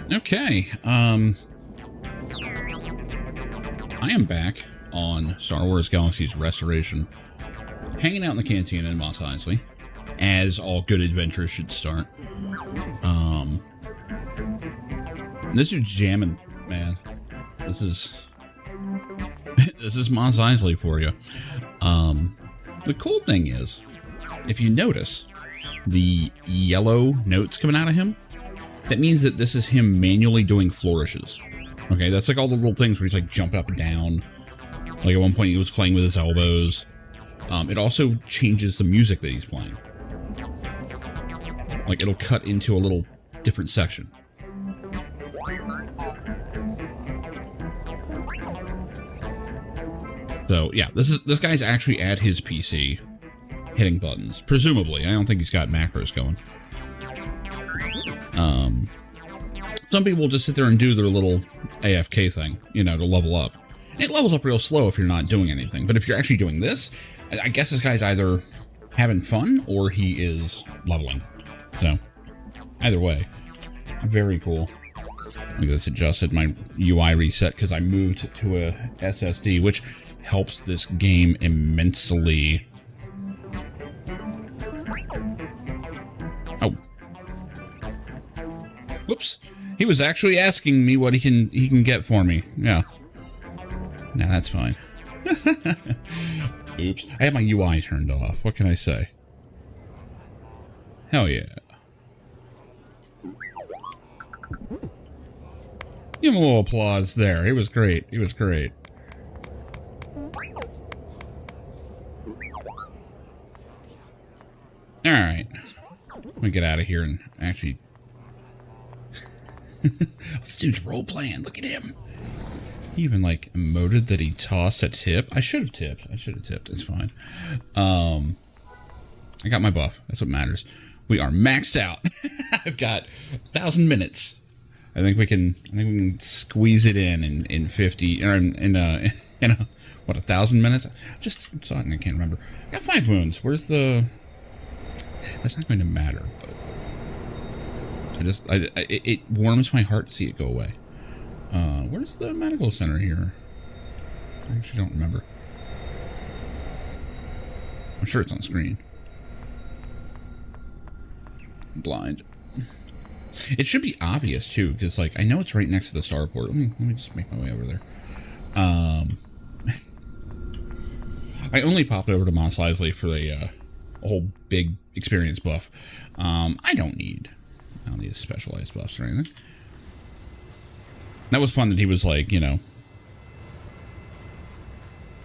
Okay, I am back on Star Wars Galaxies Restoration, hanging out in the cantina in Mos Eisley, as all good adventures should start. This dude's jamming, man. This is Mos Eisley for you. The cool thing is, if you notice the yellow notes coming out of him, that means that this is him manually doing flourishes. Okay, that's like all the little things where he's like jumping up and down. Like at one point he was playing with his elbows. It also changes the music that he's playing. Like it'll cut into a little different section. So yeah, this guy's actually at his PC hitting buttons. Presumably. I don't think he's got macros going. Some people just sit there and do their little AFK thing, you know, to level up. And it levels up real slow if you're not doing anything. But if you're actually doing this, I guess this guy's either having fun or he is leveling. So, either way, very cool. Look at this, adjusted my UI reset because I moved to a SSD, which helps this game immensely. Oh. Whoops. He was actually asking me what he can get for me. Yeah. Nah, that's fine. Oops. I have my UI turned off. What can I say? Hell yeah. Give him a little applause there. It was great. It was great. Alright. Let me get out of here and actually... This dude's role-playing. Look at him. He even, like, emoted that he tossed a tip. I should have tipped. It's fine. I got my buff. That's what matters. We are maxed out. I've got 1,000 minutes. I think we can squeeze it in 50 or in what, 1,000 minutes? Just saw it and I can't remember. I got 5 wounds. Where's the? That's not going to matter. But it warms my heart to see it go away. Where's the medical center here? I actually don't remember. I'm sure it's on screen. Blind. It should be obvious too, because like I know it's right next to the starport. Let me just make my way over there. I only popped over to Mos Eisley for a whole big experience buff. I don't need specialized buffs or anything. That was fun that he was like, you know,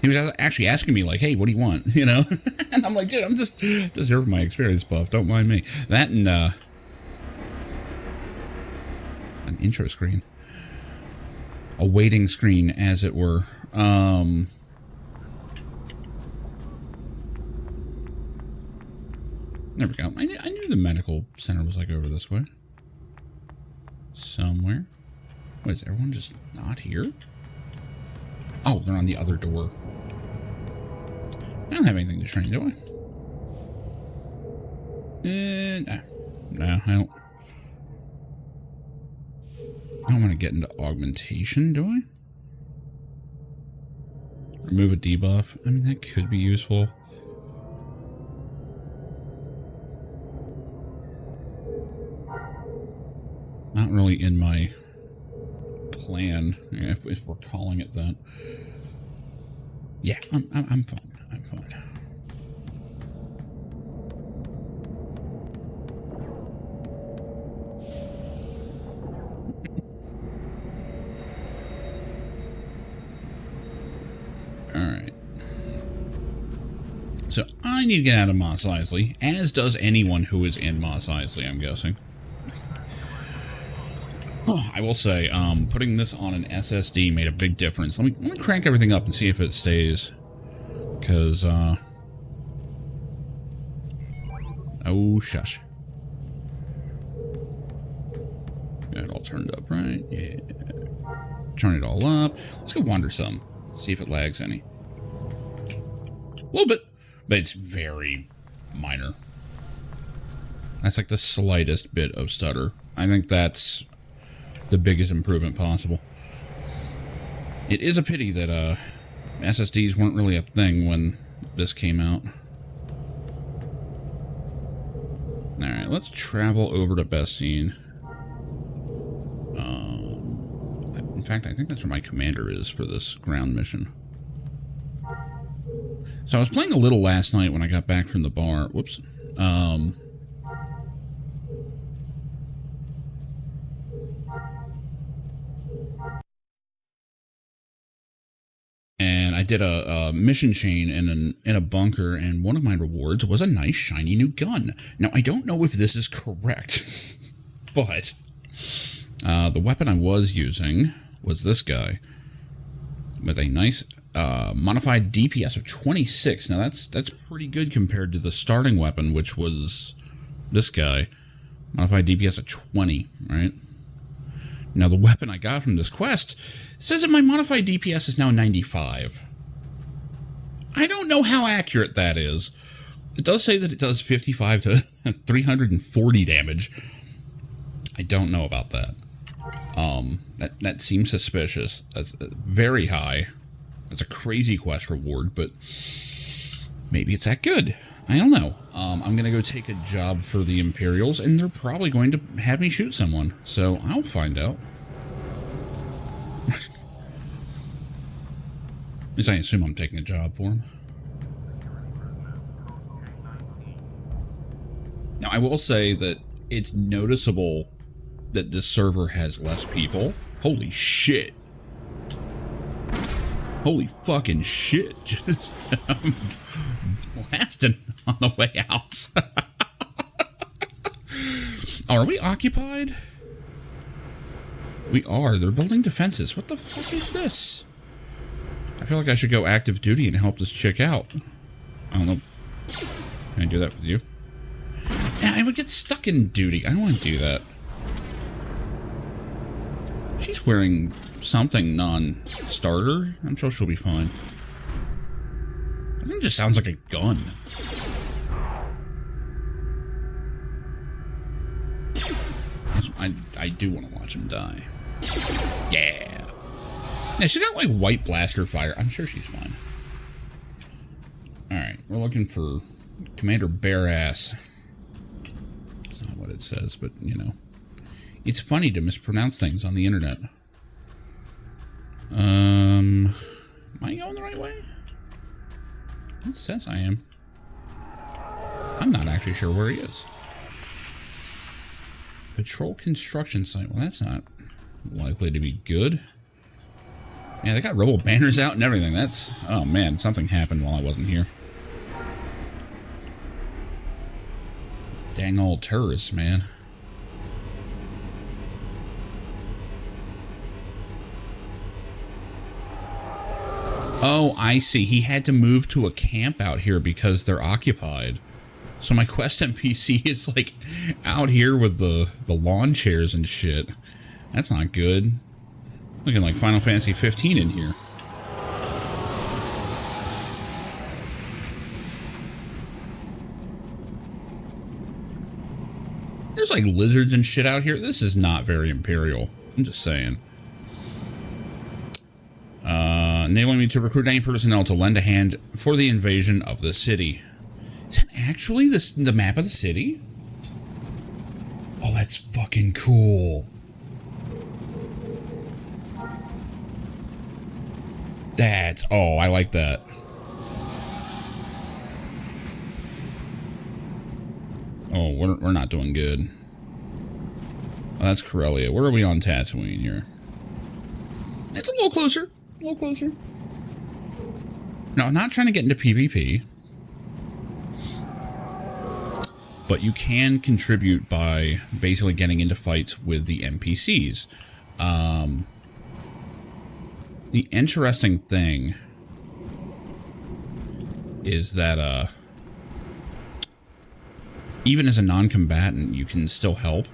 he was actually asking me like, hey, what do you want? You know? And I'm like, dude, I'm just deserving my experience buff. Don't mind me. That and, an intro screen. A waiting screen, as it were. There we go. I knew the medical center was like over this way. Somewhere. What, is everyone just not here? Oh, they're on the other door. I don't have anything to train, do I? No, I don't. I don't want to get into augmentation, do I? Remove a debuff. I mean, that could be useful. Not really in my plan, if we're calling it that. Yeah, I'm fine. I'm fine. Alright. So, I need to get out of Mos Eisley, as does anyone who is in Mos Eisley, I'm guessing. Oh, I will say, putting this on an SSD made a big difference. Let me crank everything up and see if it stays. Because, oh, shush. Got it all turned up, right? Yeah. Turn it all up. Let's go wander some. See if it lags any. A little bit, but it's very minor. That's like the slightest bit of stutter. I think that's the biggest improvement possible. It is a pity that SSDs weren't really a thing when this came out. Alright, let's travel over to Bessine. In fact, I think that's where my commander is for this ground mission. So I was playing a little last night when I got back from the bar. Whoops. And I did a mission chain in a bunker, and one of my rewards was a nice shiny new gun. Now, I don't know if this is correct, but the weapon I was using was this guy with a nice modified DPS of 26. Now, that's pretty good compared to the starting weapon, which was this guy. Modified DPS of 20, right? Now, the weapon I got from this quest says that my modified DPS is now 95. I don't know how accurate that is. It does say that it does 55 to 340 damage. I don't know about that. That seems suspicious. That's very high. That's a crazy quest reward, but maybe it's that good. I don't know. I'm going to go take a job for the Imperials, and they're probably going to have me shoot someone. So I'll find out. At least I assume I'm taking a job for them. Now, I will say that it's noticeable that this server has less people. Holy shit. Holy fucking shit. Just blasting on the way out. Oh, are we occupied? We are. They're building defenses. What the fuck is this? I feel like I should go active duty and help this chick out. I don't know. Can I do that with you? Yeah, I would get stuck in duty. I don't want to do that. She's wearing something non-starter. I'm sure she'll be fine. I think it just sounds like a gun. I do want to watch him die. Yeah. Yeah, she's got like white blaster fire. I'm sure she's fine. Alright, we're looking for Commander Bearass. That's not what it says, but you know. It's funny to mispronounce things on the internet. Am I going the right way? It says I am. I'm not actually sure where he is. Patrol construction site. Well, that's not likely to be good. Yeah, they got rebel banners out and everything. That's... Oh, man. Something happened while I wasn't here. Dang old terrorists, man. Oh, I see. He had to move to a camp out here because they're occupied. So my quest NPC is like out here with the lawn chairs and shit. That's not good. Looking like Final Fantasy 15 in here. There's like lizards and shit out here. This is not very Imperial. I'm just saying. Enabling me to recruit any personnel to lend a hand for the invasion of the city. Is that actually the map of the city? Oh, that's fucking cool. That's... Oh, I like that. Oh, we're not doing good. Oh, that's Corellia. Where are we on Tatooine here? It's a little closer. A little closer. No, I'm not trying to get into PvP. But you can contribute by basically getting into fights with the NPCs. The interesting thing is that even as a non-combatant, you can still help.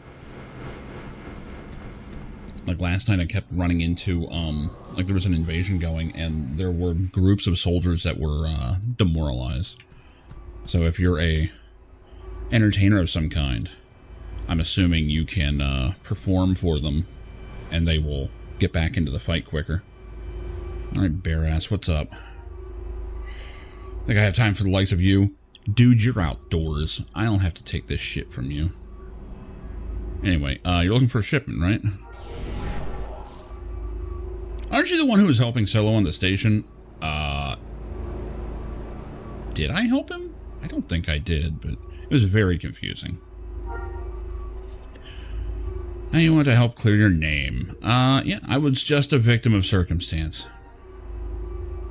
Like last night I kept running into, like there was an invasion going and there were groups of soldiers that were demoralized. So if you're a entertainer of some kind, I'm assuming you can perform for them and they will get back into the fight quicker. Alright, bare ass, what's up? Think I have time for the likes of you? Dude, you're outdoors. I don't have to take this shit from you. Anyway, you're looking for a shipment, right? Aren't you the one who was helping Solo on the station? Did I help him? I don't think I did, but it was very confusing. Now you want to help clear your name. Yeah, I was just a victim of circumstance.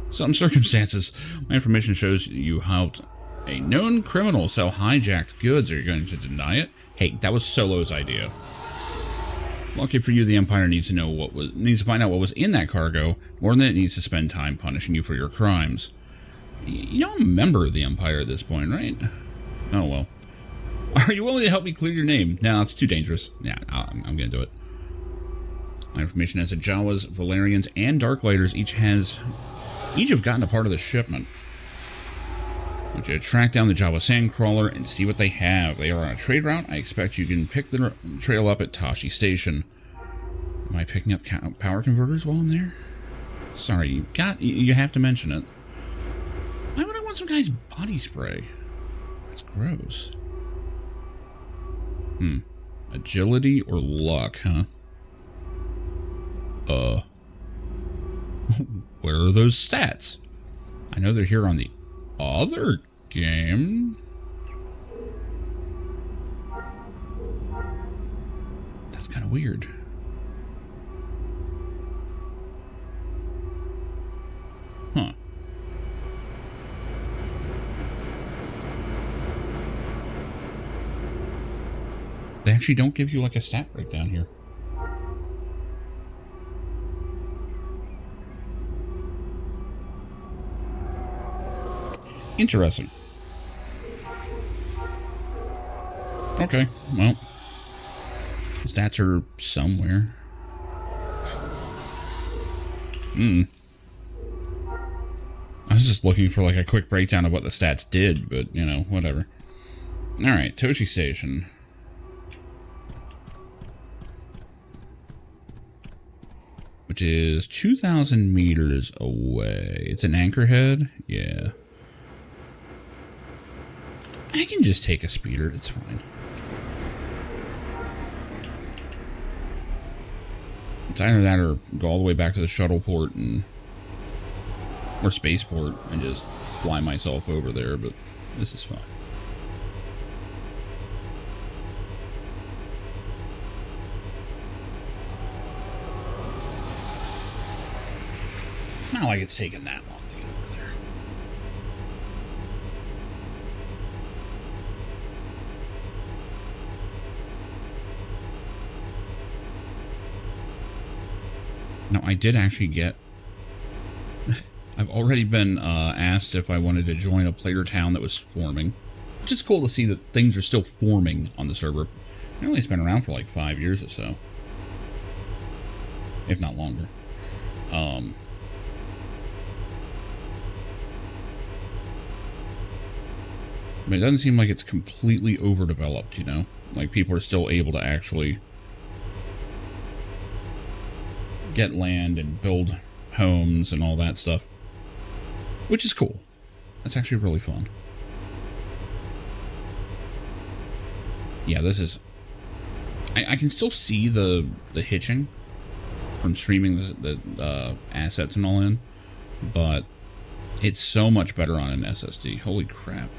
Some circumstances. My information shows you helped a known criminal sell hijacked goods. Are you going to deny it? Hey, that was Solo's idea. Lucky for you, the Empire needs to find out what was in that cargo more than it needs to spend time punishing you for your crimes. You know, I'm a member of the Empire at this point, right? Oh well. Are you willing to help me clear your name? No, it's too dangerous. Yeah, I'm gonna do it. My information has the Jawas, Valerians, and Darklighters each have gotten a part of the shipment. I want you to track down the Jawa Sandcrawler and see what they have. They are on a trade route. I expect you can pick the trail up at Tashi Station. Am I picking up power converters while I'm there? Sorry, you have to mention it. Why would I want some guy's body spray? That's gross. Agility or luck, huh? Where are those stats? I know they're here on the other game. That's kind of weird. Huh. They actually don't give you like a stat breakdown here. Interesting. Okay, well, stats are somewhere. I was just looking for like a quick breakdown of what the stats did, but you know, whatever. Alright, Tashi Station. Which is 2,000 meters away. It's an anchorhead? Yeah. I can just take a speeder, it's fine. It's either that or go all the way back to the shuttle port or spaceport and just fly myself over there, but this is fine. Not like it's taken that long to get over there. No, I did actually get... I've already been asked if I wanted to join a player town that was forming. Which is cool to see that things are still forming on the server. Apparently it's been around for like 5 years or so. If not longer. But it doesn't seem like it's completely overdeveloped, you know? Like, people are still able to actually get land and build homes and all that stuff. Which is cool. That's actually really fun. Yeah, this is... I can still see the hitching from streaming the assets and all in, but it's so much better on an SSD. Holy crap.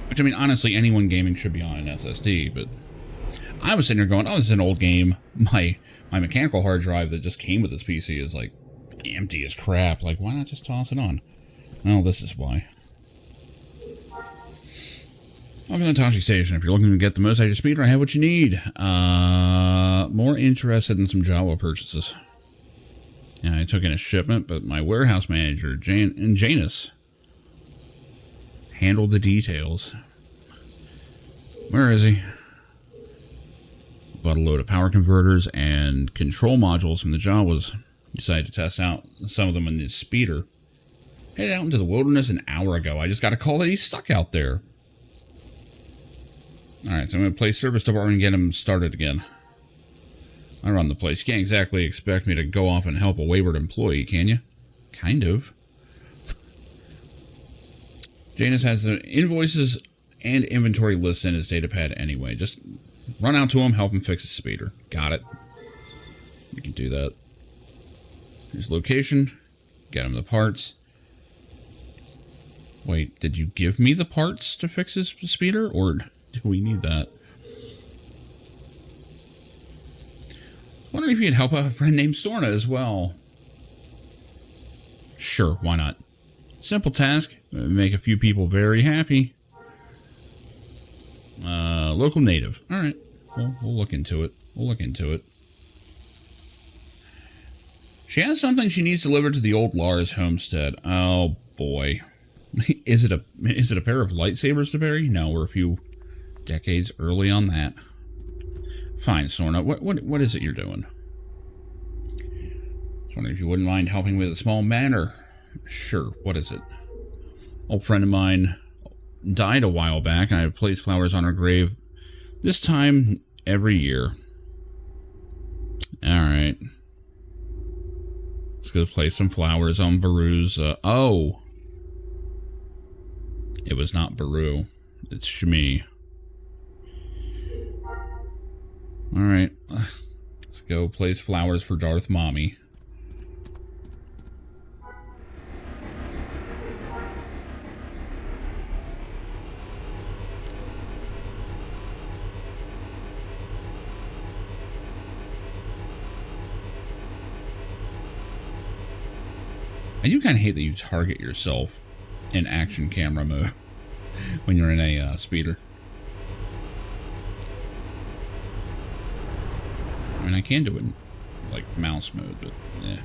Which, I mean, honestly, anyone gaming should be on an SSD, but I was sitting here going, oh, this is an old game. My mechanical hard drive that just came with this PC is, like, empty as crap. Like, why not just toss it on? Well, this is why. Welcome to Tashi Station. If you're looking to get the most out of your speeder, I have what you need. More interested in some Jawa purchases. Yeah, I took in a shipment, but my warehouse manager, Janus, handled the details. Where is he? Bought a load of power converters and control modules from the Jawas. Decided to test out some of them in his speeder. Headed out into the wilderness an hour ago. I just got a call that he's stuck out there. Alright, so I'm going to play service department and get him started again. I run the place. You can't exactly expect me to go off and help a wayward employee, can you? Kind of. Janus has the invoices and inventory lists in his datapad anyway. Just run out to him, help him fix his speeder. Got it. We can do that. Here's location. Get him the parts. Wait, did you give me the parts to fix his speeder? Or do we need that? Wondering if you could help a friend named Storna as well. Sure, why not? Simple task. Make a few people very happy. Local native. Alright. We'll look into it. We'll look into it. She has something she needs delivered to the old Lars homestead. Oh boy. Is it a pair of lightsabers to bury? No, we're a few decades early on that. Fine, Sorna. What is it you're doing? I was wondering if you wouldn't mind helping with a small matter. Sure. What is it? Old friend of mine died a while back, and I placed flowers on her grave. This time every year. All right. Let's go place some flowers on Baru's. Oh. It was not Baru. It's Shmi. Alright. Let's go place flowers for Darth Mommy. I do kind of hate that you target yourself in action camera mode when you're in a speeder. I mean, I can do it in, like, mouse mode, but, yeah.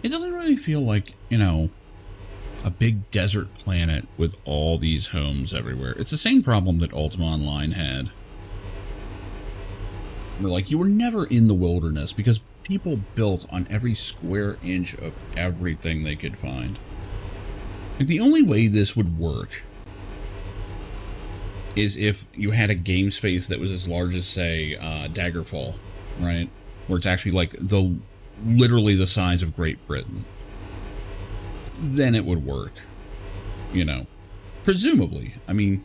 It doesn't really feel like, you know, a big desert planet with all these homes everywhere. It's the same problem that Ultima Online had. Where, like, you were never in the wilderness because people built on every square inch of everything they could find. Like, the only way this would work is if you had a game space that was as large as, say, Daggerfall, right? Where it's actually, like, literally the size of Great Britain. Then it would work. You know. Presumably. I mean,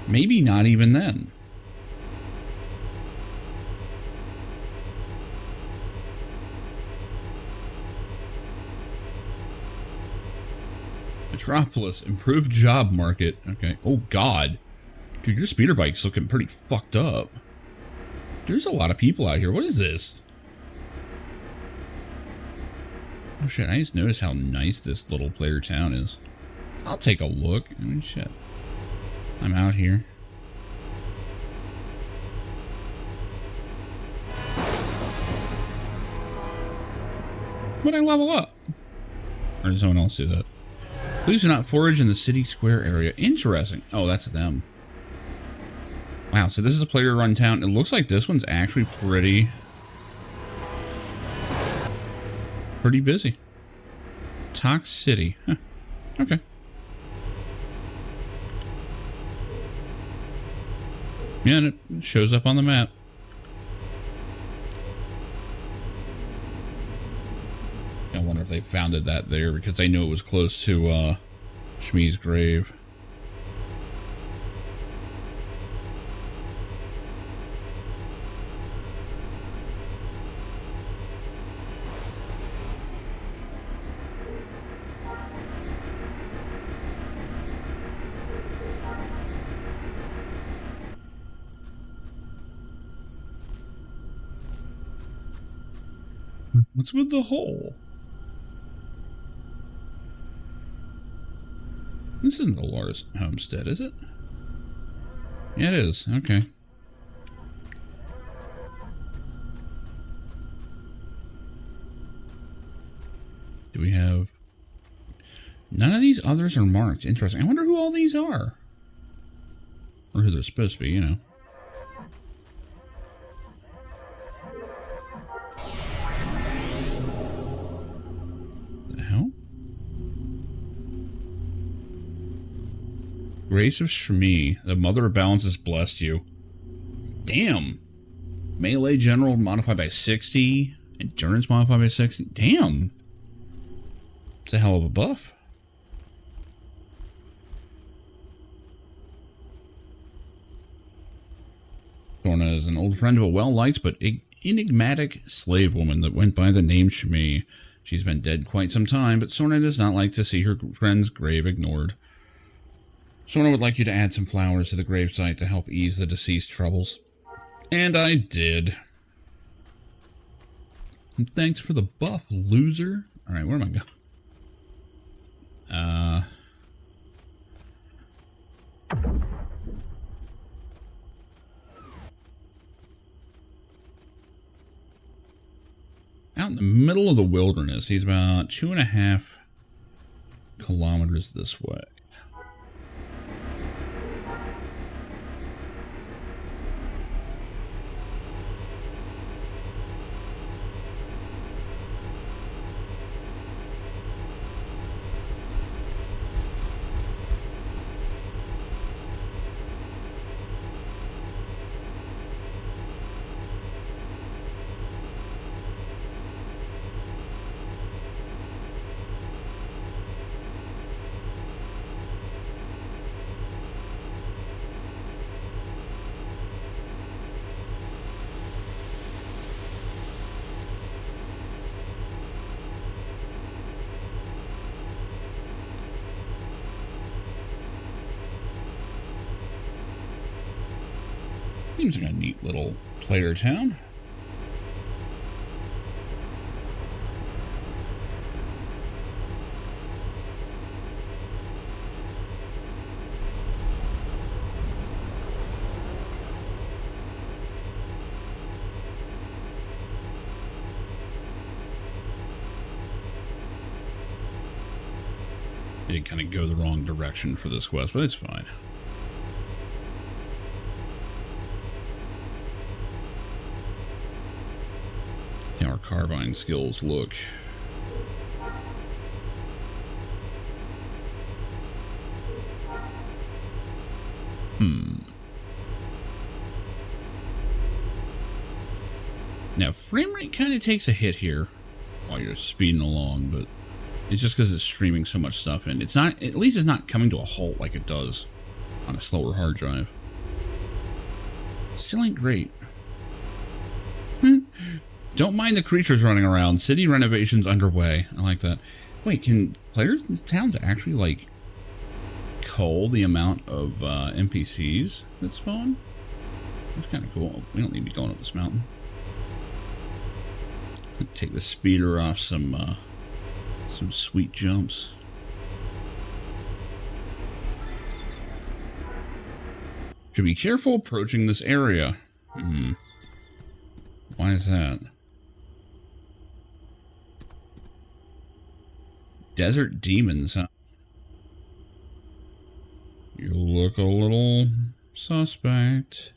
maybe not even then. Metropolis, improved job market. Okay. Oh, God. Dude, your speeder bike's looking pretty fucked up. There's a lot of people out here. What is this? Oh, shit. I just noticed how nice this little player town is. I'll take a look. I mean, shit. I'm out here. Would I level up? Or did someone else do that? Please do not forage in the city square area. Interesting. Oh, that's them. Wow, so this is a player-run town. It looks like this one's actually pretty busy. Tox City. Huh. Okay. Yeah, and it shows up on the map. I wonder if they founded that there because they knew it was close to Shmi's grave. What's with the hole? This isn't the Lars homestead, is it? Yeah, it is. Okay. Do we have... None of these others are marked. Interesting. I wonder who all these are. Or who they're supposed to be, you know. The hell? Grace of Shmi, the Mother of Balance has blessed you. Damn. Melee General modified by 60. Endurance modified by 60. Damn. It's a hell of a buff. Lorna is an old friend of a well-liked but enigmatic slave woman that went by the name Shmi. She's been dead quite some time, but Sorna does not like to see her friend's grave ignored. Sorna would like you to add some flowers to the gravesite to help ease the deceased troubles. And I did. And thanks for the buff, loser. Alright, where am I going? Out in the middle of the wilderness. He's about 2.5 kilometers this way. Seems like a neat little player town. It did kind of go the wrong direction for this quest, but it's fine. How our carbine skills look. Now, frame rate kind of takes a hit here while you're speeding along, but it's just because it's streaming so much stuff in. It's not, at least it's not coming to a halt like it does on a slower hard drive. Still ain't great. Don't mind the creatures running around. City renovations underway. I like that. Wait, can players in towns actually, like, cull the amount of NPCs that spawn? That's kind of cool. We don't need to be going up this mountain. Take the speeder off some sweet jumps. Should be careful approaching this area. Why is that? Desert demons, huh? You look a little suspect.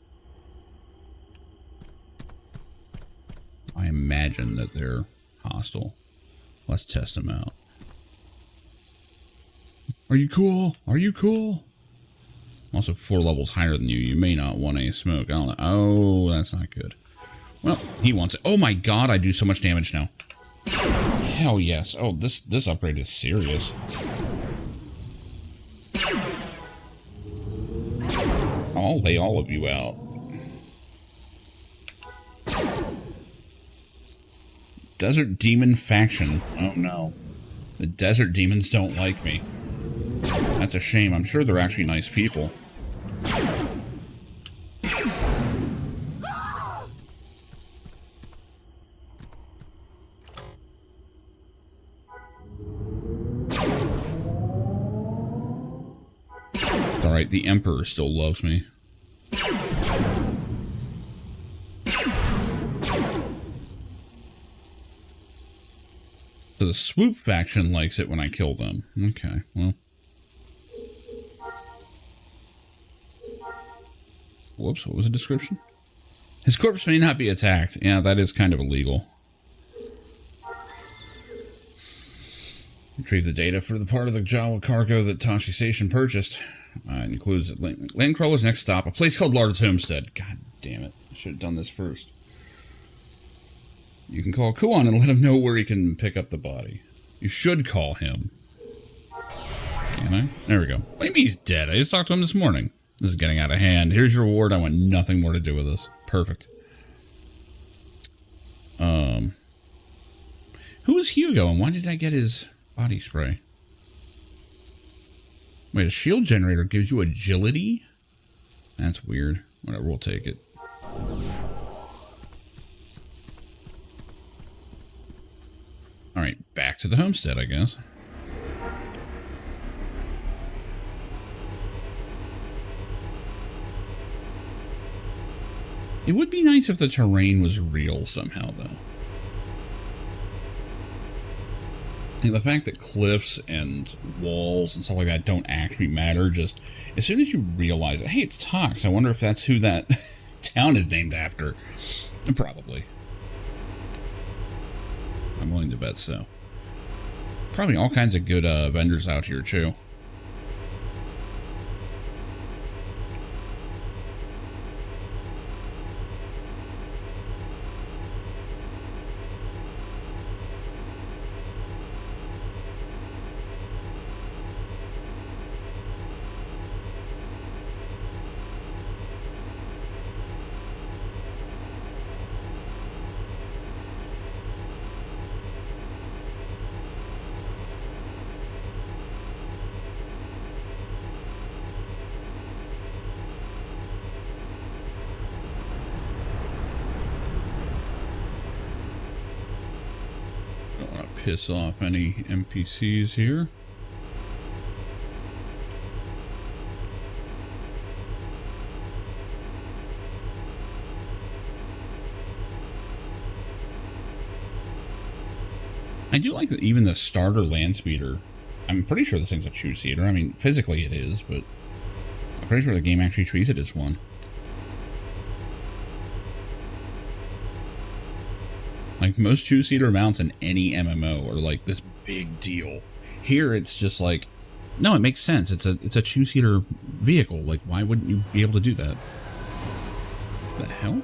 I imagine that they're hostile. Let's test them out. Are you cool? Are you cool? Also 4 levels higher than you. You may not want any smoke. I don't know. Oh, that's not good. Well, he wants it. Oh my god, I do so much damage now. Hell yes. Oh, this upgrade is serious. I'll lay all of you out. Desert Demon Faction. Oh no. The Desert Demons don't like me. That's a shame. I'm sure they're actually nice people. Alright, the Emperor still loves me. So the swoop faction likes it when I kill them. Okay, well. Whoops, what was the description? His corpse may not be attacked. Yeah, that is kind of illegal. Retrieve the data for the part of the Jawa cargo that Tashi Station purchased. It includes Landcrawler's next stop, a place called Lard's Homestead. God damn it. I should have done this first. You can call Kuan and let him know where he can pick up the body. You should call him. Can I? There we go. What do you mean he's dead? I just talked to him this morning. This is getting out of hand. Here's your reward. I want nothing more to do with this. Perfect. Who is Hugo and why did I get his body spray? Wait, a shield generator gives you agility? That's weird. Whatever, we'll take it. Alright, back to the homestead, I guess. It would be nice if the terrain was real somehow, though. And the fact that cliffs and walls and stuff like that don't actually matter, just as soon as you realize, hey, it's Tox, I wonder if that's who that town is named after. Probably. I'm willing to bet so. Probably all kinds of good vendors out here, too. Piss off any NPCs here. I do like that even the starter land speeder. I'm pretty sure this thing's a two-seater. I mean, physically it is, but I'm pretty sure the game actually treats it as one. Like, most two-seater mounts in any MMO are like this big deal. Here, it's just like, no, it makes sense. It's a two-seater vehicle. Like, why wouldn't you be able to do that? The hell? No.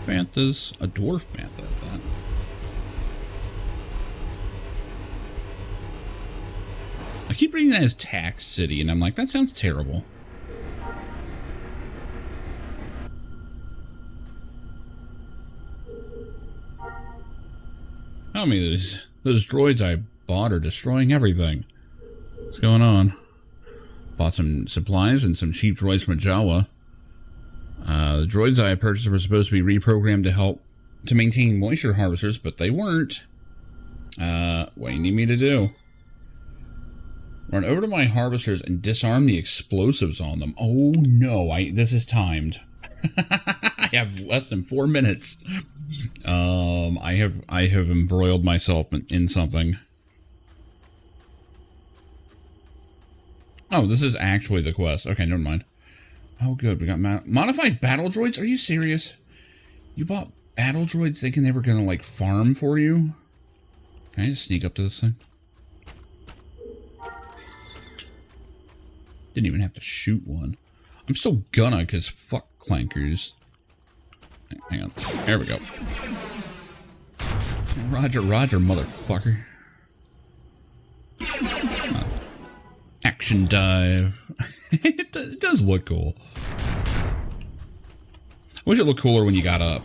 Bantha's a dwarf bantha at that. I keep reading that as Tax City, and I'm like, that sounds terrible. Tell me, those droids I bought are destroying everything. What's going on? Bought some supplies and some cheap droids from Jawa. The droids I purchased were supposed to be reprogrammed to help to maintain moisture harvesters, but they weren't. What do you need me to do? Run over to my harvesters and disarm the explosives on them. Oh no, this is timed. I have less than 4 minutes. I have embroiled myself in something. Oh, this is actually the quest. Okay, never mind. Oh, good. We got modified battle droids. Are you serious? You bought battle droids thinking they were gonna like farm for you? Can I just sneak up to this thing? Didn't even have to shoot one. I'm still gonna, cause fuck clankers. Hang on. There we go. Roger, roger, motherfucker. Action dive. It does look cool. I wish it looked cooler when you got up.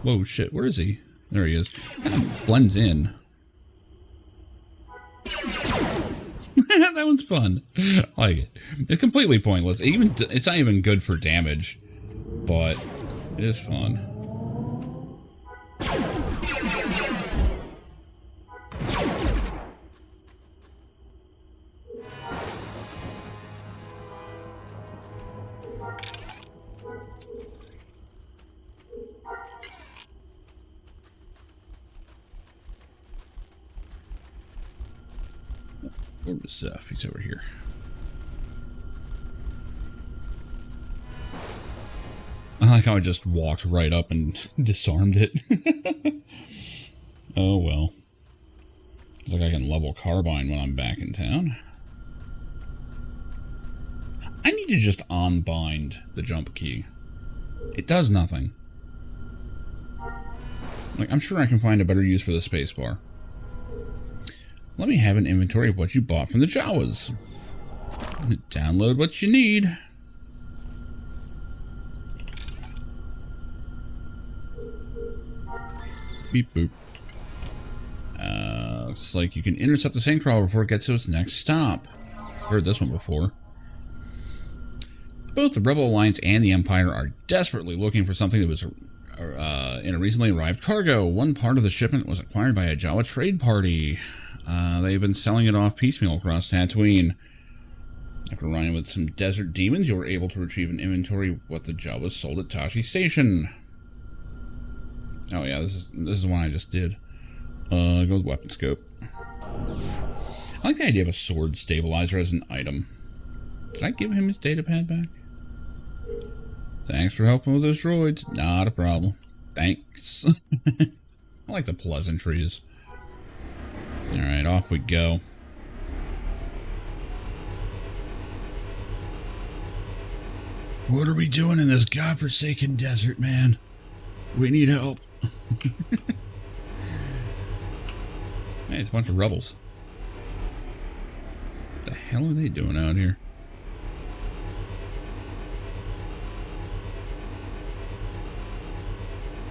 Whoa, shit. Where is he? There he is. Kind of blends in. That one's fun. I like it. It's completely pointless. It's not even good for damage, but it is fun. Where was Zeph? He's over here. I like how I just walked right up and disarmed it. Oh well. Looks like I can level carbine when I'm back in town. I need to just unbind the jump key. It does nothing. Like, I'm sure I can find a better use for the spacebar. Let me have an inventory of what you bought from the Jawas. Download what you need. Beep boop. Looks like you can intercept the sandcrawler before it gets to its next stop. Heard this one before. Both the Rebel Alliance and the Empire are desperately looking for something that was in a recently arrived cargo. One part of the shipment was acquired by a Jawa trade party. They've been selling it off piecemeal across Tatooine. After running with some desert demons, you were able to retrieve an inventory of what the Jawas sold at Tashi Station. Oh yeah, this is the one I just did. Go with weapon scope. I like the idea of a sword stabilizer as an item. Did I give him his data pad back? Thanks for helping with those droids. Not a problem. Thanks. I like the pleasantries. Alright, off we go. What are we doing in this godforsaken desert, man? We need help. Hey, it's a bunch of rebels. What the hell are they doing out here?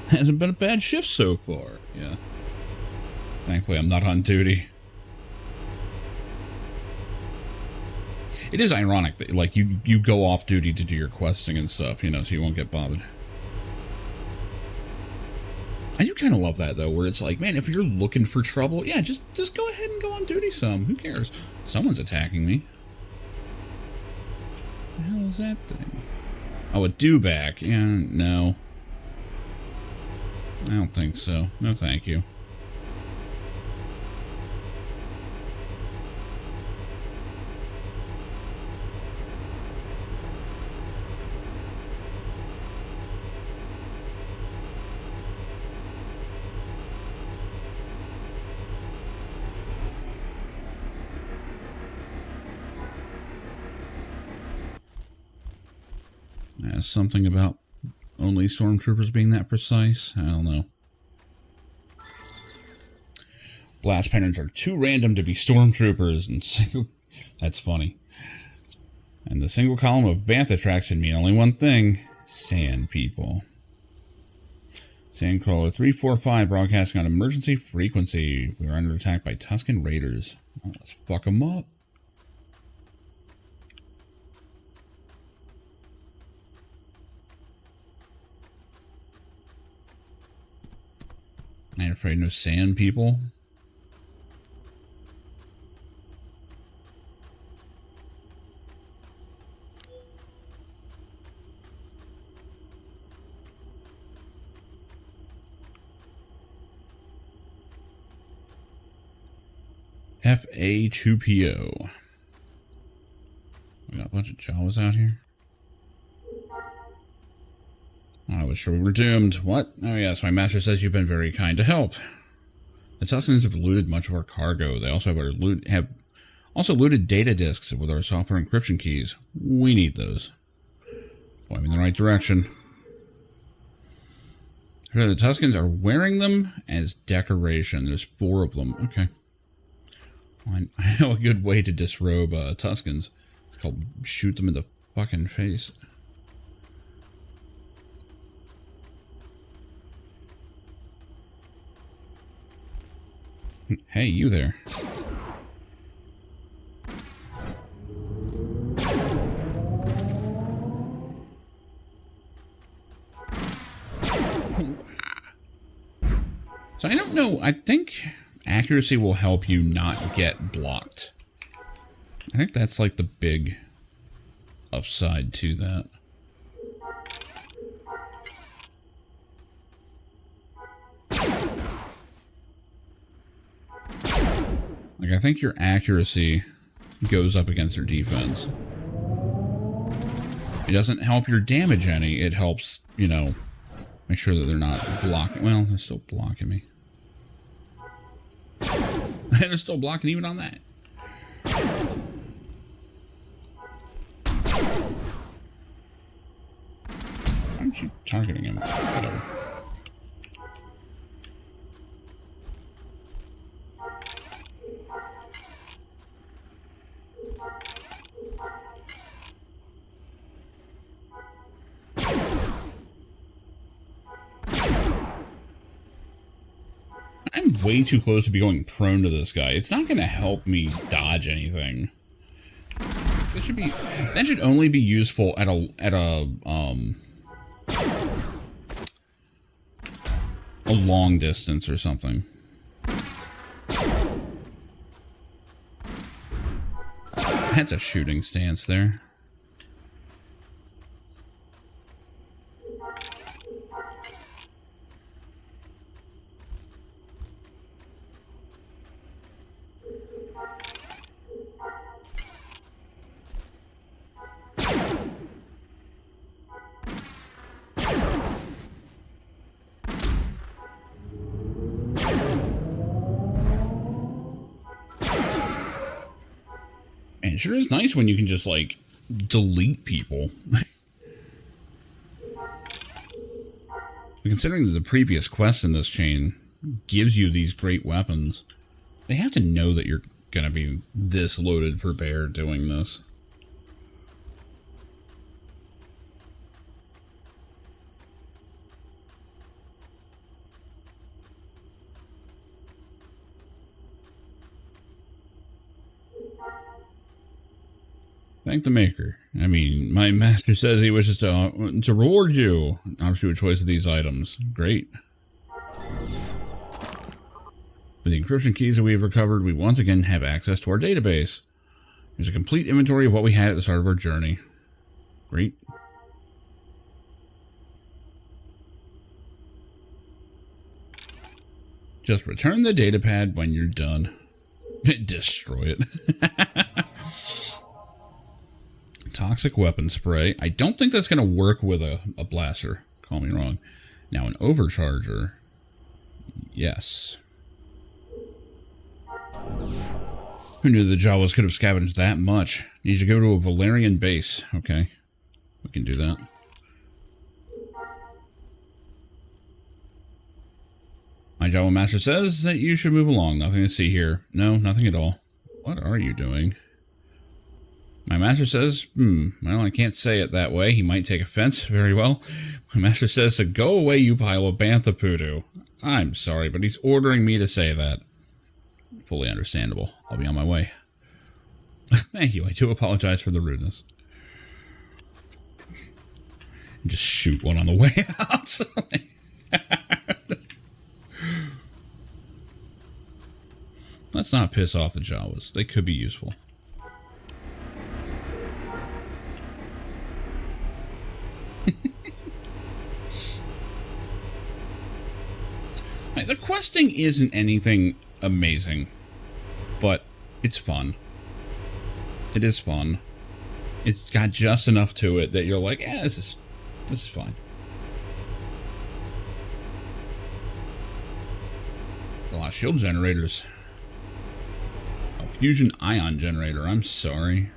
Hasn't been a bad shift so far. Yeah. Thankfully, I'm not on duty. It is ironic that, like, you go off duty to do your questing and stuff, you know, so you won't get bothered. I do kind of love that, though, where it's like, man, if you're looking for trouble, yeah, just go ahead and go on duty some. Who cares? Someone's attacking me. What the hell is that thing? Oh, a dewback. Yeah, no. I don't think so. No, thank you. Something about only stormtroopers being that precise? I don't know. Blast patterns are too random to be stormtroopers and single... That's funny. And the single column of bantha tracks can mean only one thing. Sand people. Sandcrawler 345 broadcasting on emergency frequency. We are under attack by Tusken Raiders. Oh, let's fuck them up. I ain't afraid no sand people. FA2PO. We got a bunch of Jawas out here. I was sure we were doomed. What? Oh yes, my master says you've been very kind to help. The Tuskens have looted much of our cargo. They also have looted data disks with our software encryption keys. We need those. Point me in the right direction. The Tuskens are wearing them as decoration. There's 4 of them. Okay. I know a good way to disrobe Tuskens. It's called shoot them in the fucking face. Hey, you there. So I don't know. I think accuracy will help you not get blocked. I think that's like the big upside to that. think your accuracy goes up against their defense. It doesn't help your damage any. It helps, you know, make sure that they're not blocking. Well, they're still blocking me. They're still blocking even on that. Why aren't you targeting him? Whatever. I'm way too close to be going prone to this guy. It's not going to help me dodge anything. That should only be useful at a long distance or something. That's a shooting stance there. It sure is nice when you can just, like, delete people. Considering that the previous quest in this chain gives you these great weapons, they have to know that you're gonna be this loaded for bear doing this. Thank the maker. I mean, my master says he wishes to reward you. Offers you a choice of these items. Great. With the encryption keys that we have recovered, we once again have access to our database. There's a complete inventory of what we had at the start of our journey. Great. Just return the datapad when you're done. Destroy it. Toxic weapon spray. I don't think that's going to work with a blaster. Call me wrong. Now an overcharger. Yes. Who knew the Jawas could have scavenged that much? Need to go to a Valerian base. Okay. We can do that. My Jawa master says that you should move along. Nothing to see here. No, nothing at all. What are you doing? My master says, well, I can't say it that way. He might take offense. Very well. My master says to go away, you pile of bantha poodoo. I'm sorry, but he's ordering me to say that. Fully understandable. I'll be on my way. Thank you. I do apologize for the rudeness. And just shoot one on the way out. Let's not piss off the Jawas. They could be useful. The questing isn't anything amazing, but it's fun. It is fun. It's got just enough to it that you're like, yeah, this is fun. A lot of shield generators. Oh, fusion ion generator. I'm sorry.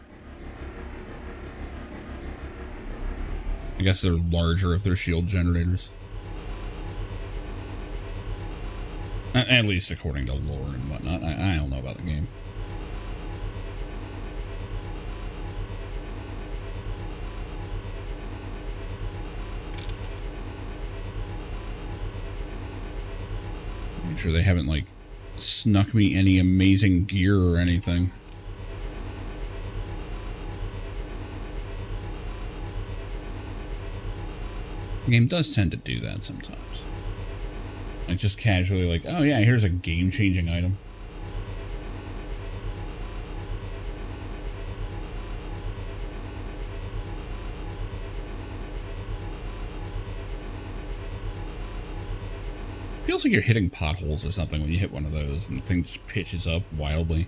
I guess they're larger if they're shield generators. At least according to lore and whatnot. I don't know about the game. Make sure they haven't, like, snuck me any amazing gear or anything. The game does tend to do that sometimes. Like, just casually, like, oh yeah, here's a game-changing item. Feels like you're hitting potholes or something when you hit one of those and the thing just pitches up wildly.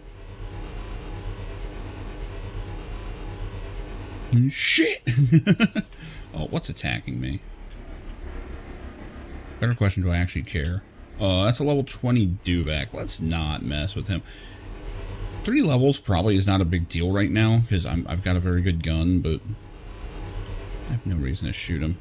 Shit! Oh, what's attacking me? Better question, do I actually care? Oh, that's a level 20 dewback. Let's not mess with him. 3 levels probably is not a big deal right now, because I've got a very good gun, but I have no reason to shoot him.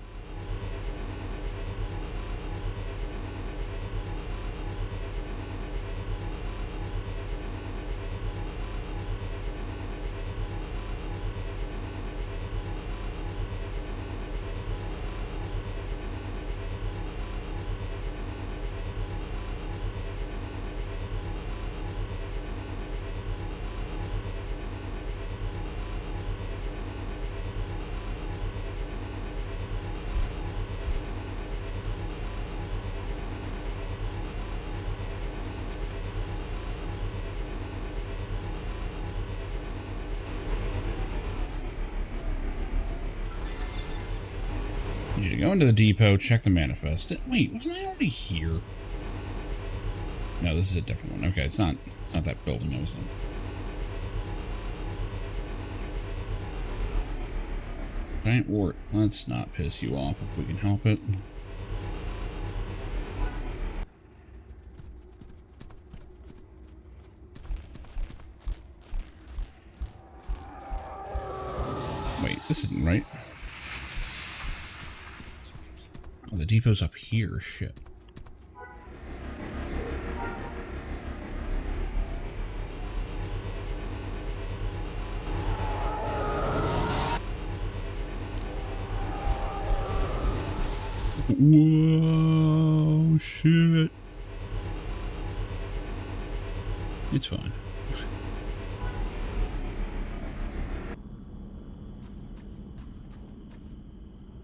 You should go into the depot, check the manifest. Wait, wasn't I already here? No, this is a different one. Okay, it's not that building I was in. Giant wart. Let's not piss you off if we can help it. Wait, this isn't right. Oh, the depot's up here. Shit. Whoa, shit. It's fine.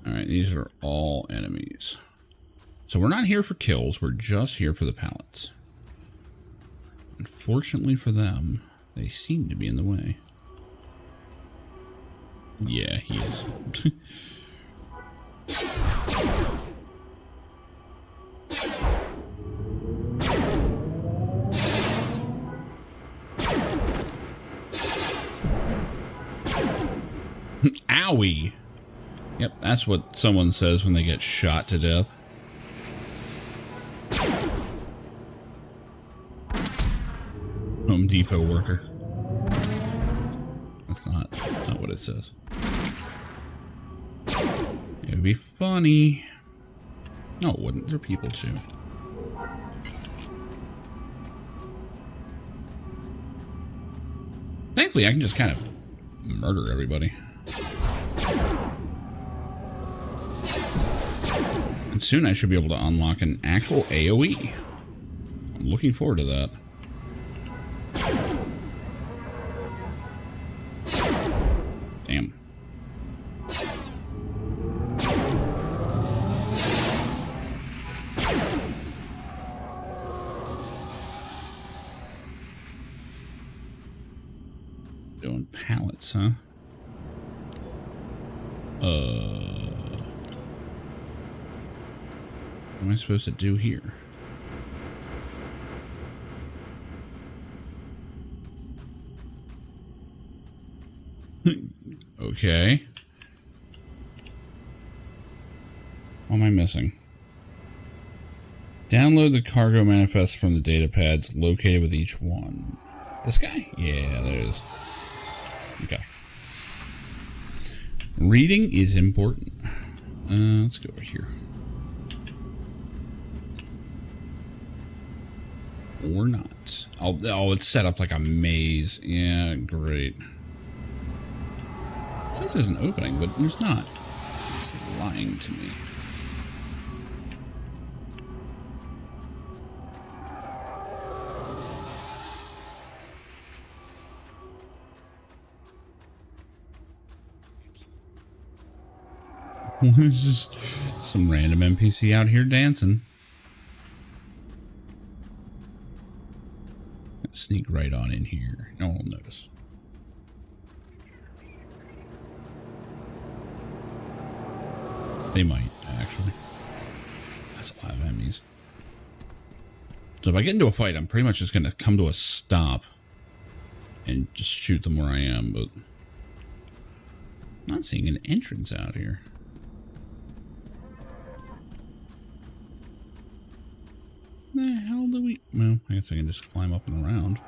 Alright, these are all enemies. So we're not here for kills, we're just here for the pallets. Unfortunately for them, they seem to be in the way. Yeah, he is. Owie! Yep, that's what someone says when they get shot to death. Home Depot worker. That's not what it says. It would be funny. No, it wouldn't. They're people too. Thankfully, I can just kind of murder everybody. And soon I should be able to unlock an actual AoE. I'm looking forward to that. Damn. Doing pallets, huh? What am I supposed to do here? Okay. What am I missing? Download the cargo manifest from the data pads located with each one. This guy? Yeah, there it is. Okay. Reading is important. Let's go over here. Or not. Oh, it's set up like a maze. Yeah, great. It says there's an opening, but there's not. It's lying to me. It's just some random NPC out here dancing. Sneak right on in here. No one will notice. They might, actually. That's a lot of enemies. So if I get into a fight, I'm pretty much just going to come to a stop and just shoot them where I am, but not not seeing an entrance out here. The hell do we... Well, I guess I can just climb up and around.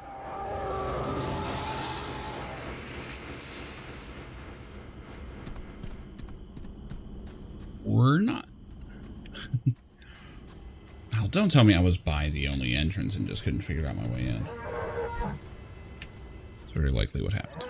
We're not. Oh, don't tell me I was by the only entrance and just couldn't figure out my way in. It's very likely what happened.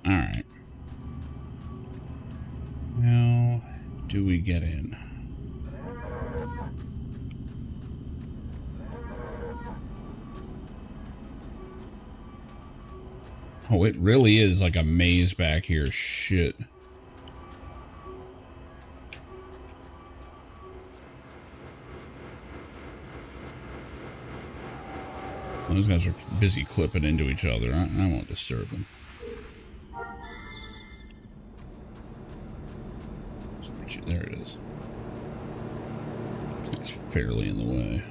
Alright. How do we get in? Oh, it really is like a maze back here. Shit. Those guys are busy clipping into each other. I won't disturb them. There it is. It's fairly in the way.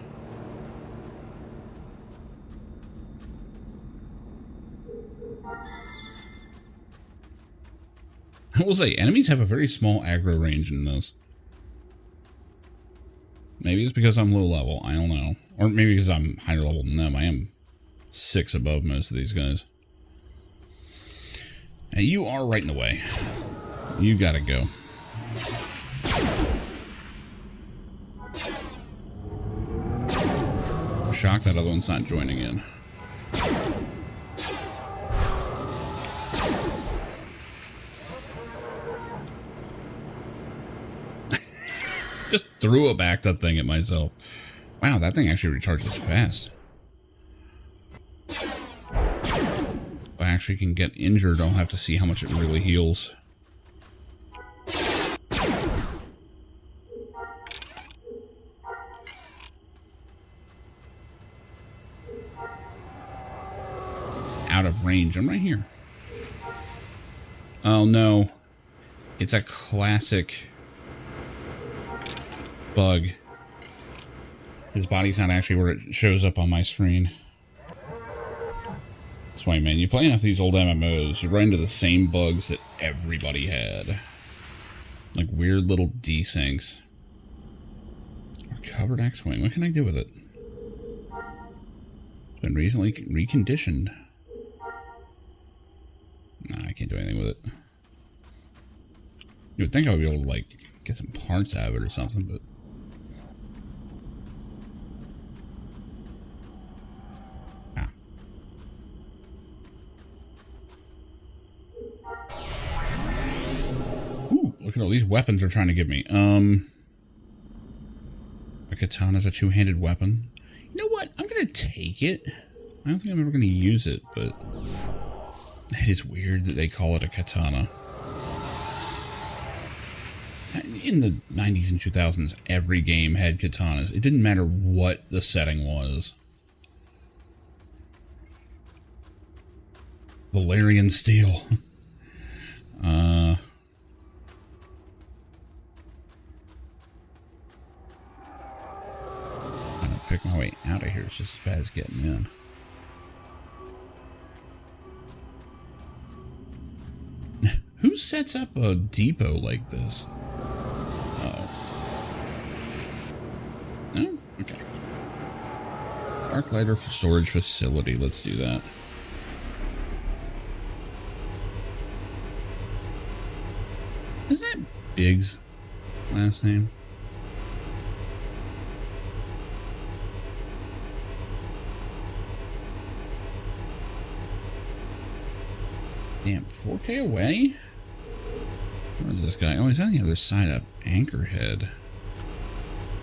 I will say, enemies have a very small aggro range in this. Maybe it's because I'm low level. I don't know. Or maybe because I'm higher level than them. I am 6 above most of these guys. Now, you are right in the way. You gotta go. I'm shocked that other one's not joining in. Just threw a back that thing at myself. Wow, that thing actually recharges fast. If I actually can get injured, I'll have to see how much it really heals. Out of range. I'm right here. Oh no. It's a classic bug. His body's not actually where it shows up on my screen. That's why, man, you play enough of these old MMOs, you run into the same bugs that everybody had. Like weird little desyncs. Recovered X-Wing. What can I do with it? It's been recently reconditioned. Nah, I can't do anything with it. You would think I would be able to, like, get some parts out of it or something, but... Ah. Ooh, look at all these weapons they're trying to give me. A katana's a two-handed weapon. You know what? I'm gonna take it. I don't think I'm ever gonna use it, but... It is weird that they call it a katana. In the 90s and 2000s, every game had katanas. It didn't matter what the setting was. Valerian steel. I'm gonna pick my way out of here. It's just as bad as getting in. Who sets up a depot like this? Uh-oh. No? Okay. Arc lighter for storage facility. Let's do that. Isn't that Biggs' last name? Damn, 4K away? Where's this guy? Oh, he's on the other side of Anchorhead.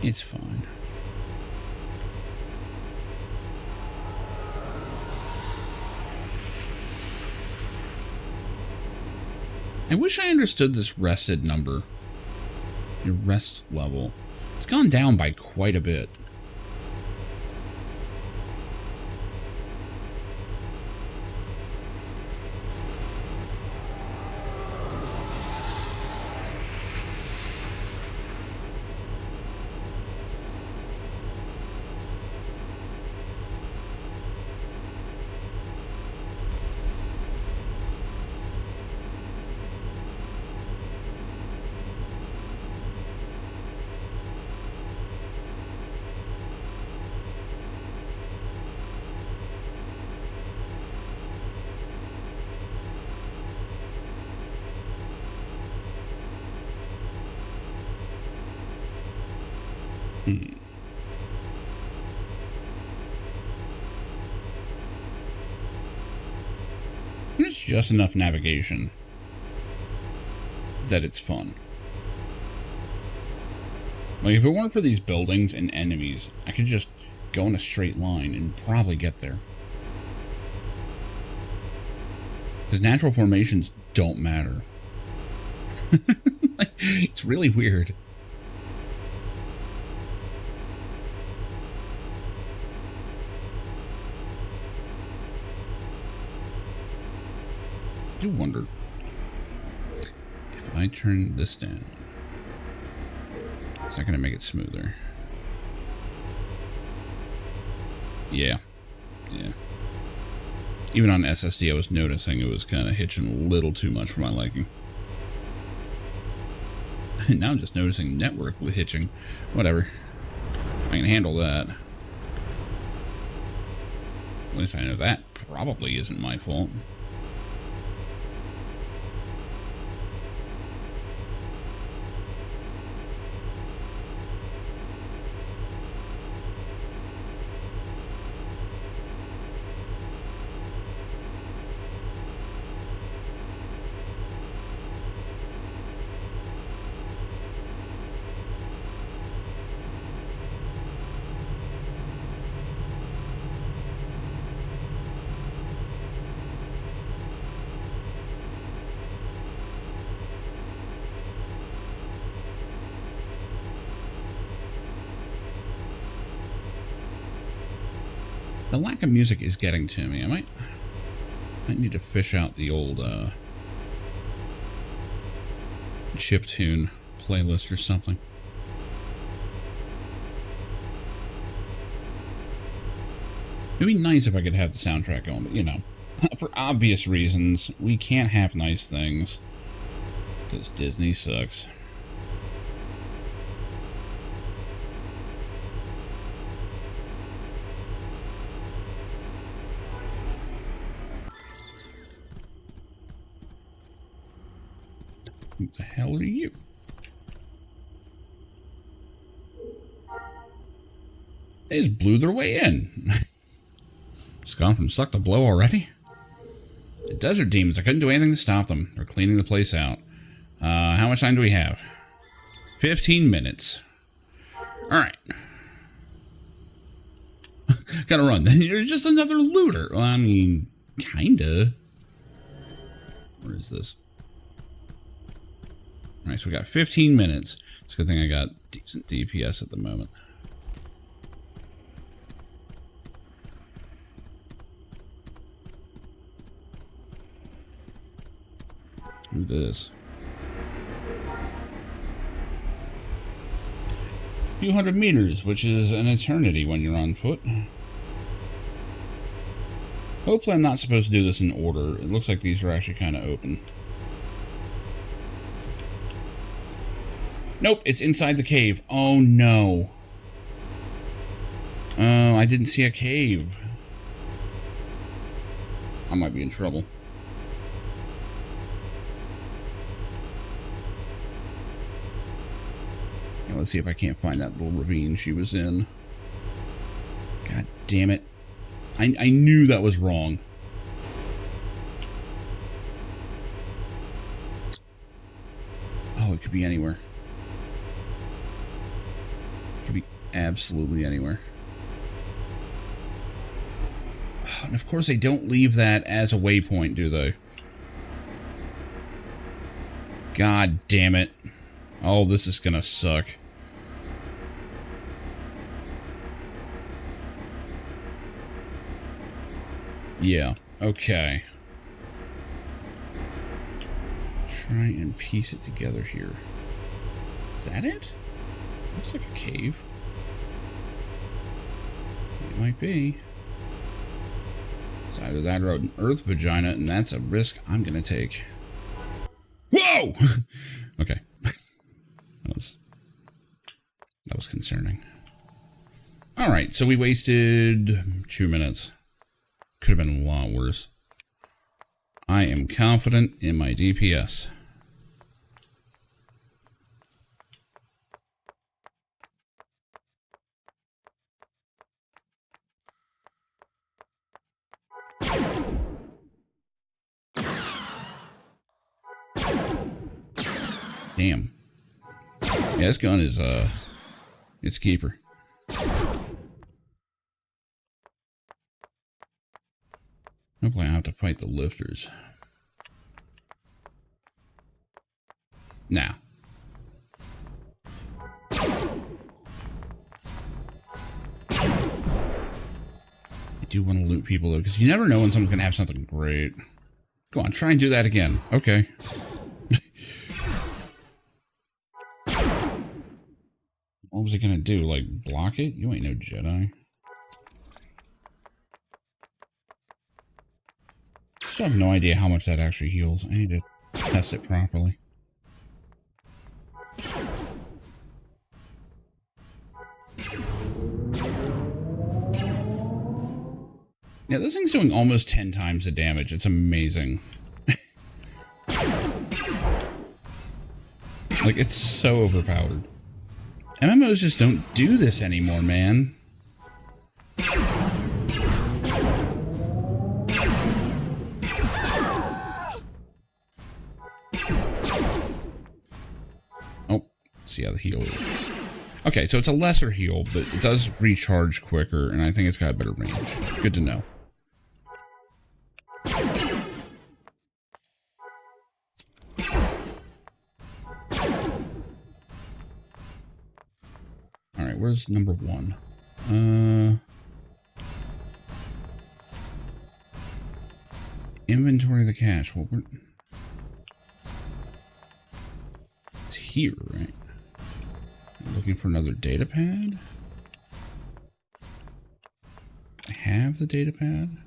It's fine. I wish I understood this rested number. Your rest level. It's gone down by quite a bit. It's just enough navigation that it's fun. Like, if it weren't for these buildings and enemies, I could just go in a straight line and probably get there. Because natural formations don't matter. Like, it's really weird. I do wonder if I turn this down, is that going to make it smoother? Yeah. Even on SSD, I was noticing it was kind of hitching a little too much for my liking. Now I'm just noticing network hitching. Whatever. I can handle that. At least I know that probably isn't my fault. The lack of music is getting to me. I might need to fish out the old chiptune playlist or something. It'd be nice if I could have the soundtrack going, but you know, for obvious reasons, we can't have nice things because Disney sucks. Who the hell are you? They just blew their way in. It's gone from suck to blow already? The desert demons, I couldn't do anything to stop them. They're cleaning the place out. How much time do we have? 15 minutes. Alright. Gotta run. You're just another looter. Well, I mean, kinda. Where is this? Alright, so we got 15 minutes. It's a good thing I got decent DPS at the moment. Do this. A few hundred meters, which is an eternity when you're on foot. Hopefully I'm not supposed to do this in order. It looks like these are actually kind of open. Nope, it's inside the cave. Oh no. Oh, I didn't see a cave. I might be in trouble. Yeah, let's see if I can't find that little ravine she was in. God damn it. I knew that was wrong. Oh, it could be anywhere. Could be absolutely anywhere. Oh, and of course they don't leave that as a waypoint, do they? God damn it. Oh, this is gonna suck. Yeah, okay. Try and piece it together here. Is that it? Looks like a cave. It might be. It's either that or an earth vagina, and that's a risk I'm gonna take. Whoa! Okay. That was concerning. Alright, so we wasted 2 minutes. Could have been a lot worse. I am confident in my DPS. Damn. Yeah, this gun is, it's a keeper. Hopefully I have to fight the lifters. Now. I do want to loot people, though, because you never know when someone's going to have something great. Go on, try and do that again. Okay. What was it going to do? Like, block it? You ain't no Jedi. Still have no idea how much that actually heals. I need to test it properly. Yeah, this thing's doing almost 10 times the damage. It's amazing. Like, it's so overpowered. MMOs just don't do this anymore, man. Oh, see how the heal is. Okay, so it's a lesser heal, but it does recharge quicker, and I think it's got better range. Good to know. Alright, where's number 1? Inventory of the cache. Well, it's here, right? I'm looking for another data pad. I have the data pad.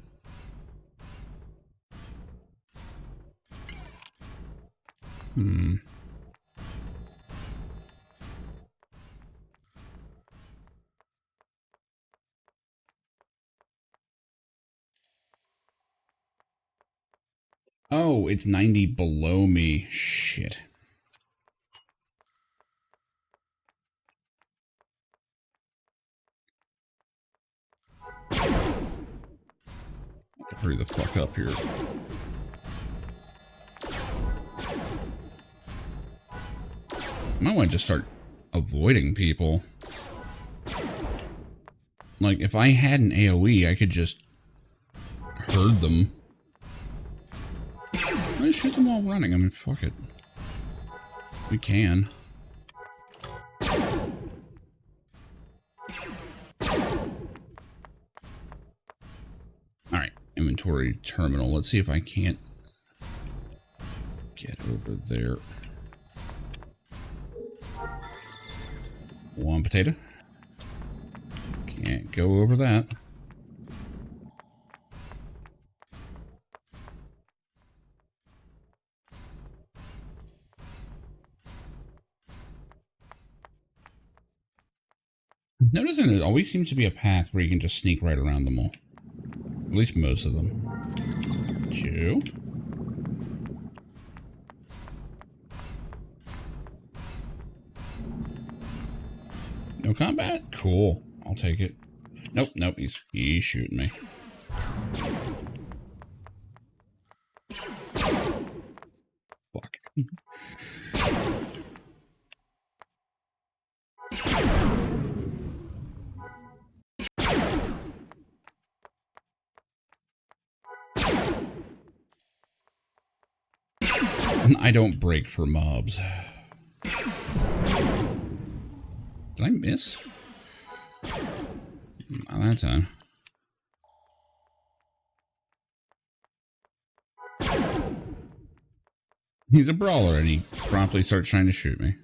Oh, it's 90 below me. Shit. Hurry the fuck up here. Might want to just start avoiding people. Like, if I had an AoE, I could just herd them. Let's shoot them while running. I mean, fuck it. We can. Alright, inventory terminal. Let's see if I can't get over there. One potato. Can't go over that. Noticing there always seems to be a path where you can just sneak right around them all. At least most of them. Chew. No combat? Cool. I'll take it. Nope, nope, he's shooting me. Fuck. I don't break for mobs. Did I miss? Not that time. He's a brawler and he promptly starts trying to shoot me.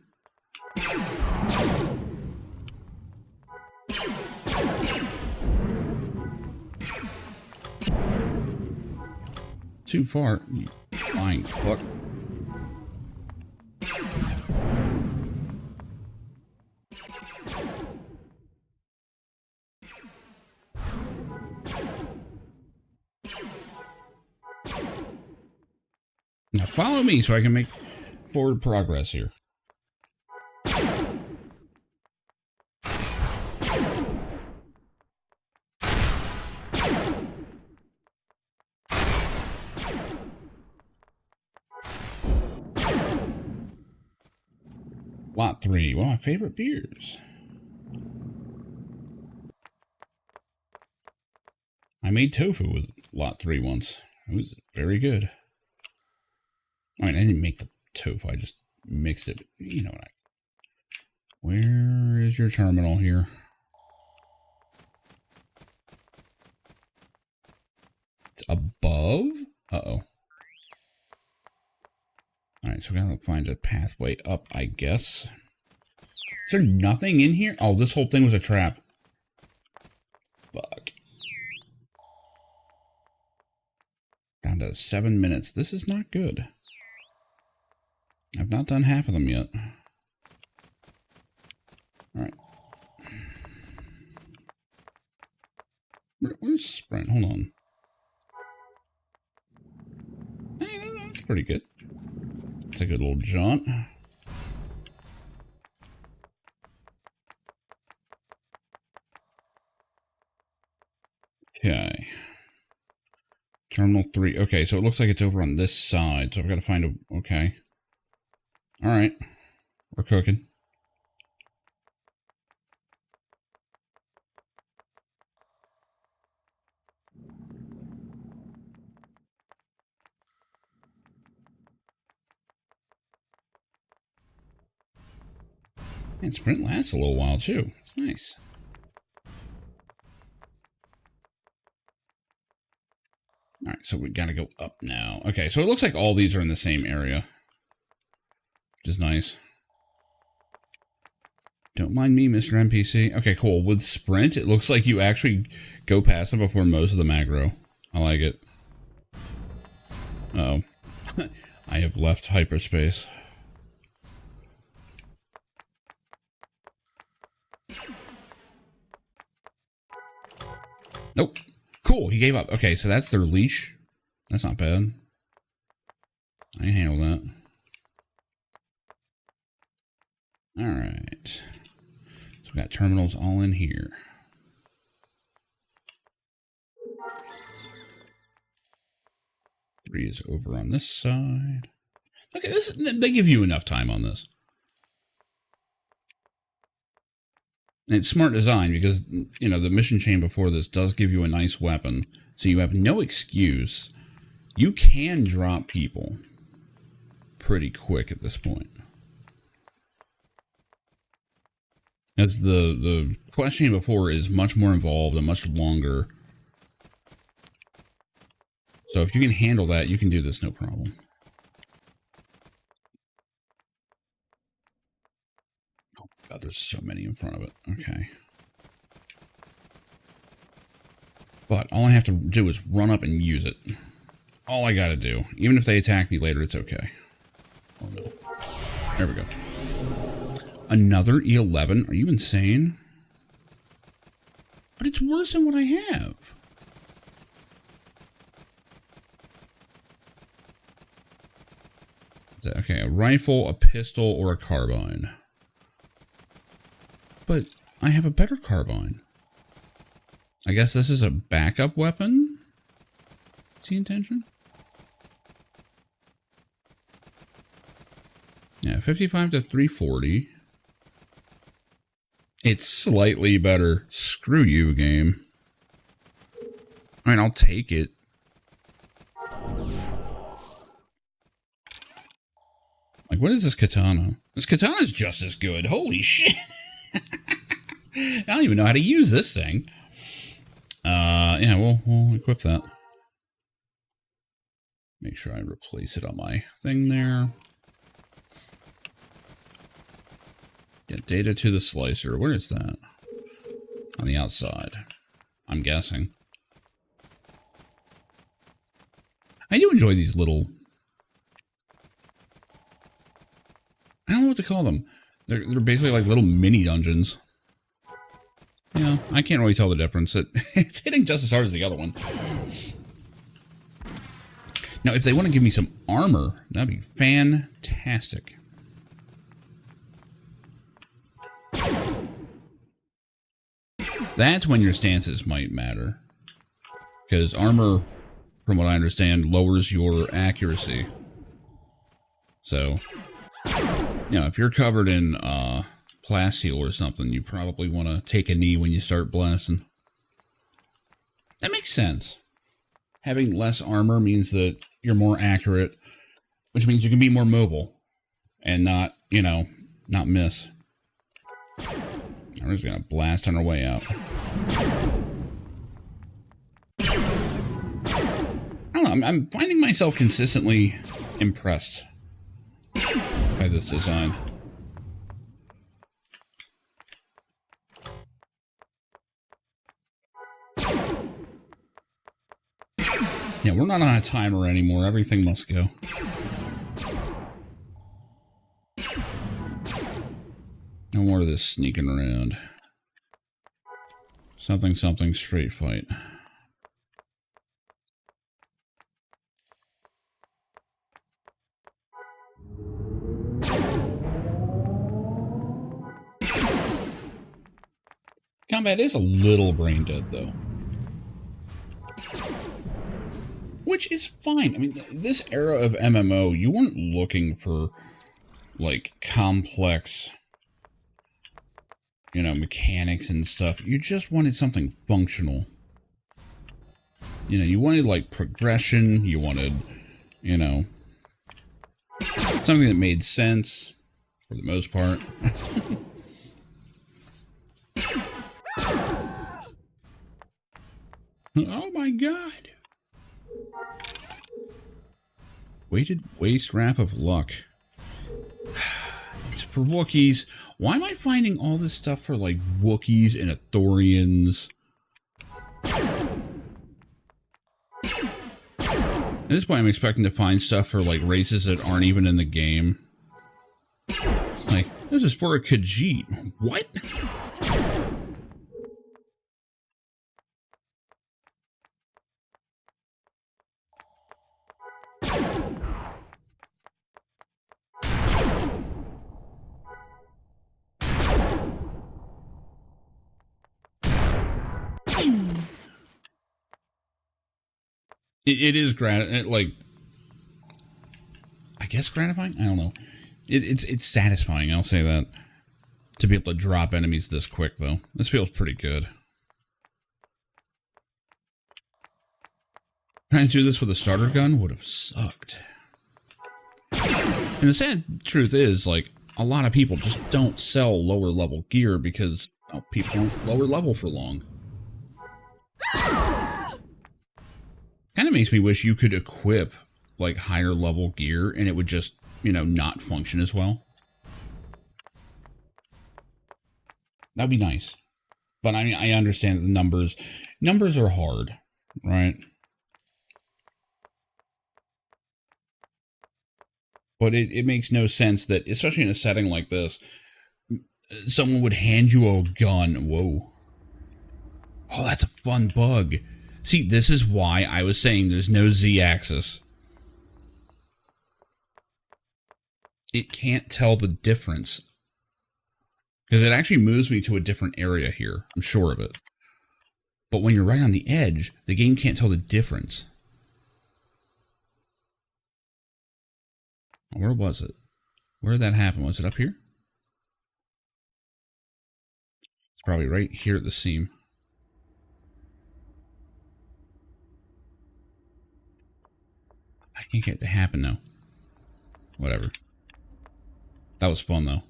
Too far, you lying fuck. Now follow me so I can make forward progress here. Lot 3, one of my favorite beers. I made tofu with Lot 3 once. It was very good. I mean, I didn't make the tofu, I just mixed it. You know what Where is your terminal here? It's above? Uh-oh. Alright, so we gotta find a pathway up, I guess. Is there nothing in here? Oh, this whole thing was a trap. Fuck. Down to 7 minutes. This is not good. I've not done half of them yet. Alright. Where's Sprint? Hold on. Hey, that's pretty good. It's a good little jaunt. Okay. Terminal 3. Okay, so it looks like it's over on this side. So I've got to find a... Okay. Alright. We're cooking. And Sprint lasts a little while, too. It's nice. Alright, so we gotta go up now. Okay, so it looks like all these are in the same area. Which is nice. Don't mind me, Mr. NPC. Okay, cool. With Sprint, it looks like you actually go past it before most of them aggro. I like it. Uh-oh. I have left hyperspace. Nope. Cool, he gave up. Okay, so that's their leash. That's not bad. I can handle that. Alright. So we got terminals all in here. Three is over on this side. Okay, they give you enough time on this. And it's smart design because, you know, the mission chain before this does give you a nice weapon. So you have no excuse. You can drop people pretty quick at this point. As the questioning before is much more involved and much longer. So if you can handle that, you can do this no problem. God, there's so many in front of it. Okay. But all I have to do is run up and use it. All I gotta do. Even if they attack me later, it's okay. Oh no. There we go. Another E11? Are you insane? But it's worse than what I have. Okay, a rifle, a pistol, or a carbine. But I have a better carbine. I guess this is a backup weapon? Is the intention? Yeah, 55 to 340. It's slightly better. Screw you, game. I mean, I'll take it. Like, what is this katana? This katana's just as good. Holy shit. I don't even know how to use this thing. Yeah, we'll equip that. Make sure I replace it on my thing there. Get data to the slicer. Where is that? On the outside, I'm guessing. I do enjoy these little... I don't know what to call them. They're basically like little mini dungeons. Yeah, I can't really tell the difference. It's hitting just as hard as the other one. Now, if they want to give me some armor, that'd be fantastic. That's when your stances might matter. Because armor, from what I understand, lowers your accuracy. So... You know, if you're covered in plasteel or something, you probably want to take a knee when you start blasting. That makes sense. Having less armor means that you're more accurate, which means you can be more mobile and not, you know, not miss. We're just gonna blast on our way out. I don't know, I'm finding myself consistently impressed by this design. Yeah, we're not on a timer anymore. Everything must go. No more of this sneaking around. Something, something, straight fight. Combat is a little brain dead, though. Which is fine. I mean, this era of MMO, you weren't looking for, like, complex, you know, mechanics and stuff. You just wanted something functional. You know, you wanted, like, progression. You wanted, you know, something that made sense, for the most part. Oh my god! Weighted waste wrap of luck. It's for Wookiees. Why am I finding all this stuff for, like, Wookiees and Ithorians? At this point, I'm expecting to find stuff for, like, races that aren't even in the game. Like, this is for a Khajiit. What? It is like, I guess gratifying? I don't know. It's satisfying, I'll say that. To be able to drop enemies this quick, though. This feels pretty good. Trying to do this with a starter gun would have sucked. And the sad truth is, like, a lot of people just don't sell lower level gear because, well, people aren't lower level for long. Kind of makes me wish you could equip, like, higher level gear and it would just, you know, not function as well. That'd be nice. But I mean, I understand that the numbers are hard, right? But it makes no sense that, especially in a setting like this, someone would hand you a gun. Whoa. Oh, that's a fun bug. See, this is why I was saying there's no Z-axis. It can't tell the difference. Because it actually moves me to a different area here. I'm sure of it. But when you're right on the edge, the game can't tell the difference. Where was it? Where did that happen? Was it up here? It's probably right here at the seam. I can't get it to happen though. Whatever. That was fun though.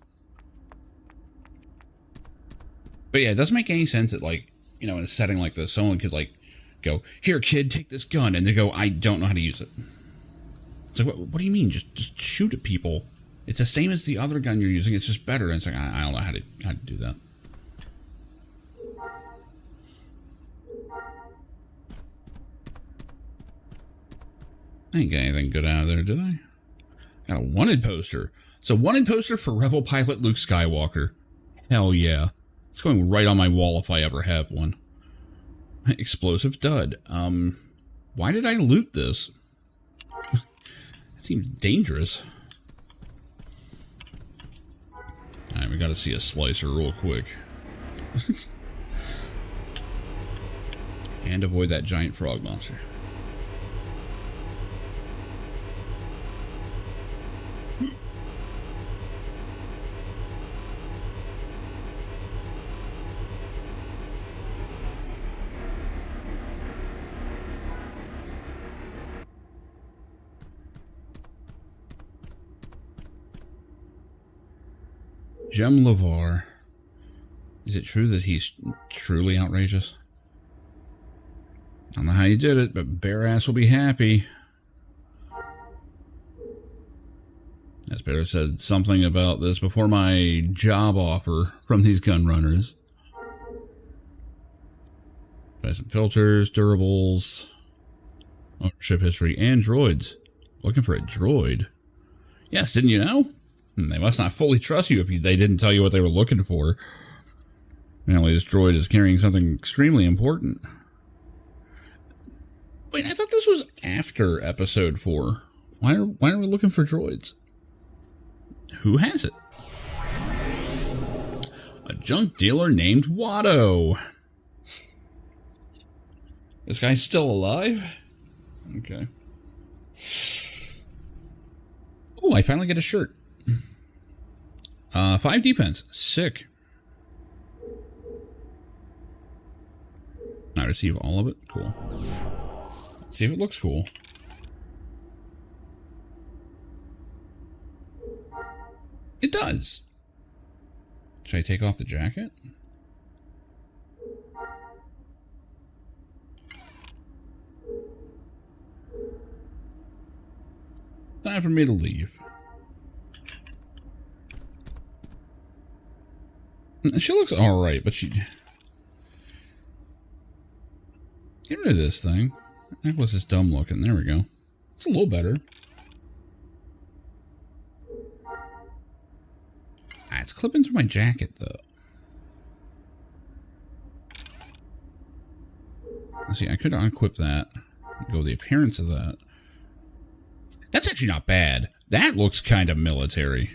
But yeah, it doesn't make any sense that, like, you know, in a setting like this, someone could, like, go, "Here, kid, take this gun," and they go, "I don't know how to use it." It's like, what do you mean? Just shoot at people. It's the same as the other gun you're using. It's just better. And it's like, I don't know how to do that. I didn't get anything good out of there, did I? Got a wanted poster. It's a wanted poster for Rebel Pilot Luke Skywalker. Hell yeah. It's going right on my wall if I ever have one. Explosive dud. Why did I loot this? It seems dangerous. Alright, we gotta see a slicer real quick. And avoid that giant frog monster. Jem LeVar. Is it true that he's truly outrageous? I don't know how you did it, but Bare Ass will be happy. As Bear said something about this before my job offer from these gun runners. Got some filters, durables, ownership history, and droids. Looking for a droid. Yes, didn't you know? They must not fully trust you if they didn't tell you what they were looking for. Apparently this droid is carrying something extremely important. Wait, I thought this was after episode 4. Why are we looking for droids? Who has it? A junk dealer named Watto. This guy's still alive? Okay. Oh, I finally get a shirt. 5 D-pens. Sick. I receive all of it? Cool. Let's see if it looks cool. It does. Should I take off the jacket? Time for me to leave. She looks alright, but she... Get rid of this thing. That was just dumb looking. There we go. It's a little better. Ah, it's clipping through my jacket, though. Let's see, I could unequip that. Go with the appearance of that. That's actually not bad. That looks kind of military.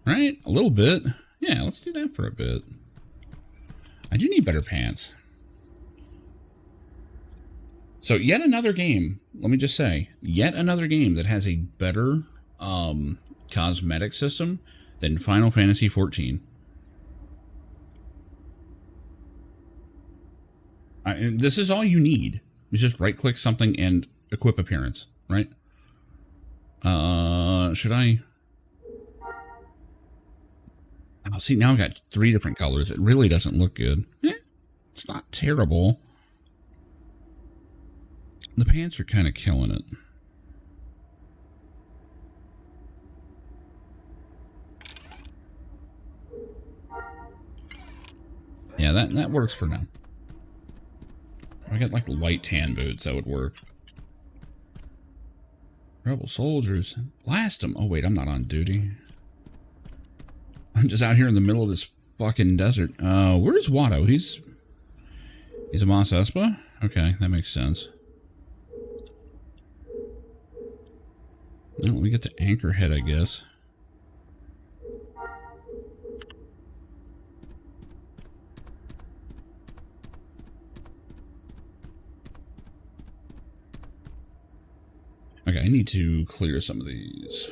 Right? A little bit. Yeah, let's do that for a bit. I do need better pants. So, yet another game, let me just say, yet another game that has a better cosmetic system than Final Fantasy XIV. This is all you need. You just right-click something and equip appearance, right? Should I... Oh, see, now I've got 3 different colors. It really doesn't look good. It's not terrible. The pants are kind of killing it. Yeah, that works for now. If I got like light tan boots, that would work. Rebel soldiers. Blast them. Oh, wait, I'm not on duty. I'm just out here in the middle of this fucking desert. Where's Watto? He's a Mos Espa? Okay, that makes sense. Well, let me get to Anchorhead, I guess. Okay, I need to clear some of these.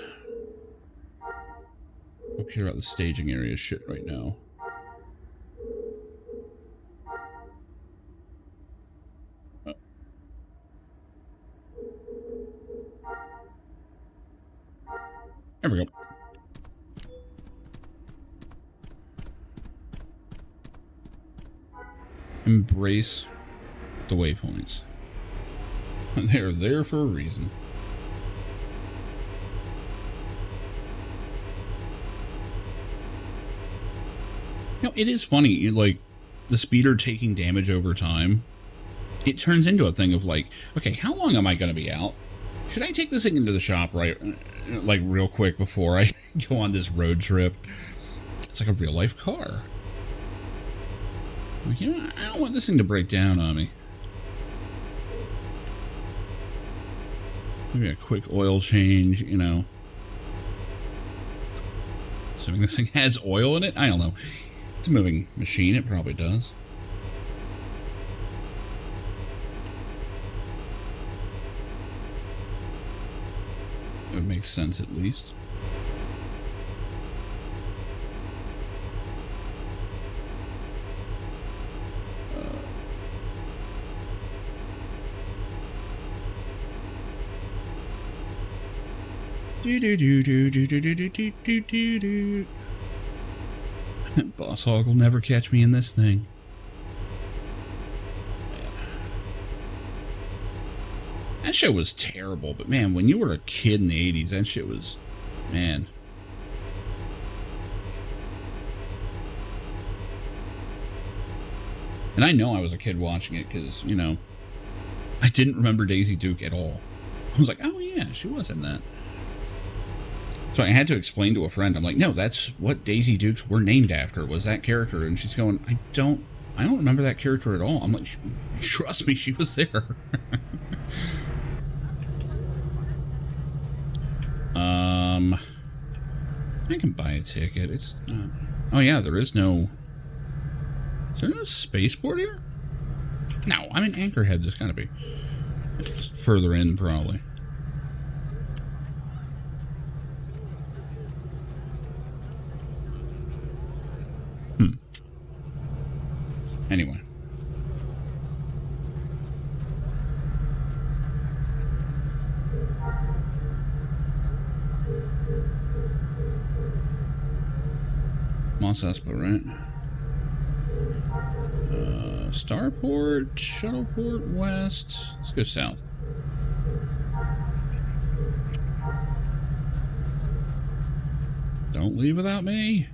I don't care about the staging area shit right now. There we go. Embrace the waypoints. They're there for a reason. You know, it is funny, like, the speeder taking damage over time, it turns into a thing of like, okay, how long am I going to be out? Should I take this thing into the shop like real quick before I go on this road trip? It's like a real life car. Like, you know, I don't want this thing to break down on me. Maybe a quick oil change, you know. Assuming this thing has oil in it? I don't know. It's a moving machine, it probably does. It would make sense at least. Do do do do do do do do do do do. Boss Hog will never catch me in this thing. That show was terrible, but man, when you were a kid in the 80s, that shit was, man. And I know I was a kid watching it because, you know, I didn't remember Daisy Duke at all. I was like, oh yeah, she was in that. So I had to explain to a friend, I'm like, no, that's what Daisy Dukes were named after, was that character. And she's going, I don't remember that character at all. I'm like, trust me, she was there. I can buy a ticket. It's not... Oh yeah, there is no... Is there no spaceport here? No, I'm in Anchorhead. There's gotta be. It's just further in, probably. Anyway. Mos Espa, right? Starport, Shuttleport, West. Let's go south. Don't leave without me.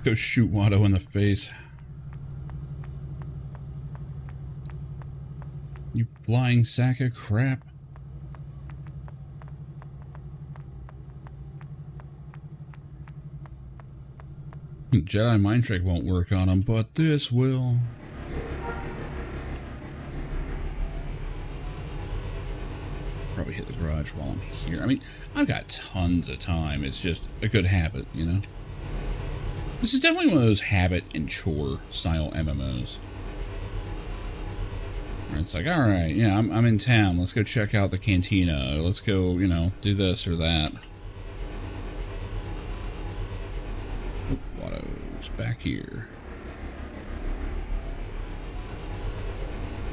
Go shoot Watto in the face. You flying sack of crap. Jedi mind trick won't work on him, but this will. Probably hit the garage while I'm here. I mean, I've got tons of time. It's just a good habit, you know? This is definitely one of those habit and chore style MMOs. Where it's like, alright, you know, I'm in town. Let's go check out the cantina. Let's go, you know, do this or that. Oh, Watto's back here.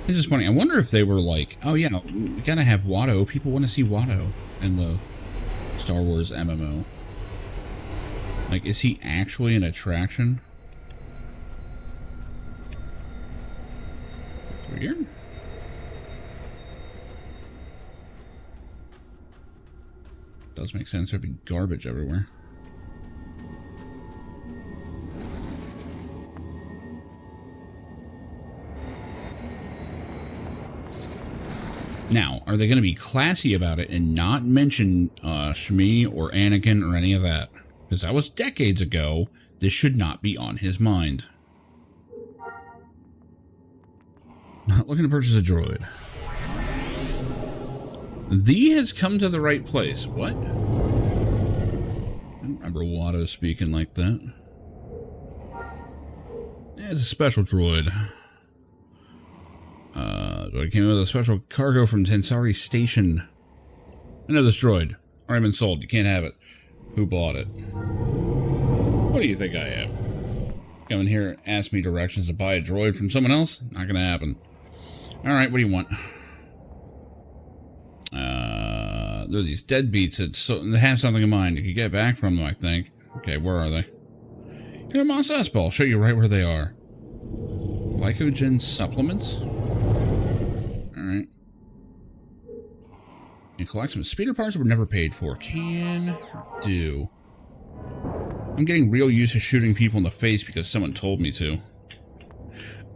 This is funny. I wonder if they were like, oh yeah, we gotta have Watto. People want to see Watto in the Star Wars MMO. Like, is he actually an attraction? Weird. Does make sense. There'd be garbage everywhere. Now, are they going to be classy about it and not mention Shmi or Anakin or any of that? Because that was decades ago. This should not be on his mind. Not looking to purchase a droid. Thee has come to the right place. What? I don't remember Watto speaking like that. It's a special droid. Droid came with a special cargo from Tensari Station. I know this droid. Already been sold. You can't have it. Who bought it? What do you think I am? Come in here and ask me directions to buy a droid from someone else? Not gonna happen. Alright, what do you want? There are these deadbeats that they have something in mind. You can get back from them, I think. Okay, where are they? Here at Mos Espa. I'll show you right where they are. Glycogen supplements? Alright. You collect some speeder parts that were never paid for. Can do. I'm getting real used to shooting people in the face because someone told me to.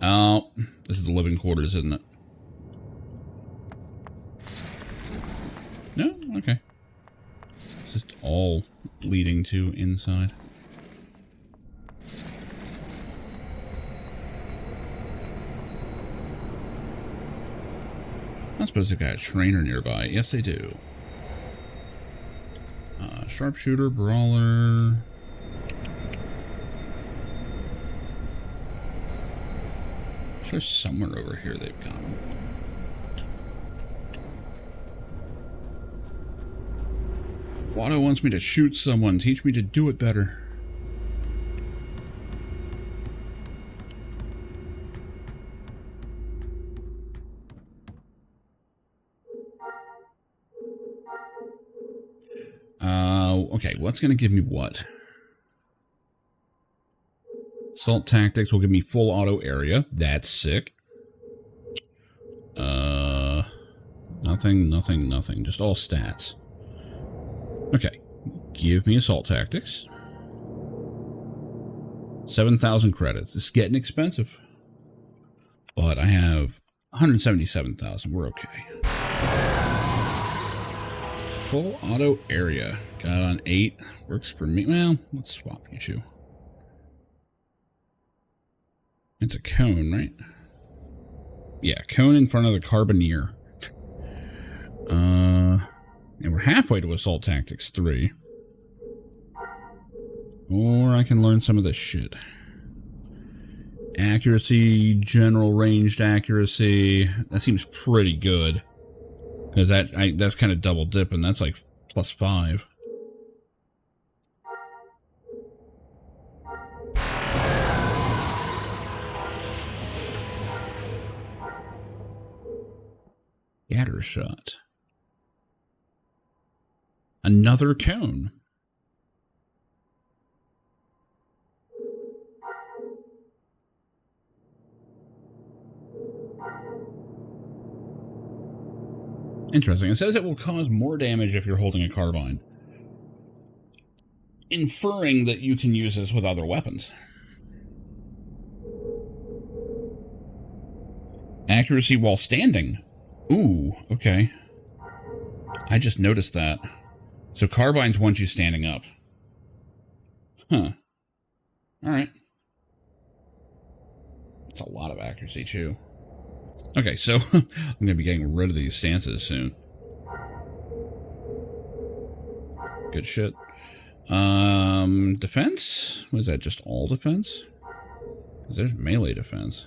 Oh, this is the living quarters, isn't it? No? Okay. It's just all leading to inside. I suppose they've got a trainer nearby. Yes, they do. Sharpshooter, brawler. Sure, somewhere over here they've got them. Watto wants me to shoot someone. Teach me to do it better. Okay, what's going to give me what? Assault tactics will give me full auto area. That's sick. Nothing. Just all stats. Okay. Give me assault tactics. 7,000 credits. It's getting expensive. But I have 177,000. We're okay. Full auto area. Got on 8. Works for me. Well, let's swap you two. It's a cone, right? Yeah, cone in front of the Carbineer. And we're halfway to Assault Tactics 3. Or I can learn some of this shit. Accuracy, general ranged accuracy. That seems pretty good. Because that's kind of double dipping. That's like +5. Scatter shot. Another cone. Interesting. It says it will cause more damage if you're holding a carbine, inferring that you can use this with other weapons. Accuracy while standing. Ooh, okay. I just noticed that. So carbines want you standing up. Huh. Alright. That's a lot of accuracy, too. Okay, so I'm going to be getting rid of these stances soon. Good shit. Defense? Was that just all defense? Because there's melee defense.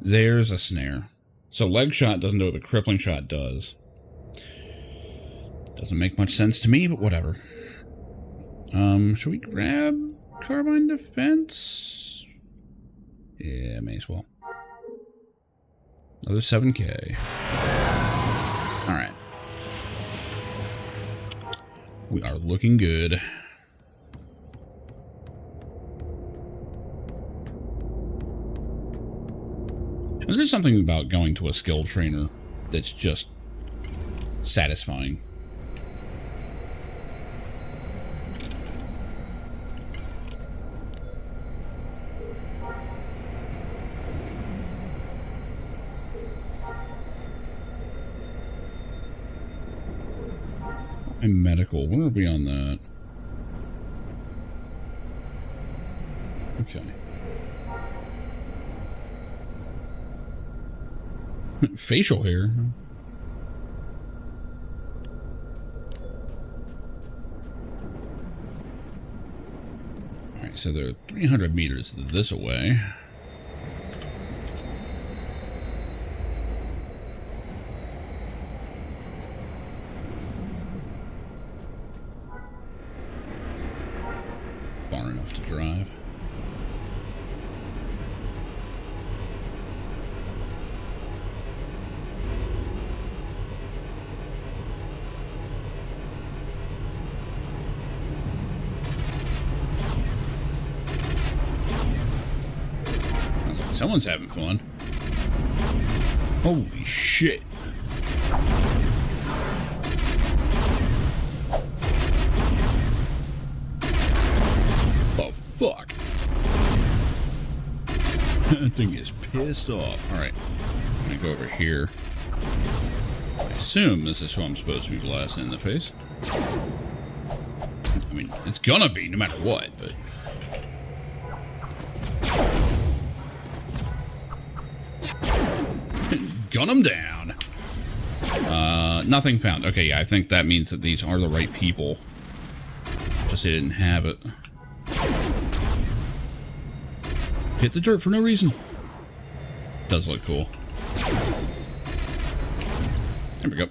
There's a snare. So leg shot doesn't do what the crippling shot does. Doesn't make much sense to me, but whatever. Should we grab carbine defense? Yeah, may as well. Another 7K. Alright. We are looking good. And there's something about going to a skill trainer that's just satisfying. And medical, where are we on that? Okay. Facial hair. Alright, so they're 300 meters this away. Far enough to drive. Someone's having fun. Holy shit. Oh, fuck. That thing is pissed off. Alright. I'm gonna go over here. I assume this is who I'm supposed to be blasting in the face. I mean, it's gonna be no matter what, but... Gun them down. Nothing found. Okay, yeah, I think that means that these are the right people. Just they didn't have it. Hit the dirt for no reason. Does look cool. There we go.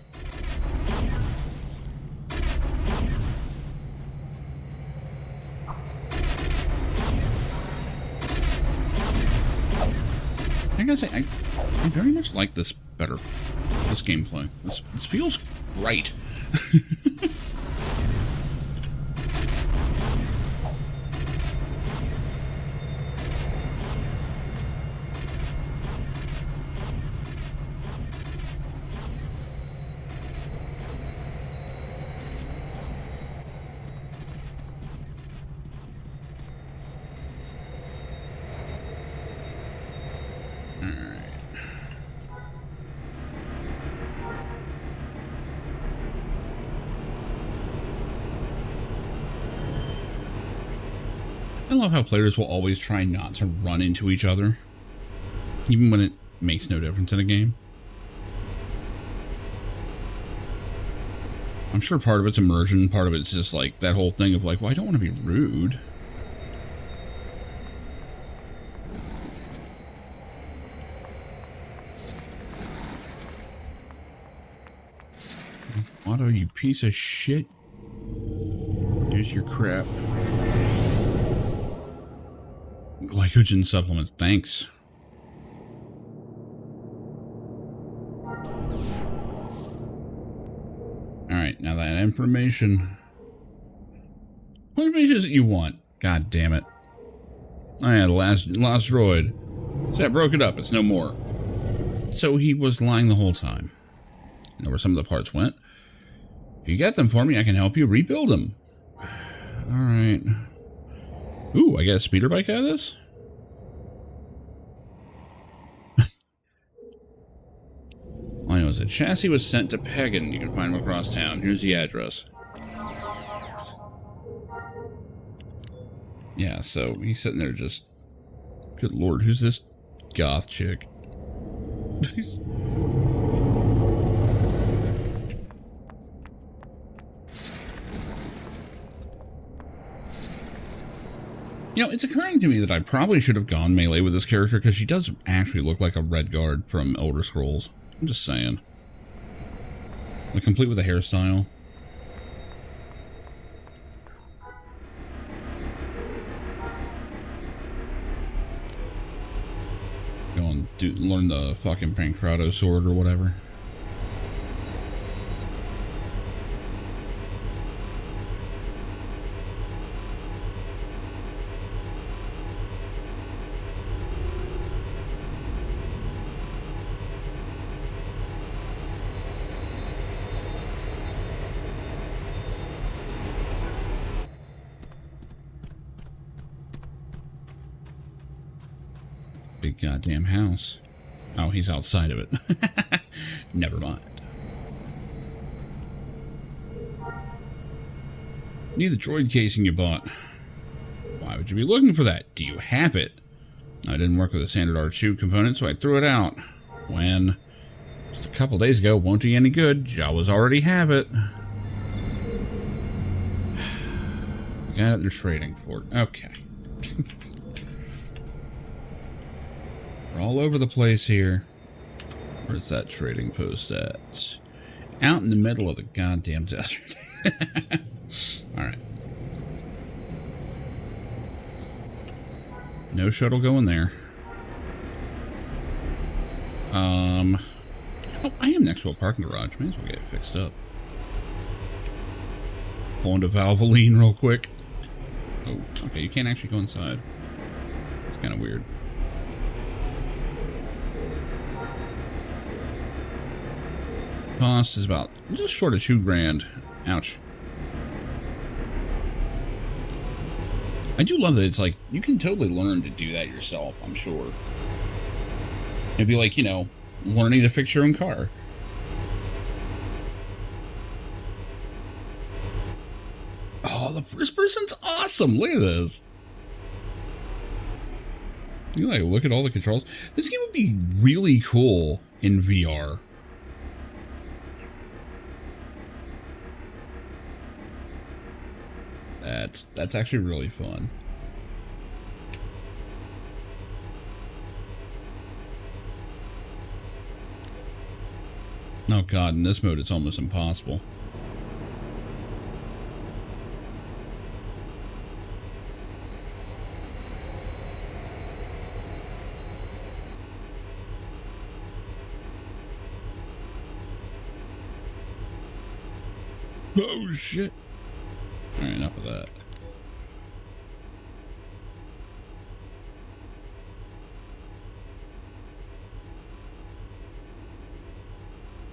gotta say, I very much like this better. This gameplay. This feels right. I love how players will always try not to run into each other, even when it makes no difference in a game. I'm sure part of it's immersion, part of it's just like that whole thing of like, well, I don't want to be rude. Otto, you piece of shit. Here's your crap. Glycogen supplements, thanks. Alright, now that information. What information is it you want? God damn it. Oh yeah, the last droid. So I broke it up, it's no more. So he was lying the whole time. I know where some of the parts went. If you get them for me, I can help you rebuild them. Alright. Ooh, I get a speeder bike out of this? All I know is the chassis was sent to Pagan. You can find him across town. Here's the address. Yeah, so he's sitting there just... Good lord, who's this goth chick? You know, it's occurring to me that I probably should have gone melee with this character because she does actually look like a Redguard from Elder Scrolls. I'm just saying. Like, complete with a hairstyle. Go and learn the fucking Pancrado sword or whatever. Big goddamn house. Oh, he's outside of it. Never mind. Need the droid casing you bought. Why would you be looking for that? Do you have it? I didn't work with a standard R2 component, so I threw it out. When? Just a couple days ago, won't do you any good. Jawas already have it. Got it, they're trading for it. Okay. We're all over the place here. Where's that trading post at? Out in the middle of the goddamn desert. Alright. No shuttle going there. Oh, I am next to a parking garage. May as well get it fixed up. Pull into Valvoline real quick. Oh, okay, you can't actually go inside. It's kind of weird. Cost is about just short of $2,000. Ouch. I do love that it's like you can totally learn to do that yourself, I'm sure. It'd be like, you know, learning to fix your own car. Oh, the first person's awesome. Look at this. You like look at all the controls. This game would be really cool in VR. That's actually really fun. Oh god, in this mode it's almost impossible. Oh, shit. Alright, enough of that.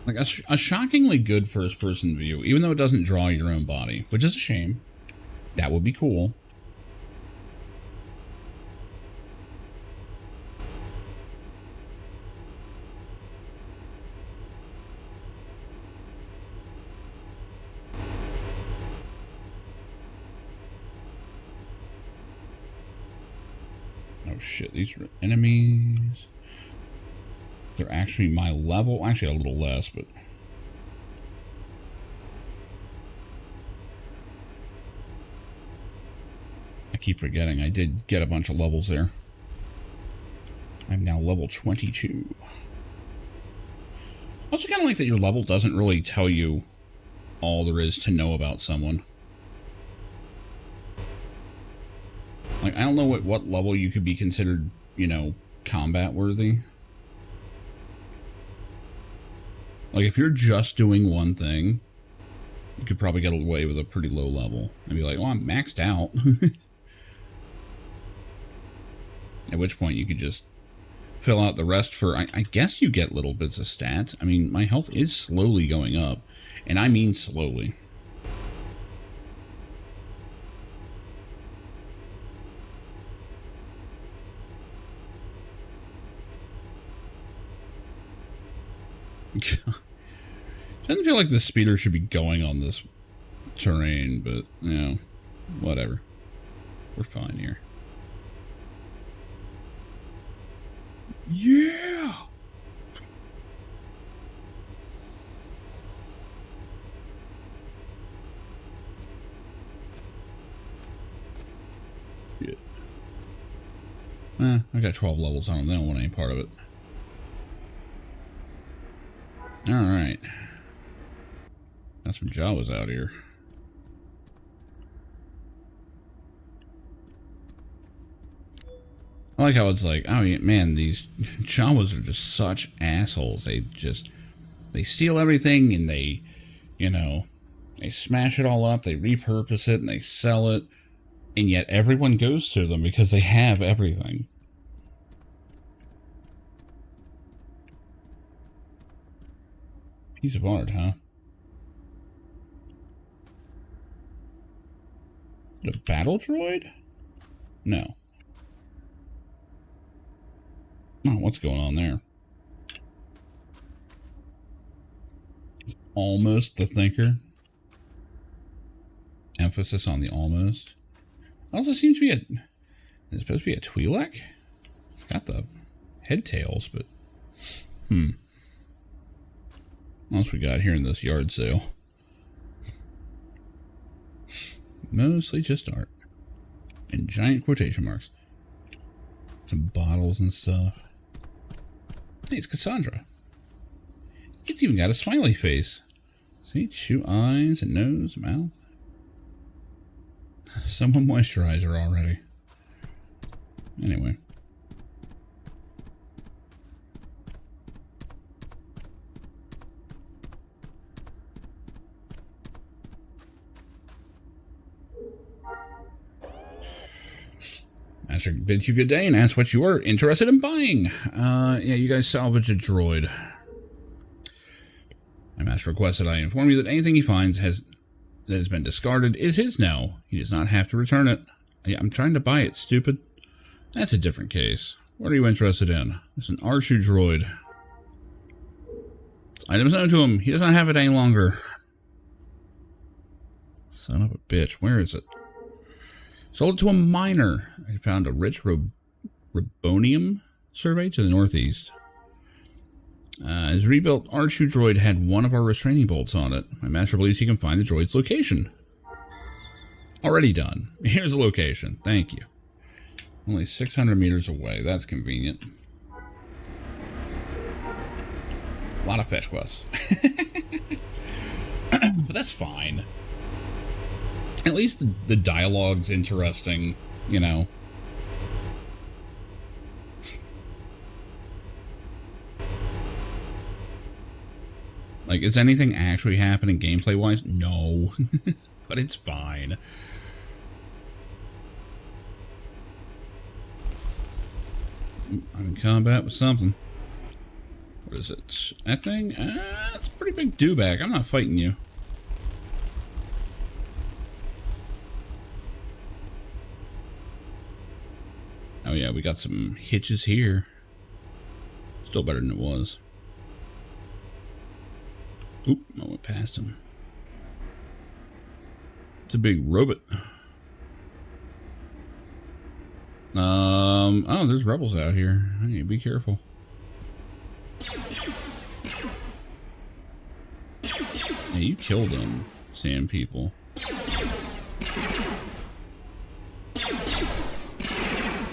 Like, a shockingly good first-person view, even though it doesn't draw your own body, which is a shame. That would be cool. Oh shit, these are enemies. They're actually my level. Actually, a little less, but... I keep forgetting I did get a bunch of levels there. I'm now level 22. I also kind of like that your level doesn't really tell you all there is to know about someone. Like, I don't know what level you could be considered, you know, combat worthy. Like, if you're just doing one thing, you could probably get away with a pretty low level. And be like, oh, I'm maxed out. At which point you could just fill out the rest for, I guess you get little bits of stats. I mean, my health is slowly going up. And I mean slowly. Doesn't feel like the speeder should be going on this terrain, but, you know, whatever. We're fine here. Yeah! Shit. I got 12 levels on them. They don't want any part of it. Alright. Got some Jawas out here. I like how it's like, oh yeah, man, these Jawas are just such assholes. They steal everything and they, you know, they smash it all up, they repurpose it and they sell it. And yet everyone goes to them because they have everything. Piece of art, huh? The battle droid? No. Oh, what's going on there? It's almost the thinker. Emphasis on the almost. It also seems to be it's supposed to be a Twi'lek? It's got the head tails, but... What else we got here in this yard sale? Mostly just art. And giant quotation marks. Some bottles and stuff. Hey, it's Cassandra. It's even got a smiley face. See? Chew eyes and nose, mouth. Someone moisturize her already. Anyway. Master bids you good day and asks what you were interested in buying. Yeah, you guys salvage a droid. My master requests that I inform you that anything he finds that has been discarded is his now. He does not have to return it. I'm trying to buy it, stupid. That's a different case. What are you interested in? It's an R2 droid. Items known to him. He does not have it any longer. Son of a bitch. Where is it? Sold it to a miner. I found a rich Rabonium survey to the northeast. His rebuilt R2 droid had one of our restraining bolts on it. My master believes he can find the droid's location. Already done. Here's the location. Thank you. Only 600 meters away. That's convenient. A lot of fetch quests. But that's fine. At least the dialogue's interesting, you know. Like, is anything actually happening gameplay-wise? No. But it's fine. I'm in combat with something. What is it? That thing? It's a pretty big dewback. I'm not fighting you. Oh yeah, we got some hitches here. Still better than it was. Oop, I went past him. It's a big robot. Oh, there's rebels out here. I need to be careful. Yeah, you killed them, sand people.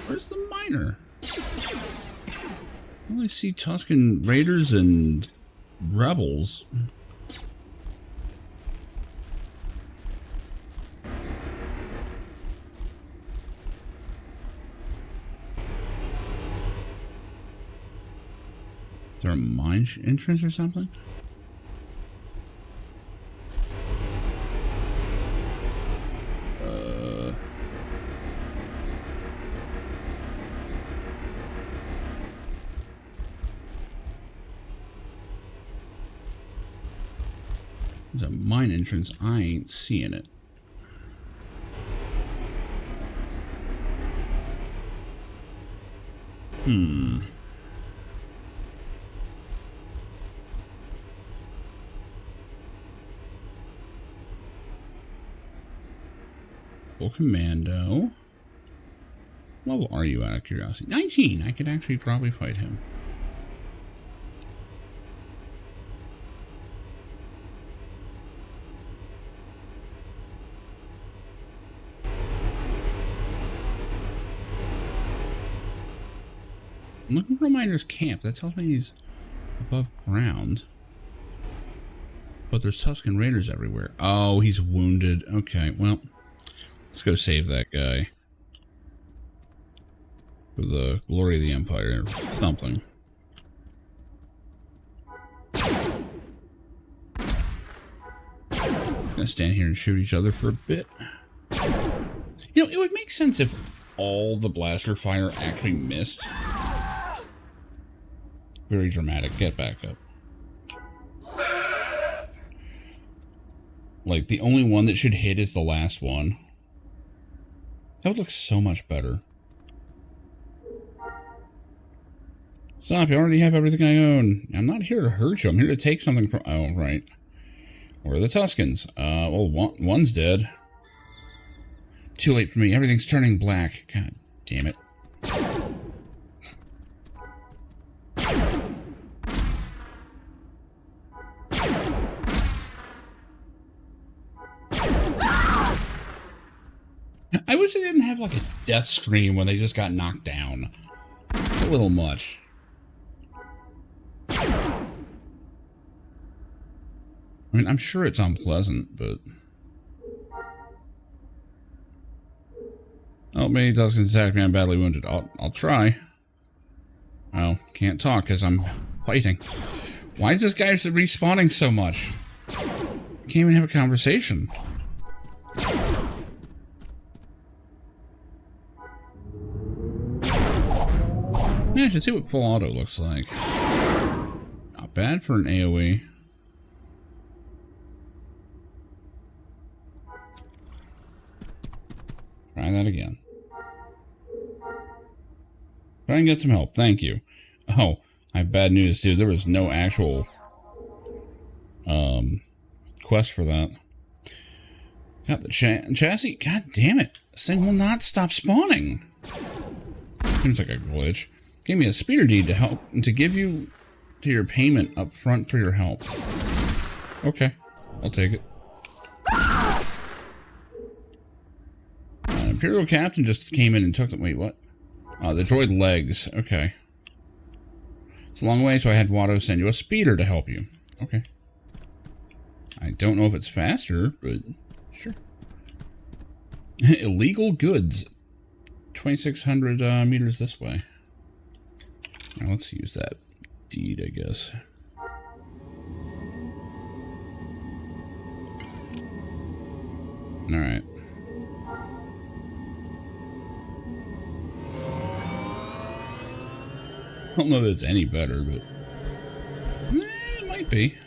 Where's the miner? I only see Tusken Raiders and rebels. Is there a mine entrance or something? There's a mine entrance. I ain't seeing it. Full commando. What level are you out of curiosity? 19. I could actually probably fight him. I'm looking for a miner's camp. That tells me he's above ground. But there's Tusken Raiders everywhere. Oh, he's wounded. Okay, well, let's go save that guy. For the glory of the Empire or something. Gonna stand here and shoot each other for a bit. You know, it would make sense if all the blaster fire actually missed. Very dramatic. Get back up. Like, the only one that should hit is the last one. That would look so much better. Stop, you already have everything I own. I'm not here to hurt you. I'm here to take something from... Oh, right. Where are the Tuskens? Well, one's dead. Too late for me. Everything's turning black. God damn it. I wish they didn't have like a death scream when they just got knocked down. It's a little much. I mean, I'm sure it's unpleasant, but... Oh, many Tuskens attacked me. I'm badly wounded. I'll try. Oh, can't talk because I'm fighting. Why is this guy respawning so much? Can't even have a conversation. Yeah, I should see what full auto looks like. Not bad for an AoE. Try that again. Try and get some help. Thank you. Oh, I have bad news, dude. There was no actual quest for that. Got the chassis. God damn it. This thing will not stop spawning. Seems like a glitch. Gave me a speeder deed to help to give you to your payment up front for your help. Okay, I'll take it. Imperial captain just came in and took them. Wait, what? The droid legs. Okay. It's a long way, so I had Watto send you a speeder to help you. Okay. I don't know if it's faster, but sure. Illegal goods. 2,600 meters this way. Now let's use that deed, I guess. All right. I don't know that it's any better, but it might be.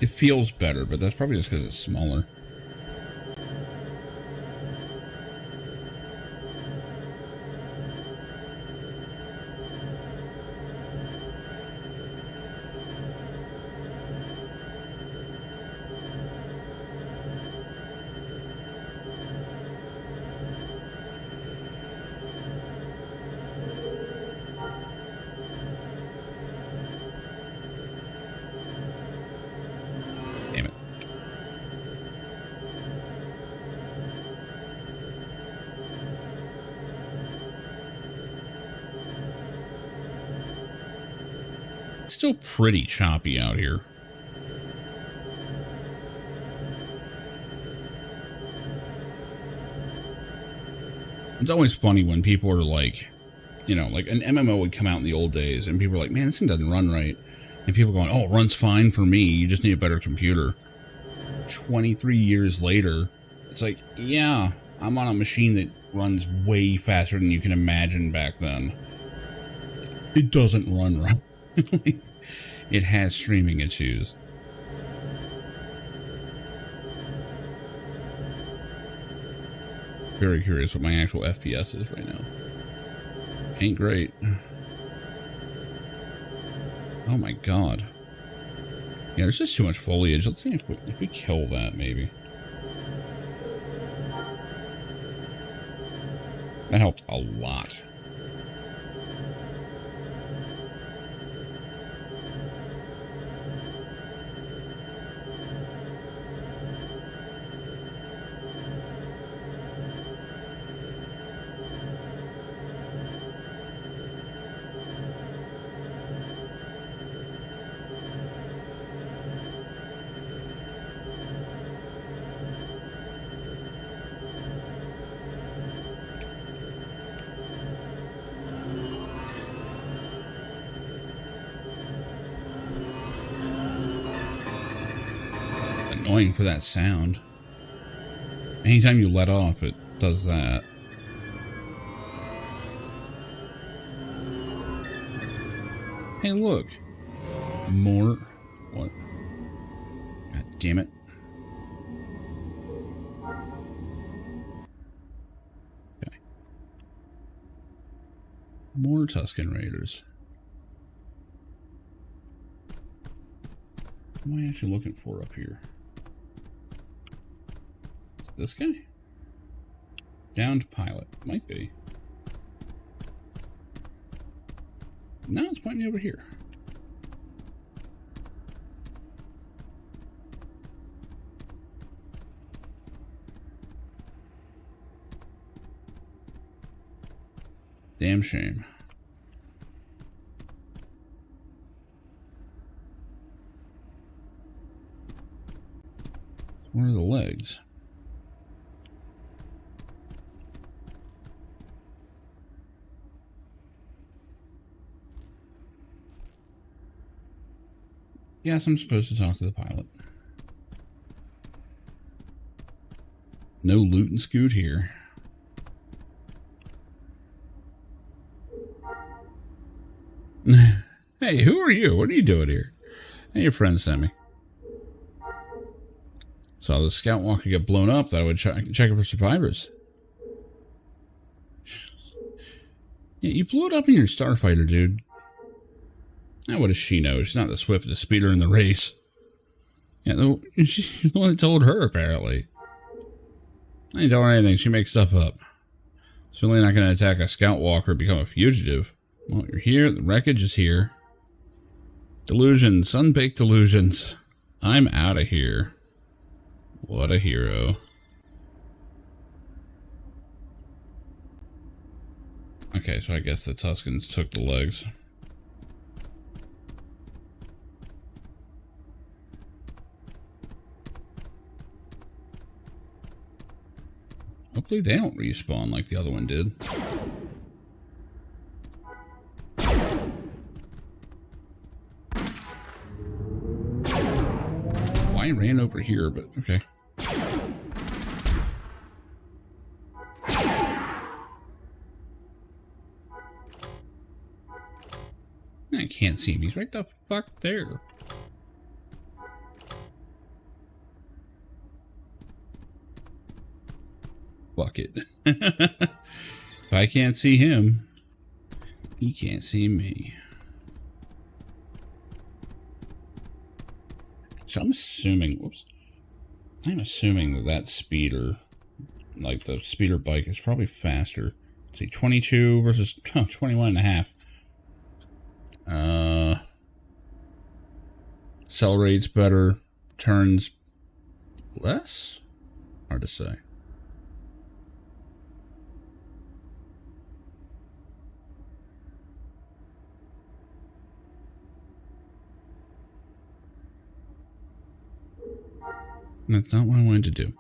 It feels better, but that's probably just because it's smaller. Damn it. It's still pretty choppy out here. It's always funny when people are like, you know, like an MMO would come out in the old days and people are like, man, this thing doesn't run right. And people going, oh, it runs fine for me. You just need a better computer. 23 years later, it's like, yeah, I'm on a machine that runs way faster than you can imagine back then. It doesn't run right. It has streaming issues. Very curious what my actual FPS is right now. Ain't great. Oh my god. Yeah, there's just too much foliage. Let's see if we kill that, maybe. That helped a lot. Annoying for that sound. Anytime you let off, it does that. Hey, look. More. What? God damn it. Okay. More Tusken Raiders. What am I actually looking for up here? Is it this guy? Downed pilot. Might be. No, it's pointing me over here. Damn shame. Where are the legs? Yes, I'm supposed to talk to the pilot. No loot and scoot here. Hey, who are you? What are you doing here? Hey, your friend sent me. Saw the scout walker get blown up. That I would check it for survivors. Yeah, you blew it up in your starfighter, dude. Now, what does she know? She's not the swiftest speeder in the race. Yeah, she's the one that told her, apparently. I ain't telling her anything. She makes stuff up. Certainly not going to attack a scout walker or become a fugitive. Well, you're here. The wreckage is here. Delusions. Sun-baked delusions. I'm out of here. What a hero. Okay, so I guess the Tuskens took the legs. Hopefully they don't respawn like the other one did. Well, I ran over here, but okay. I can't see him. He's right the fuck there. Fuck it. If I can't see him, he can't see me. So I'm assuming, whoops. I'm assuming that that speeder, like the speeder bike, is probably faster. Let's see, 22 versus 21 and a half. Accelerates better, turns less? Hard to say. That's not what I wanted to do.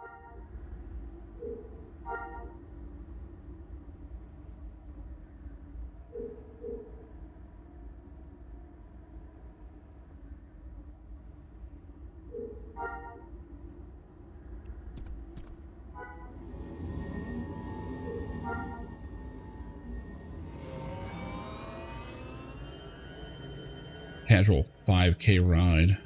Casual 5K ride.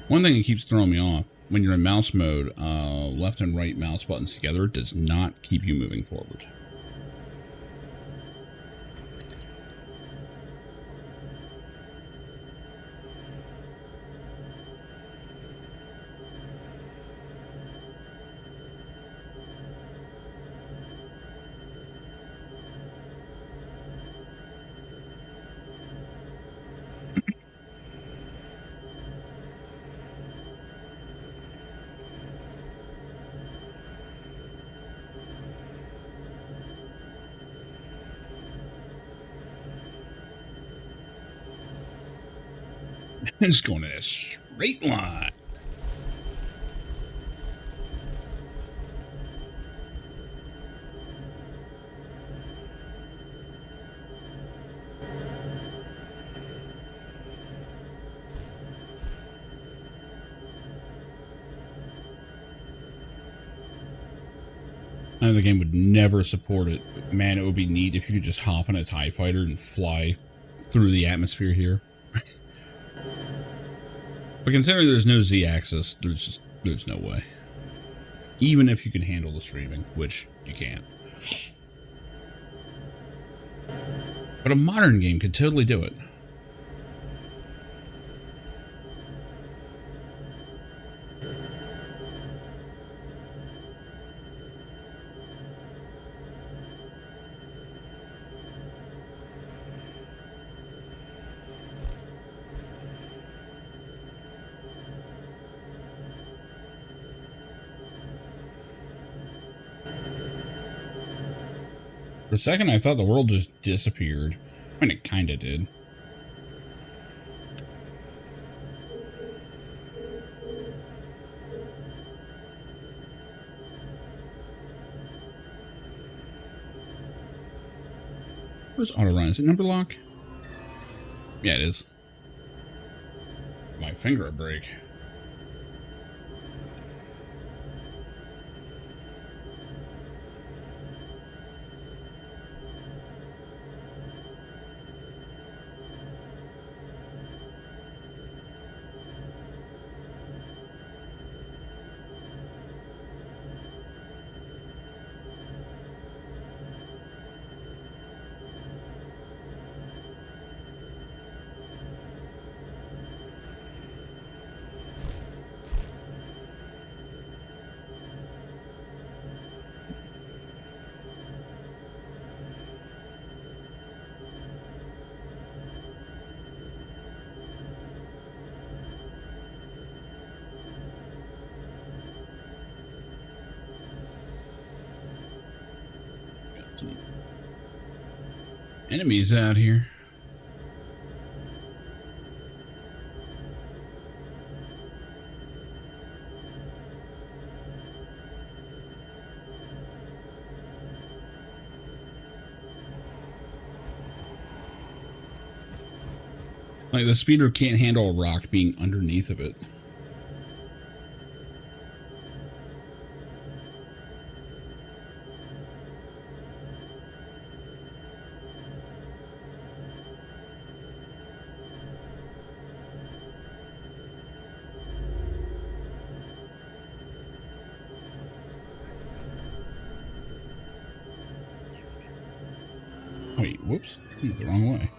One thing that keeps throwing me off, when you're in mouse mode, left and right mouse buttons together does not keep you moving forward. It's going in a straight line. I know the game would never support it, but man, it would be neat if you could just hop on a TIE fighter and fly through the atmosphere here. But considering there's no Z-axis, there's no way. Even if you can handle the streaming, which you can't. But a modern game could totally do it. For a second, I thought the world just disappeared. I mean, it kinda did. Where's auto run? Is it number lock? Yeah, it is. My finger a break. Enemies out here. Like, the speeder can't handle a rock being underneath of it. Wait, whoops. I went the wrong way.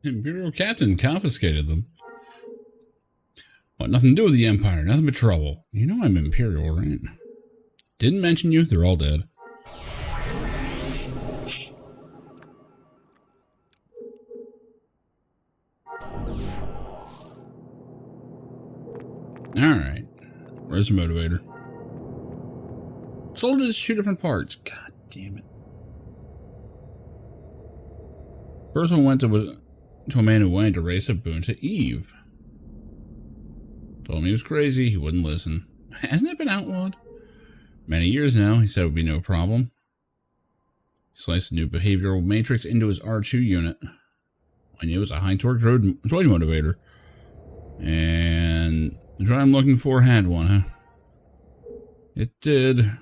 Imperial captain confiscated them. What, nothing to do with the Empire, nothing but trouble. You know I'm Imperial, right? Didn't mention you, they're all dead. Alright. Where's the motivator? Sold it as 2 different parts. God damn it. First one went to a man who wanted to race a boon to Eve. Told him he was crazy, he wouldn't listen. Hasn't it been outlawed? Many years now, he said it would be no problem. He sliced a new behavioral matrix into his R2 unit. I knew it was a high-torque droid motivator. And the droid I'm looking for had one, huh? It did.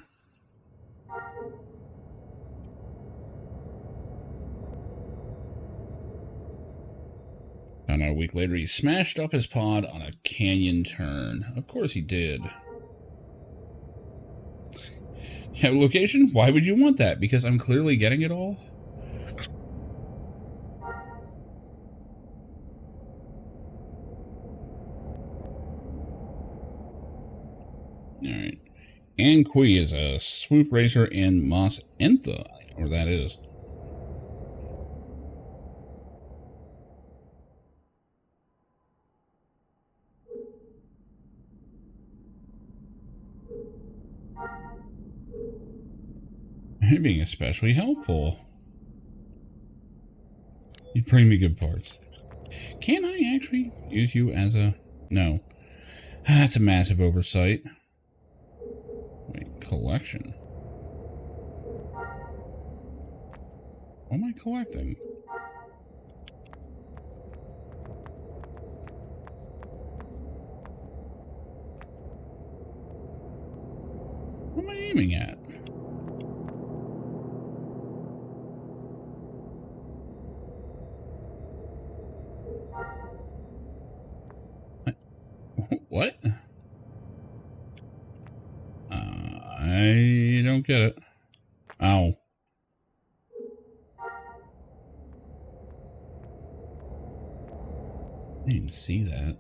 Found out a week later he smashed up his pod on a canyon turn. Of course he did. You have a location? Why would you want that? Because I'm clearly getting it all? Alright. Ann Kui is a swoop racer in Mos Entha, or that is. You're being especially helpful. You bring me good parts. Can I actually use you as a... No. That's a massive oversight. Wait, collection. What am I collecting? What am I aiming at? What? I don't get it. Ow. I didn't see that.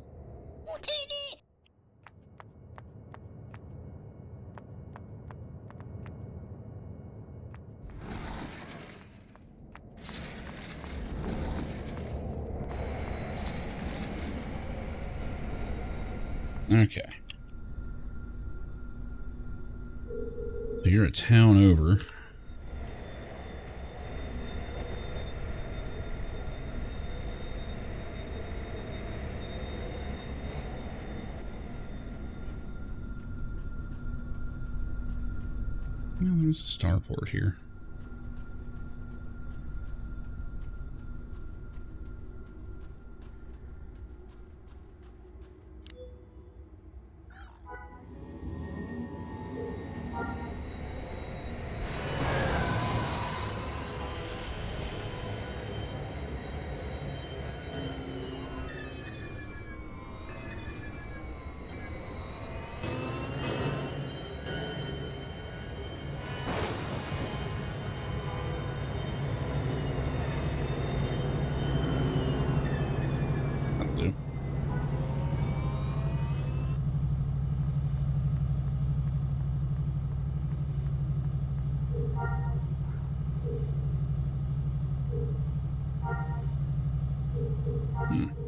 Okay. So you're a town over. No, there's a starport here.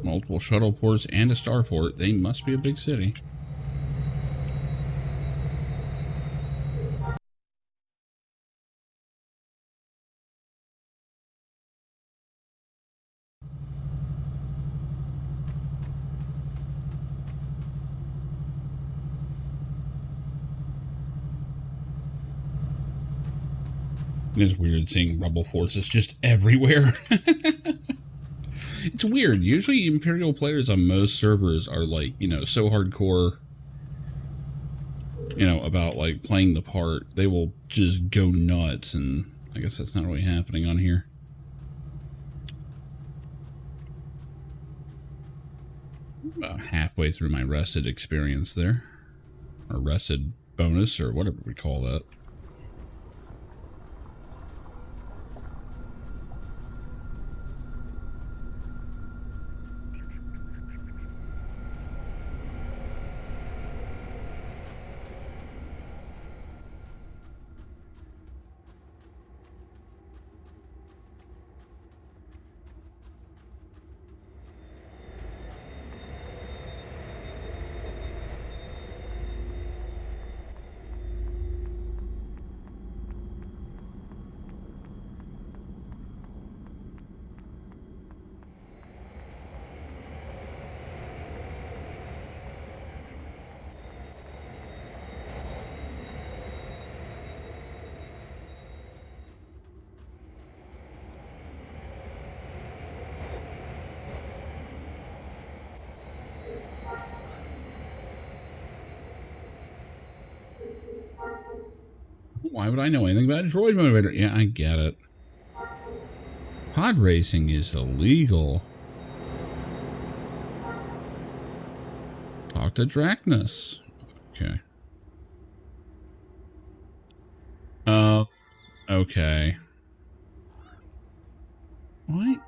Multiple shuttle ports and a starport. They must be a big city. It is weird seeing rebel forces just everywhere. It's weird. Usually Imperial players on most servers are like, you know, so hardcore. you know, about like playing the part, they will just go nuts, and I guess that's not really happening on here. About halfway through my rested experience there, or rested bonus, or whatever we call that. Why would I know anything about a droid motivator? Yeah, I get it. Pod racing is illegal. Talk to Dracnus. Okay. Okay. Why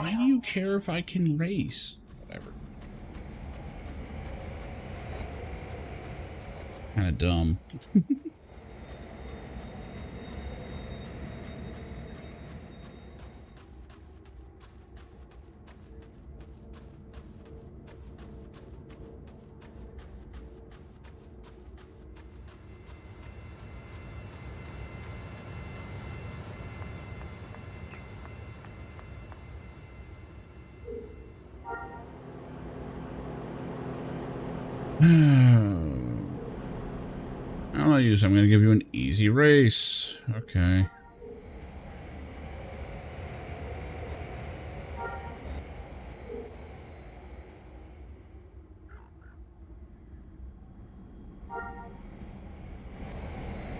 do you care if I can race? Whatever. Kinda dumb. I'm gonna use. I'm gonna give you an easy race. Okay.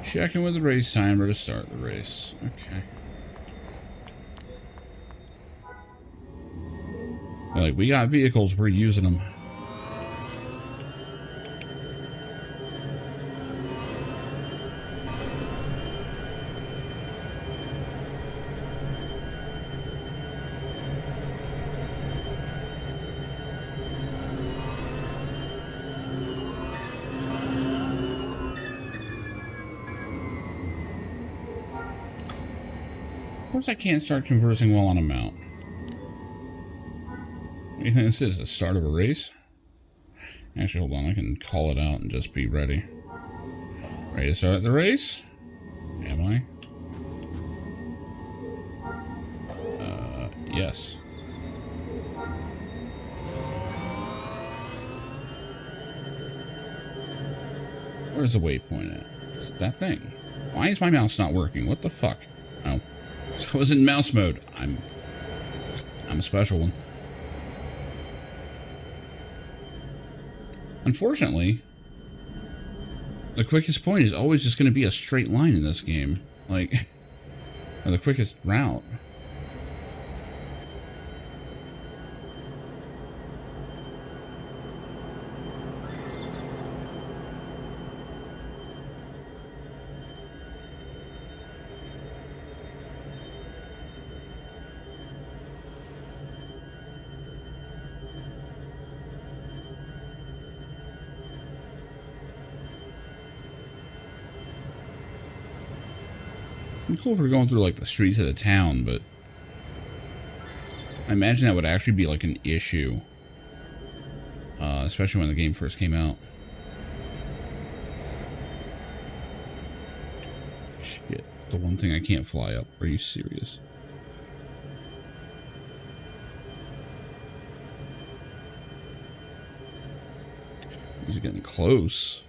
Checking with the race timer to start the race. Okay. Like, we got vehicles, we're using them. Of course, I can't start conversing while on a mount. What do you think this is? The start of a race? Actually, hold on. I can call it out and just be ready. Ready to start the race? Am I? Yes. Where's the waypoint at? It's that thing. Why is my mouse not working? What the fuck? Oh. So I was in mouse mode. I'm a special one. Unfortunately, the quickest point is always just going to be a straight line in this game. Like, or the quickest route. It'd be cool if we're going through like the streets of the town, but I imagine that would actually be like an issue, especially when the game first came out. Shit, the one thing I can't fly up. Are you serious? He's getting close.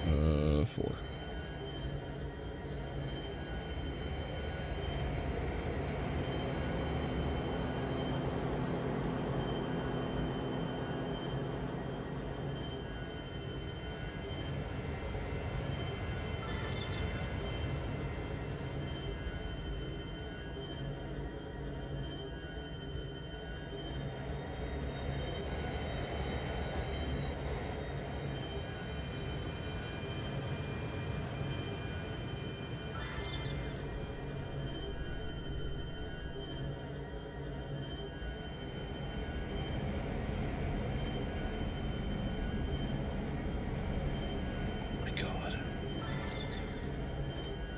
4.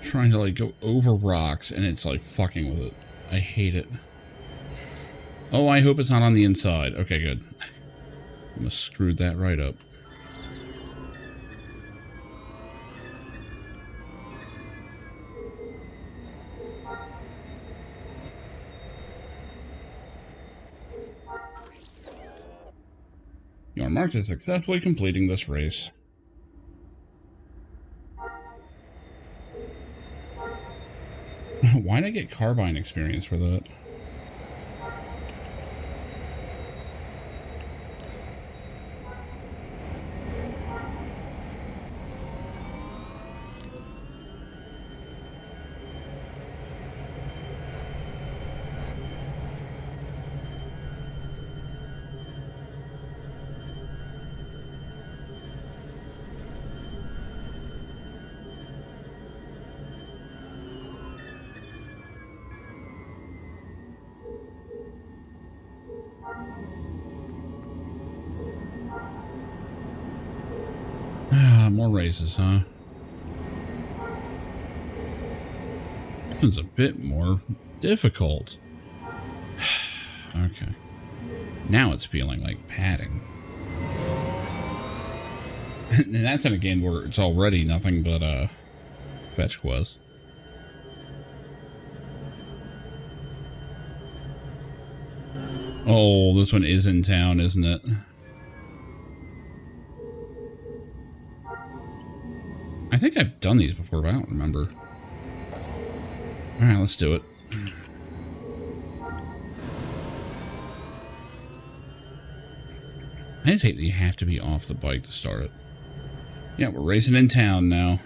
trying to like go over rocks and it's like fucking with it. I hate it. Oh, I hope it's not on the inside. Okay, good. I must screwed that right up. You are marked as successfully completing this race. Why'd I get carbine experience for that? More races, huh? This one's a bit more difficult. Okay. Now it's feeling like padding. And that's in a game where it's already nothing but fetch quests. Oh, this one is in town, isn't it? I think I've done these before, but I don't remember. Alright, let's do it. I just hate that you have to be off the bike to start it. Yeah, we're racing in town now.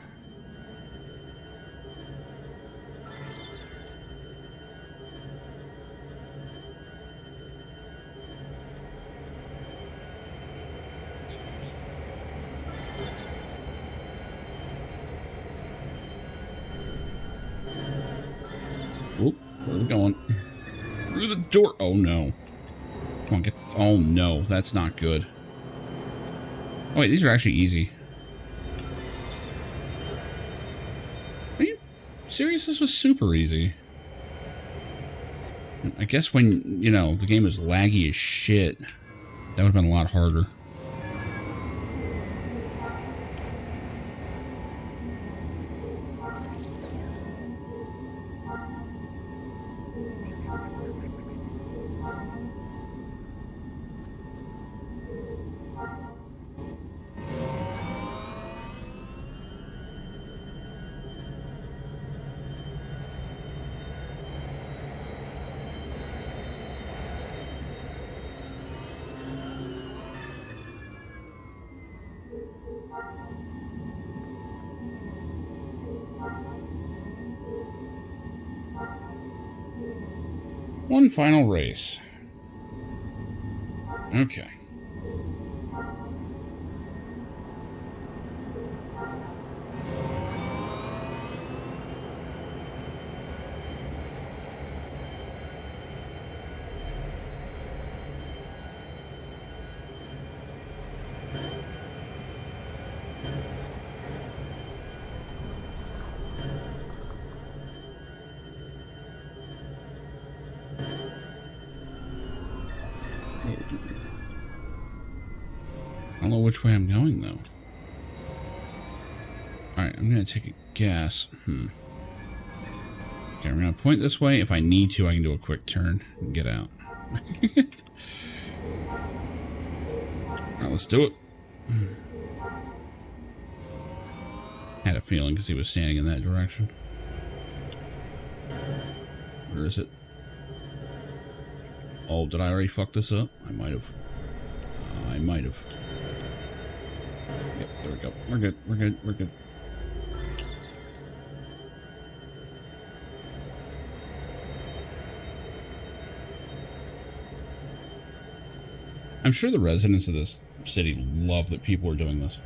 Oop, where are we going? Through the door. Oh no. Come on, get. Oh no, that's not good. Oh wait, these are actually easy. Are you serious? This was super easy. I guess when, you know, the game was laggy as shit, that would have been a lot harder. One final race. Okay. I don't know which way I'm going, though. Alright, I'm going to take a guess. Okay, I'm going to point this way. If I need to, I can do a quick turn and get out. Alright, let's do it. Had a feeling because he was standing in that direction. Where is it? Oh, did I already fuck this up? I might have. I might have. Yep, there we go. We're good. We're good. We're good. I'm sure the residents of this city love that people are doing this.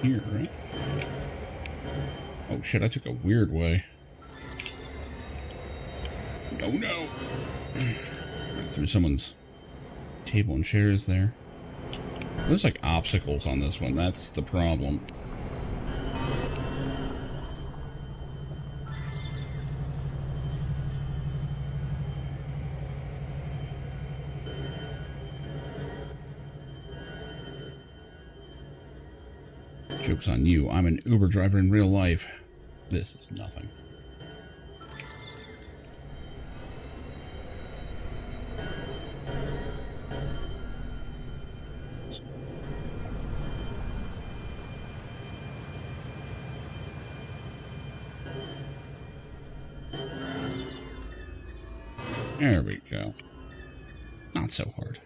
here, right? Oh shit, I took a weird way. Oh no! Right through someone's table and chairs there. There's like obstacles on this one, that's the problem. Joke's on you, I'm an Uber driver in real life. This is nothing. There we go. Not so hard.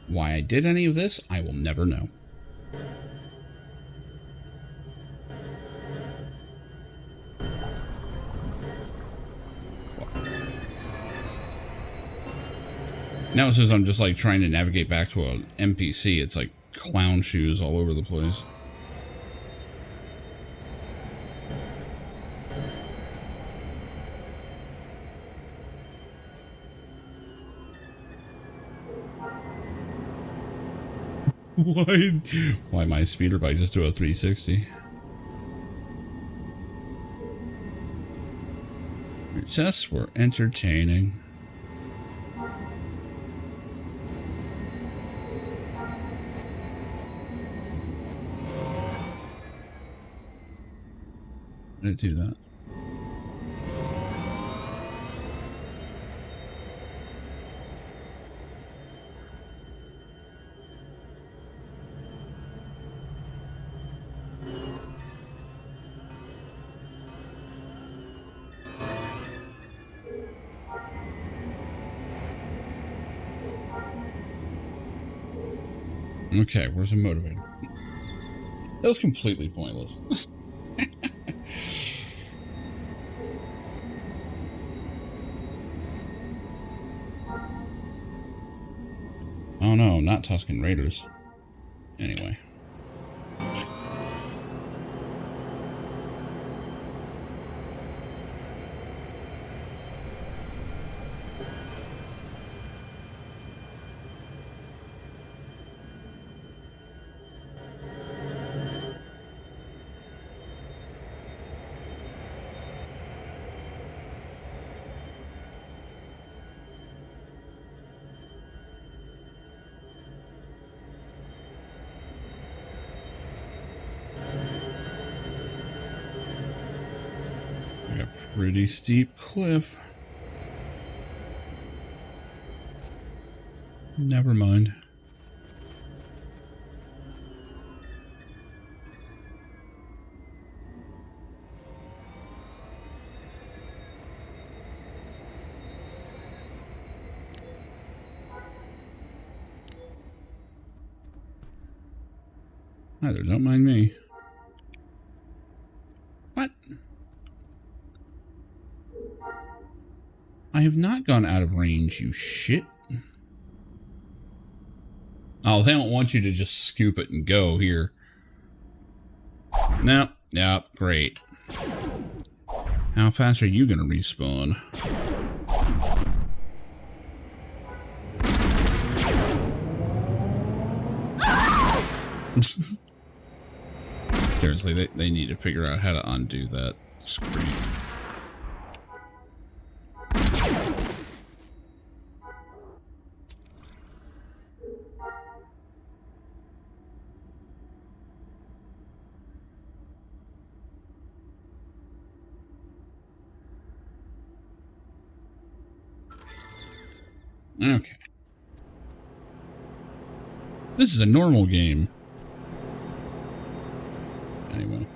Why I did any of this, I will never know. Now it says I'm just like trying to navigate back to an NPC. It's like clown shoes all over the place. Why my speeder bike just do a 360? Your tests were entertaining. Did it do that? Okay, where's the motivator? That was completely pointless. Oh no, not Tusken Raiders. Anyway. Pretty steep cliff. Never mind. Either, don't mind me. What? I have not gone out of range, you shit. Oh, they don't want you to just scoop it and go here. Nope. Yep, great. How fast are you gonna respawn? Seriously, they need to figure out how to undo that screen. Okay. This is a normal game. Anyway.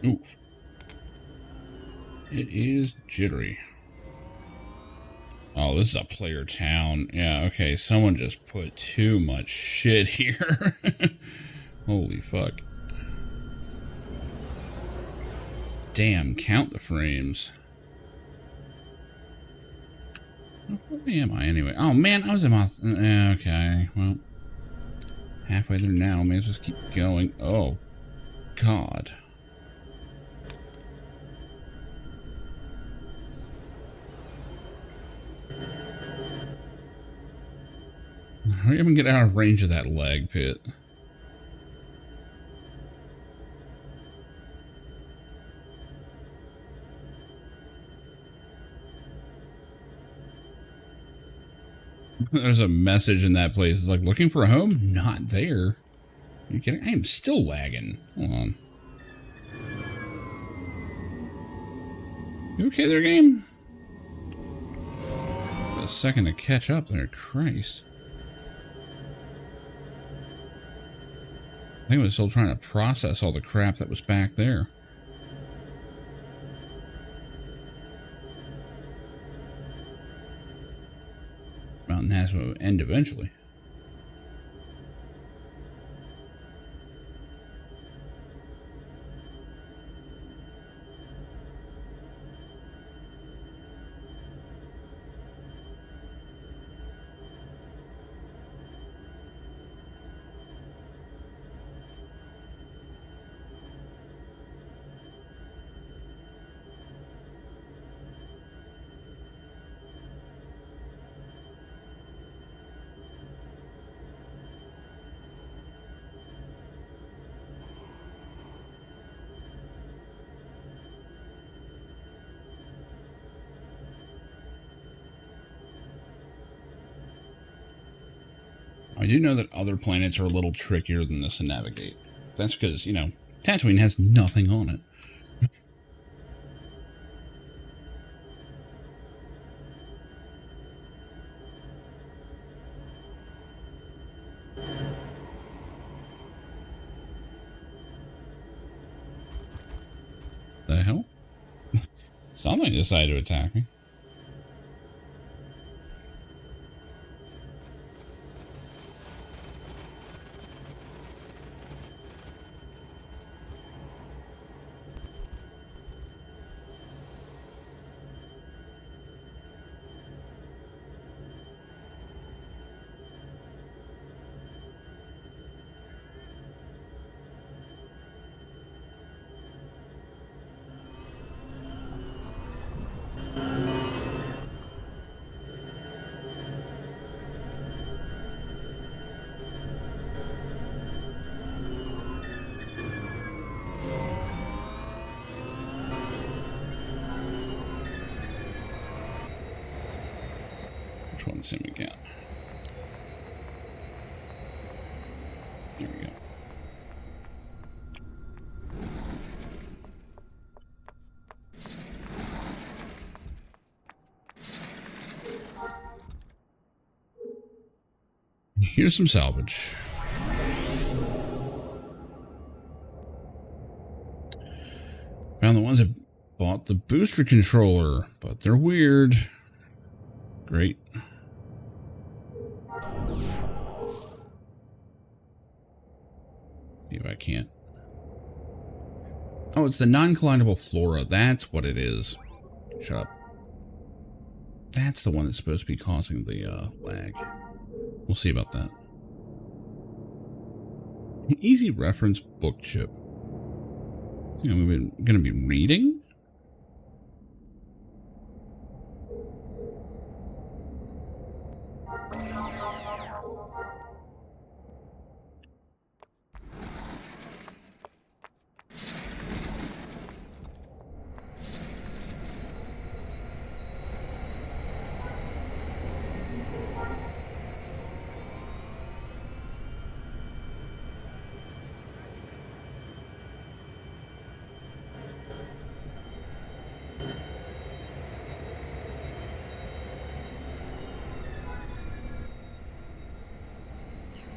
Ooh. It is jittery. Oh, this is a player town. Yeah, okay. Someone just put too much shit here. Holy fuck. Damn, count the frames. Where am I anyway? Oh man, I was in my... Okay, well. Halfway there now. May as well just keep going. Oh, God. How do you even get out of range of that lag pit? There's a message in that place. It's like, looking for a home? Not there. Are you kidding? I am still lagging. Hold on. You okay there, game? A second to catch up there. Christ. I think I was still trying to process all the crap that was back there. Mountain has to end eventually. I do know that other planets are a little trickier than this to navigate. That's because, you know, Tatooine has nothing on it. The hell? Something decided to attack me. Which one's him again? There we go. Here's some salvage. Found the ones that bought the booster controller, but they're weird. Great. See if I can't. Oh, it's the non-collidable flora. That's what it is. Shut up. That's the one that's supposed to be causing the lag. We'll see about that. Easy reference book chip. You know, we're going to be reading?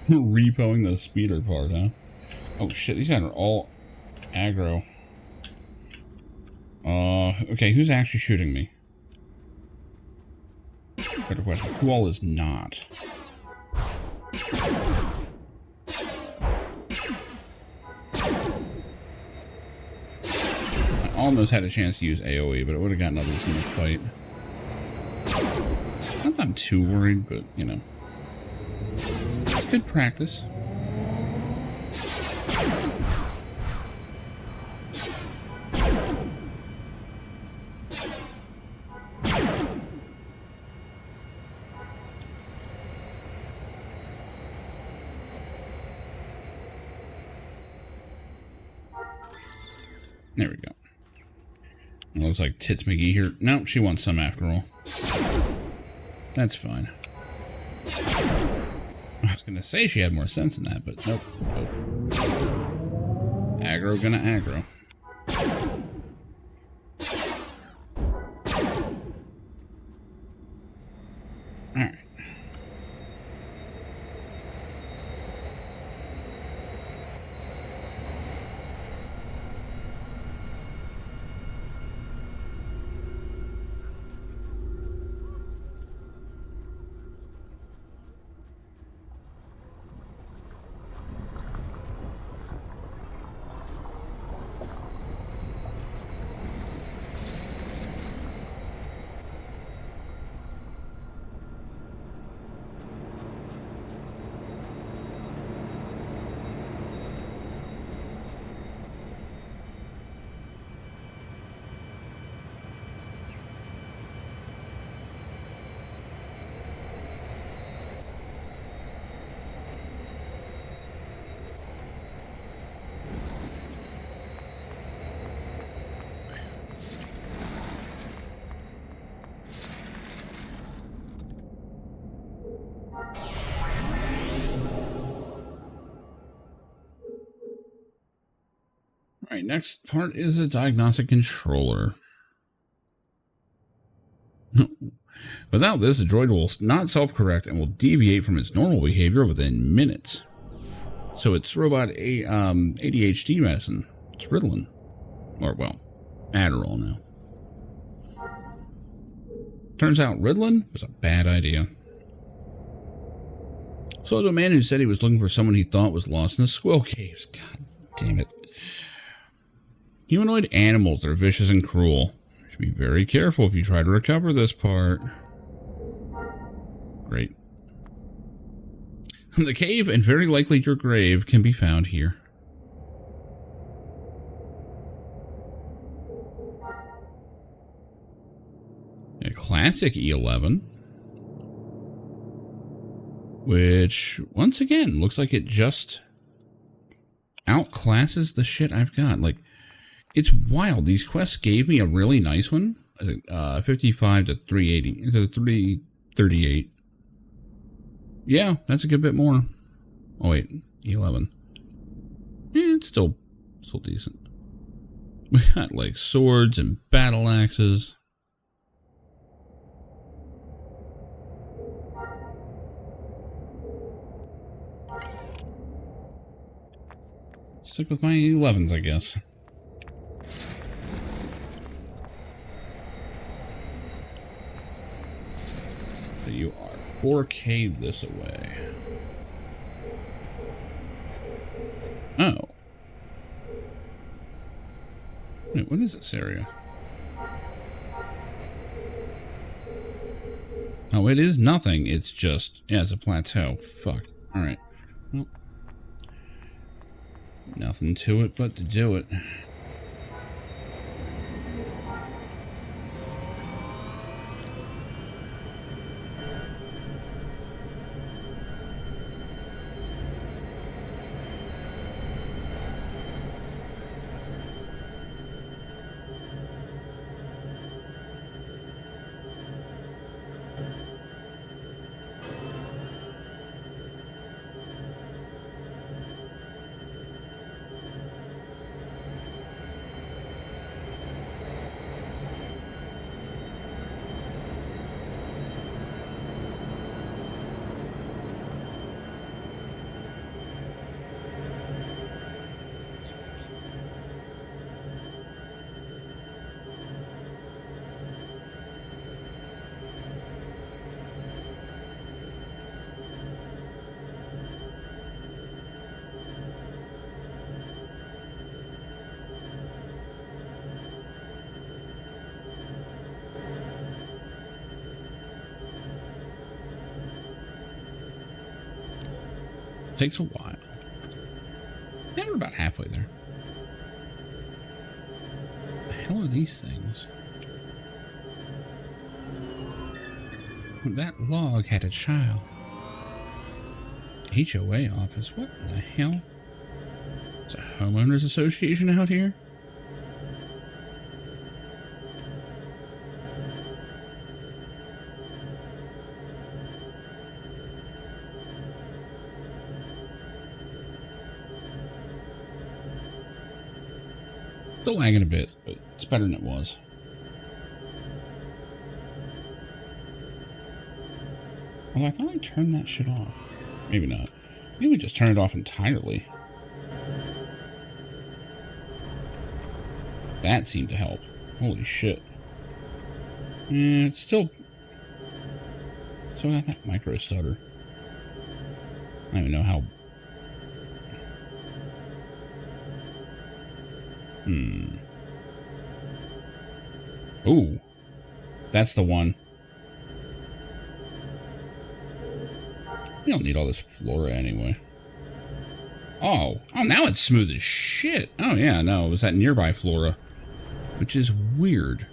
Repoing the speeder part, huh? Oh shit, these guys are all aggro. Okay, who's actually shooting me? Better question. Who all is not? I almost had a chance to use AoE, but it would have gotten others in the fight. Not that I'm too worried, but, you know. It's good practice. There we go. It looks like Tits McGee here. No, she wants some after all. That's fine. I was gonna say she had more sense than that, but nope. Nope. Aggro gonna aggro. Alright. Alright, next part is a diagnostic controller. Without this, the droid will not self-correct and will deviate from its normal behavior within minutes. So it's robot ADHD medicine. It's Ritalin. Or, well, Adderall now. Turns out Ritalin was a bad idea. So to a man who said he was looking for someone he thought was lost in the squirrel caves. God damn it. Humanoid animals are vicious and cruel. You should be very careful if you try to recover this part. Great. The cave, and very likely your grave, can be found here. A classic E11. Which, once again, looks like it just outclasses the shit I've got. Like, it's wild. These quests gave me a really nice one. 55 to 380. To 338. Yeah, that's a good bit more. Oh, wait. 11. Yeah, it's still decent. We got, like, swords and battle axes. Stick with my 11s, I guess. So you are 4K'd this away. Oh. Wait, what is this area? Oh, it is nothing. It's just, yeah, it's a plateau. Fuck. Alright. Well, nothing to it but to do it. Takes a while. Yeah, we're about halfway there. What the hell are these things? That log had a child. HOA office. What the hell? It's a homeowners association out here? Still lagging a bit, but it's better than it was. Well, I thought I turned that shit off. Maybe not. Maybe we just turned it off entirely. That seemed to help. Holy shit. Yeah, it's still got that micro stutter. I don't even know how. Ooh. That's the one. You don't need all this flora anyway. Oh, now it's smooth as shit. Oh yeah, no, it was that nearby flora, which is weird.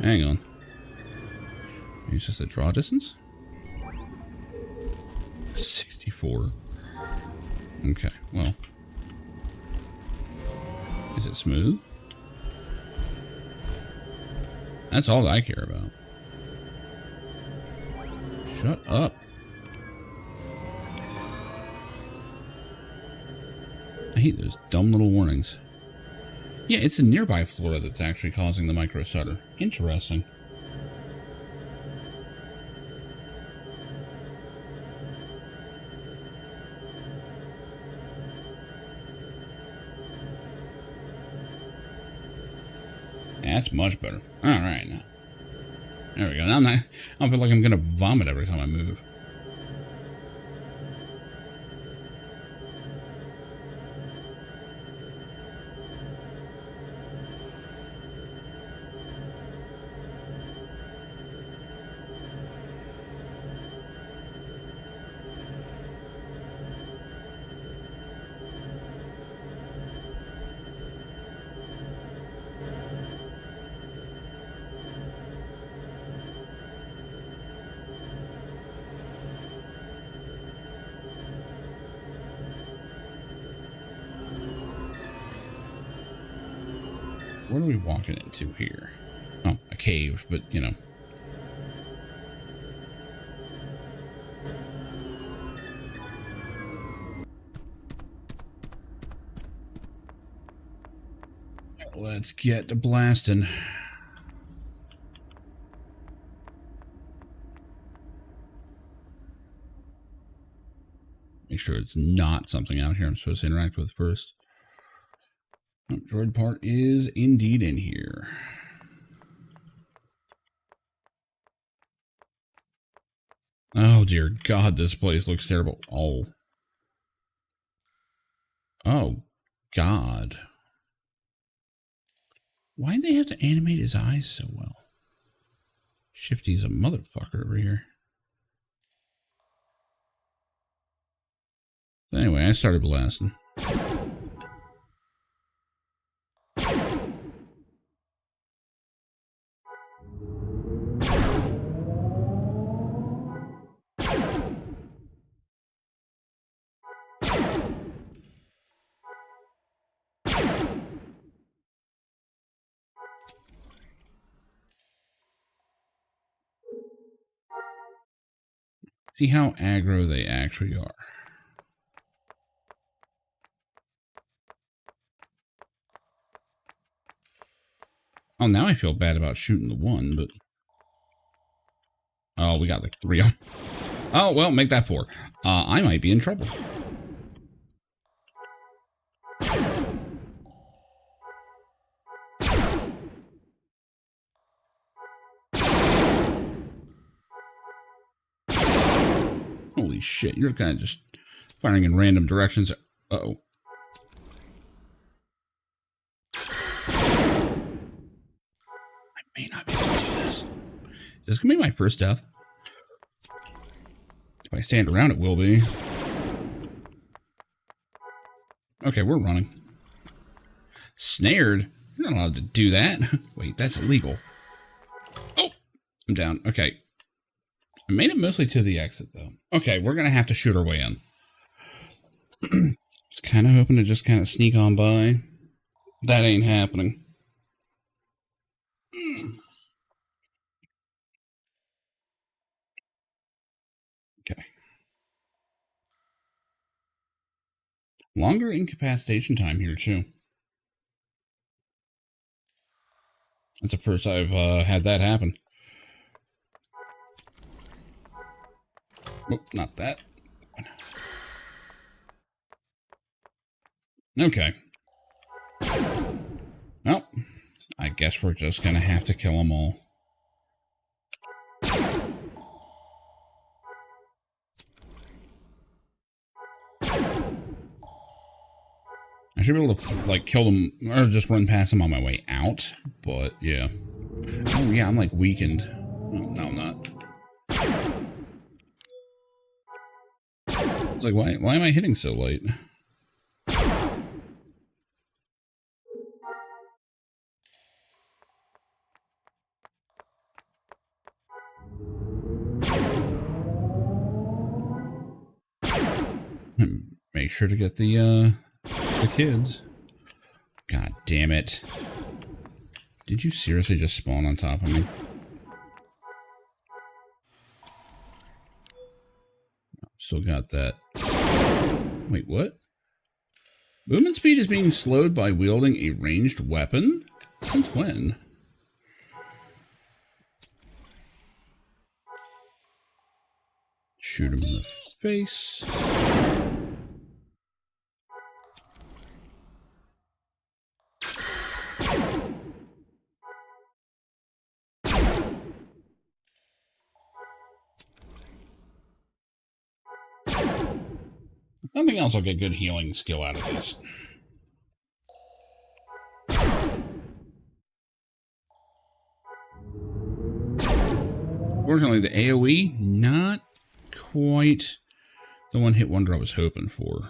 Hang on. Maybe it's just the draw distance? 64. Okay, well. Is it smooth? That's all I care about. Shut up. I hate those dumb little warnings. Yeah, it's a nearby flora that's actually causing the micro stutter. Interesting. That's much better. All right, now. There we go. Now I don't feel like I'm gonna vomit every time I move. What are we walking into here? Oh, a cave, but you know. Let's get to blasting. Make sure it's not something out here I'm supposed to interact with first. Oh, droid part is indeed in here. Oh dear God, this place looks terrible. Oh. Oh God. Why'd they have to animate his eyes so well? Shifty's a motherfucker over here. Anyway, I started blasting. See how aggro they actually are. Oh, now I feel bad about shooting the one, but... Oh, we got like 3 of them. Oh, well, make that 4. I might be in trouble. Holy shit, you're kind of just firing in random directions. Uh-oh. I may not be able to do this. Is this going to be my first death? If I stand around, it will be. Okay, we're running. Snared? You're not allowed to do that. Wait, that's illegal. Oh, I'm down. Okay. I made it mostly to the exit, though. Okay, we're going to have to shoot our way in. Just kind of hoping to just kind of sneak on by. That ain't happening. Okay. Longer incapacitation time here, too. That's the first I've had that happen. Oh, not that. Okay. Well, I guess we're just gonna have to kill them all. I should be able to, like, kill them, or just run past them on my way out, but, yeah. Oh, yeah, I'm, like, weakened. No, I'm not. It's like, why am I hitting so late? Make sure to get the kids. God damn it. Did you seriously just spawn on top of me? Still got that. Wait, what? Movement speed is being slowed by wielding a ranged weapon? Since when? Shoot him in the face. Nothing else, I'll get good healing skill out of this. Fortunately, the AoE, not quite the one-hit wonder I was hoping for.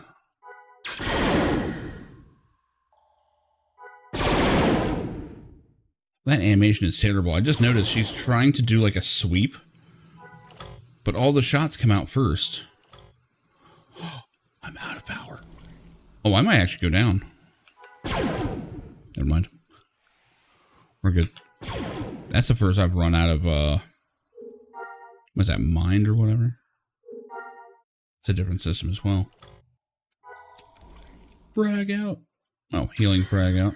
That animation is terrible. I just noticed she's trying to do like a sweep, but all the shots come out first. I'm out of power. Oh, I might actually go down. Never mind. We're good. That's the first I've run out of, what's that, mind or whatever? It's a different system as well. Frag out. Oh, healing frag out.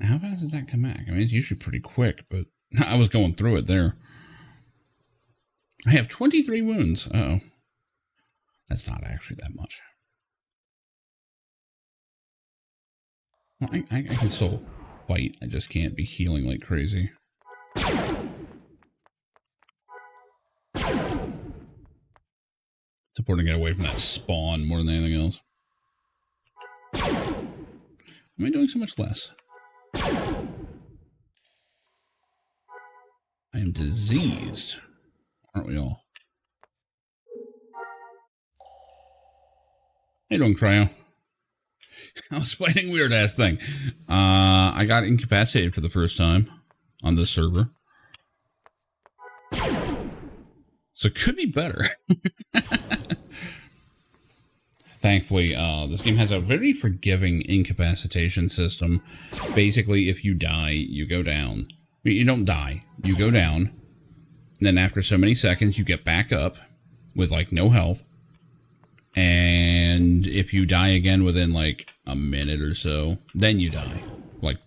How fast does that come back? I mean, it's usually pretty quick, but I was going through it there. I have 23 wounds. Uh-oh. That's not actually that much. Well, I can still fight. I just can't be healing like crazy. It's important to get away from that spawn more than anything else. Am I doing so much less? I am diseased. Aren't we all? How you doing, Cryo? I was fighting a weird ass thing. I got incapacitated for the first time on this server. So it could be better. Thankfully, this game has a very forgiving incapacitation system. Basically, if you die, you go down. You don't die. You go down. And then after so many seconds, you get back up with, like, no health. And if you die again within, like, a minute or so, then you die. Like,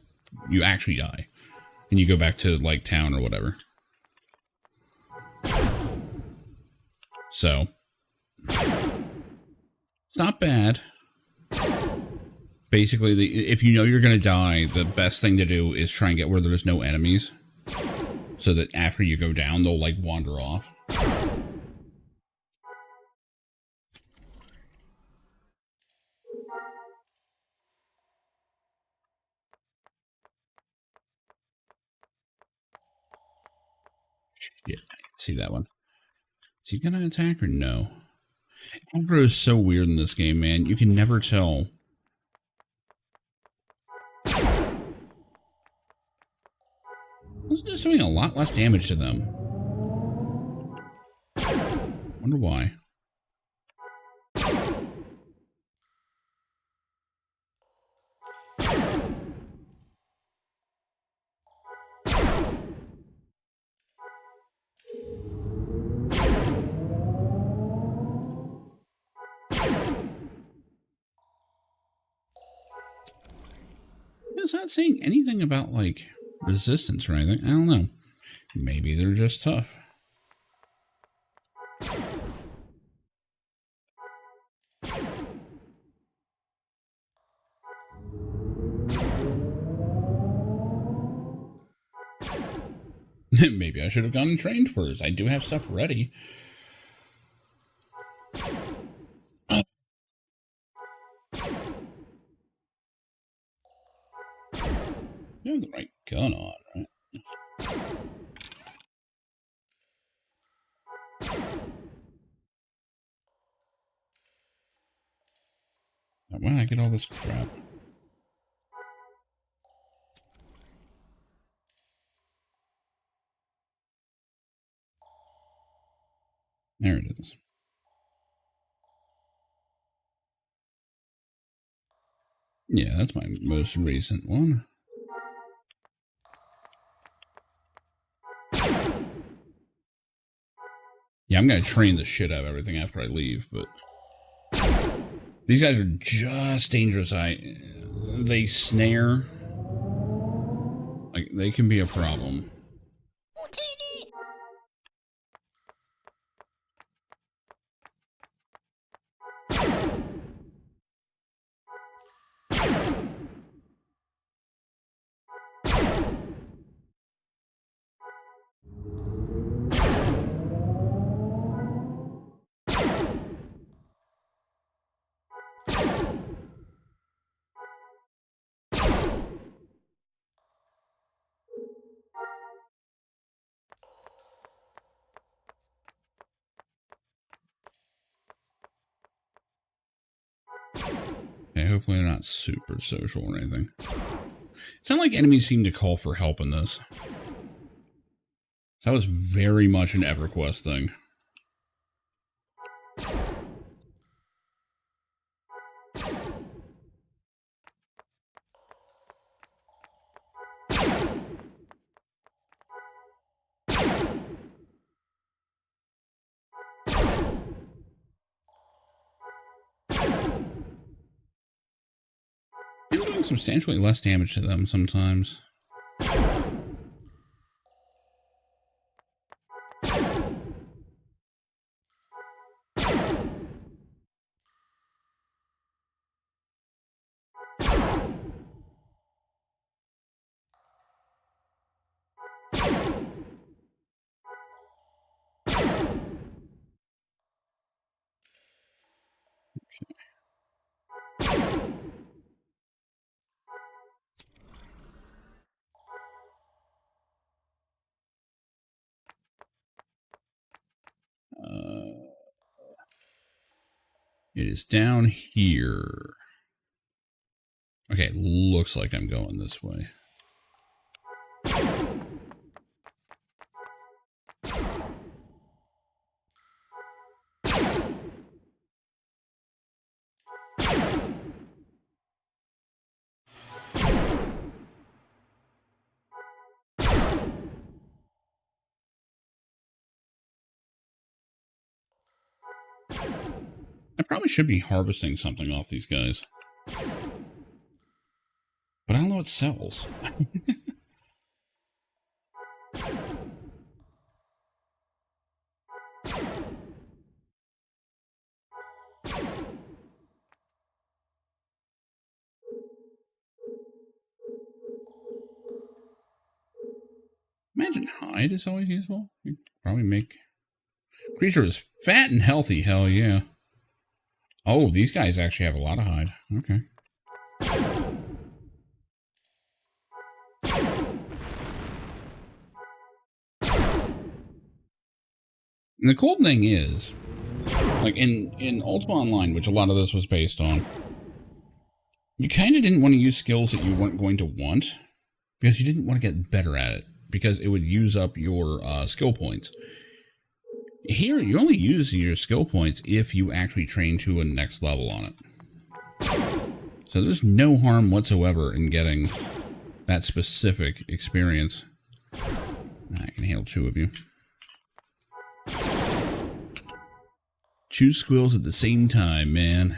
you actually die. And you go back to, like, town or whatever. So, it's not bad. Basically, if you know you're going to die, the best thing to do is try and get where there's no enemies. So that after you go down, they'll, like, wander off. Yeah, I see that one. Is he gonna attack or no? Aggro is so weird in this game, man. You can never tell. This is doing a lot less damage to them. Wonder why. It's not saying anything about, like, resistance or anything. I don't know. Maybe they're just tough. Maybe I should have gone and trained first. I do have stuff ready. You have the right gun on, right? Why did I get all this crap? There it is. Yeah, that's my most recent one. Yeah, I'm gonna train the shit out of everything after I leave, but these guys are just dangerous. They snare. Like, they can be a problem. Okay, hopefully they're not super social or anything. It's not like enemies seem to call for help in this. That was very much an EverQuest thing. You're doing substantially less damage to them sometimes. It is down here. Okay, looks like I'm going this way. I probably should be harvesting something off these guys. But I don't know what sells. Imagine hide is always useful. You probably make... Creature is fat and healthy, hell yeah. Oh, these guys actually have a lot of hide. Okay. And the cool thing is, Like in Ultima Online, which a lot of this was based on, you kind of didn't want to use skills that you weren't going to want because you didn't want to get better at it because it would use up your skill points. Here, you only use your skill points if you actually train to a next level on it. So there's no harm whatsoever in getting that specific experience. I can handle 2 of you. 2 squills at the same time, man.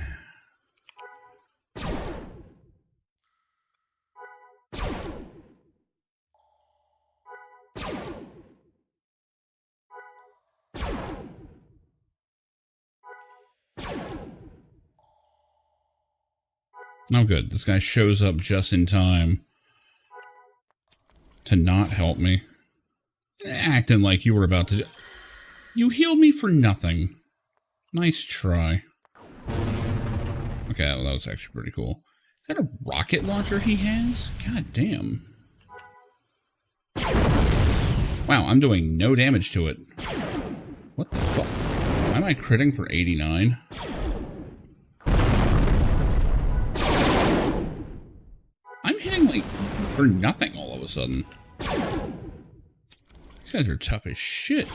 Oh, good. This guy shows up just in time to not help me. Acting like you were about to... You healed me for nothing. Nice try. Okay, well, that was actually pretty cool. Is that a rocket launcher he has? God damn. Wow, I'm doing no damage to it. What the fuck? Why am I critting for 89? I'm hitting, like, for nothing all of a sudden. These guys are tough as shit.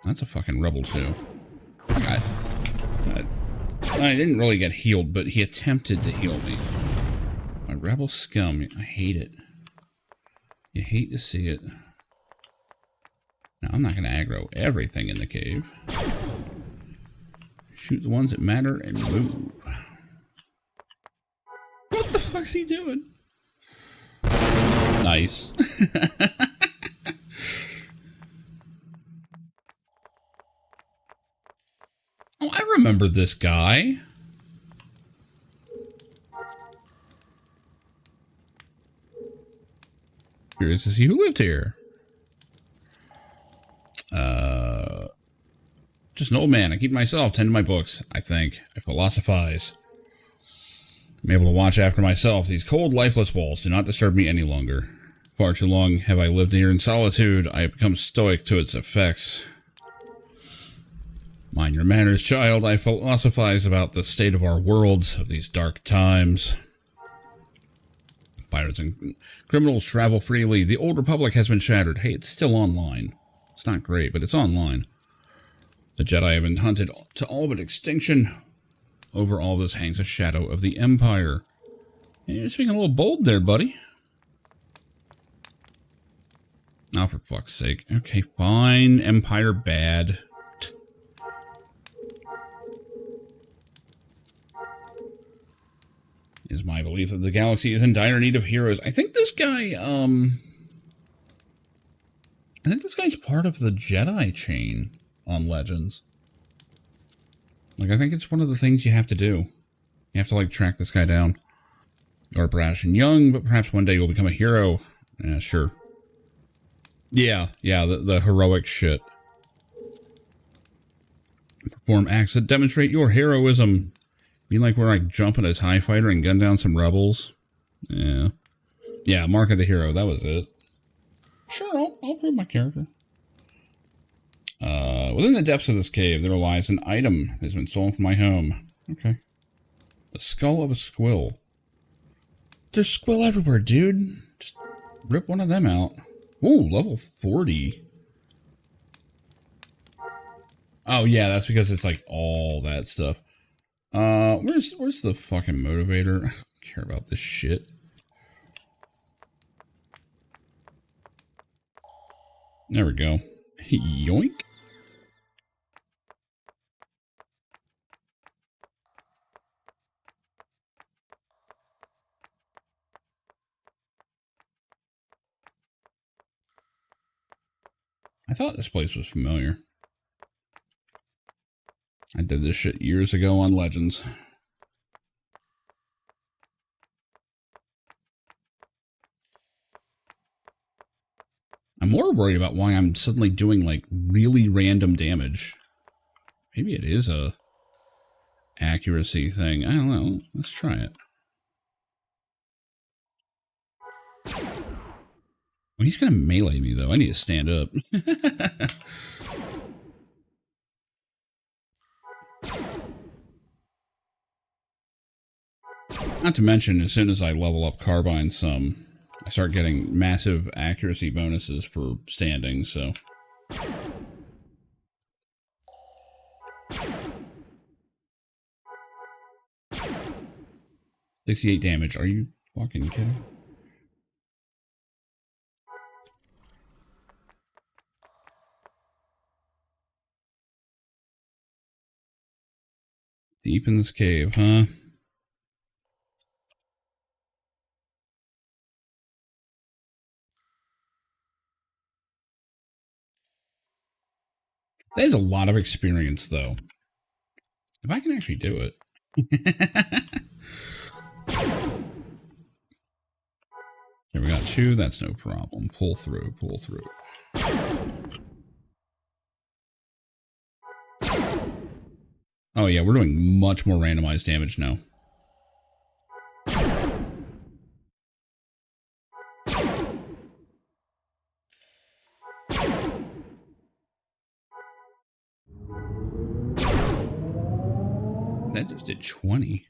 That's a fucking rebel, too. God. I didn't really get healed, but he attempted to heal me. My rebel scum. I hate it. You hate to see it. Now, I'm not going to aggro everything in the cave. Shoot the ones that matter and move. What the fuck's he doing? Nice. Oh, I remember this guy. Curious to see who lived here. Just an old man. I keep myself, tend to my books, I think. I philosophize. I'm able to watch after myself. These cold, lifeless walls do not disturb me any longer. Far too long have I lived here in solitude. I have become stoic to its effects. Mind your manners, child. I philosophize about the state of our worlds, of these dark times. Pirates and criminals travel freely. The old republic has been shattered. Hey, it's still online. It's not great, but it's online. The Jedi have been hunted to all but extinction. Over all this hangs a shadow of the Empire. And you're speaking a little bold there, buddy. Oh, for fuck's sake. Okay, fine. Empire bad. It is my belief that the galaxy is in dire need of heroes. I think this guy, I think this guy's part of the Jedi chain on Legends. Like, I think it's one of the things you have to do. You have to, like, track this guy down. You're brash and young, but perhaps one day you'll become a hero. Yeah, sure. Yeah, the heroic shit. Perform acts that demonstrate your heroism. Be like where I jump in a TIE fighter and gun down some rebels. Yeah. Yeah, Mark of the Hero, that was it. Sure, I'll prove my character. Within the depths of this cave, there lies an item that has been stolen from my home. Okay. The skull of a squill. There's squill everywhere, dude. Just rip one of them out. Ooh, level 40. Oh, yeah, that's because it's like all that stuff. Where's the fucking motivator? I don't care about this shit. There we go. Yoink. I thought this place was familiar. I did this shit years ago on Legends. I'm more worried about why I'm suddenly doing, like, really random damage. Maybe it is a accuracy thing. I don't know. Let's try it. Well, he's gonna melee me, though. I need to stand up. Not to mention, as soon as I level up Carbine some, I start getting massive accuracy bonuses for standing, so... 68 damage. Are you fucking kidding? Deep in this cave, huh? That is a lot of experience, though. If I can actually do it. Here we got 2. That's no problem. Pull through, pull through. Oh yeah, we're doing much more randomized damage now. That just did 20.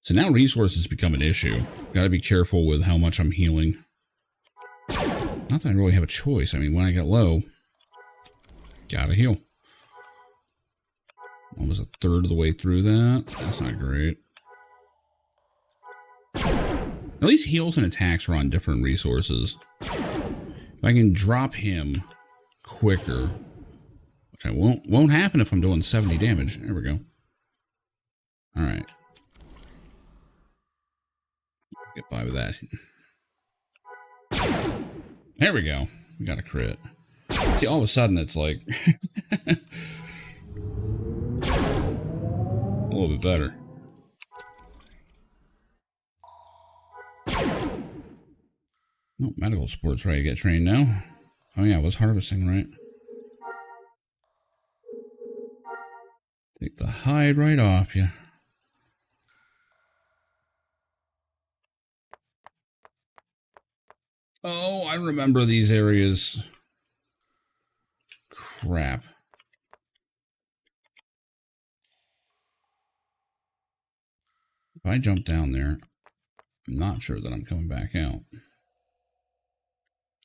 So now resources become an issue. Gotta be careful with how much I'm healing. Not that I really have a choice. I mean, when I get low, gotta heal. Almost a third of the way through that. That's not great. At least heals and attacks are on different resources. If I can drop him quicker, which I won't happen if I'm doing 70 damage. There we go. All right. Get by with that. There we go. We got a crit. See, all of a sudden it's like a little bit better. Oh, medical sports ready to get trained now. Oh yeah, I was harvesting, right? Take the hide right off you. Oh, I remember these areas. Crap. If I jump down there, I'm not sure that I'm coming back out.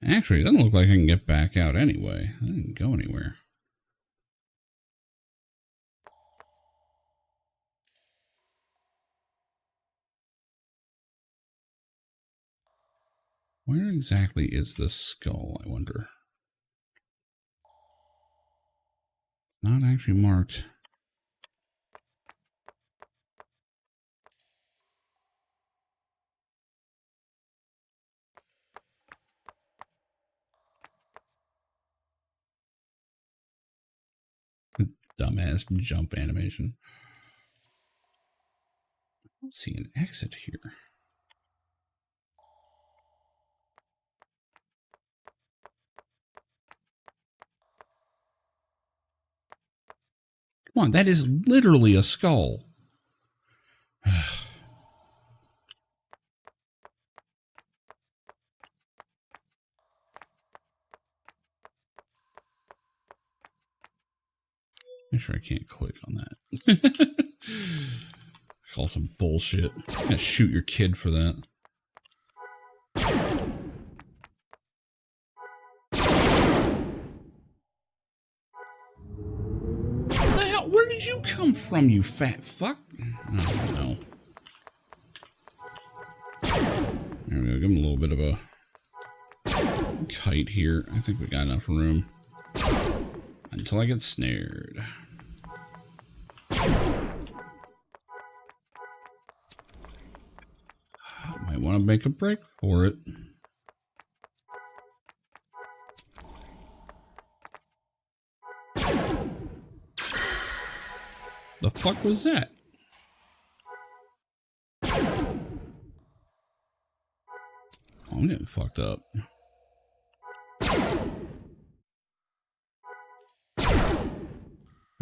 Actually, it doesn't look like I can get back out anyway. I didn't go anywhere. Where exactly is this skull, I wonder? It's not actually marked. Dumbass jump animation. I don't see an exit here. Come on, that is literally a skull. Make sure I can't click on that. Call some bullshit. I'm gonna shoot your kid for that. What the hell? Where did you come from, you fat fuck? Oh, no. There we go. Give him a little bit of a kite here. I think we got enough room. Until I get snared. Might want to make a break for it. The fuck was that? Oh, I'm getting fucked up.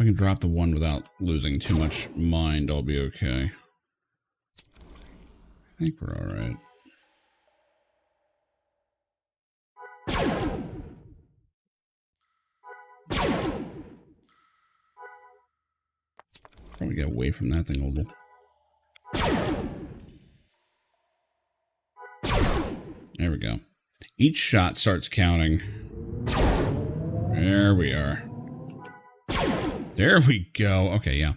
If I can drop the one without losing too much mind, I'll be okay. I think we're alright. Probably get away from that thing a little. There we go. Each shot starts counting. There we are. There we go. Okay, yeah.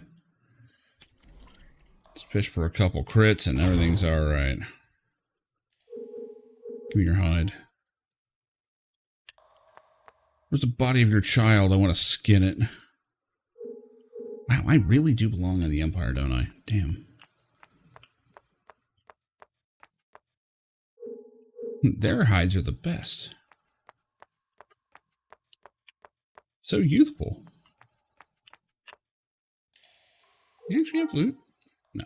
Let's fish for a couple crits and everything's alright. Give me your hide. Where's the body of your child? I want to skin it. Wow, I really do belong on the Empire, don't I? Damn. Their hides are the best. So youthful. You actually have loot? No.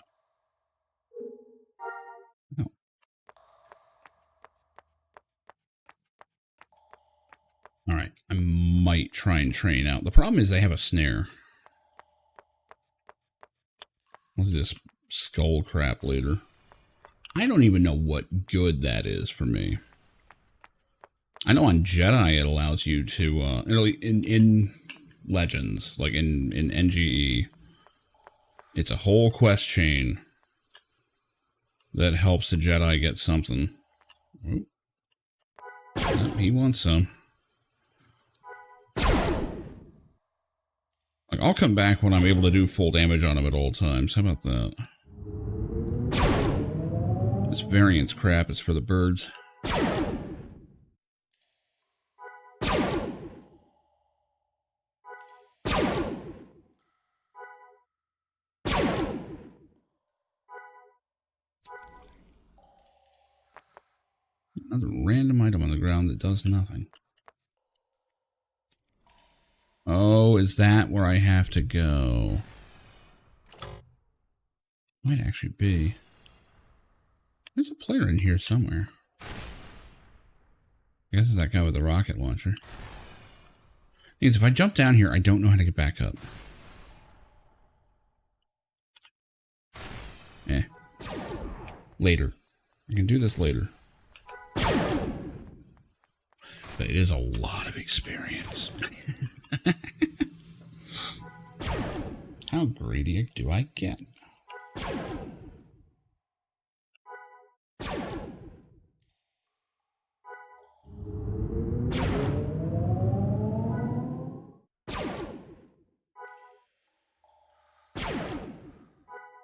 No. Alright, I might try and train out. The problem is they have a snare. What's this skull crap later? I don't even know what good that is for me. I know on Jedi it allows you to, in Legends, like in NGE, it's a whole quest chain that helps the Jedi get something. Oh. Oh, he wants some. Like, I'll come back when I'm able to do full damage on him at all times. How about that? This variance crap is for the birds. Another random item on the ground that does nothing. Oh, is that where I have to go? Might actually be. There's a player in here somewhere. I guess it's that guy with the rocket launcher. Because if I jump down here, I don't know how to get back up. Eh. Later. I can do this later. But it is a lot of experience. How greedy do I get?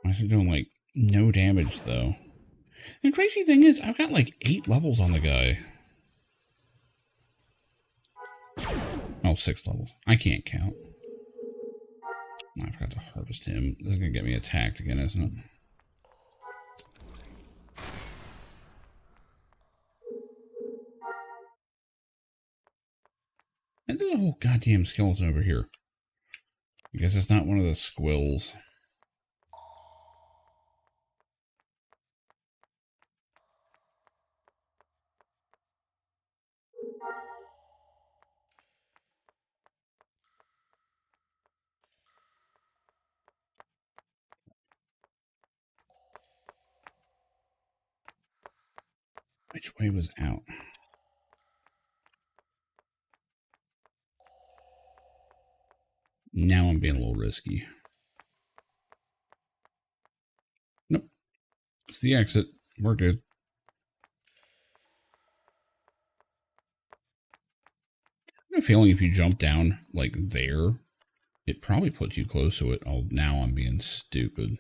I'm doing like no damage though. The crazy thing is, I've got like 8 levels on the guy. Oh, 6 levels. I can't count. Oh, I forgot to harvest him. This is going to get me attacked again, isn't it? And there's a whole goddamn skeleton over here. I guess it's not one of the squills. Which way was out? Now I'm being a little risky. Nope. It's the exit. We're good. I have a feeling if you jump down, like there, it probably puts you close to it. Oh, now I'm being stupid.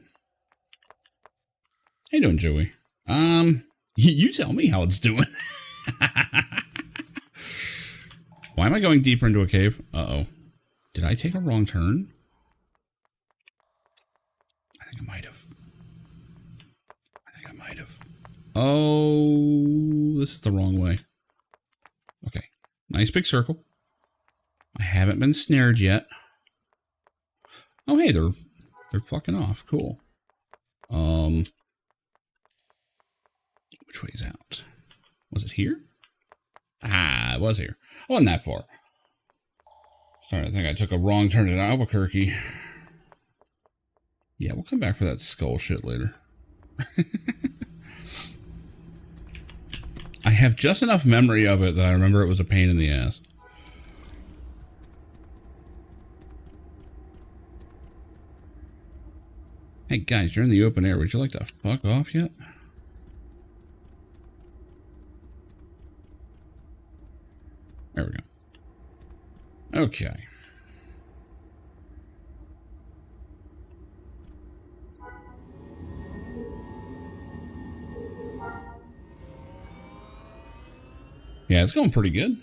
How you doing, Joey? You tell me how it's doing. Why am I going deeper into a cave? Uh-oh. Did I take a wrong turn? I think I might have. Oh, this is the wrong way. Okay. Nice big circle. I haven't been snared yet. Oh, hey, they're fucking off. Cool. Which way's out? Was it here? Ah, it was here. I wasn't that far. Sorry, I think I took a wrong turn at Albuquerque. Yeah, we'll come back for that skull shit later. I have just enough memory of it that I remember it was a pain in the ass. Hey guys, you're in the open air. Would you like to fuck off yet? There we go. Okay. Yeah, it's going pretty good.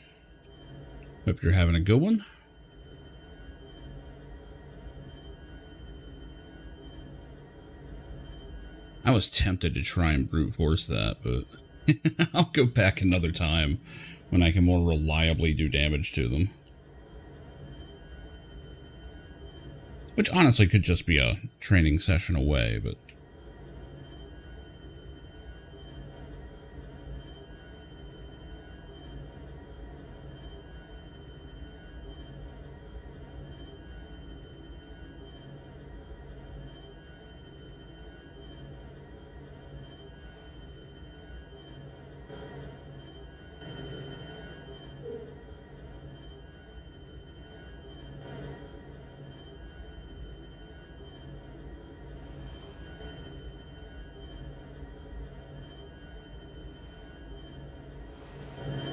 Hope you're having a good one. I was tempted to try and brute force that, but I'll go back another time when I can more reliably do damage to them. Which honestly could just be a training session away, but...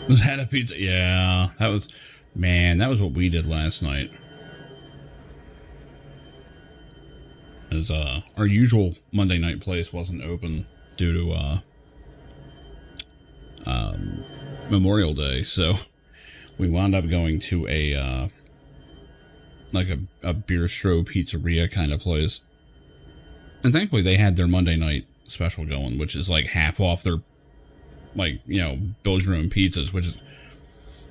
Was that a pizza? Yeah, that was... Man, that was what we did last night. As, our usual Monday night place wasn't open due to, Memorial Day, so we wound up going to a, like a bistro pizzeria kind of place. And thankfully they had their Monday night special going, which is like half off their, like, you know, build your own pizzas, which is,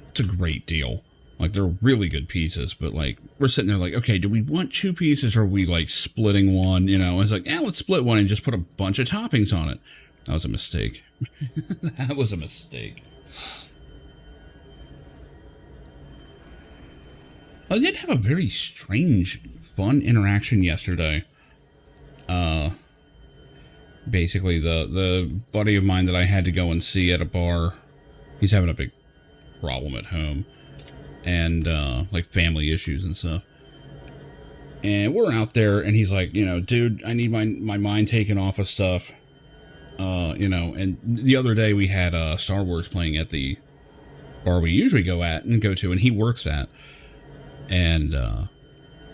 it's a great deal. Like, they're really good pizzas, but like, we're sitting there like, okay, do we want 2 pieces or are we like splitting one? You know, it's like, yeah, let's split one and just put a bunch of toppings on it. That was a mistake. That was a mistake. I did have a very strange, fun interaction yesterday. Basically, the buddy of mine that I had to go and see at a bar, he's having a big problem at home. And, like, family issues and stuff. And we're out there, and he's like, you know, dude, I need my mind taken off of stuff. You know, and the other day we had, Star Wars playing at the bar we usually go to, and he works at. And,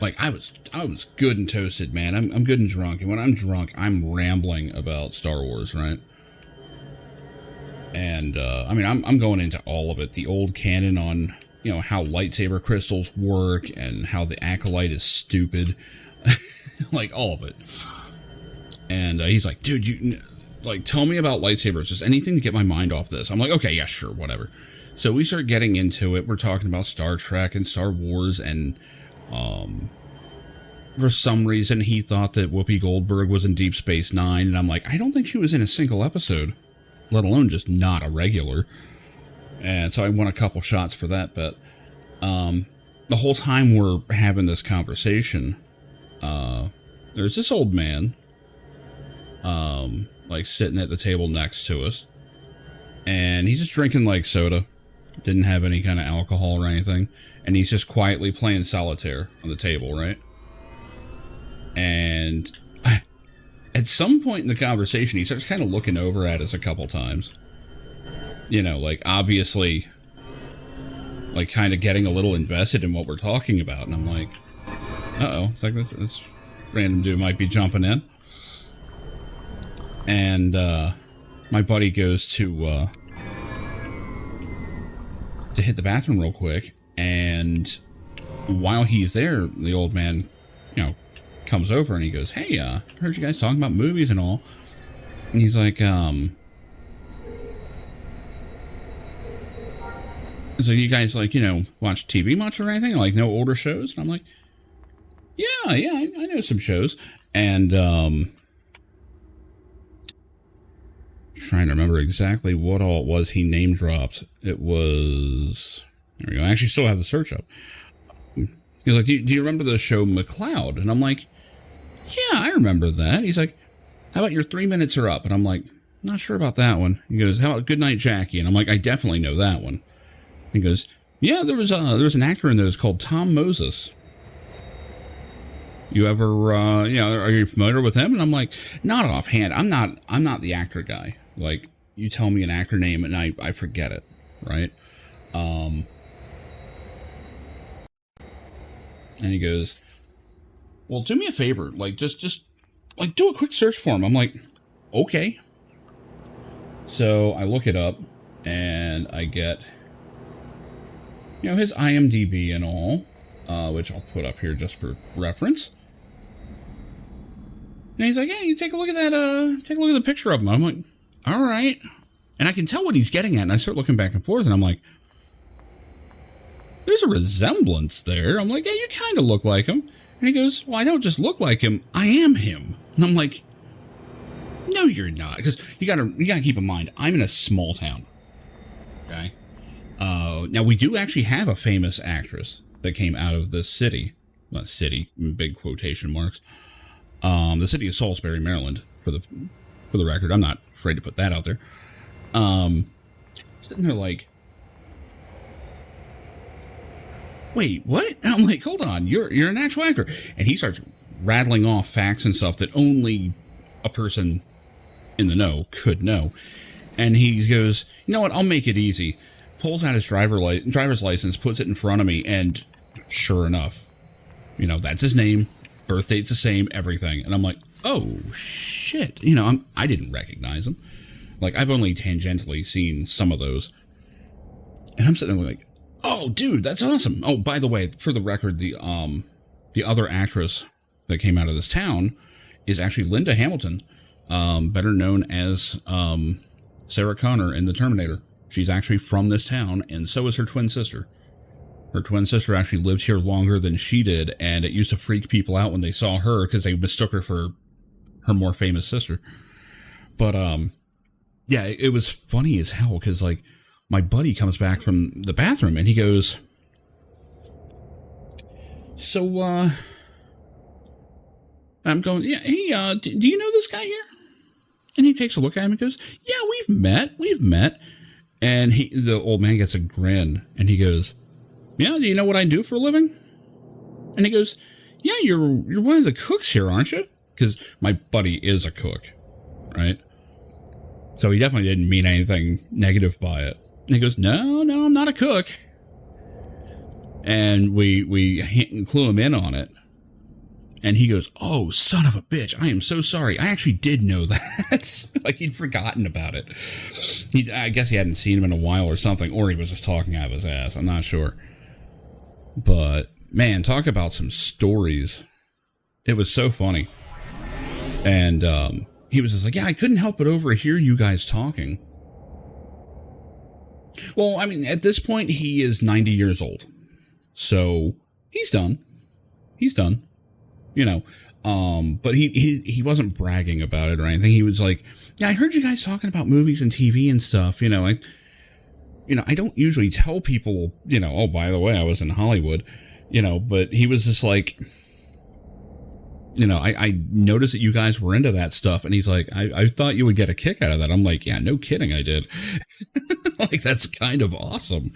like, I was good and toasted, man. I'm good and drunk. And when I'm drunk, I'm rambling about Star Wars, right? And, I mean, I'm going into all of it. The old canon on, you know, how lightsaber crystals work and how the acolyte is stupid. Like, all of it. And, he's like, dude, like, tell me about lightsabers. Just anything to get my mind off this. I'm like, okay, yeah, sure, whatever. So we start getting into it. We're talking about Star Trek and Star Wars, and for some reason he thought that Whoopi Goldberg was in Deep Space Nine, and I'm like, I don't think she was in a single episode, let alone just not a regular. And so I won a couple shots for that, but the whole time we're having this conversation, there's this old man, like sitting at the table next to us, and he's just drinking like soda. Didn't have any kind of alcohol or anything. And he's just quietly playing solitaire on the table, right? And at some point in the conversation, he starts kind of looking over at us a couple times. You know, like, obviously, like, kind of getting a little invested in what we're talking about. And I'm like, uh-oh, it's like this random dude might be jumping in. And, my buddy goes to hit the bathroom real quick, and while he's there, the old man, you know, comes over and he goes, hey, heard you guys talking about movies and all. And he's like, so you guys, like, you know, watch TV much or anything? Like, no older shows? And I'm like, yeah, I know some shows. And, trying to remember exactly what all it was he name dropped. It was... There we go. I actually still have the search up. He was like, do you remember the show McCloud? And I'm like, yeah, I remember that. He's like, how about your 3 minutes are up? And I'm like, not sure about that one. He goes, how about Goodnight Jackie? And I'm like, I definitely know that one. He goes, yeah, there was an actor in those called Tom Moses. You ever, are you familiar with him? And I'm like, not offhand. I'm not the actor guy. Like, you tell me an actor name and I forget it, right? And he goes, well, do me a favor. Like, just like do a quick search for him. I'm like, okay. So I look it up and I get, his IMDb and all, which I'll put up here just for reference. And he's like, hey, you take a look at that, take a look at the picture of him. I'm like, all right. And I can tell what he's getting at. And I start looking back and forth and I'm like, there's a resemblance there. I'm like, yeah, you kind of look like him. And he goes, well, I don't just look like him. I am him. And I'm like, no, you're not. Because you gotta keep in mind, I'm in a small town. Okay. Now we do actually have a famous actress that came out of this city. Not city, big quotation marks. The city of Salisbury, Maryland, for the record. I'm not afraid to put that out there. Sitting there like, wait, what? And I'm like, hold on, you're an actual actor. And he starts rattling off facts and stuff that only a person in the know could know. And he goes, you know what, I'll make it easy. Pulls out his driver's license, puts it in front of me, and sure enough, that's his name, birth date's the same, everything. And I'm like, oh shit, I didn't recognize him. Like, I've only tangentially seen some of those. And I'm sitting there like, oh dude, that's awesome. Oh, by the way, for the record, the other actress that came out of this town is actually Linda Hamilton, better known as Sarah Connor in The Terminator. She's actually from this town, and so is her twin sister. Her twin sister actually lived here longer than she did, and it used to freak people out when they saw her because they mistook her for her more famous sister. But, yeah, it was funny as hell because, like, my buddy comes back from the bathroom and he goes, so, I'm going, yeah, hey, do you know this guy here? And he takes a look at him and goes, yeah, we've met. And the old man gets a grin and he goes, yeah, do you know what I do for a living? And he goes, yeah, you're one of the cooks here, aren't you? Because my buddy is a cook, right? So he definitely didn't mean anything negative by it. And he goes, no, I'm not a cook. And we clue him in on it. And he goes, oh, son of a bitch, I am so sorry. I actually did know that. Like, he'd forgotten about it. I guess he hadn't seen him in a while or something, or he was just talking out of his ass. I'm not sure. But, man, talk about some stories. It was so funny. And he was just like, yeah, I couldn't help but overhear you guys talking. Well, I mean, at this point, he is 90 years old. So, he's done. But he wasn't bragging about it or anything. He was like, yeah, I heard you guys talking about movies and TV and stuff. I don't usually tell people, oh, by the way, I was in Hollywood, but he was just like, I noticed that you guys were into that stuff. And he's like, I thought you would get a kick out of that. I'm like, yeah, no kidding, I did. Like, that's kind of awesome.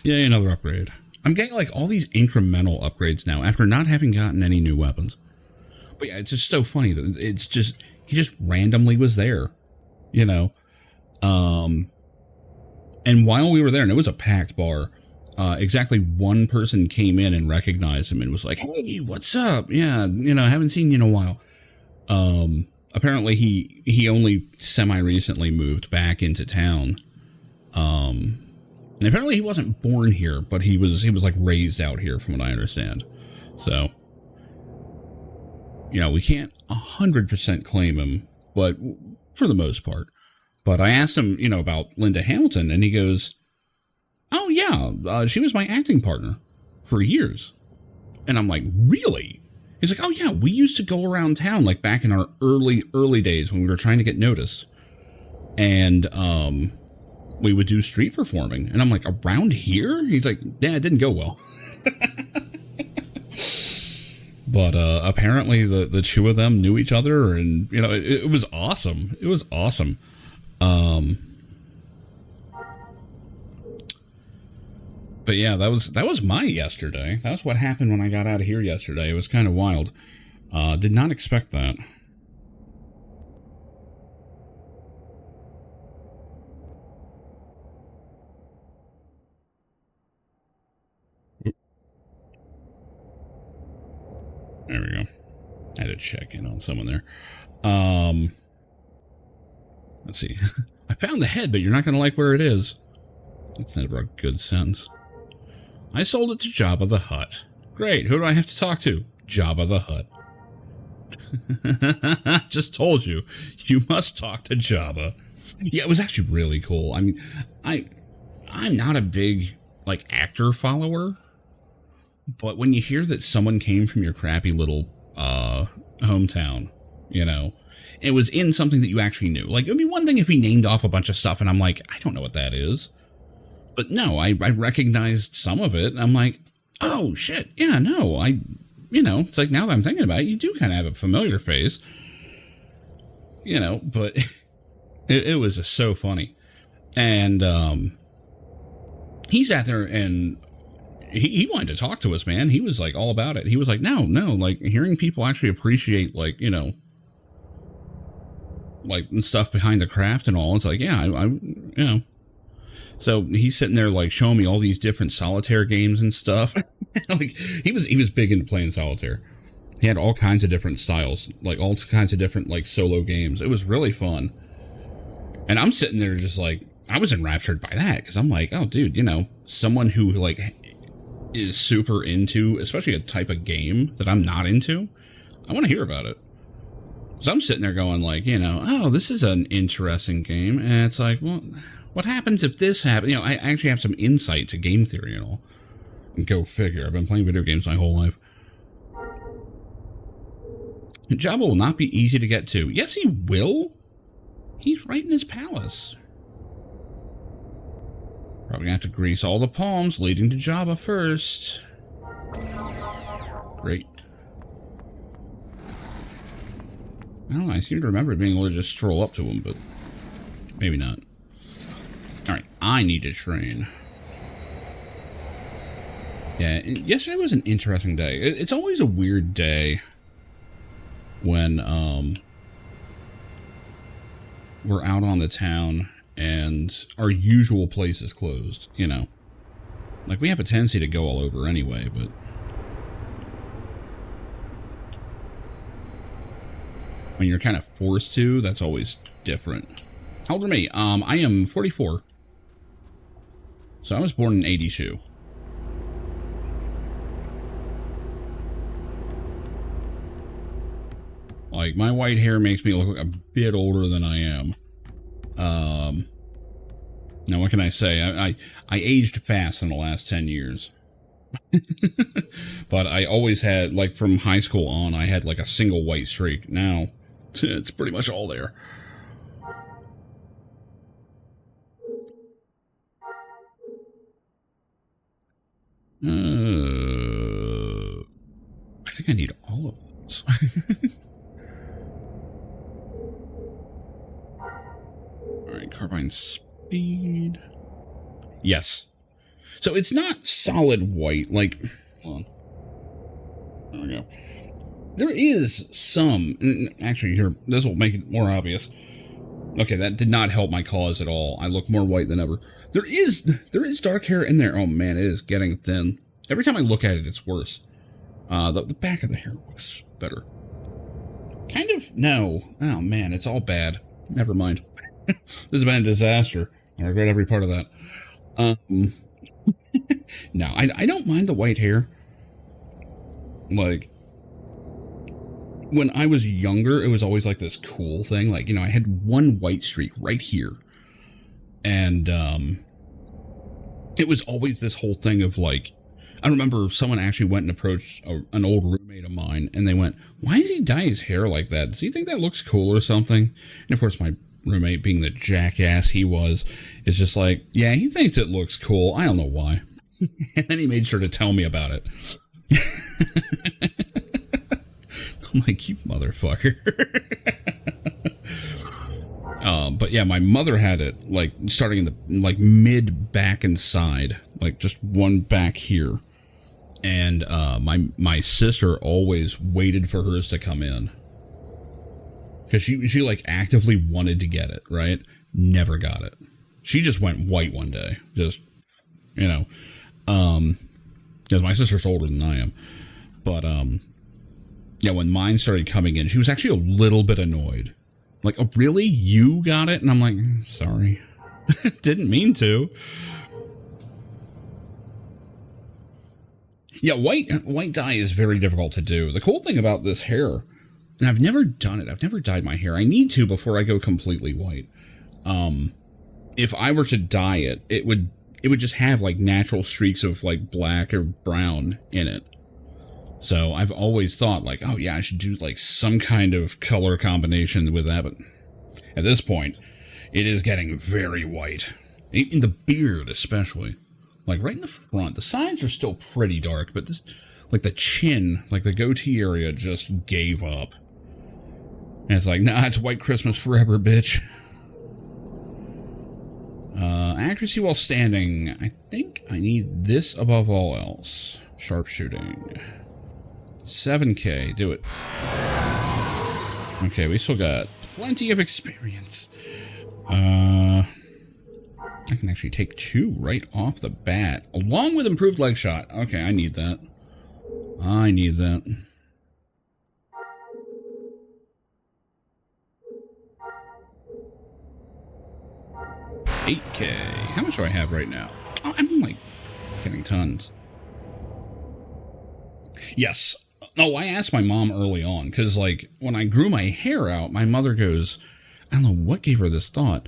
Yeah, another upgrade. I'm getting like all these incremental upgrades now after not having gotten any new weapons. But yeah, it's just so funny that he just randomly was there, And while we were there, and it was a packed bar, exactly one person came in and recognized him and was like, hey, what's up? Yeah, I haven't seen you in a while. Apparently he only semi-recently moved back into town. And apparently he wasn't born here, but he was like raised out here from what I understand. So, we can't 100% claim him, but for the most part. But I asked him, about Linda Hamilton, and he goes, oh yeah, she was my acting partner for years. And I'm like, really? He's like, oh yeah, we used to go around town like back in our early days when we were trying to get noticed. And, we would do street performing. And I'm like, around here? He's like, yeah, it didn't go well. But apparently the two of them knew each other, and it was awesome. It was awesome. But yeah, that was my yesterday. That was what happened when I got out of here yesterday. It was kind of wild. Did not expect that. There we go. I had to check in on someone there. Let's see. I found the head, but you're not going to like where it is. That's never a good sentence. I sold it to Jabba the Hutt. Great. Who do I have to talk to? Jabba the Hutt. Just told you. You must talk to Jabba. Yeah, it was actually really cool. I mean, I'm not a big, like, actor follower. But when you hear that someone came from your crappy little hometown, you know, it was in something that you actually knew. Like, it would be one thing if he named off a bunch of stuff and I'm like, I don't know what that is. But no, I recognized some of it. And I'm like, oh, shit. Yeah, no, it's like now that I'm thinking about it, you do kind of have a familiar face. You know, but it was just so funny. And he sat there and he wanted to talk to us, man. He was like all about it. He was like, no, like hearing people actually appreciate, like, you know, like stuff behind the craft and all. It's like, yeah, I you know. So he's sitting there like showing me all these different solitaire games and stuff. Like he was big into playing solitaire. He had all kinds of different styles, like all kinds of different like solo games. It was really fun. And I'm sitting there just like, I was enraptured by that because I'm like, oh, dude, you know, someone who like is super into, especially a type of game that I'm not into, I want to hear about it. So I'm sitting there going like, you know, oh, this is an interesting game. And it's like, well, what happens if this happens? You know, I actually have some insight to game theory and all. And go figure. I've been playing video games my whole life. Jabba will not be easy to get to. Yes, he will. He's right in his palace. Probably gonna have to grease all the palms leading to Jabba first. Great. I don't know, I seem to remember being able to just stroll up to him, but maybe not. Alright, I need to train. Yeah, yesterday was an interesting day. It's always a weird day when we're out on the town and our usual place is closed, you know. Like, we have a tendency to go all over anyway, but when you're kind of forced to, that's always different. How old are me? I am 44. So I was born in 82. Like, my white hair makes me look like a bit older than I am. Now, what can I say? I aged fast in the last 10 years. But I always had, like, from high school on, I had, like, a single white streak. Now, it's pretty much all there. I think I need all of those. Alright, carbine speed. Yes. So it's not solid white, like, hold on. There we go. There is some, actually here, this will make it more obvious. Okay, that did not help my cause at all. I look more white than ever. There is dark hair in there. Oh man, it is getting thin. Every time I look at it, it's worse. The back of the hair looks better. Kind of, no. Oh man, it's all bad. Never mind. This has been a disaster. I regret every part of that. No, I don't mind the white hair. Like, when I was younger, it was always like this cool thing. Like, you know, I had one white streak right here. And, it was always this whole thing of like, I remember someone actually went and approached an old roommate of mine, and they went, why does he dye his hair like that? Does he think that looks cool or something? And of course, my roommate, being the jackass he was, is just like, yeah, he thinks it looks cool. I don't know why. And then he made sure to tell me about it. I'm like, you motherfucker. But yeah, my mother had it like starting in the like mid back and side, like just one back here. And my sister always waited for hers to come in because she like actively wanted to get it, right? Never got it. She just went white one day, just because my sister's older than I am. But yeah, when mine started coming in, she was actually a little bit annoyed. Like, oh, really? You got it? And I'm like, sorry. Didn't mean to. Yeah, white dye is very difficult to do. The cool thing about this hair, and I've never done it. I've never dyed my hair. I need to before I go completely white. If I were to dye it, it would just have like natural streaks of like black or brown in it. So I've always thought like, oh yeah, I should do like some kind of color combination with that. But at this point, it is getting very white. In the beard especially. Like right in the front. The sides are still pretty dark, but this, like the chin, like the goatee area just gave up. And it's like, nah, it's white Christmas forever, bitch. Accuracy while standing. I think I need this above all else. Sharpshooting. 7K, do it. Okay, we still got plenty of experience. I can actually take 2 right off the bat, along with improved leg shot. Okay, I need that. I need that. $8K. How much do I have right now? Oh, I'm like getting tons. Yes. No, I asked my mom early on, because, like, when I grew my hair out, my mother goes, I don't know what gave her this thought.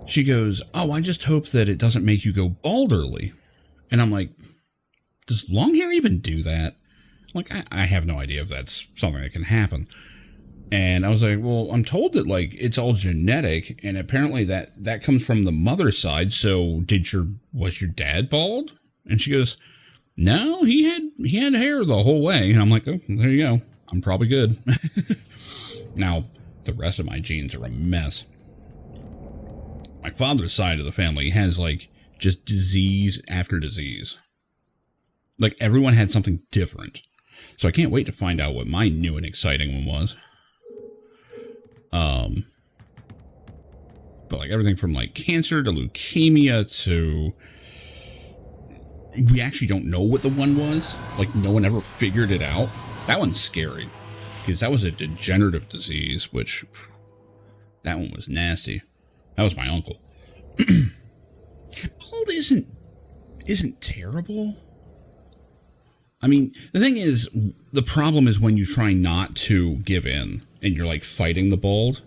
She goes, oh, I just hope that it doesn't make you go bald early. And I'm like, does long hair even do that? Like, I have no idea if that's something that can happen. And I was like, well, I'm told that, like, it's all genetic, and apparently that comes from the mother's side, so was your dad bald? And she goes, no, he had hair the whole way. And I'm like, oh, there you go. I'm probably good. Now, the rest of my genes are a mess. My father's side of the family has, like, just disease after disease. Like, everyone had something different. So I can't wait to find out what my new and exciting one was. But, like, everything from, like, cancer to leukemia to... We actually don't know what the one was. Like, no one ever figured it out. That one's scary. Because that was a degenerative disease, which... That one was nasty. That was my uncle. Bald isn't terrible. I mean, the thing is, the problem is when you try not to give in, and you're, like, fighting the bald.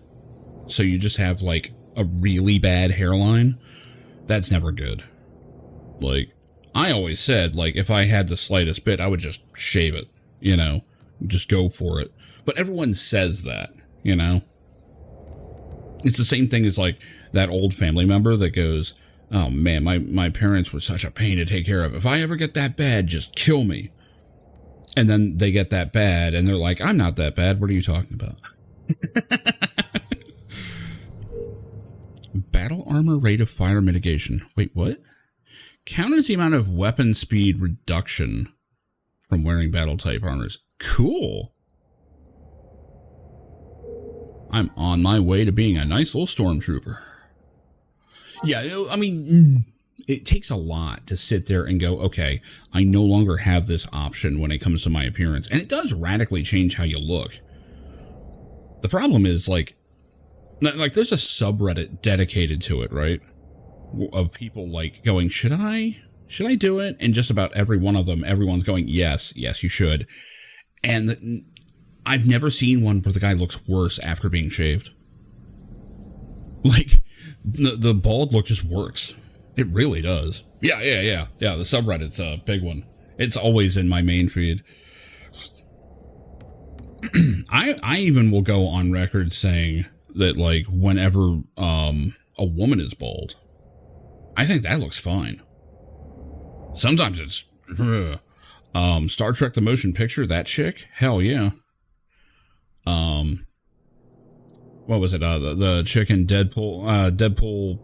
So you just have, like, a really bad hairline. That's never good. Like... I always said, like, if I had the slightest bit, I would just shave it, just go for it. But everyone says that, It's the same thing as, like, that old family member that goes, oh, man, my parents were such a pain to take care of. If I ever get that bad, just kill me. And then they get that bad, and they're like, I'm not that bad. What are you talking about? Battle armor rate of fire mitigation. Wait, what? Counters the amount of weapon speed reduction from wearing battle type armors. Cool. I'm on my way to being a nice little stormtrooper. Yeah, I mean, it takes a lot to sit there and go, okay, I no longer have this option when it comes to my appearance. And it does radically change how you look. The problem is, like there's a subreddit dedicated to it, right? Of people like going, should I do it? And just about every one of them, everyone's going, yes, you should. And I've never seen one where the guy looks worse after being shaved. Like, the bald look just works. It really does. Yeah, the subreddit's a big one. It's always in my main feed. I even will go on record saying that, like, whenever a woman is bald, I think that looks fine. Sometimes it's... Star Trek the Motion Picture, that chick? Hell yeah. what was it? The chick in Deadpool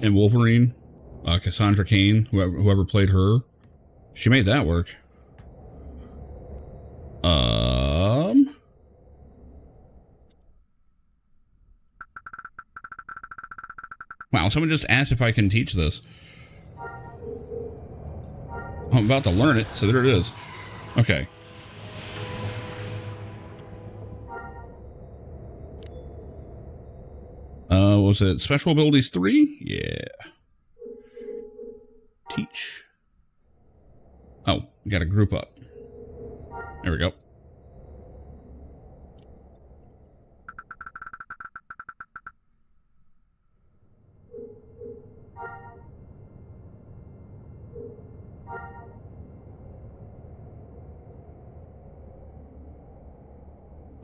and Wolverine, Cassandra Cain, whoever played her, she made that work. Wow, someone just asked if I can teach this. I'm about to learn it, so there it is. Okay. Was it Special Abilities 3? Yeah. Teach. Oh, we got to group up. There we go.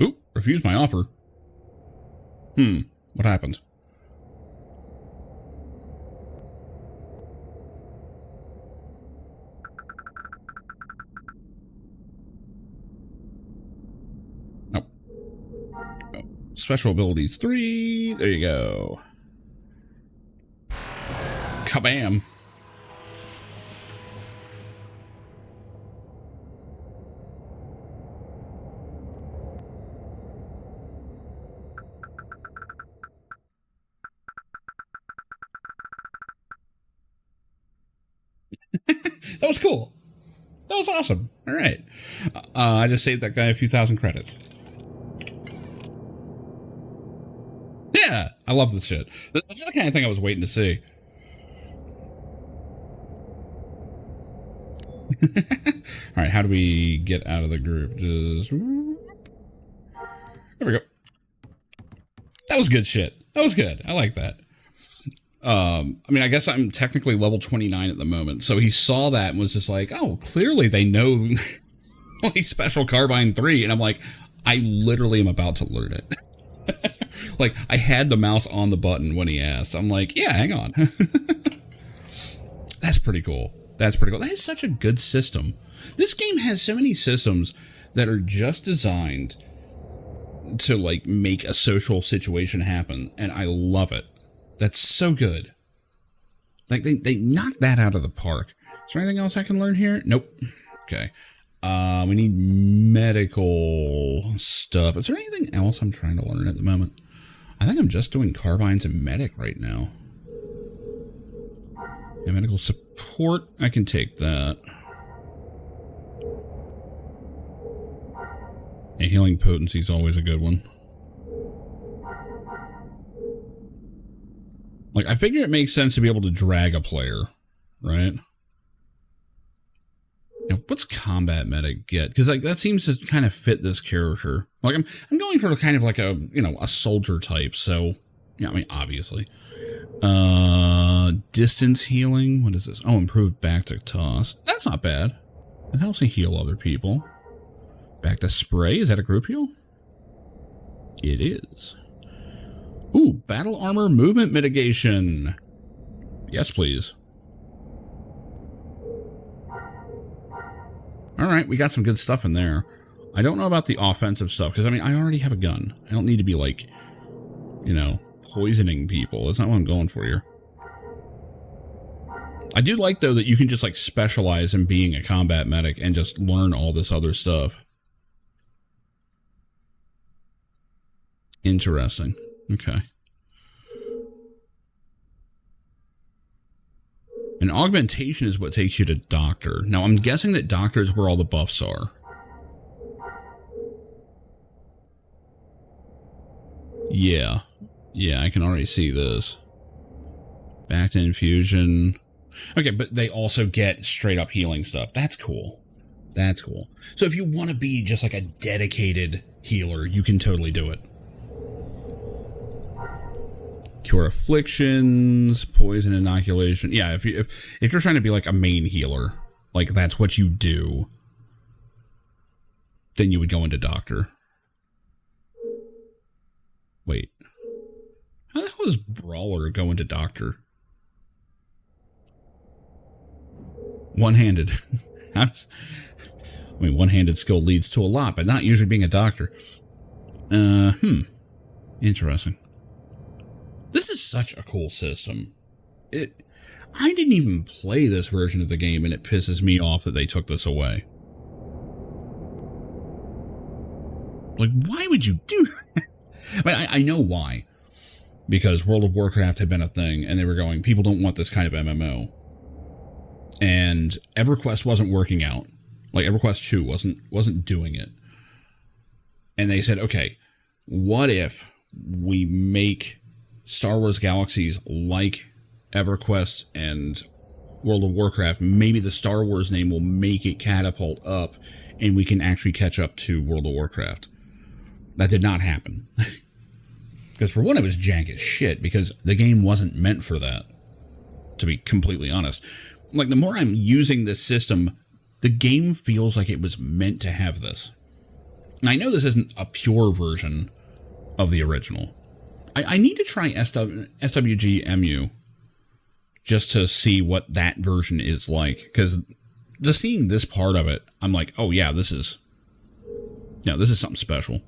Oop, refused my offer. What happened? Nope. Oh. Special Abilities 3. There you go. Kabam. That was cool. That was awesome. All right. I just saved that guy a few thousand credits. Yeah, I love this shit. This is the kind of thing I was waiting to see. All right, how do we get out of the group? Just... There we go. That was good shit. That was good. I like that. I mean, I guess I'm technically level 29 at the moment. So he saw that and was just like, oh, clearly they know like Special Carbine 3. And I'm like, I literally am about to learn it. Like, I had the mouse on the button when he asked. I'm like, yeah, hang on. That's pretty cool. That's pretty cool. That is such a good system. This game has so many systems that are just designed to, like, make a social situation happen. And I love it. That's so good. Like, they knocked that out of the park. Is there anything else I can learn here? Nope. Okay. We need medical stuff. Is there anything else I'm trying to learn at the moment? I think I'm just doing carbines and medic right now. Yeah, medical support. I can take that. Yeah, healing potency is always a good one. Like, I figure it makes sense to be able to drag a player, right? Now, what's combat medic get? Because, like, that seems to kind of fit this character. Like, I'm going for kind of like a, you know, a soldier type. So, yeah, I mean, obviously. Distance healing. What is this? Oh, improved back to toss. That's not bad. It helps me heal other people. Back to spray. Is that a group heal? It is. Ooh, battle armor movement mitigation. Yes, please. All right, we got some good stuff in there. I don't know about the offensive stuff, because, I mean, I already have a gun. I don't need to be, like, you know, poisoning people. That's not what I'm going for here. I do like, though, that you can just, like, specialize in being a combat medic and just learn all this other stuff. Interesting. Okay. An augmentation is what takes you to doctor. Now, I'm guessing that doctor is where all the buffs are. Yeah. Yeah, I can already see this. Back to infusion. Okay, but they also get straight up healing stuff. That's cool. That's cool. So if you want to be just like a dedicated healer, you can totally do it. Cure afflictions, poison inoculation. Yeah, if you're trying to be like a main healer, like that's what you do, then you would go into doctor. Wait. How the hell does brawler go into doctor? One-handed. I mean, one-handed skill leads to a lot, but not usually being a doctor. Interesting. This is such a cool system. I didn't even play this version of the game, and it pisses me off that they took this away. Like, why would you do that? I mean, I know why. Because World of Warcraft had been a thing, and they were going, people don't want this kind of MMO. And EverQuest wasn't working out. Like, EverQuest 2 wasn't doing it. And they said, okay, what if we make Star Wars Galaxies like EverQuest and World of Warcraft? Maybe the Star Wars name will make it catapult up, and we can actually catch up to World of Warcraft. That did not happen. Because for one, it was jank as shit, because the game wasn't meant for that, to be completely honest. Like, the more I'm using this system, the game feels like it was meant to have this. And I know this isn't a pure version of the original. I need to try SWGMU just to see what that version is like, because just seeing this part of it, I'm like, oh yeah, this is something special.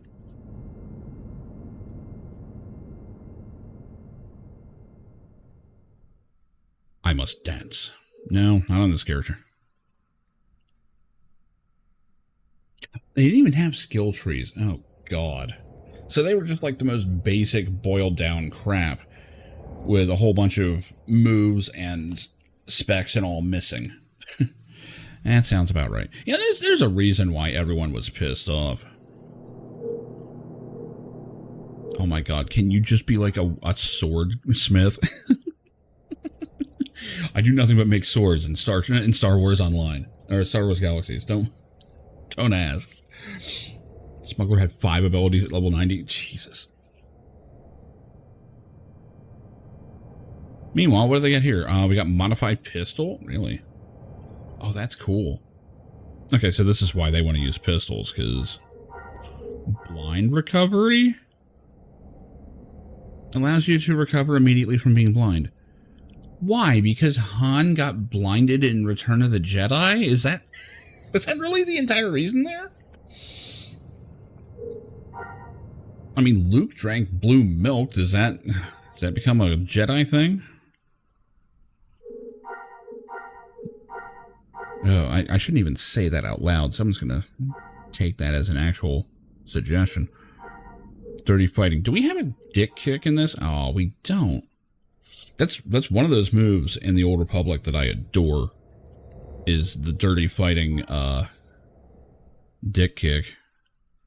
I must dance. No, not on this character. They didn't even have skill trees. Oh, God. So they were just like the most basic, boiled down crap with a whole bunch of moves and specs and all missing. That sounds about right. Yeah, there's a reason why everyone was pissed off. Oh my God, can you just be like a swordsmith? I do nothing but make swords in Star Wars Online, or Star Wars Galaxies. Don't ask. Smuggler had 5 abilities at level 90. Jesus. Meanwhile, what do they get here? We got modified pistol? Really? Oh, that's cool. Okay, so this is why they want to use pistols, because blind recovery allows you to recover immediately from being blind. Why? Because Han got blinded in Return of the Jedi? Is that really the entire reason there? I mean, Luke drank blue milk. Does that become a Jedi thing? Oh, I shouldn't even say that out loud. Someone's gonna take that as an actual suggestion. Dirty fighting. Do we have a dick kick in this? Oh, we don't. That's one of those moves in the Old Republic that I adore. Is the dirty fighting dick kick.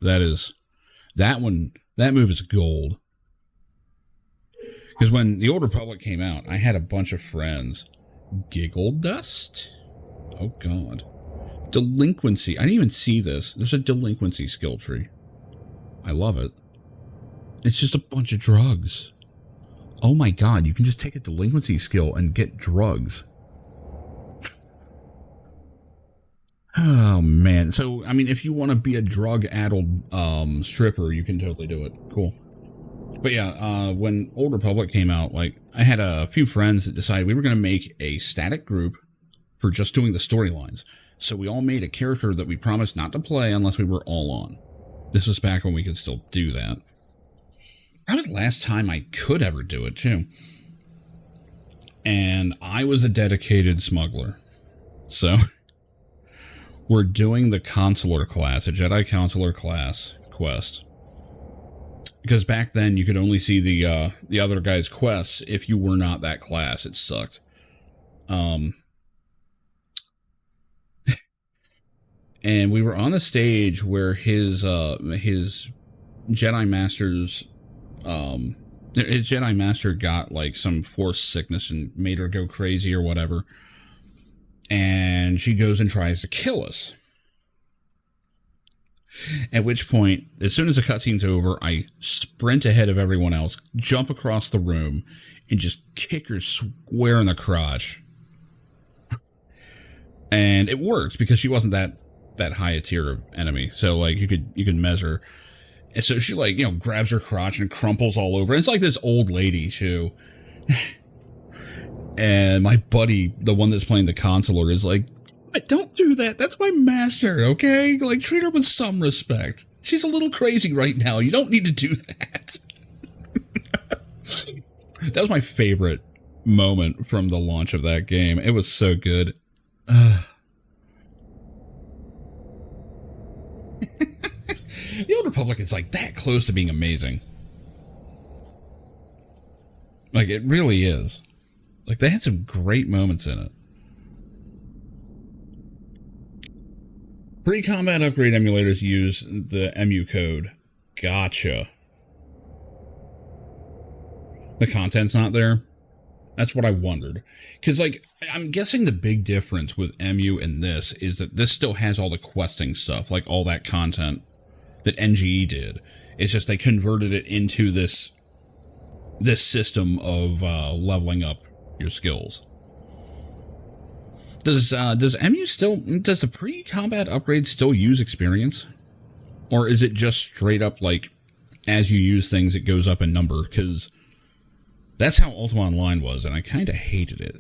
That move is gold. Because when the Old Republic came out, I had a bunch of friends. Giggle dust? Oh God. Delinquency. I didn't even see this. There's a delinquency skill tree. I love it. It's just a bunch of drugs. Oh my God, you can just take a delinquency skill and get drugs. Oh man. So, I mean, if you want to be a drug-addled stripper, you can totally do it. Cool. But yeah, when Old Republic came out, like, I had a few friends that decided we were going to make a static group for just doing the storylines. So we all made a character that we promised not to play unless we were all on. This was back when we could still do that. That was the last time I could ever do it, too. And I was a dedicated smuggler. So we're doing the consular class, a Jedi consular class quest. Because back then you could only see the other guy's quests if you were not that class. It sucked. And we were on a stage where his Jedi Master's his Jedi Master got like some force sickness and made her go crazy or whatever. And she goes and tries to kill us. At which point, as soon as the cutscene's over, I sprint ahead of everyone else, jump across the room, and just kick her square in the crotch. And it worked because she wasn't that high a tier of enemy. So like you could measure. And so she like, grabs her crotch and crumples all over. And it's like this old lady too. And my buddy, the one that's playing the consular, is like, don't do that. That's my master, okay? Like, treat her with some respect. She's a little crazy right now. You don't need to do that. That was my favorite moment from the launch of that game. It was so good. The Old Republic is like that close to being amazing. Like, it really is. Like, they had some great moments in it. Pre-combat upgrade emulators use the MU code. Gotcha. The content's not there? That's what I wondered. Because, like, I'm guessing the big difference with MU and this is that this still has all the questing stuff, like all that content that NGE did. It's just they converted it into this system of leveling up your skills. Does MU still, does the pre-combat upgrade still use experience? Or is it just straight up like, as you use things, it goes up in number? Because that's how Ultima Online was, and I kind of hated it.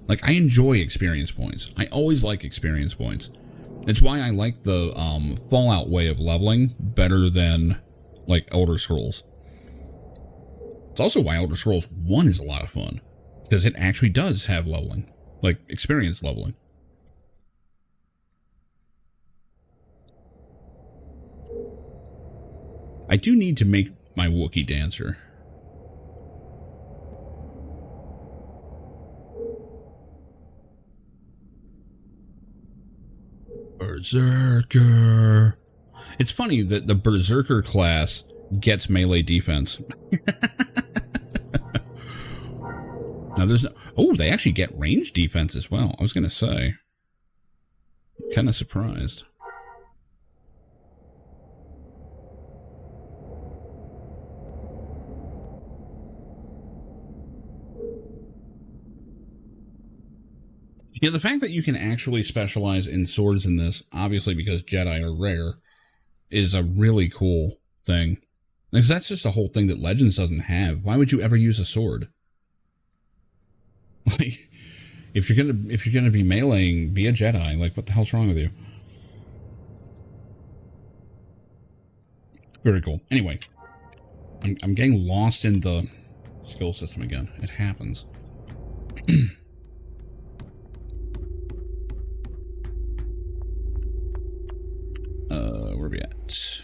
Like, I enjoy experience points. I always like experience points. It's why I like the Fallout way of leveling better than, like, Elder Scrolls. It's also why Elder Scrolls 1 is a lot of fun, because it actually does have leveling, like experience leveling. I do need to make my Wookiee dancer. Berserker. It's funny that the Berserker class gets melee defense. Now there's no... Oh, they actually get range defense as well. I was going to say. Kind of surprised. Yeah, the fact that you can actually specialize in swords in this, obviously because Jedi are rare, is a really cool thing. Because that's just a whole thing that Legends doesn't have. Why would you ever use a sword? Like, if you're gonna be meleeing, be a Jedi. Like, what the hell's wrong with you? Very cool. Anyway, I'm getting lost in the skill system again. It happens. Where are we at?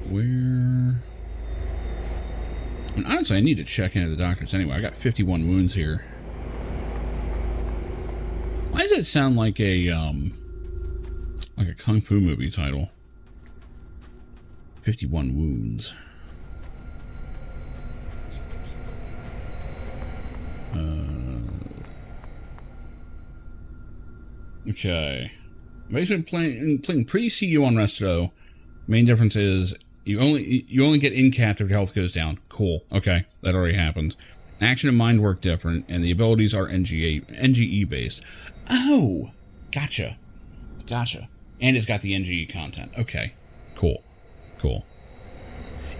Where? And honestly, I need to check into the doctors anyway. I got 51 wounds here. Why does it sound like a kung fu movie title? 51 wounds. Okay. Basically playing pre-CU on Resto. Main difference is you only get in-capped if your health goes down. Cool. Okay, that already happened. Action and mind work different, and the abilities are NGE based. Oh, gotcha. And it's got the NGE content. Okay, cool.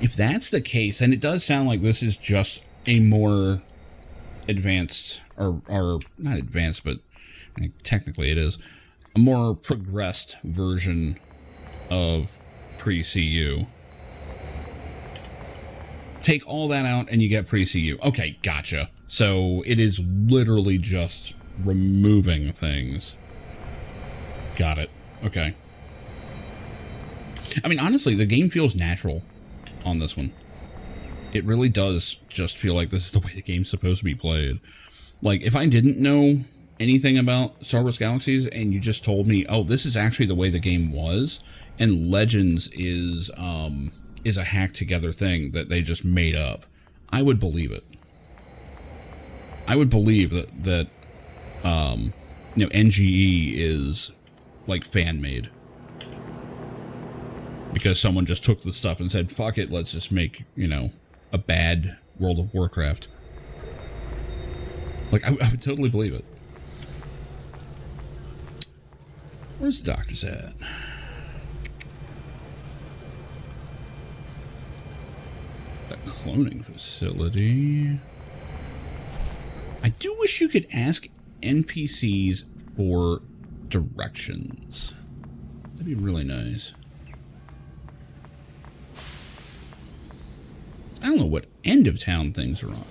If that's the case, then it does sound like this is just a more advanced, or not advanced, but I mean, technically it is, a more progressed version of pre-CU. Take all that out and you get pre-CU. Okay, gotcha. So it is literally just removing things. Got it. Okay. I mean, honestly, the game feels natural on this one. It really does just feel like this is the way the game's supposed to be played. Like, if I didn't know anything about Star Wars Galaxies and you just told me, oh, this is actually the way the game was, and Legends is a hacked together thing that they just made up, I would believe it. I would believe that NGE is like fan made, because someone just took the stuff and said, fuck it, let's just make, a bad World of Warcraft. Like, I would totally believe it. Where's the doctors at? That cloning facility. I do wish you could ask NPCs for directions. That'd be really nice. I don't know what end of town things are on.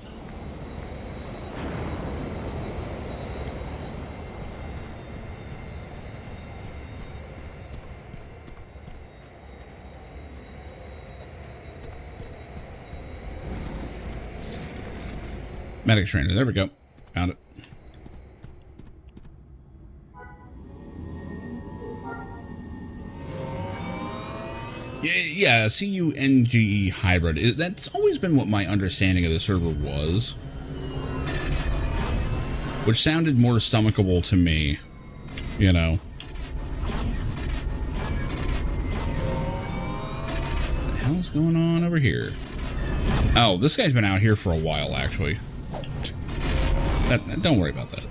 Medic trainer, there we go. Found it. Yeah, CUNGE hybrid. That's always been what my understanding of the server was. Which sounded more stomachable to me, you know. What the hell's going on over here? Oh, this guy's been out here for a while, actually. Don't worry about that.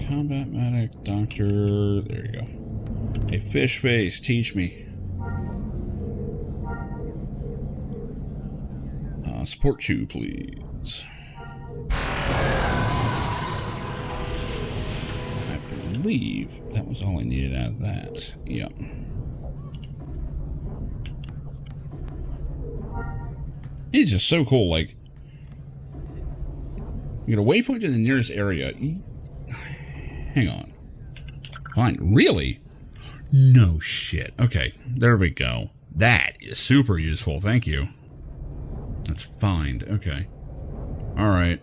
Combat medic, doctor. There you go. Hey, fish face, teach me. Support chew, please. I believe that was all I needed out of that. Yep. It's just so cool. Like, you get a waypoint to the nearest area. Hang on. Fine. Really? No shit. Okay, there we go. That is super useful. Thank you. That's fine. Okay. All right.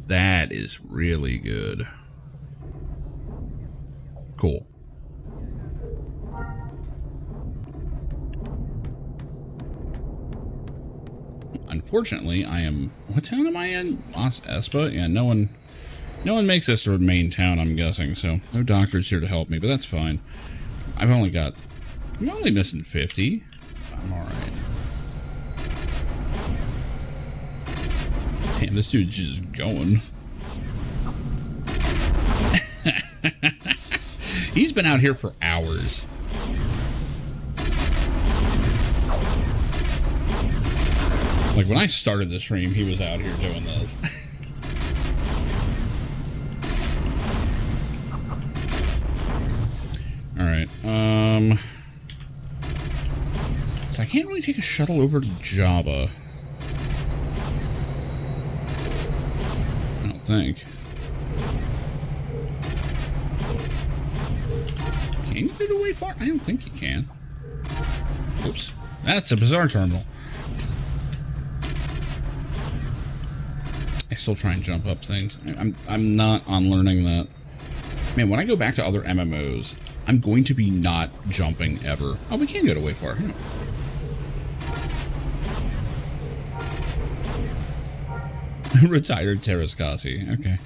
That is really good. Cool. Unfortunately, I am... What town am I in? Las Espa? Yeah, no one makes this the main town, I'm guessing, so no doctors here to help me, but that's fine. I'm only missing 50. I'm alright. Damn, this dude's just going. He's been out here for hours. Like, when I started the stream, he was out here doing this. Alright, so I can't really take a shuttle over to Java. I don't think. Can you get away far? I don't think you can. Oops. That's a bizarre terminal. I still try and jump up things. I'm not on learning that. Man, when I go back to other MMOs, I'm going to be not jumping ever. Oh, we can go to way far. Yeah. Retired Terrascasi. Okay.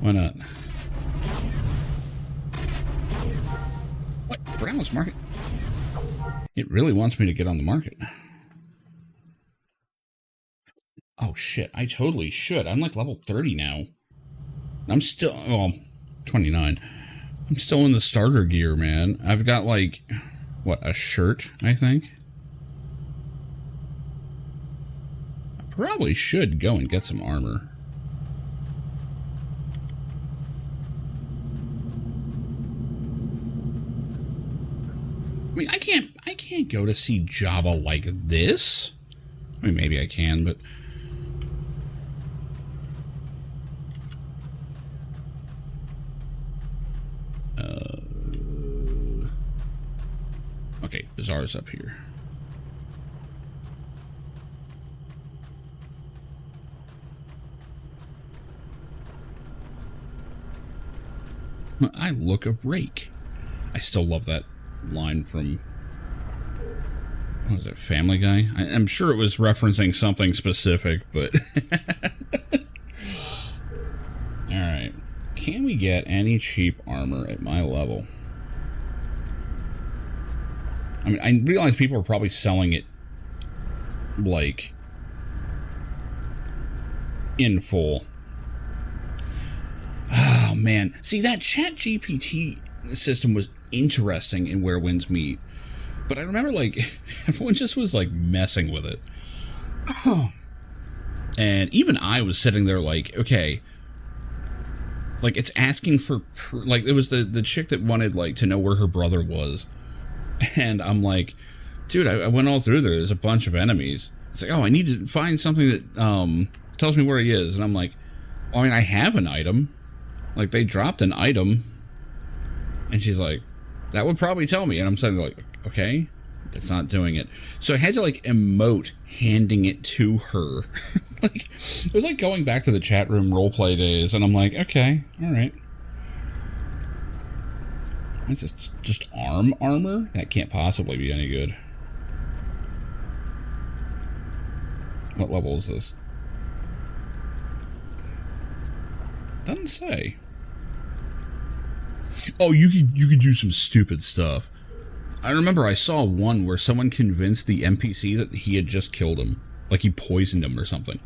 Why not? What? Brownless market? It really wants me to get on the market. Oh shit, I totally should. I'm like level 30 now. I'm still, well, 29. I'm still in the starter gear, man. I've got like, what, a shirt, I think? I probably should go and get some armor. I mean, I can't go to see Java like this. I mean, maybe I can, but... Okay, Bazaar's up here. I look a rake. I still love that line from... What was it, Family Guy? I'm sure it was referencing something specific, but... Alright. Can we get any cheap armor at my level? I mean, I realize people are probably selling it, like, in full. Oh, man. See, that ChatGPT system was interesting in Where Winds Meet. But I remember, like, everyone just was, like, messing with it. And even I was sitting there like, okay, like it's asking for, like it was the chick that wanted like to know where her brother was. And I'm like, dude, I went all through there. There's a bunch of enemies. It's like, oh, I need to find something that tells me where he is. And I'm like, well, I mean, I have an item. Like, they dropped an item. And she's like, that would probably tell me. And I'm suddenly like, okay, that's not doing it. So I had to, like, emote handing it to her. Like, it was like going back to the chat room roleplay days. And I'm like, okay, all right. Is this just arm armor? That can't possibly be any good. What level is this? Doesn't say. Oh, you could do some stupid stuff. I remember I saw one where someone convinced the NPC that he had just killed him. Like he poisoned him or something.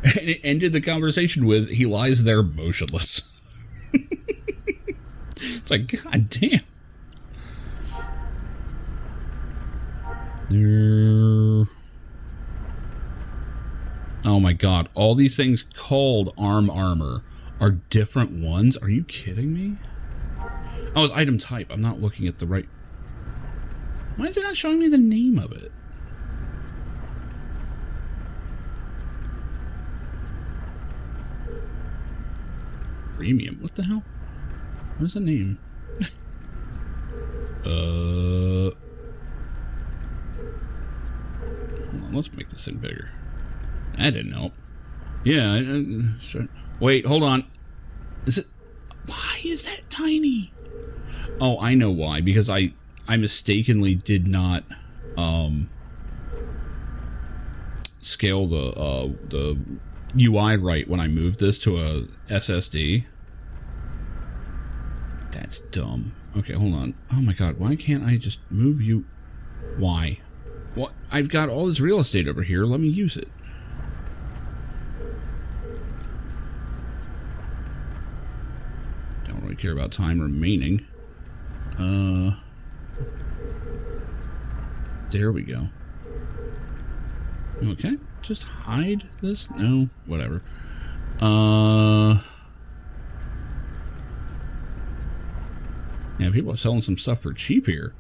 And it ended the conversation with, he lies there motionless. It's like, god damn. Oh my god, all these things called arm armor are different ones? Are you kidding me? Oh, it's item type. I'm not looking at the right... Why is it not showing me the name of it? Premium? What the hell? What's the name? Hold on, let's make this thing bigger. That didn't help. Yeah, sure. Wait, hold on. Is it... Why is that tiny? Oh, I know why. Because I mistakenly did not scale the UI right when I moved this to a SSD. That's dumb. Okay, hold on. Oh my god, why can't I just move you? Why? What? I've got all this real estate over here. Let me use it. Don't really care about time remaining. There we go. Okay, just hide this? No, whatever. Yeah, people are selling some stuff for cheap here.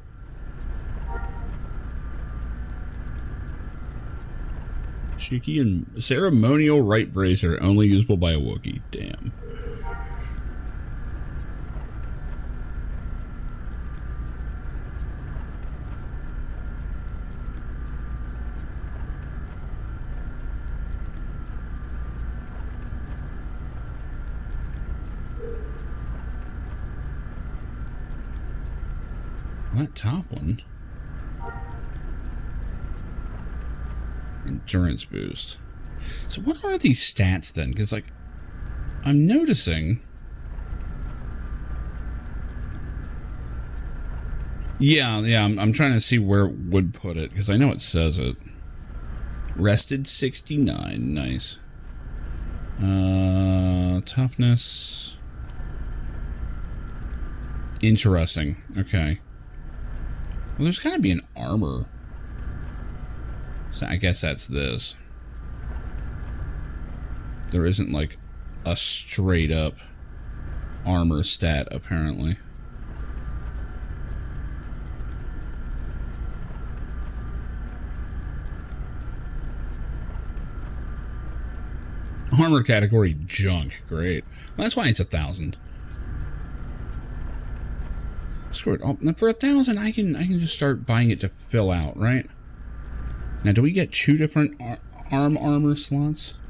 Cheeky and ceremonial right bracer, only usable by a Wookiee. Damn. That top one. Endurance boost. So what are these stats then? Because like, I'm noticing. Yeah, I'm trying to see where it would put it because I know it says it. Rested 69, nice. Toughness. Interesting. Okay. Well, there's gotta be an armor. So I guess that's this. There isn't like a straight up armor stat apparently. Armor category junk, great. Well, that's why it's 1,000. Screw it. Oh, for 1,000, I can just start buying it to fill out, right? Now, do we get 2 different arm armor slots?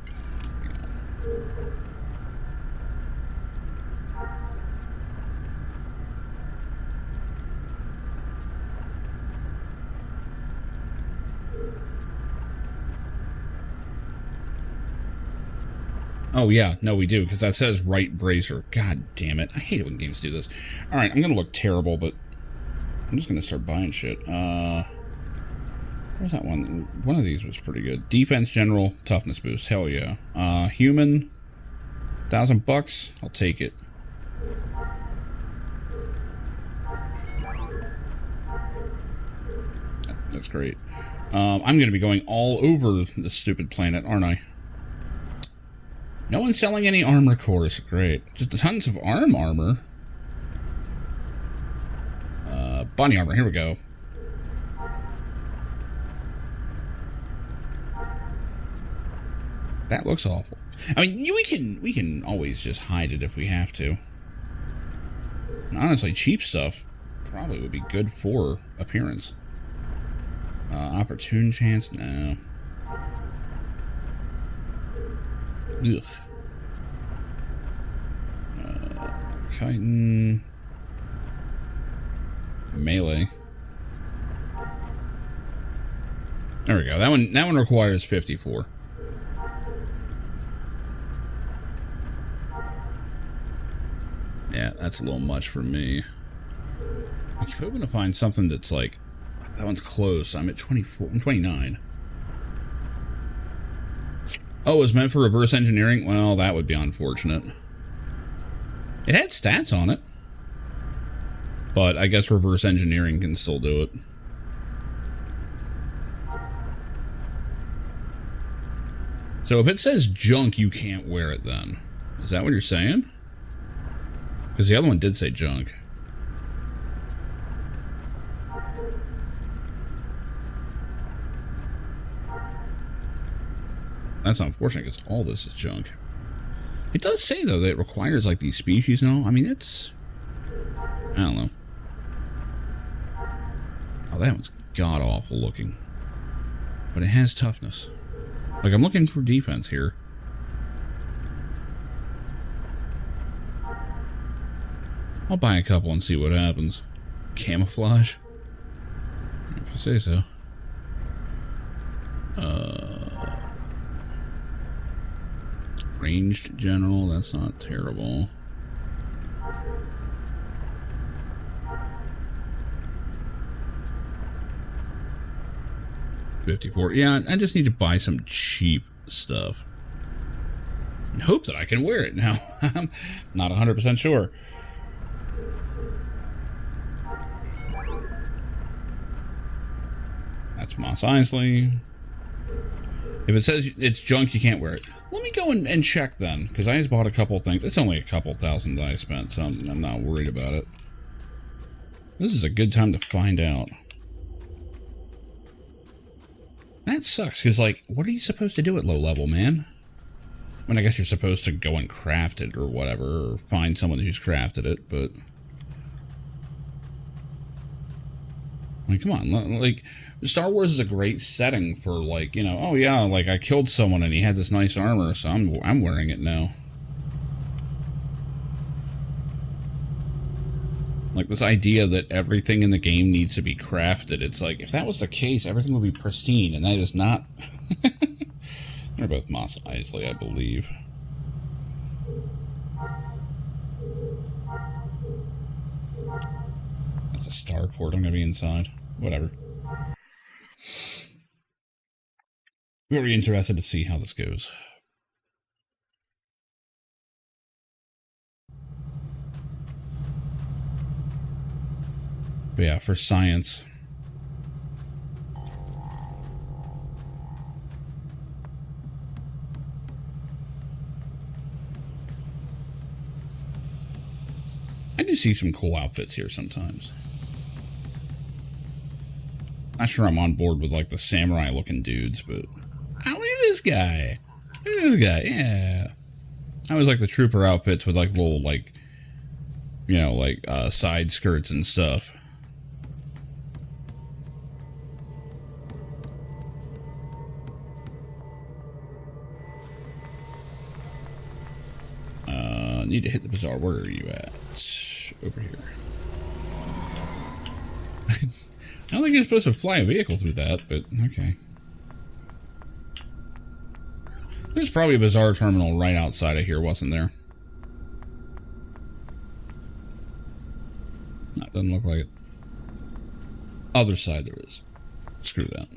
Oh, yeah. No, we do, because that says right bracer. God damn it. I hate it when games do this. Alright, I'm going to look terrible, but I'm just going to start buying shit. Where's that one? One of these was pretty good. Defense general, toughness boost. Hell yeah. Human, $1,000. I'll take it. That's great. I'm going to be going all over this stupid planet, aren't I? No one's selling any armor cores. Great. Just tons of armor. Body armor. Here we go. That looks awful. I mean, we can always just hide it if we have to. And honestly, cheap stuff probably would be good for appearance. Opportune chance? No. Ugh. Chitin. Melee. There we go. That one requires 54. Yeah, that's a little much for me. I keep hoping to find something that's like, that one's close. I'm at 24. I'm 29. Oh, it was meant for reverse engineering? Well, that would be unfortunate. It had stats on it. But I guess reverse engineering can still do it. So if it says junk, you can't wear it then. Is that what you're saying? Because the other one did say junk. That's unfortunate because all this is junk. It does say, though, that it requires, like, these species and all. I mean, it's... I don't know. Oh, that one's god-awful looking. But it has toughness. Like, I'm looking for defense here. I'll buy a couple and see what happens. Camouflage? If you say so. Ranged general, that's not terrible. $54. Yeah, I just need to buy some cheap stuff. And hope that I can wear it now. I'm not 100% sure. That's Mos Eisley. If it says it's junk, you can't wear it. Let me go and check then, because I just bought a couple things. It's only a couple thousand that I spent, so I'm not worried about it. This is a good time to find out. That sucks, because, like, what are you supposed to do at low level, man? I mean, I guess you're supposed to go and craft it or whatever, or find someone who's crafted it, but... I mean, come on, like, Star Wars is a great setting for, like, you know, oh yeah, like, I killed someone and he had this nice armor, so I'm wearing it now. Like, this idea that everything in the game needs to be crafted, it's like, if that was the case, everything would be pristine, and that is not... They're both Mos Eisley, I believe. That's a starport. I'm gonna be inside. Whatever. Very interested to see how this goes. But yeah, for science. I do see some cool outfits here sometimes. Not sure I'm on board with, like, the samurai-looking dudes, but... Oh, look at this guy! Look at this guy, yeah! I always like the trooper outfits with, like, little, like... You know, like, side skirts and stuff. Need to hit the bazaar. Where are you at? Over here. I don't think you're supposed to fly a vehicle through that, but okay. There's probably a bazaar terminal right outside of here, wasn't there? No, doesn't look like it. Other side there is. Screw that.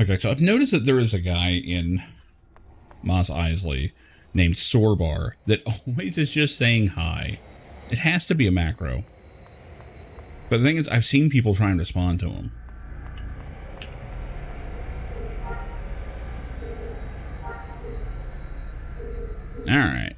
Okay, so I've noticed that there is a guy in Mos Eisley named Sorbar that always is just saying hi. It has to be a macro. But the thing is, I've seen people try and respond to them. Alright.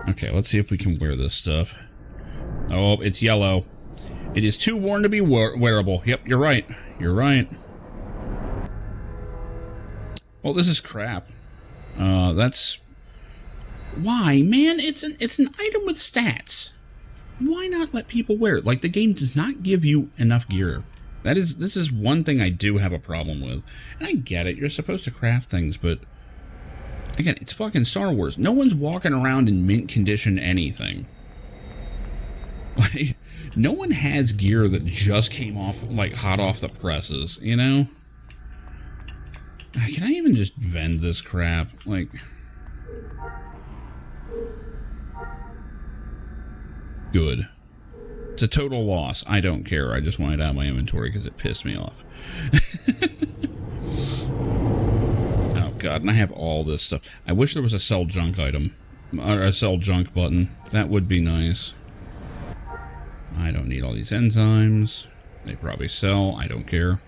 Okay, let's see if we can wear this stuff. Oh, it's yellow. It is too worn to be wearable. Yep, you're right. You're right. Well, this is crap. That's... Why, man? It's an item with stats. Why not let people wear it? Like, the game does not give you enough gear. This is one thing I do have a problem with. And I get it. You're supposed to craft things, but... Again, it's fucking Star Wars. No one's walking around in mint condition anything. Like, no one has gear that just came off, like, hot off the presses, you know? Can I even just vend this crap? Like... Good. It's a total loss. I don't care. I just want it out of my inventory because it pissed me off. Oh, God. And I have all this stuff. I wish there was a sell junk item. Or a sell junk button. That would be nice. I don't need all these enzymes. They probably sell. I don't care.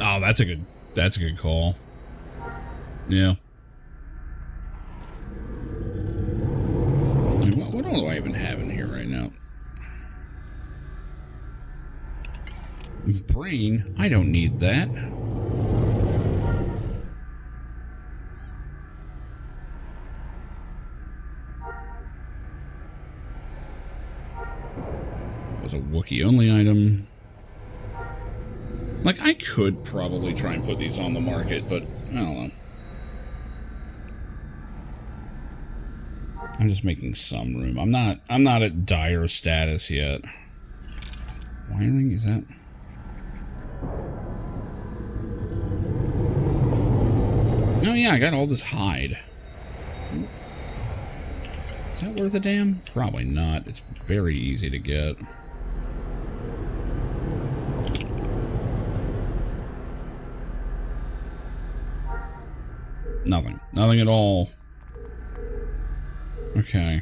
Oh, that's a good call. Yeah. What all do I even have in here right now? Brain? I don't need that. Was a Wookiee only item. Like, I could probably try and put these on the market, but I don't know. I'm just making some room. I'm not at dire status yet. Wiring, is that? Oh yeah, I got all this hide. Is that worth a damn? Probably not. It's very easy to get. Nothing. Nothing at all. Okay.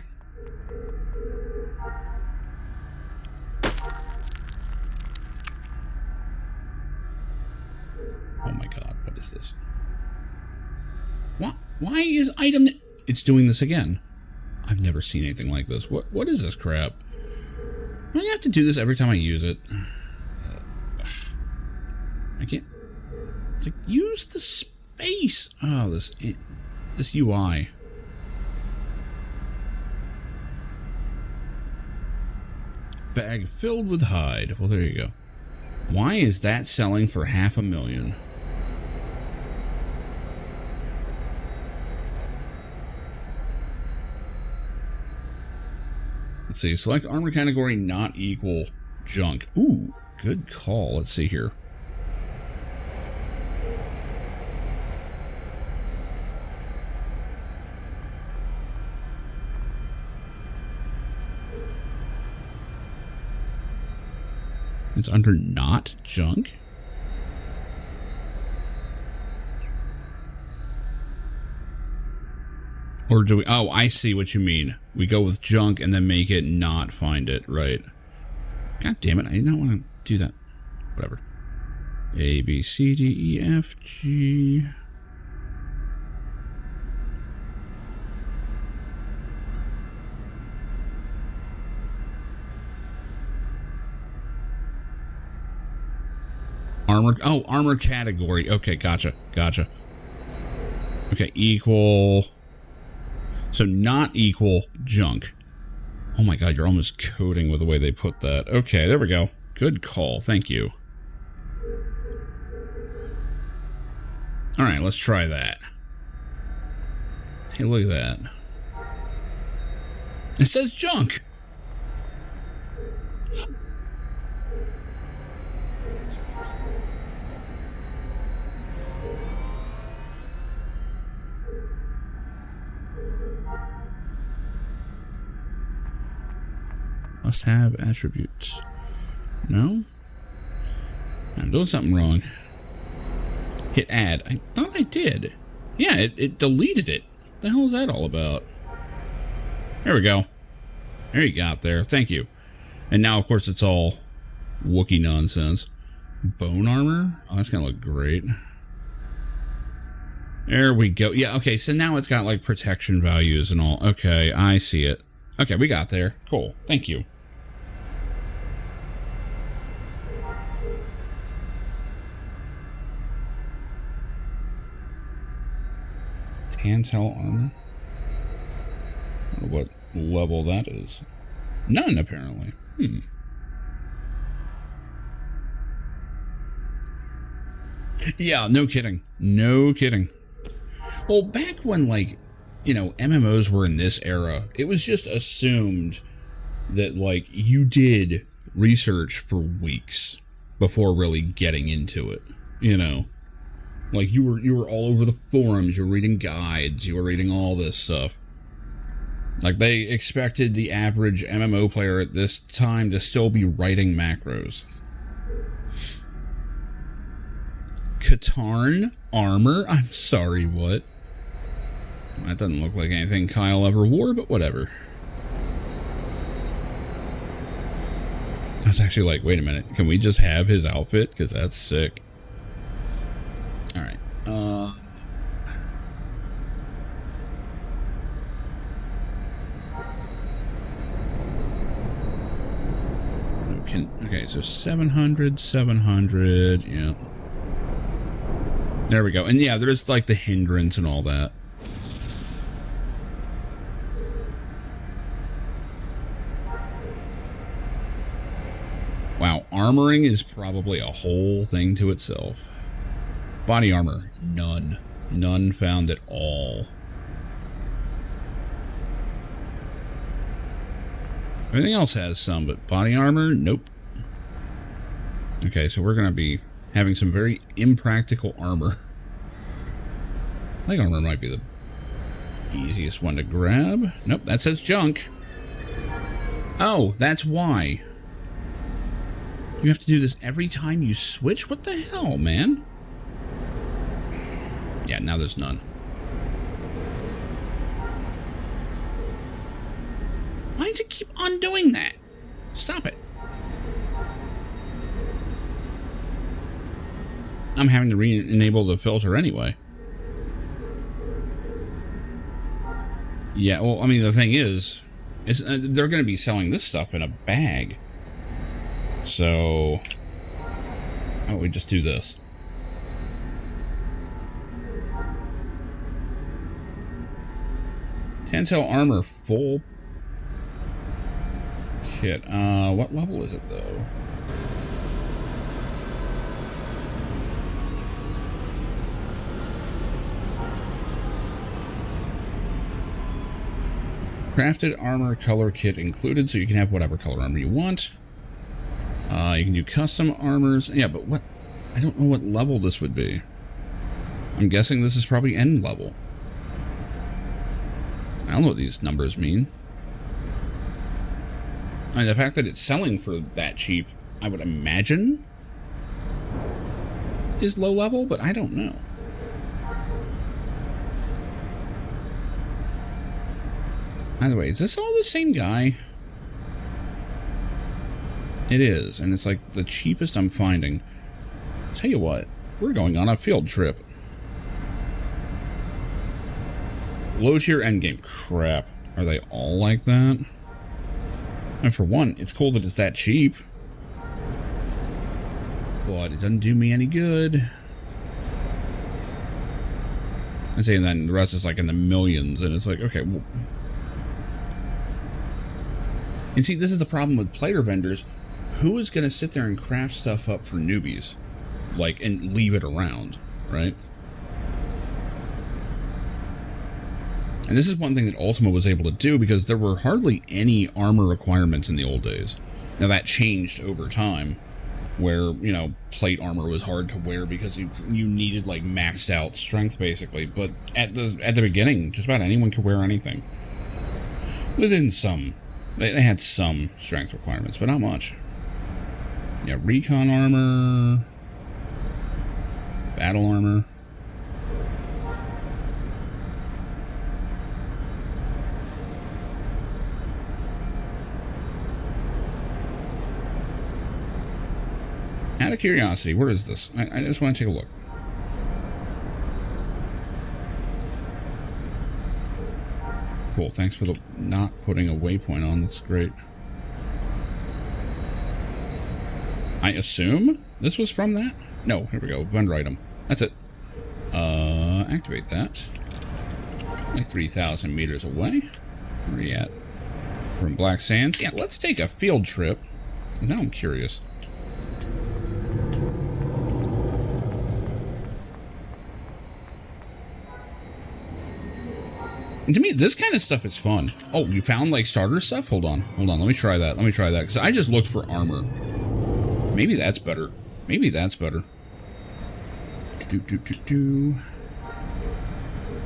Oh my God, what is this? What? Why is item... It's doing this again. I've never seen anything like this. What is this crap? Do I have to do this every time I use it? I can't... It's like, use the space! Oh, this UI. Bag filled with hide. Well, there you go. Why is that selling for $500,000? Let's see. Select armor category not equal junk. Ooh, good call. Let's see here. It's under not junk? Or do we... Oh, I see what you mean. We go with junk and then make it not find it. Right. God damn it. I don't want to do that. Whatever. A, B, C, D, E, F, G... Armor, oh, armor category. Okay, gotcha, gotcha. Okay, equal. So not equal junk. Oh my God, you're almost coding with the way they put that. Okay, there we go. Good call, thank you. All right, let's try that. Hey, look at that. It says junk. Must have attributes. No? I'm doing something wrong. Hit add. I thought I did. Yeah, it deleted it. What the hell is that all about? There we go. There you got there. Thank you. And now, of course, it's all Wookiee nonsense. Bone armor? Oh, that's gonna look great. There we go. Yeah, okay, so now it's got, like, protection values and all. Okay, I see it. Okay, we got there. Cool. Thank you. Handheld armor? I don't know what level that is. None, apparently. Yeah, no kidding. No kidding. Well, back when, like, you know, MMOs were in this era, it was just assumed that, like, you did research for weeks before really getting into it, you know? Like, you were all over the forums, you were reading guides, you were reading all this stuff. Like, they expected the average MMO player at this time to still be writing macros. Katarn armor? I'm sorry, what? That doesn't look like anything Kyle ever wore, but whatever. I was actually like, wait a minute, can we just have his outfit? Because that's sick. Alright. Okay, so 700, 700, yeah. There we go. And yeah, there's like the hindrance and all that. Wow, armoring is probably a whole thing to itself. Body armor, none. None found at all. Everything else has some, but body armor, nope. Okay, so we're going to be having some very impractical armor. Leg armor might be the easiest one to grab. Nope, that says junk. Oh, that's why. You have to do this every time you switch? What the hell, man? Yeah, now there's none. Why does it keep on doing that? Stop it. I'm having to re-enable the filter anyway. Yeah, well, I mean, the thing is they're going to be selling this stuff in a bag. So, why don't we just do this? Tensile armor full kit. What level is it though? Crafted armor color kit included, so you can have whatever color armor you want. You can do custom armors. Yeah, but what? I don't know what level this would be. I'm guessing this is probably end level. I don't know what these numbers mean. I mean, the fact that it's selling for that cheap, I would imagine, is low level, but I don't know. By the way, is this all the same guy? It is, and it's like the cheapest I'm finding. Tell you what, we're going on a field trip. Low tier endgame. Crap. Are they all like that? And for one, it's cool that it's that cheap. But it doesn't do me any good. I'm saying that, and the rest is like in the millions, and it's like, okay, well. And see, this is the problem with player vendors. Who is going to sit there and craft stuff up for newbies? Like, and leave it around, right? And this is one thing that Ultima was able to do, because there were hardly any armor requirements in the old days. Now that changed over time, where, you know, plate armor was hard to wear because you needed like maxed out strength basically. But at the beginning, just about anyone could wear anything. Within some. They had some strength requirements, but not much. Yeah, recon armor. Battle armor. Out of curiosity, where is this? I just want to take a look. Cool, thanks for the not putting a waypoint on. That's great. I assume this was from that? No, here we go. Vendor item. That's it. Activate that. Like 3,000 meters away. Where are you at? We're in Black Sands. Yeah, let's take a field trip. Now I'm curious. And to me, this kind of stuff is fun. Oh, you found like starter stuff? Hold on. Let me try that. Because I just looked for armor. Maybe that's better.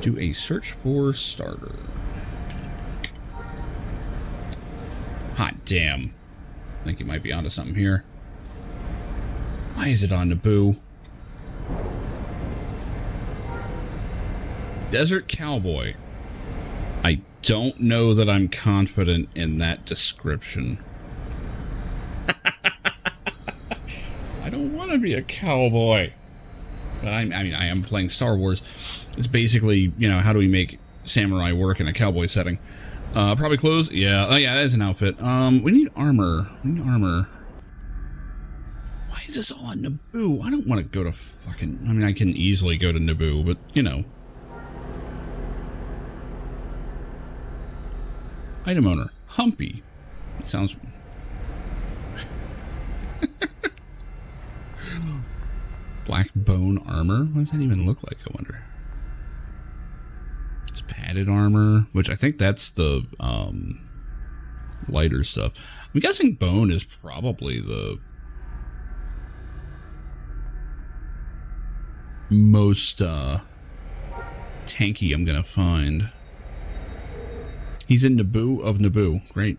Do a search for starter. Hot damn. I think you might be onto something here. Why is it on Naboo? Desert Cowboy. I don't know that I'm confident in that description. I don't want to be a cowboy. But I mean, I am playing Star Wars. It's basically, you know, how do we make samurai work in a cowboy setting? Probably clothes? Yeah. Oh, yeah, that's an outfit. We need armor. Why is this all on Naboo? I don't want to go to fucking... I mean, I can easily go to Naboo, but, you know... Item owner, Humpy. It sounds... Black bone armor? What does that even look like, I wonder? It's padded armor, which I think that's the lighter stuff. I'm guessing bone is probably the most tanky I'm gonna find. He's in Naboo of Naboo. Great.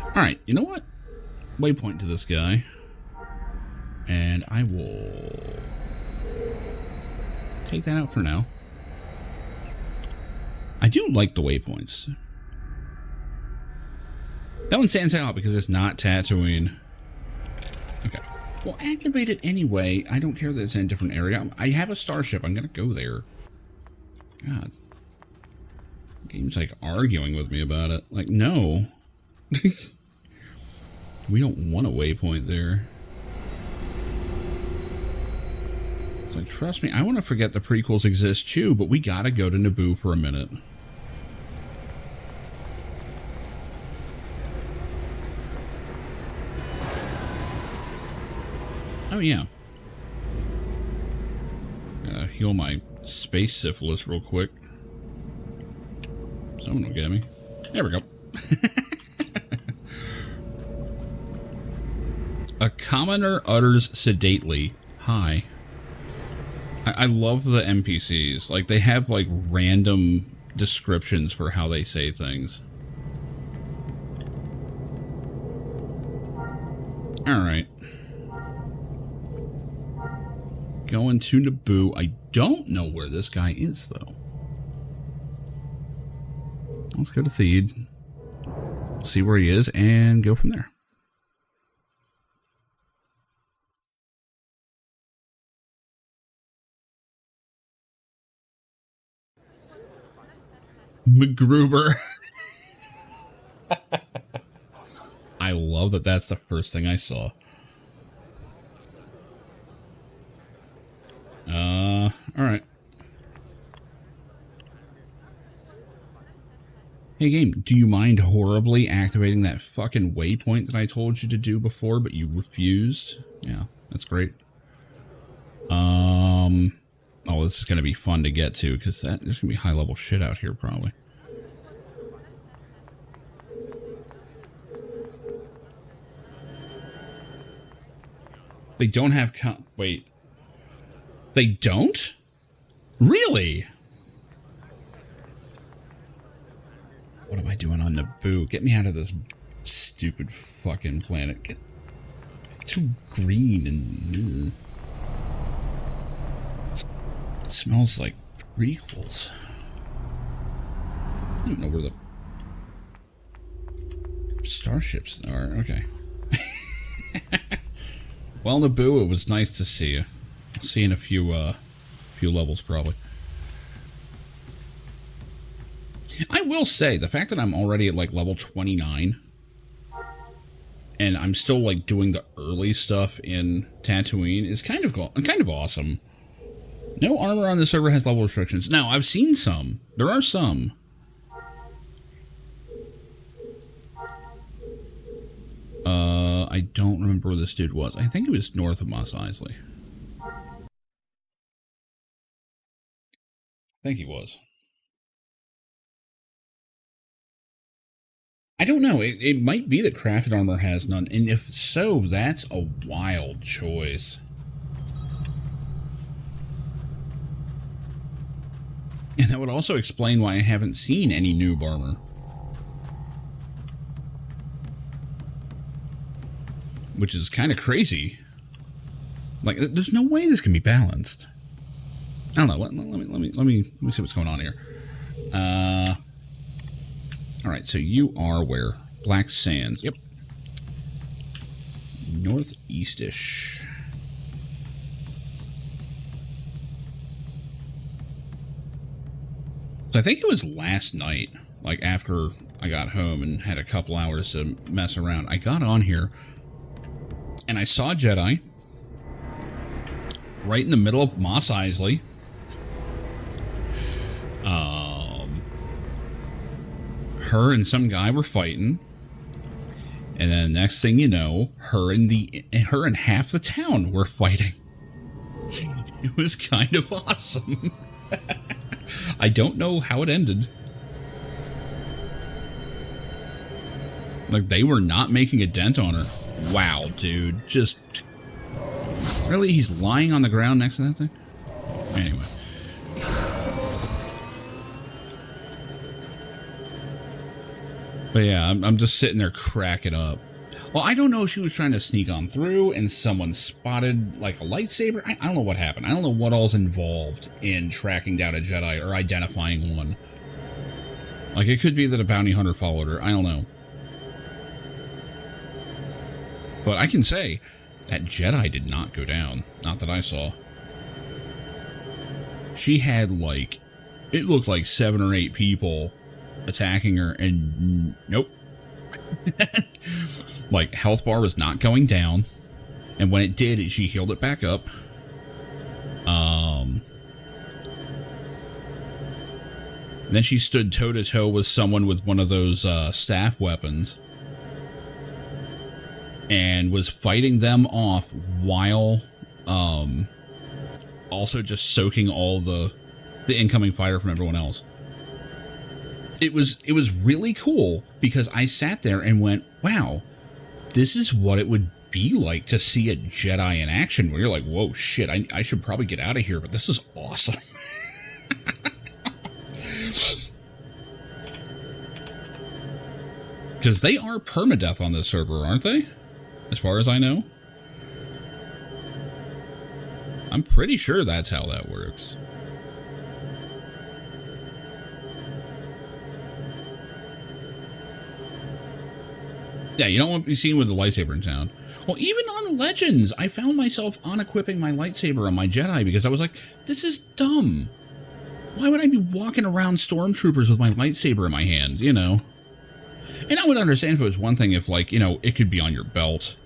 Alright, you know what? Waypoint to this guy. And I will take that out for now. I do like the waypoints. That one stands out because it's not Tatooine. Okay. Well, activate it anyway. I don't care that it's in a different area. I have a starship. I'm going to go there. God. Game's like arguing with me about it. Like, no. We don't want a waypoint there. It's like, trust me, I want to forget the prequels exist too, but we gotta go to Naboo for a minute. Oh yeah. Gotta heal my space syphilis real quick. Someone will get me. There we go. A commoner utters sedately, "Hi." I love the NPCs. Like, they have, like, random descriptions for how they say things. Alright. Going to Naboo. I don't know where this guy is, though. Let's go to Theed. See where he is, and go from there. MacGruber. I love that that's the first thing I saw. Alright. Hey game, do you mind horribly activating that fucking waypoint that I told you to do before, but you refused? Yeah, that's great. Oh, this is going to be fun to get to, because there's going to be high-level shit out here, probably. They don't have wait. They don't? Really? What am I doing on Naboo? Get me out of this stupid fucking planet. It's too green and... It smells like prequels. I don't know where the starships are. Okay. Well, Naboo, it was nice to see you. I'll see you in a few levels, probably. I will say, the fact that I'm already at, like, level 29, and I'm still, like, doing the early stuff in Tatooine is kind of awesome. No armor on the server has level restrictions. Now, I've seen some. There are some. I don't remember where this dude was. I think it was north of Mos Eisley. I think he was. I don't know. It might be that crafted armor has none, and if so, that's a wild choice. And that would also explain why I haven't seen any noob armor. Which is kind of crazy. Like, there's no way this can be balanced. I don't know. Let me see what's going on here. All right, so you are where? Black Sands. Yep. Northeast-ish. So I think it was last night, like after I got home and had a couple hours to mess around, I got on here and I saw a Jedi right in the middle of Mos Eisley. Her and some guy were fighting, and then next thing you know, her and half the town were fighting. It was kind of awesome. I don't know how it ended. Like, they were not making a dent on her. Wow, dude. Just... Really? He's lying on the ground next to that thing? Anyway. But yeah, I'm just sitting there cracking up. Well, I don't know if she was trying to sneak on through and someone spotted, like, a lightsaber. I don't know what happened. I don't know what all's involved in tracking down a Jedi or identifying one. Like, it could be that a bounty hunter followed her. I don't know. But I can say that Jedi did not go down. Not that I saw. She had, like, it looked like 7 or 8 people attacking her, and nope. Like, health bar was not going down, and when it did, she healed it back up. Then she stood toe-to-toe with someone with one of those staff weapons and was fighting them off while also just soaking all the incoming fire from everyone else. It was really cool because I sat there and went, wow, this is what it would be like to see a Jedi in action, where you're like, whoa, shit, I should probably get out of here, but this is awesome. Because they are permadeath on this server, aren't they? As far as I know. I'm pretty sure that's how that works. Yeah, you don't want to be seen with the lightsaber in town. Well, even on Legends, I found myself unequipping my lightsaber on my Jedi because I was like, this is dumb. Why would I be walking around stormtroopers with my lightsaber in my hand, you know? And I would understand if it was one thing if, like, you know, it could be on your belt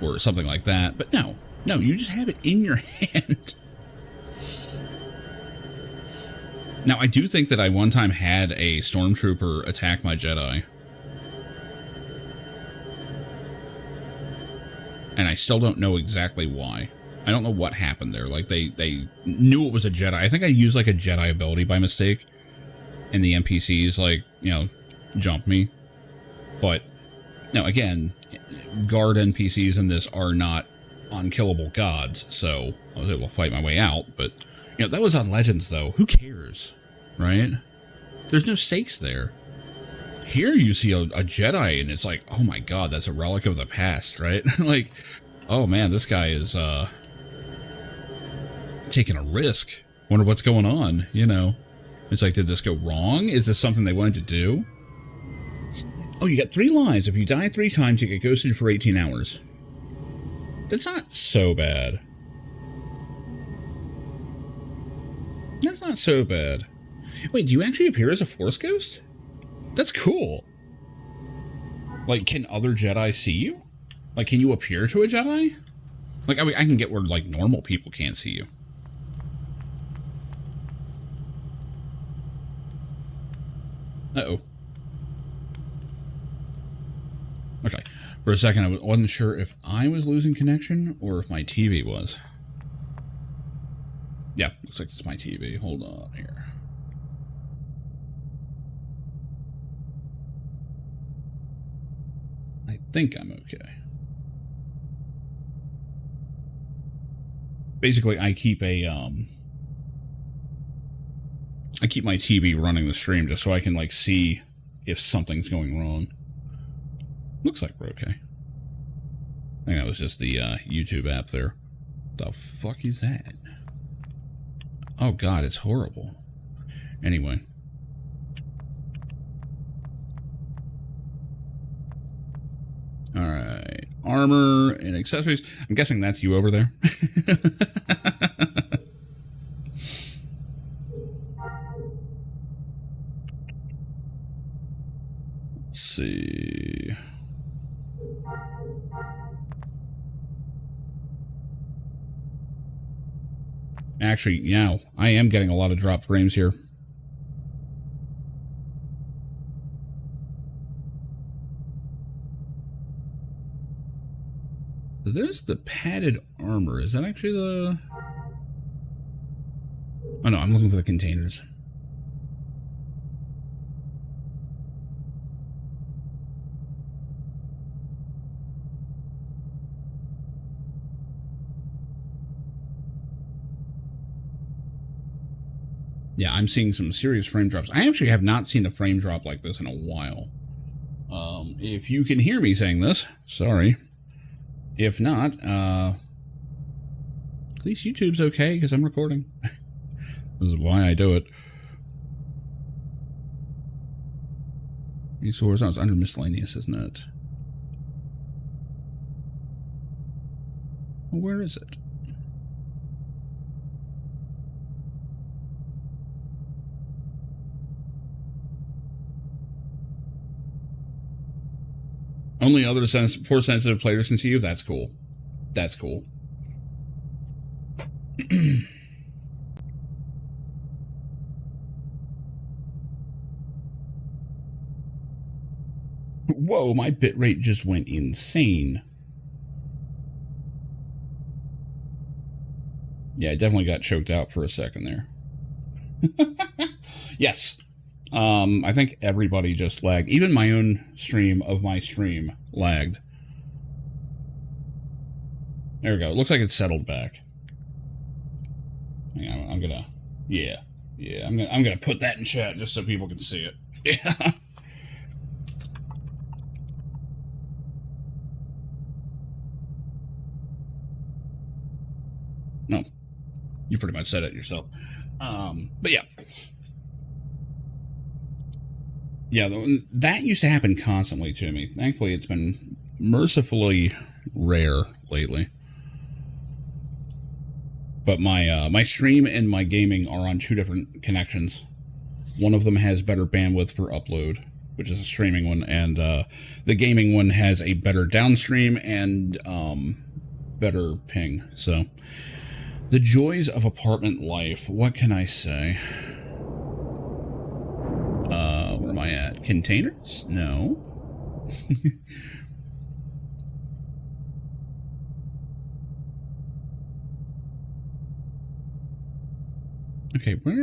or something like that. But no, you just have it in your hand. Now, I do think that I one time had a stormtrooper attack my Jedi. And I still don't know exactly why. I don't know what happened there. Like, they knew it was a Jedi. I think I used, like, a Jedi ability by mistake. And the NPCs, like, you know, jumped me. But, no, again, guard NPCs in this are not unkillable gods. So, I was able to fight my way out. But, you know, that was on Legends, though. Who cares? Right? There's no stakes there. Here you see a Jedi, and it's like, oh my god, that's a relic of the past, right? Like, oh man, this guy is taking a risk. Wonder what's going on, you know? It's like, did this go wrong? Is this something they wanted to do? Oh, you got 3 lives. If you die 3 times, you get ghosted for 18 hours. That's not so bad. That's not so bad. Wait, do you actually appear as a Force ghost? That's cool. Like, can other Jedi see you? Like, can you appear to a Jedi? Like, I mean, I can get where, like, normal people can't see you. Uh-oh. Okay. For a second, I wasn't sure if I was losing connection or if my TV was. Yeah, looks like it's my TV. Hold on here. I think I'm okay. Basically, I keep my TV running the stream just so I can, like, see if something's going wrong. Looks like we're okay. I think that was just the YouTube app there. The fuck is that? Oh god, it's horrible. Anyway. Alright. Armor and accessories. I'm guessing that's you over there. Let's see. Actually, yeah, I am getting a lot of drop frames here. So there's the padded armor. Is that actually the... Oh no, I'm looking for the containers. Yeah, I'm seeing some serious frame drops. I actually have not seen a frame drop like this in a while. If you can hear me saying this, sorry. If not, at least YouTube's okay because I'm recording. This is why I do it. These horizontals under miscellaneous, isn't it? Well, where is it? Only other Force sensitive players can see you? That's cool. That's cool. Whoa, my bitrate just went insane. Yeah, I definitely got choked out for a second there. Yes. I think everybody just lagged. Even my own stream of my stream lagged. There we go. It looks like it's settled back. Hang on, I'm gonna... Yeah. Yeah, I'm gonna put that in chat just so people can see it. Yeah. No. You pretty much said it yourself. But yeah. Yeah, that used to happen constantly to me. Thankfully, it's been mercifully rare lately. But my stream and my gaming are on 2 different connections. One of them has better bandwidth for upload, which is a streaming one, and the gaming one has a better downstream and better ping. So, the joys of apartment life. What can I say? Where am I at? Containers? No. Okay, where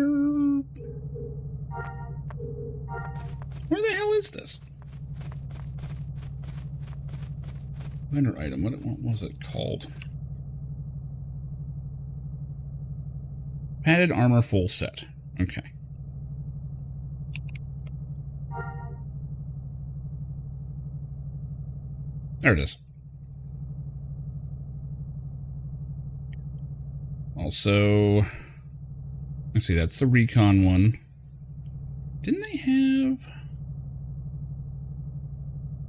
the hell is this? Vendor item. What was it called? Padded armor full set. Okay. There it is. Also, let's see, that's the recon one. Didn't they have...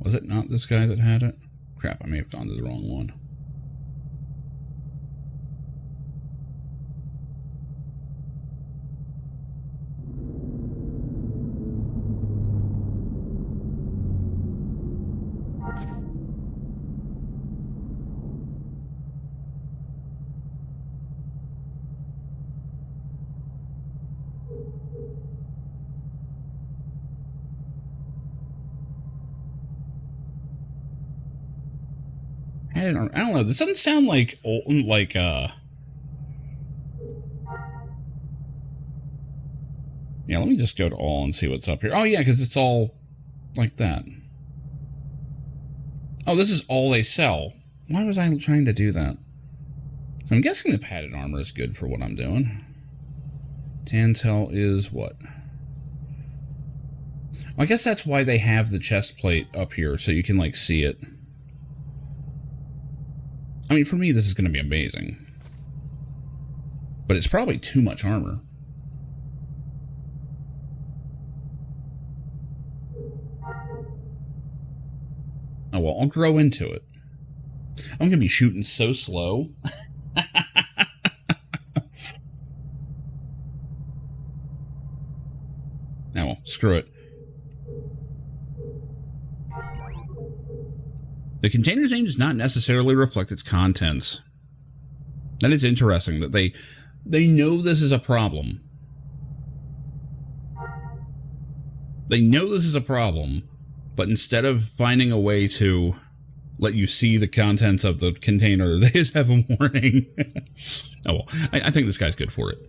Was it not this guy that had it? Crap, I may have gone to the wrong one. I don't know. This doesn't sound like yeah, let me just go to all and see what's up here. Oh yeah, because it's all like that. Oh, this is all they sell. Why was I trying to do that? So I'm guessing the padded armor is good for what I'm doing. Tantel is what? Well, I guess that's why they have the chest plate up here, so you can like see it. I mean, for me, this is going to be amazing. But it's probably too much armor. Oh, well, I'll grow into it. I'm going to be shooting so slow. Now, well, screw it. The container's name does not necessarily reflect its contents. That is interesting, that they know this is a problem. They know this is a problem, but instead of finding a way to let you see the contents of the container, they just have a warning. Oh well, I think this guy's good for it.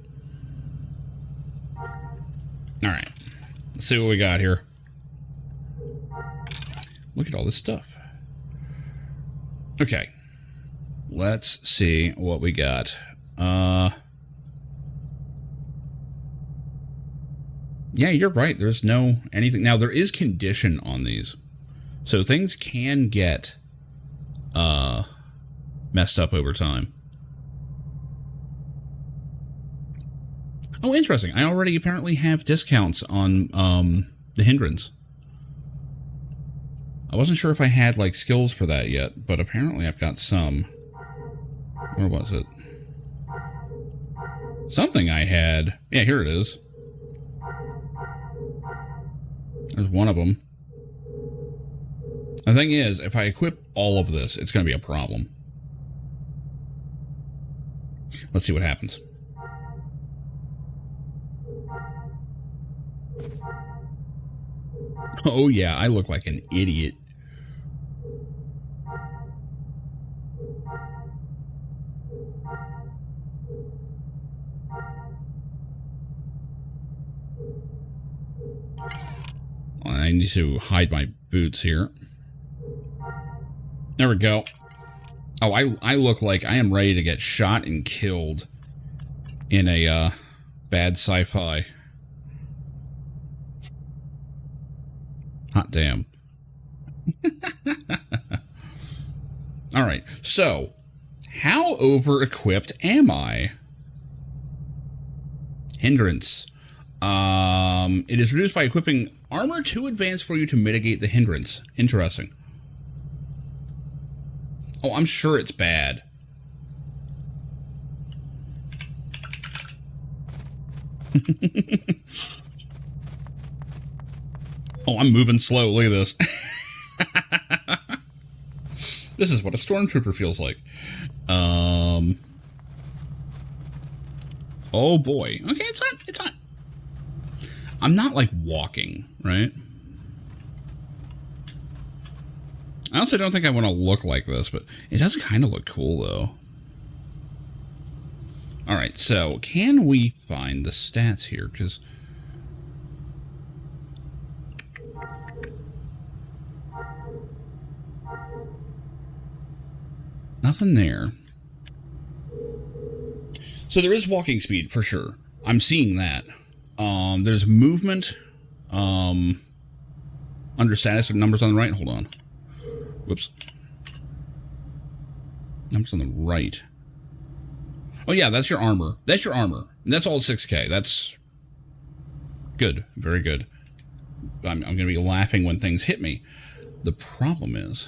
Alright, let's see what we got here. Look at all this stuff. Okay, let's see what we got. Yeah, you're right. There's no anything. Now, there is condition on these. So things can get messed up over time. Oh, interesting. I already apparently have discounts on the hindrance. I wasn't sure if I had, like, skills for that yet, but apparently I've got some. Where was it? Something I had. Yeah, here it is. There's one of them. The thing is, if I equip all of this, it's going to be a problem. Let's see what happens. Oh yeah, I look like an idiot. I need to hide my boots here. There we go. Oh, I look like I am ready to get shot and killed in a bad sci-fi. Hot damn. Alright, so how over-equipped am I? Hindrance. It is reduced by equipping armor too advanced for you to mitigate the hindrance. Interesting. Oh, I'm sure it's bad. Oh, I'm moving slow. Look at this. This is what a stormtrooper feels like. Oh boy. Okay, it's not. I'm not like walking, right? I also don't think I want to look like this, but it does kind of look cool though. Alright, so can we find the stats here? Because nothing there. So there is walking speed for sure. I'm seeing that. There's movement. Under status numbers on the right. Hold on. Whoops. I'm just on the right. Oh yeah, that's your armor. That's your armor. And that's all 6K. That's good. Very good. I'm going to be laughing when things hit me. The problem is,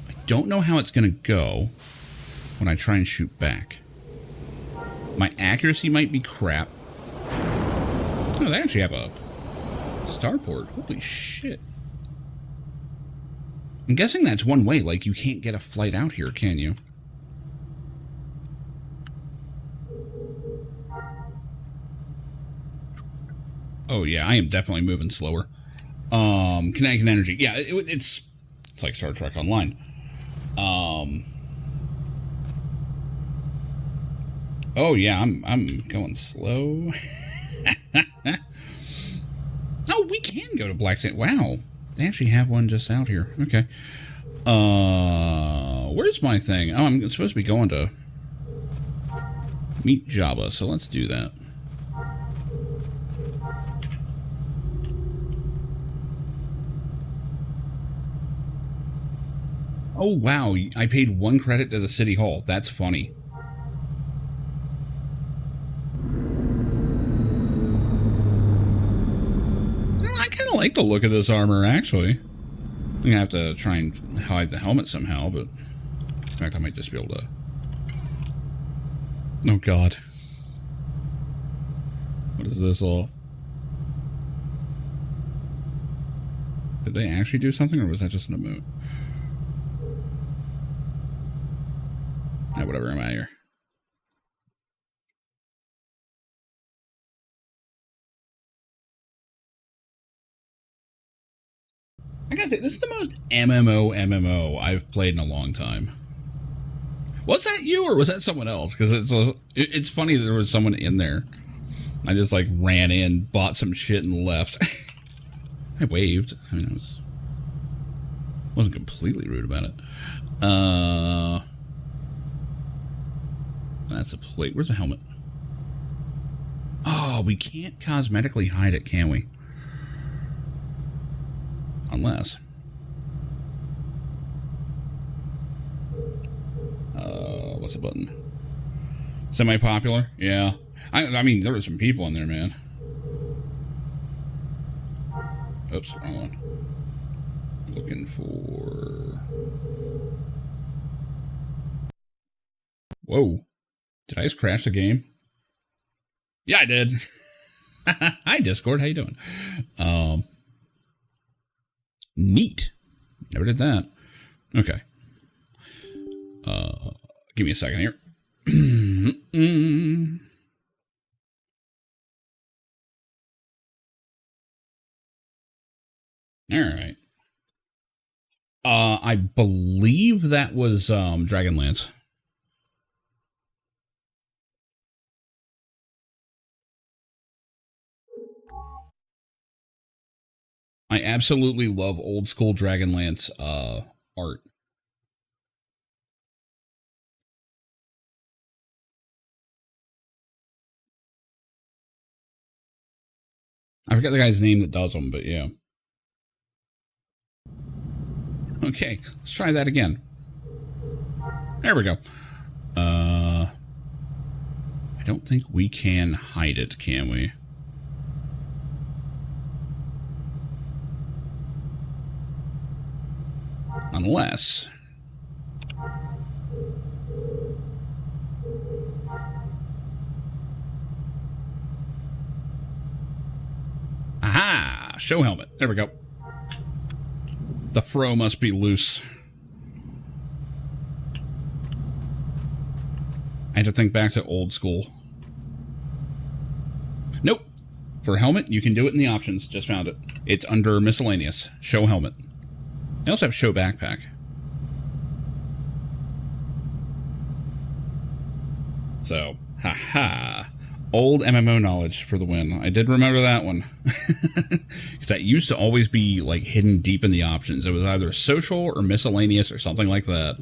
I don't know how it's going to go when I try and shoot back. My accuracy might be crap. Oh, they actually have a starport. Holy shit. I'm guessing that's one way. Like, you can't get a flight out here, can you? Oh, yeah, I am definitely moving slower. Kinetic energy. Yeah, it's like Star Trek Online. Oh, yeah, I'm going slow. Oh, we can go to Black Sand. Wow. They actually have one just out here. Okay. Where's my thing? Oh, I'm supposed to be going to meet Jabba, so let's do that. Oh, wow. I paid 1 credit to the City Hall. That's funny. I kind of like the look of this armor, actually. I'm going to have to try and hide the helmet somehow, but in fact, I might just be able to... Oh, God. What is this all? Did they actually do something, or was that just an emote? Whatever, I'm out of here. I gotta say, this is the most MMO I've played in a long time. Was that you, or was that someone else? Because it's funny that there was someone in there. I just, like, ran in, bought some shit, and left. I waved. I mean, wasn't completely rude about it. That's a plate. Where's the helmet? Oh, we can't cosmetically hide it, can we? Unless. What's the button? Semi-popular? Yeah. I mean, there were some people in there, man. Oops, wrong one. Looking for... Whoa. Did I just crash the game? Yeah, I did. Hi, Discord. How you doing? Neat. Never did that. Okay. Give me a second here. All right. I believe that was Dragonlance. I absolutely love old school Dragonlance art. I forget the guy's name that does them, but yeah. Okay, let's try that again. There we go. I don't think we can hide it, can we? Unless... Aha! Show helmet. There we go. The fro must be loose. I had to think back to old school. Nope. For helmet, you can do it in the options. Just found it. It's under miscellaneous. Show helmet. They also have show backpack. So, haha. Old MMO knowledge for the win. I did remember that one. Because that used to always be like hidden deep in the options. It was either social or miscellaneous or something like that.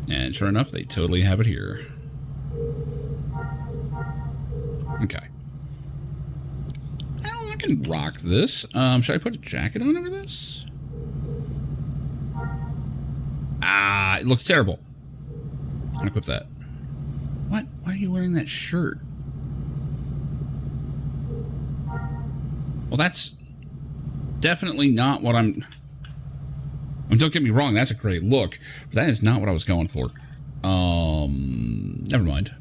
And sure enough, they totally have it here. Okay. Well, I can rock this. Should I put a jacket on over this? Ah, it looks terrible. Unequip that. What? Why are you wearing that shirt? Well, that's definitely not what I'm... I mean, don't get me wrong, that's a great look, but that is not what I was going for. Never mind.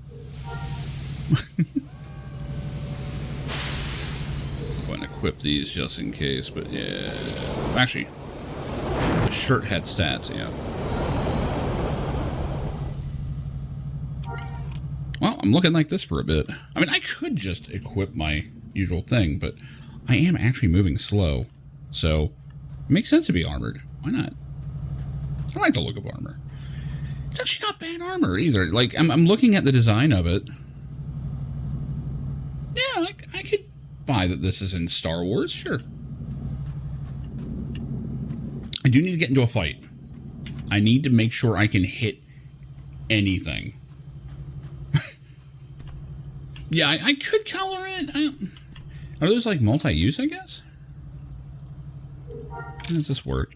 I'm going to equip these just in case, but yeah. Actually, the shirt had stats, yeah. Well, I'm looking like this for a bit. I mean, I could just equip my usual thing, but I am actually moving slow, so it makes sense to be armored. Why not? I like the look of armor. It's actually not bad armor either. Like, I'm looking at the design of it. Yeah, like, I could buy that this is in Star Wars, sure. I do need to get into a fight. I need to make sure I can hit anything. Yeah, I could color it. Are those like multi-use, I guess? How does this work?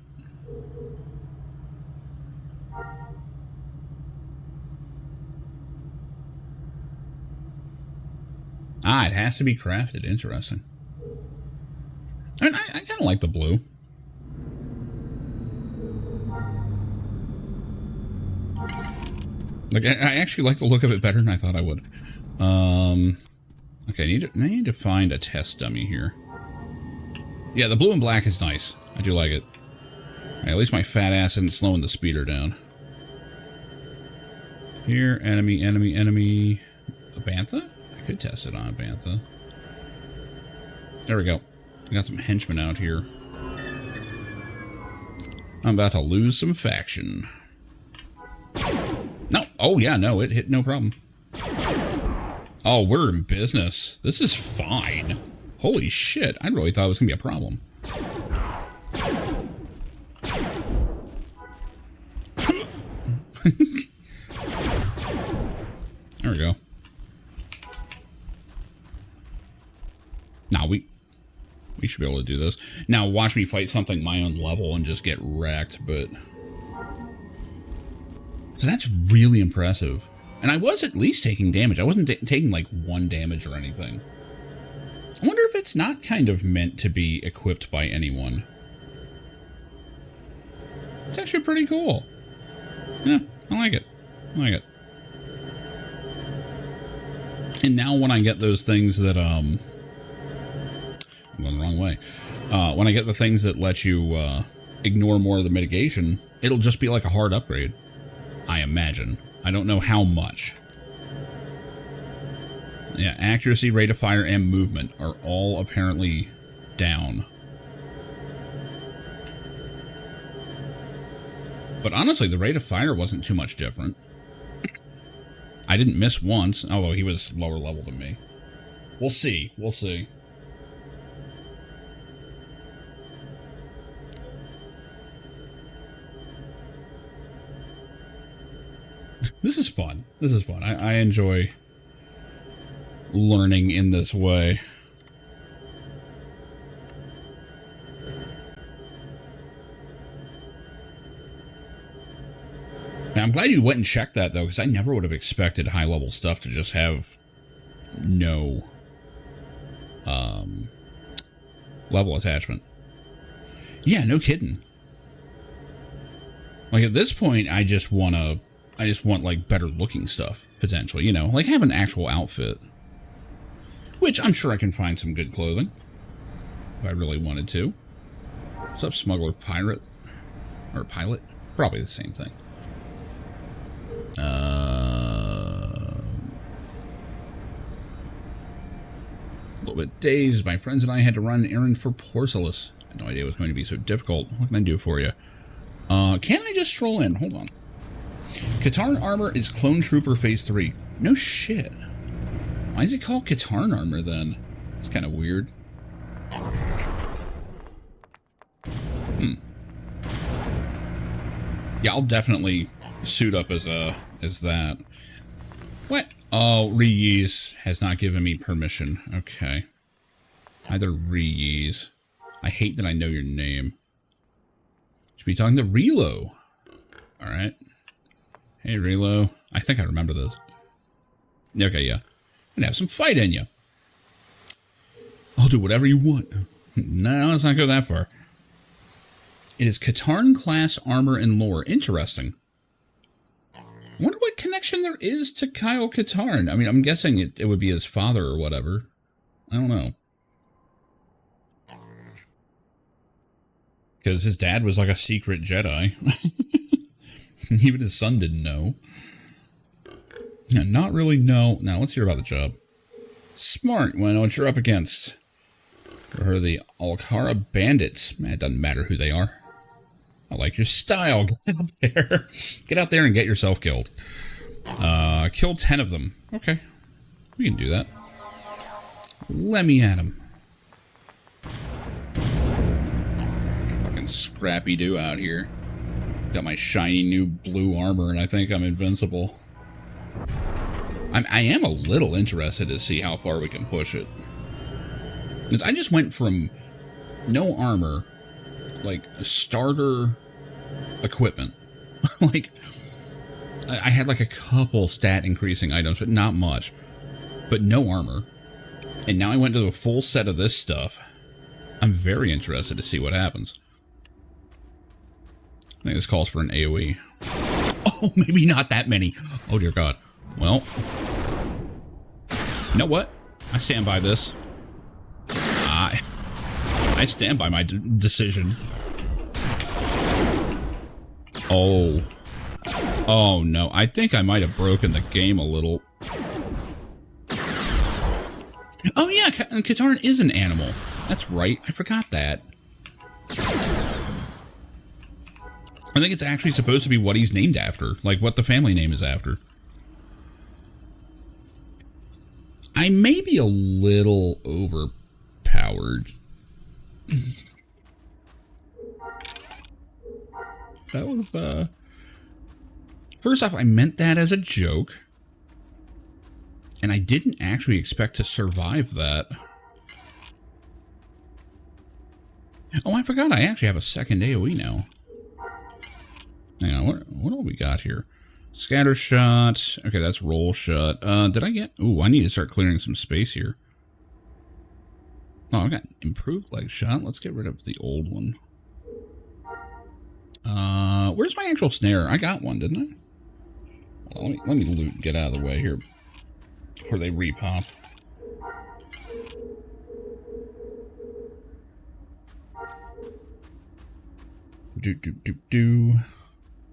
Ah, it has to be crafted. Interesting. I mean, I kind of like the blue. Like, I actually like the look of it better than I thought I would. Okay, I need to find a test dummy here. Yeah, the blue and black is nice. I do like it. Right, at least my fat ass isn't slowing the speeder down. Here, enemy. A bantha? I could test it on a bantha. There we go. I got some henchmen out here. I'm about to lose some faction. No. Oh, yeah, no, it hit no problem. Oh, we're in business. This is fine. Holy shit. I really thought it was going to be a problem. There we go. Now, we should be able to do this. Now, watch me fight something my own level and just get wrecked, but... So that's really impressive. And I was at least taking damage. I wasn't taking like 1 damage or anything. I wonder if it's not kind of meant to be equipped by anyone. It's actually pretty cool. Yeah, I like it. I like it. And now when I get those things that, I'm going the wrong way. When I get the things that let you ignore more of the mitigation, it'll just be like a hard upgrade. I imagine. I don't know how much. Yeah, accuracy, rate of fire, and movement are all apparently down. But honestly, the rate of fire wasn't too much different. I didn't miss once, although he was lower level than me. We'll see. We'll see. This is fun. This is fun. I enjoy learning in this way. Now, I'm glad you went and checked that, though, because I never would have expected high-level stuff to just have no level attachment. Yeah, no kidding. Like, at this point, I just want, like, better-looking stuff, potentially, you know? Like, have an actual outfit. Which I'm sure I can find some good clothing. If I really wanted to. What's up, smuggler pirate? Or pilot? Probably the same thing. A little bit dazed. My friends and I had to run an errand for Porcellus. I had no idea it was going to be so difficult. What can I do for you? Can I just stroll in? Hold on. Katarn armor is Clone Trooper Phase 3. No shit. Why is it called Katarn armor then? It's kind of weird. Yeah, I'll definitely suit up as that. What? Oh, Reese has not given me permission. Okay. Either Reese. I hate that I know your name. Should be talking to Relo. All right. Hey, Relo. I think I remember this. Okay, yeah. And have some fight in you. I'll do whatever you want. No, let's not go that far. It is Katarn class armor and lore. Interesting. I wonder what connection there is to Kyle Katarn. I mean, I'm guessing it would be his father or whatever. I don't know. Because his dad was like a secret Jedi. Even his son didn't know. Yeah, not really know. Now, let's hear about the job. Smart. Want to know what you're up against. Or the Alcara Bandits. Man, it doesn't matter who they are. I like your style. Get out there. Get out there and get yourself killed. Kill 10 of them. Okay. We can do that. Let me at him. Fucking Scrappy-Doo out here. Got my shiny new blue armor and I think I'm invincible. I am a little interested to see how far we can push it. Because I just went from no armor, like starter equipment. Like, I had like a couple stat increasing items, but not much. But no armor. And now I went to a full set of this stuff. I'm very interested to see what happens. I think this calls for an AoE. Oh, maybe not that many. Oh, dear God. Well, you know what? I stand by this. I stand by my decision. Oh. Oh, no. I think I might have broken the game a little. Oh, yeah. Katarn is an animal. That's right. I forgot that. I think it's actually supposed to be what he's named after. Like, what the family name is after. I may be a little overpowered. That was, First off, I meant that as a joke. And I didn't actually expect to survive that. Oh, I forgot I actually have a second AoE now. Hang on, what all we got here? Scatter shot. Okay, that's roll shot. Did I get... Ooh, I need to start clearing some space here. Oh, I got improved leg shot. Let's get rid of the old one. Where's my actual snare? I got one, didn't I? Well, let me loot and get out of the way here. Or they repop.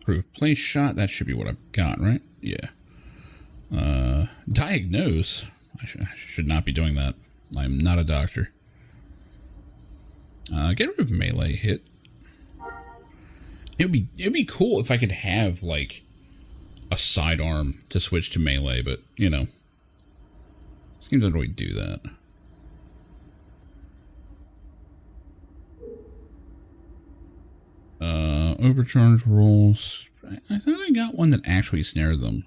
Proof place shot. That should be what I've got, right? Yeah. Diagnose. I should not be doing that. I'm not a doctor. Get rid of melee hit. It'd be cool if I could have like a sidearm to switch to melee, but you know, this game doesn't really do that. Overcharge rolls. I thought I got one that actually snared them.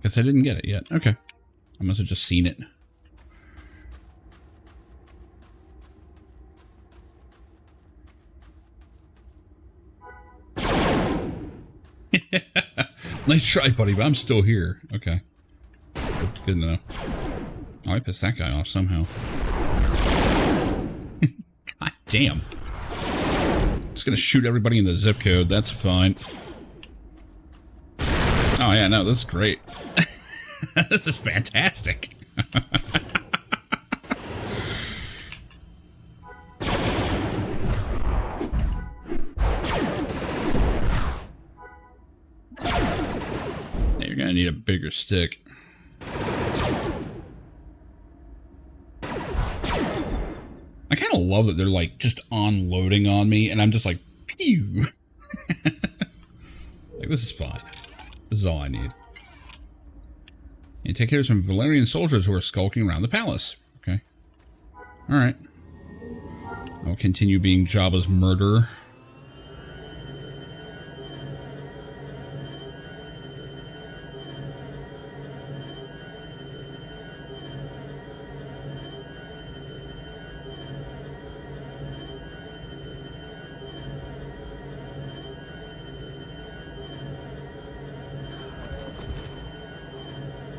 Guess I didn't get it yet. Okay. I must have just seen it. Nice try, buddy, but I'm still here. Okay. Good to know. Oh, I pissed that guy off somehow. God damn. Just gonna shoot everybody in the zip code. That's fine. Oh, yeah, no, this is great. This is fantastic. You're gonna need a bigger stick. I kind of love that they're like just unloading on me and I'm just like, pew. Like, this is fine. This is all I need. You take care of some Valerian soldiers who are skulking around the palace. Okay. Alright. I'll continue being Jabba's murderer.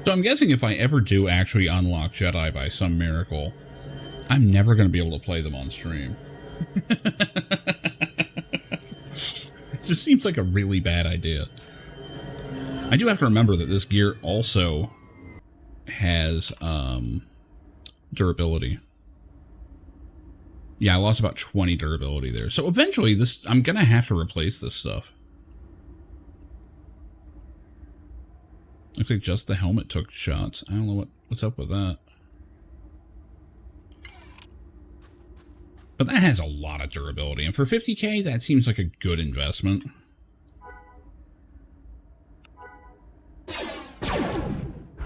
So I'm guessing if I ever do actually unlock Jedi by some miracle, I'm never going to be able to play them on stream. It just seems like a really bad idea. I do have to remember that this gear also has durability. Yeah, I lost about 20 durability there. So eventually I'm going to have to replace this stuff. Looks like just the helmet took shots. I don't know what's up with that. But that has a lot of durability. And for 50k, that seems like a good investment.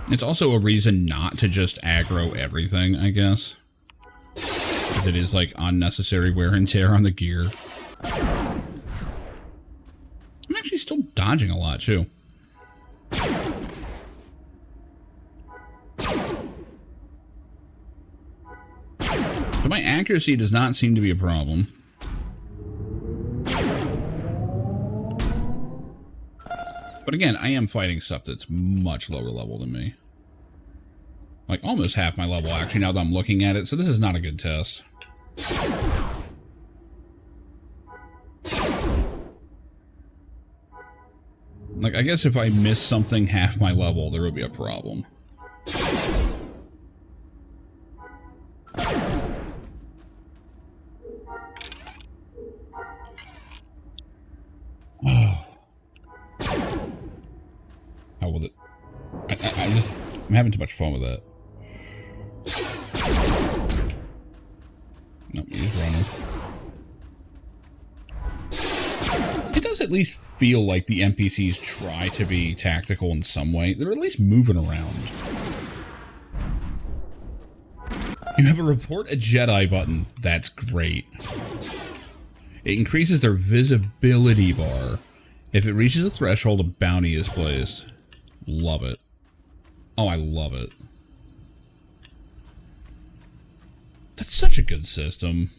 It's also a reason not to just aggro everything, I guess. Because it is like unnecessary wear and tear on the gear. I'm actually still dodging a lot too. But my accuracy does not seem to be a problem. But again, I am fighting stuff that's much lower level than me. Like almost half my level actually now that I'm looking at it, so this is not a good test. Like I guess if I miss something half my level, there would be a problem. Oh. How will it? I'm having too much fun with that. Nope, he's running. It does at least feel like the NPCs try to be tactical in some way. They're at least moving around. You have a report a Jedi button. That's great. It increases their visibility bar. If it reaches a threshold, a bounty is placed. Love it. Oh, I love it. That's such a good system.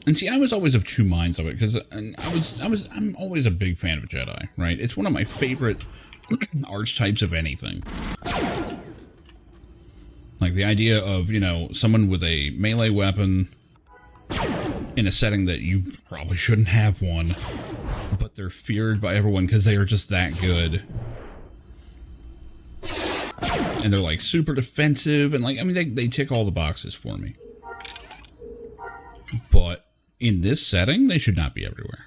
And see, I was always of two minds of it because I'm always a big fan of Jedi, right? It's one of my favorite archetypes of anything. Like the idea of, you know, someone with a melee weapon in a setting that you probably shouldn't have one, but they're feared by everyone because they are just that good. And they're like super defensive and like, I mean, they tick all the boxes for me. But in this setting, they should not be everywhere.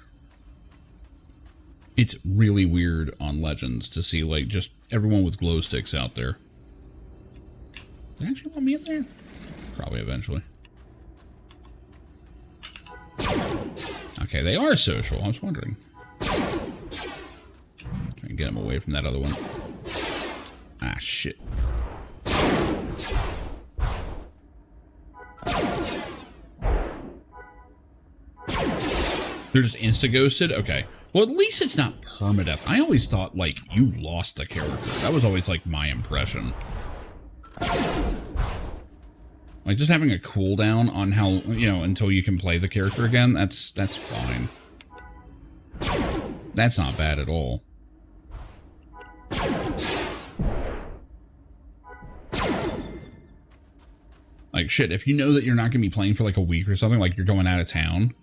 It's really weird on Legends to see like just everyone with glow sticks out there. Do they actually want me in there? Probably eventually. Okay, they are social. I was wondering. Try and get them away from that other one. Ah, shit. They're just insta-ghosted? Okay. Well, at least it's not permadeath. I always thought, like, you lost the character. That was always, like, my impression. Like, just having a cooldown on how, you know, until you can play the character again, that's fine. That's not bad at all. Like, shit, if you know that you're not going to be playing for, like, a week or something, like you're going out of town,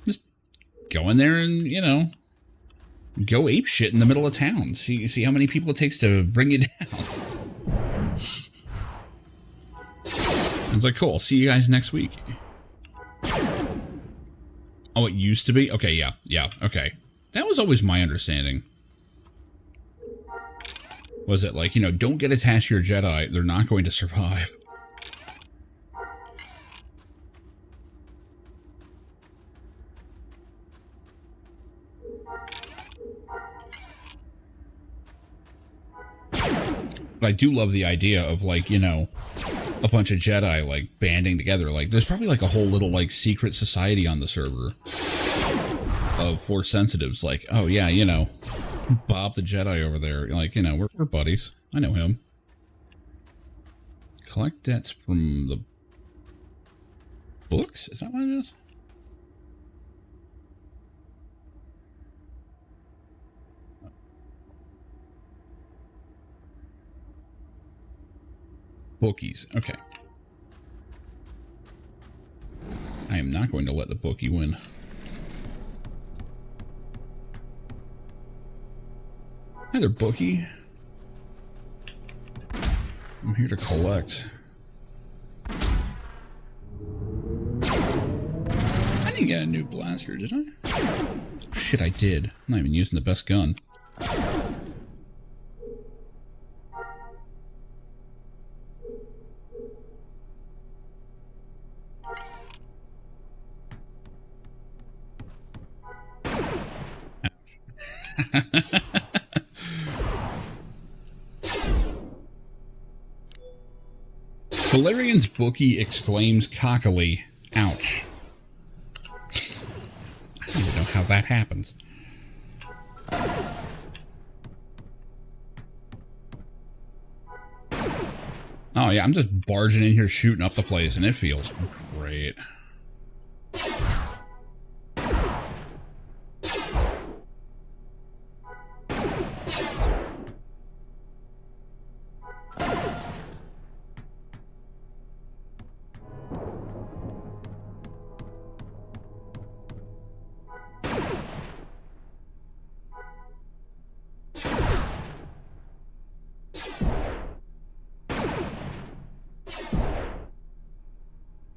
just go in there and, you know, go ape shit in the middle of town. See how many people it takes to bring you down. I was like, cool, I'll see you guys next week. Oh, it used to be? Okay, yeah, okay. That was always my understanding. Was it like, you know, don't get attached to your Jedi, they're not going to survive. But I do love the idea of, like, you know, a bunch of Jedi, like, banding together. Like, there's probably, like, a whole little, like, secret society on the server of Force sensitives. Like, oh, yeah, you know, Bob the Jedi over there. Like, you know, we're buddies. I know him. Collect debts from the books? Is that what it is? Bookies. Okay. I am not going to let the bookie win. Hi there, bookie. I'm here to collect. I didn't get a new blaster, did I? Oh, shit, I did. I'm not even using the best gun. Valerian's bookie exclaims cockily, ouch. I don't even know how that happens. Oh yeah, I'm just barging in here shooting up the place and it feels great.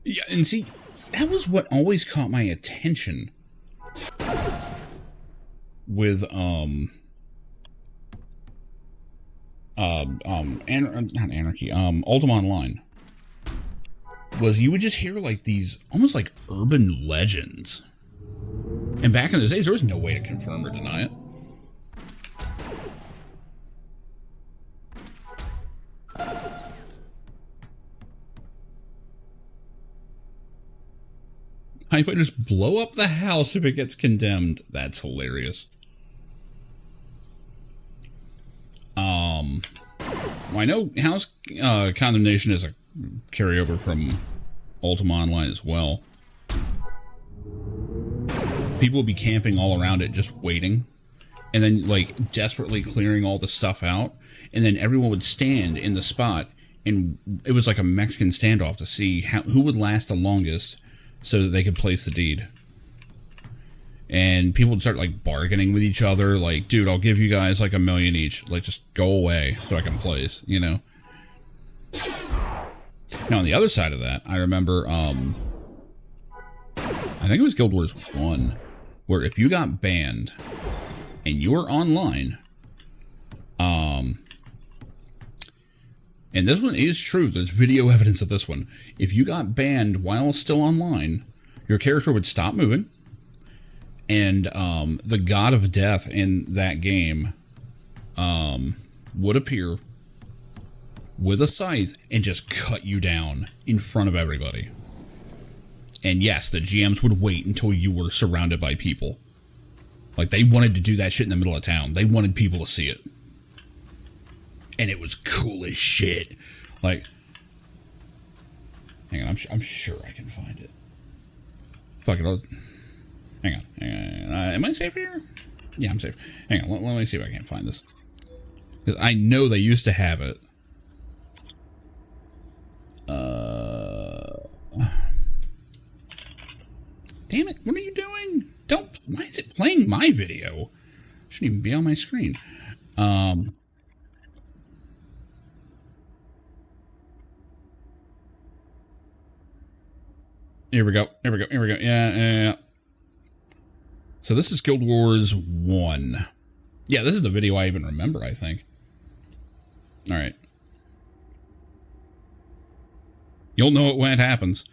Yeah, and see, that was what always caught my attention with, not Anarchy, Ultima Online, was you would just hear, like, these almost like urban legends. And back in those days, there was no way to confirm or deny it. I might just blow up the house if it gets condemned. That's hilarious. Well, I know house condemnation is a carryover from Ultima Online as well. People would be camping all around it, just waiting, and then like desperately clearing all the stuff out, and then everyone would stand in the spot, and it was like a Mexican standoff to see who would last the longest, so that they could place the deed. And people would start like bargaining with each other, like, dude, I'll give you guys like $1 million each. Like, just go away so I can place, you know? Now, on the other side of that, I remember, I think it was Guild Wars 1, where if you got banned and you were online, and this one is true, there's video evidence of this one. If you got banned while still online, your character would stop moving, and the god of death in that game would appear with a scythe and just cut you down in front of everybody. And yes, the GMs would wait until you were surrounded by people. Like, they wanted to do that shit in the middle of town. They wanted people to see it. And it was cool as shit. Like, hang on, I'm sure I can find it. Fuck it, hang on. Am I safe here? Yeah, I'm safe. Hang on, let me see if I can find this. Because I know they used to have it. Damn it, what are you doing? Why is it playing my video? Shouldn't even be on my screen. Here we go. Yeah. So this is Guild Wars 1. Yeah, this is the video I even remember, I think. Alright. You'll know it when it happens.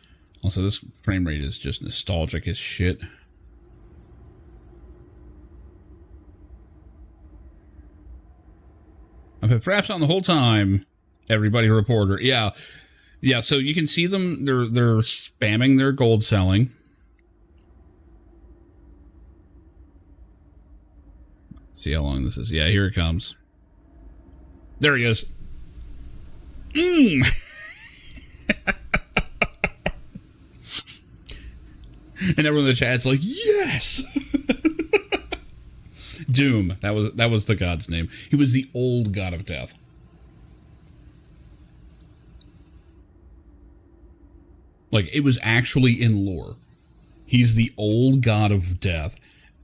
Also, this frame rate is just nostalgic as shit. I've had fraps on the whole time. Everybody reporter. Yeah. Yeah, so you can see them, they're spamming their gold selling. See how long this is. Yeah, here it comes. There he is. And everyone in the chat's like, yes! Doom. That was the god's name. He was the old god of death. Like, it was actually in lore. He's the old god of death,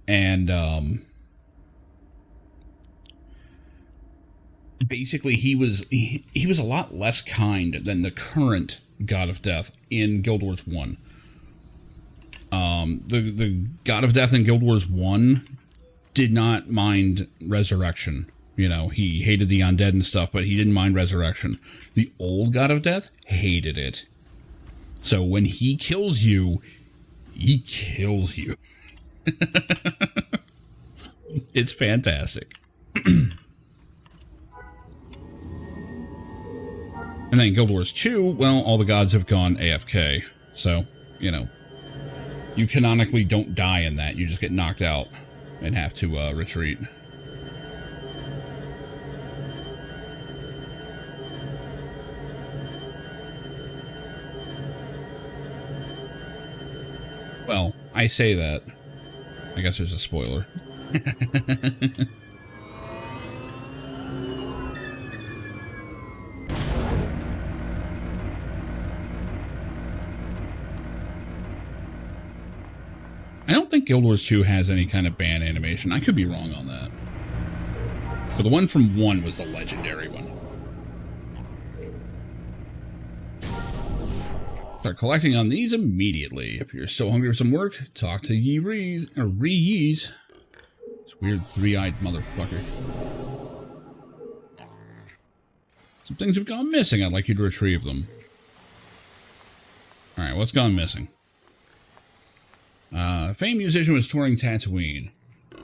and basically he was a lot less kind than the current god of death in Guild Wars 1. The god of death in Guild Wars 1 did not mind resurrection. You know, he hated the undead and stuff, but he didn't mind resurrection. The old god of death hated it. So when he kills you, he kills you. It's fantastic. And then Guild Wars 2, well, all the gods have gone AFK. So, you know, you canonically don't die in that. You just get knocked out and have to retreat. Well, I say that. I guess there's a spoiler. I don't think Guild Wars 2 has any kind of ban animation. I could be wrong on that. But the one from 1 was the legendary one. Start collecting on these immediately. If you're still hungry for some work, talk to Rees. This weird three-eyed motherfucker. Some things have gone missing. I'd like you to retrieve them. Alright, what's gone missing? Famed musician was touring Tatooine.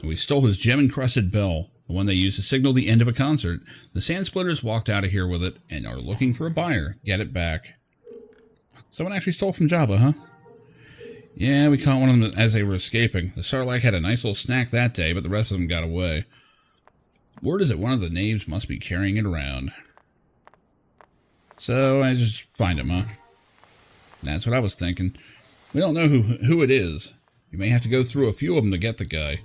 We stole his gem-encrusted bell, the one they used to signal the end of a concert. The Sand Splitters walked out of here with it and are looking for a buyer. Get it back. Someone actually stole from Jabba, huh? Yeah, we caught one of them as they were escaping. The Sarlacc had a nice little snack that day, but the rest of them got away. Word is that one of the knaves must be carrying it around. So I just find him, huh? That's what I was thinking. We don't know who it is. You may have to go through a few of them to get the guy.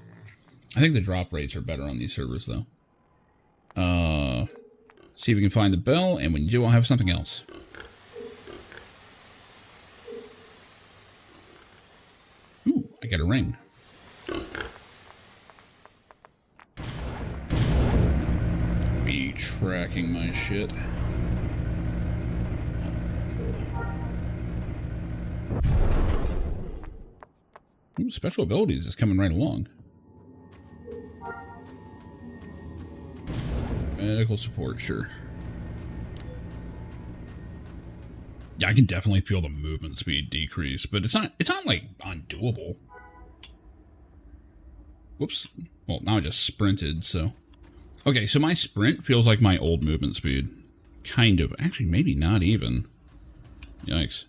I think the drop rates are better on these servers, though. See if we can find the bell, and when you do, I'll have something else. Ooh, I got a ring. Be tracking my shit. Ooh, special abilities is coming right along. Medical support, sure. Yeah, I can definitely feel the movement speed decrease, but it's not like undoable. Whoops. Well, now I just sprinted, so. Okay, so my sprint feels like my old movement speed. Kind of. Actually, maybe not even. Yikes.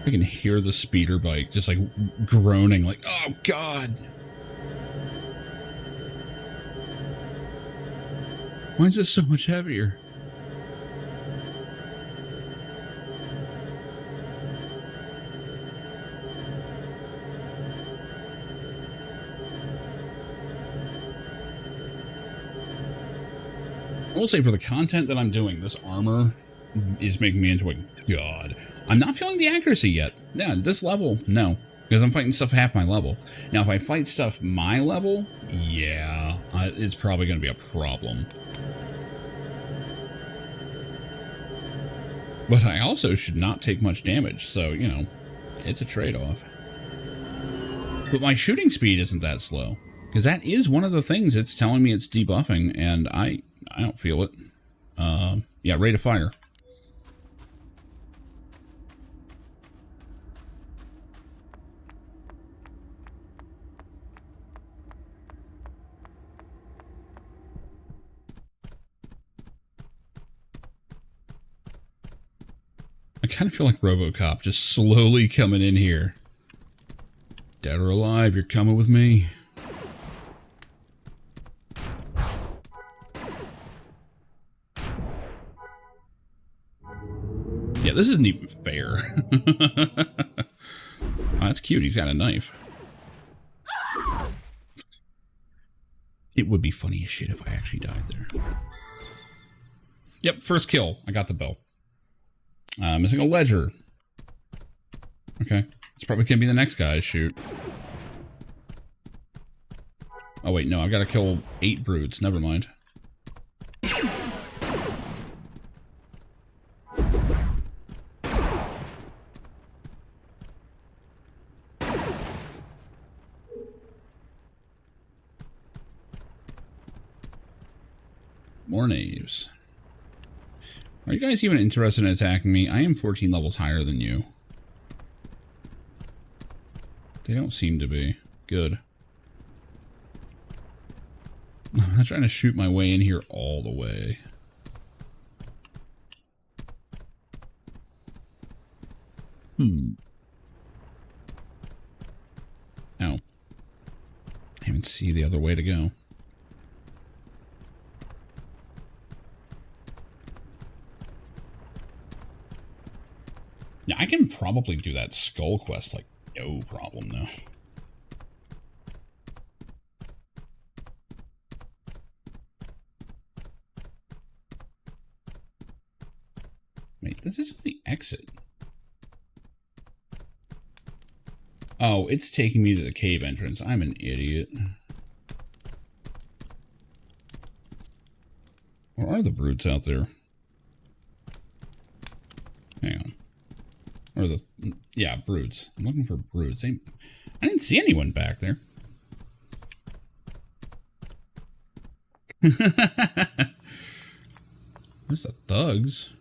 I can hear the speeder bike just like groaning like, oh god. Why is this so much heavier? I will say for the content that I'm doing, this armor is making me into a god. I'm not feeling the accuracy yet. Yeah, this level, no. Because I'm fighting stuff half my level. Now, if I fight stuff my level, yeah, it's probably going to be a problem. But I also should not take much damage, so, you know, it's a trade-off. But my shooting speed isn't that slow. Because that is one of the things it's telling me it's debuffing, and I don't feel it. Yeah, rate of fire. I kind of feel like RoboCop just slowly coming in here. Dead or alive, you're coming with me. Yeah, this isn't even fair. Oh, that's cute. He's got a knife. It would be funny as shit if I actually died there. Yep, first kill. I got the bill. Missing a ledger. Okay. It's probably gonna be the next guy I shoot. Oh wait, no, I gotta kill 8 brutes. Never mind. More knaves. Are you guys even interested in attacking me? I am 14 levels higher than you. They don't seem to be. Good. I'm not trying to shoot my way in here all the way. Oh. I even see the other way to go. Yeah, I can probably do that skull quest, like, no problem, though. Wait, this is just the exit. Oh, it's taking me to the cave entrance. I'm an idiot. Or are the brutes out there? Hang on. Or the... Yeah, brutes. I'm looking for brutes. I didn't see anyone back there. There's the thugs.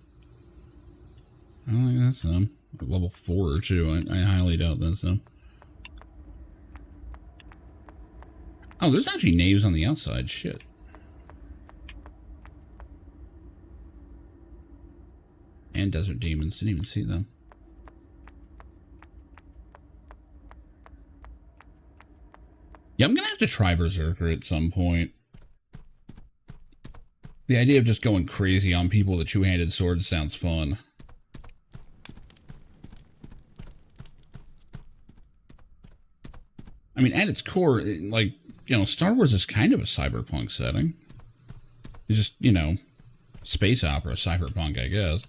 I don't think that's them. Level 4 or 2. I highly doubt that's them. Oh, there's actually knaves on the outside. Shit. And desert demons. Didn't even see them. Yeah, I'm gonna have to try Berserker at some point. The idea of just going crazy on people with a two-handed sword sounds fun. I mean, at its core, like, you know, Star Wars is kind of a cyberpunk setting. It's just, you know, space opera, cyberpunk, I guess.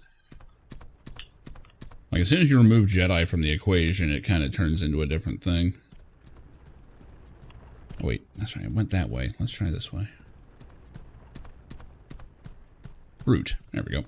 Like, as soon as you remove Jedi from the equation, it kind of turns into a different thing. Oh, wait, that's right, it went that way. Let's try this way. Brute. There we go.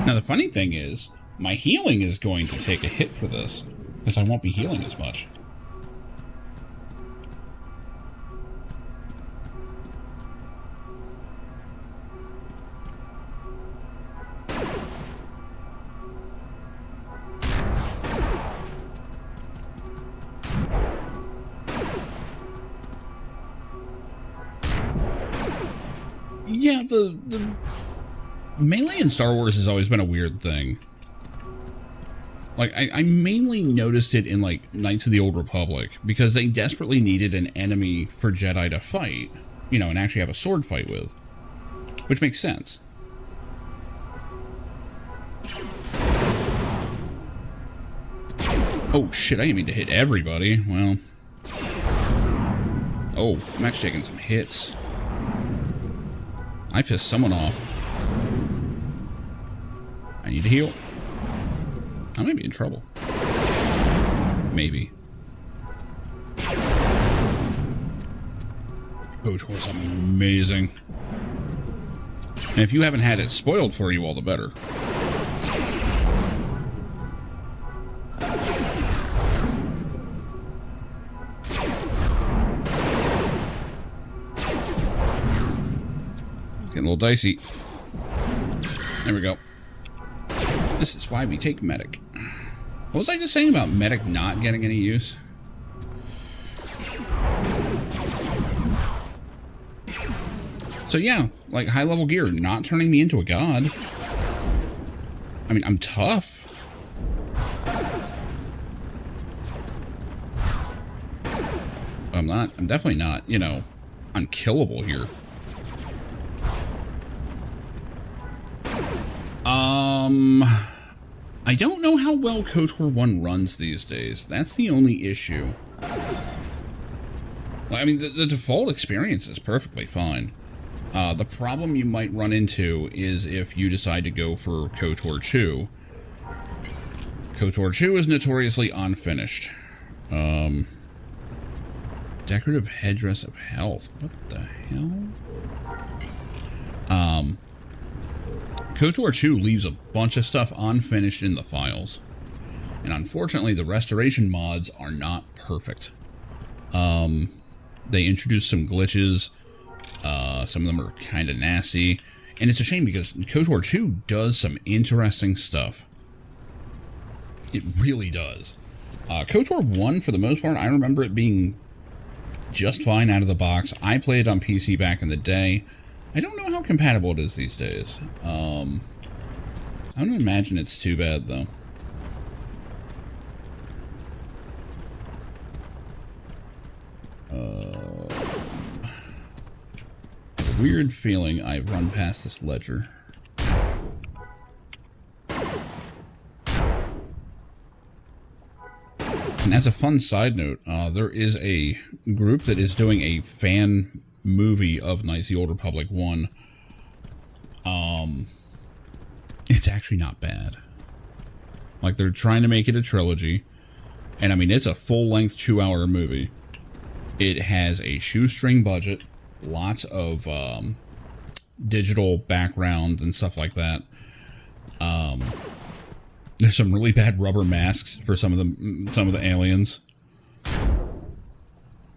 Now, the funny thing is, my healing is going to take a hit for this, because I won't be healing as much. Yeah, the melee in Star Wars has always been a weird thing. Like, I mainly noticed it in, like, Knights of the Old Republic, because they desperately needed an enemy for Jedi to fight, you know, and actually have a sword fight with. Which makes sense. Oh, shit, I didn't mean to hit everybody. Well. Oh, I'm actually taking some hits. I pissed someone off. I need to heal. I might be in trouble. Maybe. Coach was amazing. And if you haven't had it spoiled for you, all the better. It's getting a little dicey. There we go. This is why we take medic. What was I just saying about medic not getting any use? So yeah, like high-level gear, not turning me into a god. I mean, I'm tough. I'm definitely not, you know, unkillable here. I don't know how well KOTOR 1 runs these days. That's the only issue. Well, I mean, the default experience is perfectly fine. The problem you might run into is if you decide to go for KOTOR 2. KOTOR 2 is notoriously unfinished. Decorative headdress of health. What the hell? KOTOR 2 leaves a bunch of stuff unfinished in the files. And unfortunately, the restoration mods are not perfect. They introduced some glitches. Some of them are kind of nasty. And it's a shame because KOTOR 2 does some interesting stuff. It really does. KOTOR 1, for the most part, I remember it being just fine out of the box. I played it on PC back in the day. I don't know how compatible it is these days. I don't imagine it's too bad, though. A weird feeling I've run past this ledger. And as a fun side note, there is a group that is doing a fan movie of Knights of the Old Republic 1. It's actually not bad. Like, they're trying to make it a trilogy. And I mean, it's a full-length 2-hour movie. It has a shoestring budget, lots of digital backgrounds and stuff like that. There's some really bad rubber masks for some of the aliens.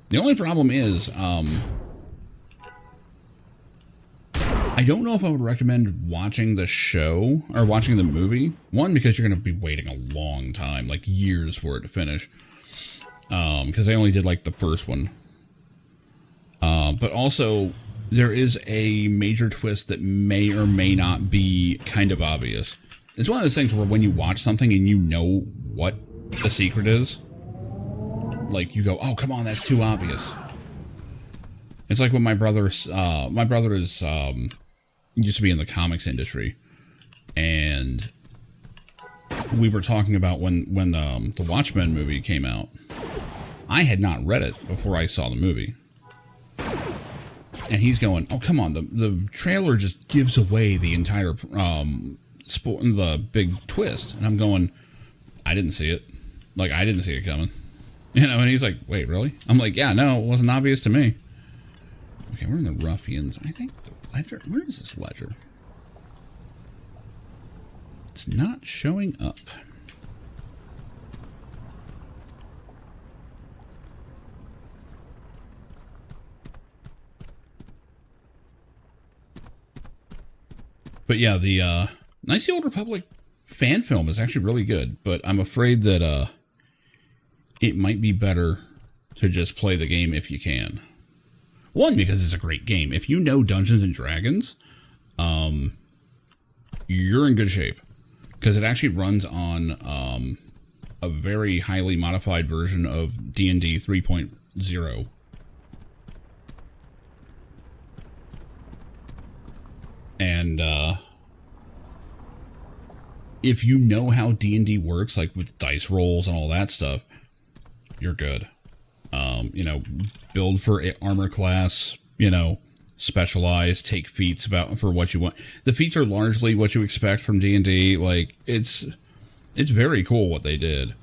The only problem is, I don't know if I would recommend watching the show or watching the movie. One, because you're going to be waiting a long time, like years for it to finish. Because they only did like the first one. But also, there is a major twist that may or may not be kind of obvious. It's one of those things where when you watch something and you know what the secret is, like you go, oh, come on, that's too obvious. It's like when my brother is, used to be in the comics industry, and we were talking about when the Watchmen movie came out. I had not read it before I saw the movie. And he's going, oh, come on, the trailer just gives away the entire, the big twist. And I'm going, I didn't see it. Like, I didn't see it coming. You know, and he's like, wait, really? I'm like, yeah, no, it wasn't obvious to me. Okay, we're in the Ruffians. I think the ledger, where is this ledger? It's not showing up. But yeah, the Knights of the Old Republic fan film is actually really good, but I'm afraid that it might be better to just play the game if you can. One, because it's a great game. If you know Dungeons and Dragons, you're in good shape, because it actually runs on a very highly modified version of D&D 3.0. And if you know how D&D works, like with dice rolls and all that stuff, you're good. You know, build for armor class, you know, specialize, take feats for what you want. The feats are largely what you expect from D&D. Like, it's very cool what they did.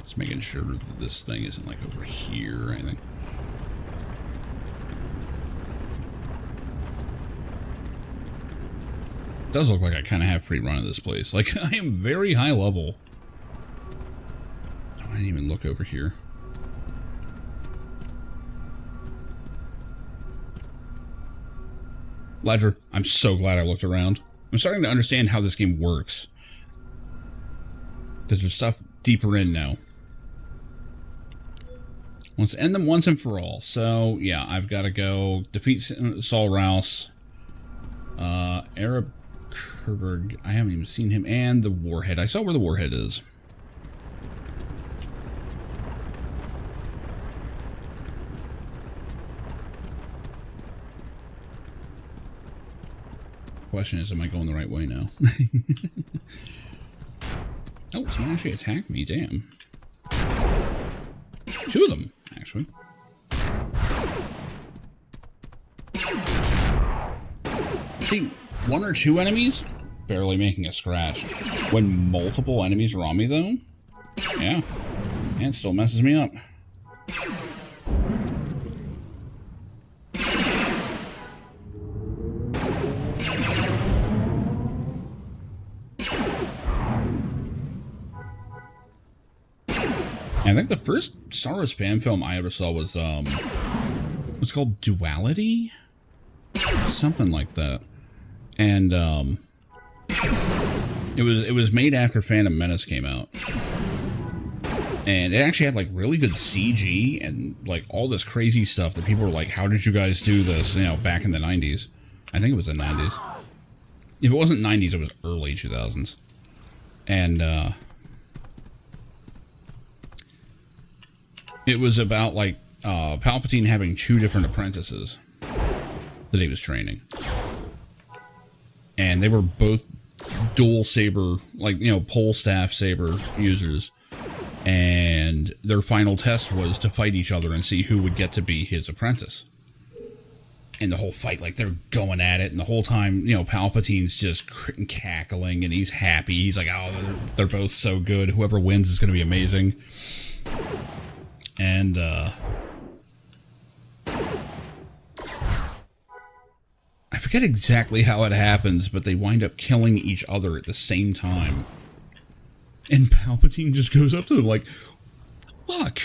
Just making sure that this thing isn't like over here or anything. It does look like I kind of have free run of this place. Like, I am very high level. Oh, I didn't even look over here. Ledger, I'm so glad I looked around. I'm starting to understand how this game works. Because there's stuff deeper in now. Let's end them once and for all. So, yeah, I've got to go defeat Saul Rouse, Arab Kurberg, I haven't even seen him, and the Warhead. I saw where the Warhead is. Question is, am I going the right way now? Oh, someone actually attacked me, damn. 2 of them, actually. See, 1 or 2 enemies, barely making a scratch. When multiple enemies are on me, though, yeah, it still messes me up. I think the first Star Wars fan film I ever saw was, what's called Duality? Something like that. And, it was made after Phantom Menace came out. And it actually had, like, really good CG and, like, all this crazy stuff that people were like, how did you guys do this, you know, back in the 90s? I think it was the 90s. If it wasn't 90s, it was early 2000s. And, it was about, like, Palpatine having 2 different apprentices that he was training. And they were both dual saber, like, you know, pole staff saber users. And their final test was to fight each other and see who would get to be his apprentice. And the whole fight, like, they're going at it, and the whole time, you know, Palpatine's just cackling, and he's happy. He's like, oh, they're both so good. Whoever wins is going to be amazing. And, I forget exactly how it happens, but they wind up killing each other at the same time. And Palpatine just goes up to them like, fuck,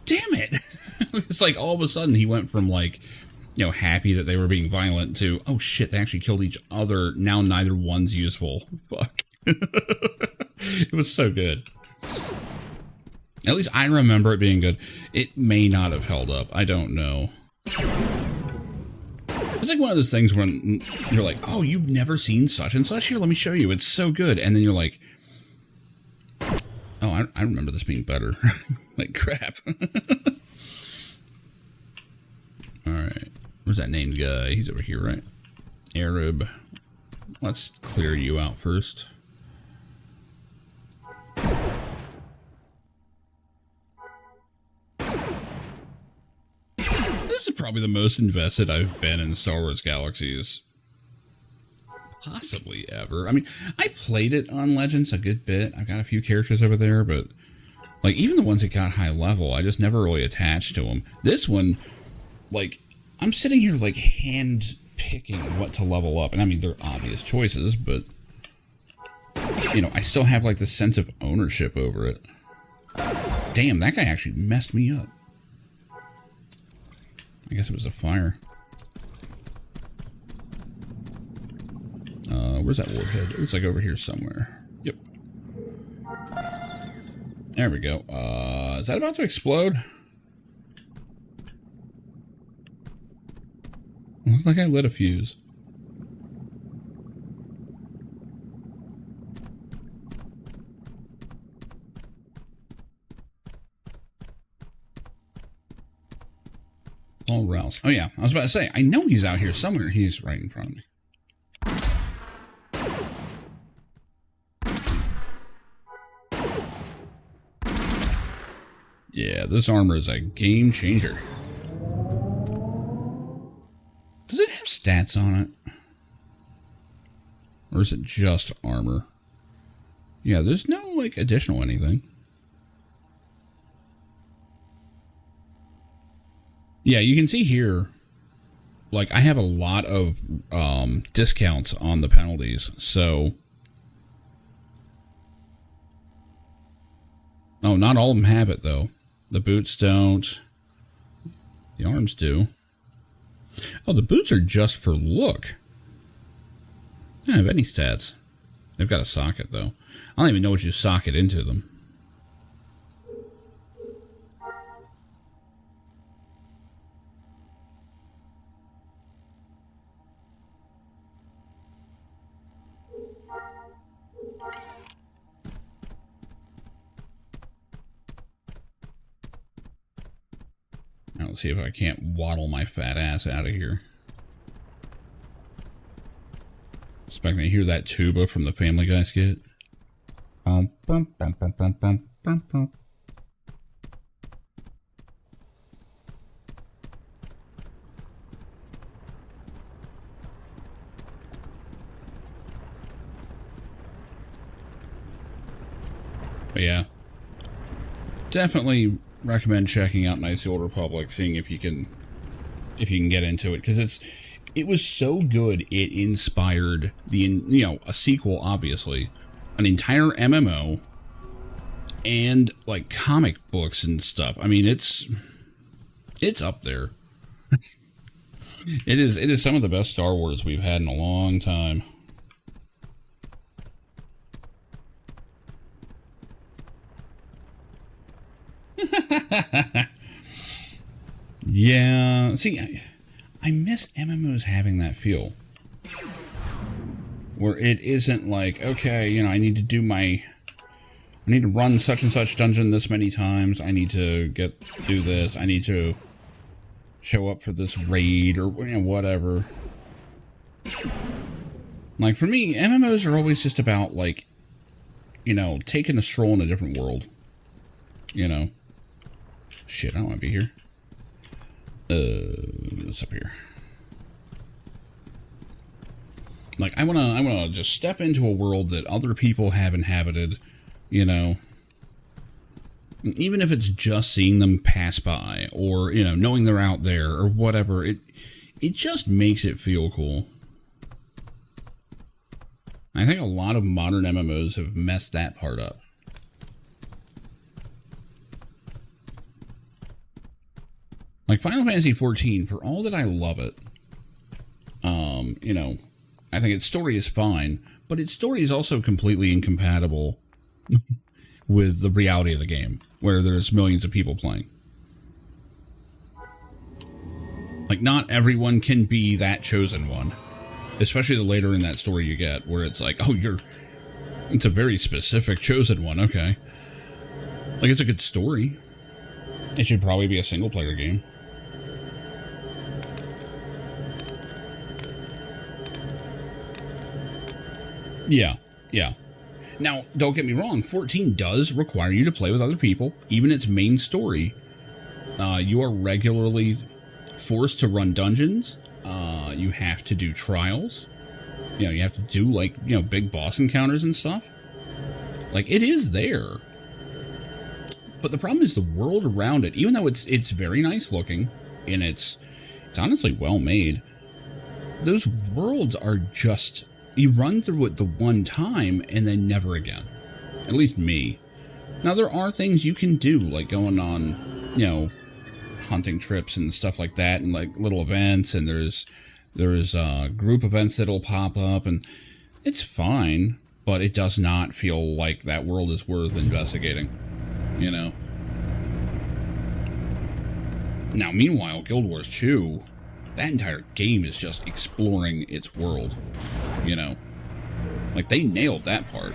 damn it. It's like all of a sudden he went from, like, you know, happy that they were being violent to, oh shit, they actually killed each other. Now neither one's useful. Fuck. It was so good. At least I remember it being good. It may not have held up. I don't know. It's like one of those things when you're like, oh, you've never seen such and such? Here, let me show you. It's so good. And then you're like, oh, I remember this being better. Like, crap. Alright. Where's that named guy? He's over here, right? Arab. Let's clear you out first. This is probably the most invested I've been in Star Wars Galaxies. Possibly ever. I mean, I played it on Legends a good bit. I've got a few characters over there, but, like, even the ones that got high level, I just never really attached to them. This one, like, I'm sitting here, like, hand-picking what to level up. And, I mean, they're obvious choices, but, you know, I still have, like, this sense of ownership over it. Damn, that guy actually messed me up. I guess it was a fire. Where's that warhead? It looks like over here somewhere. Yep. There we go. Is that about to explode? Looks like I lit a fuse. All Rouse. Oh yeah, I was about to say, I know he's out here somewhere. He's right in front of me. Yeah, this armor is a game changer. Does it have stats on it? Or is it just armor? Yeah, there's no, like, additional anything. Yeah, you can see here, like, I have a lot of discounts on the penalties, so... Oh, not all of them have it, though. The boots don't. The arms do. Oh, the boots are just for look. They don't have any stats. They've got a socket, though. I don't even know what you socket into them. Let's see if I can't waddle my fat ass out of here. Expecting to hear that tuba from the Family Guy skit. Bum, bum, bum, bum, bum, bum, bum, bum. But yeah, definitely recommend checking out Knights of the Old Republic, seeing if you can get into it, because it was so good it inspired a sequel, obviously, an entire MMO, and like comic books and stuff. I mean, it's up there. It is some of the best Star Wars we've had in a long time. Yeah, see, I miss MMOs having that feel. Where it isn't like, okay, I need to run such and such dungeon this many times, I need to do this, I need to show up for this raid, or whatever. Like, for me, MMOs are always just about, like, taking a stroll in a different world. Shit, I don't want to be here. What's up here? Like, I wanna just step into a world that other people have inhabited, Even if it's just seeing them pass by, or, knowing they're out there, or whatever, it just makes it feel cool. I think a lot of modern MMOs have messed that part up. Like Final Fantasy XIV, for all that I love it, I think its story is fine, but its story is also completely incompatible with the reality of the game, where there's millions of people playing. Like, not everyone can be that chosen one, especially the later in that story you get, where it's like, oh, it's a very specific chosen one, okay. Like, it's a good story. It should probably be a single-player game. Yeah. Now, don't get me wrong, 14 does require you to play with other people. Even its main story, you are regularly forced to run dungeons. You have to do trials. You have to do, big boss encounters and stuff. Like, it is there. But the problem is the world around it, even though it's very nice looking, and it's honestly well made, those worlds are just... You run through it the one time, and then never again. At least me. Now, there are things you can do, like going on, hunting trips and stuff like that, and like little events, and there's group events that'll pop up, and it's fine, but it does not feel like that world is worth investigating, Now, meanwhile, Guild Wars 2, that entire game is just exploring its world, Like, they nailed that part.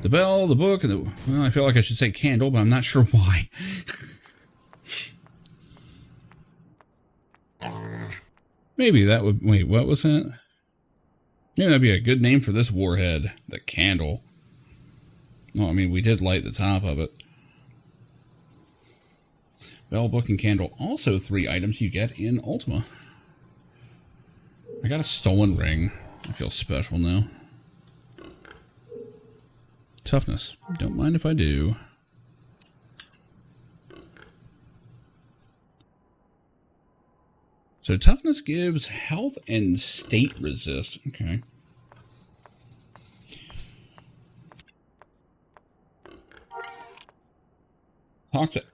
The bell, the book, and well, I feel like I should say candle, but I'm not sure why. Maybe that would... Wait, what was that? Maybe that'd be a good name for this warhead. The candle. Well, I mean, we did light the top of it. Bell, book, and candle. Also 3 items you get in Ultima. I got a stolen ring. I feel special now. Toughness. Don't mind if I do. So toughness gives health and state resist. Okay. Talk to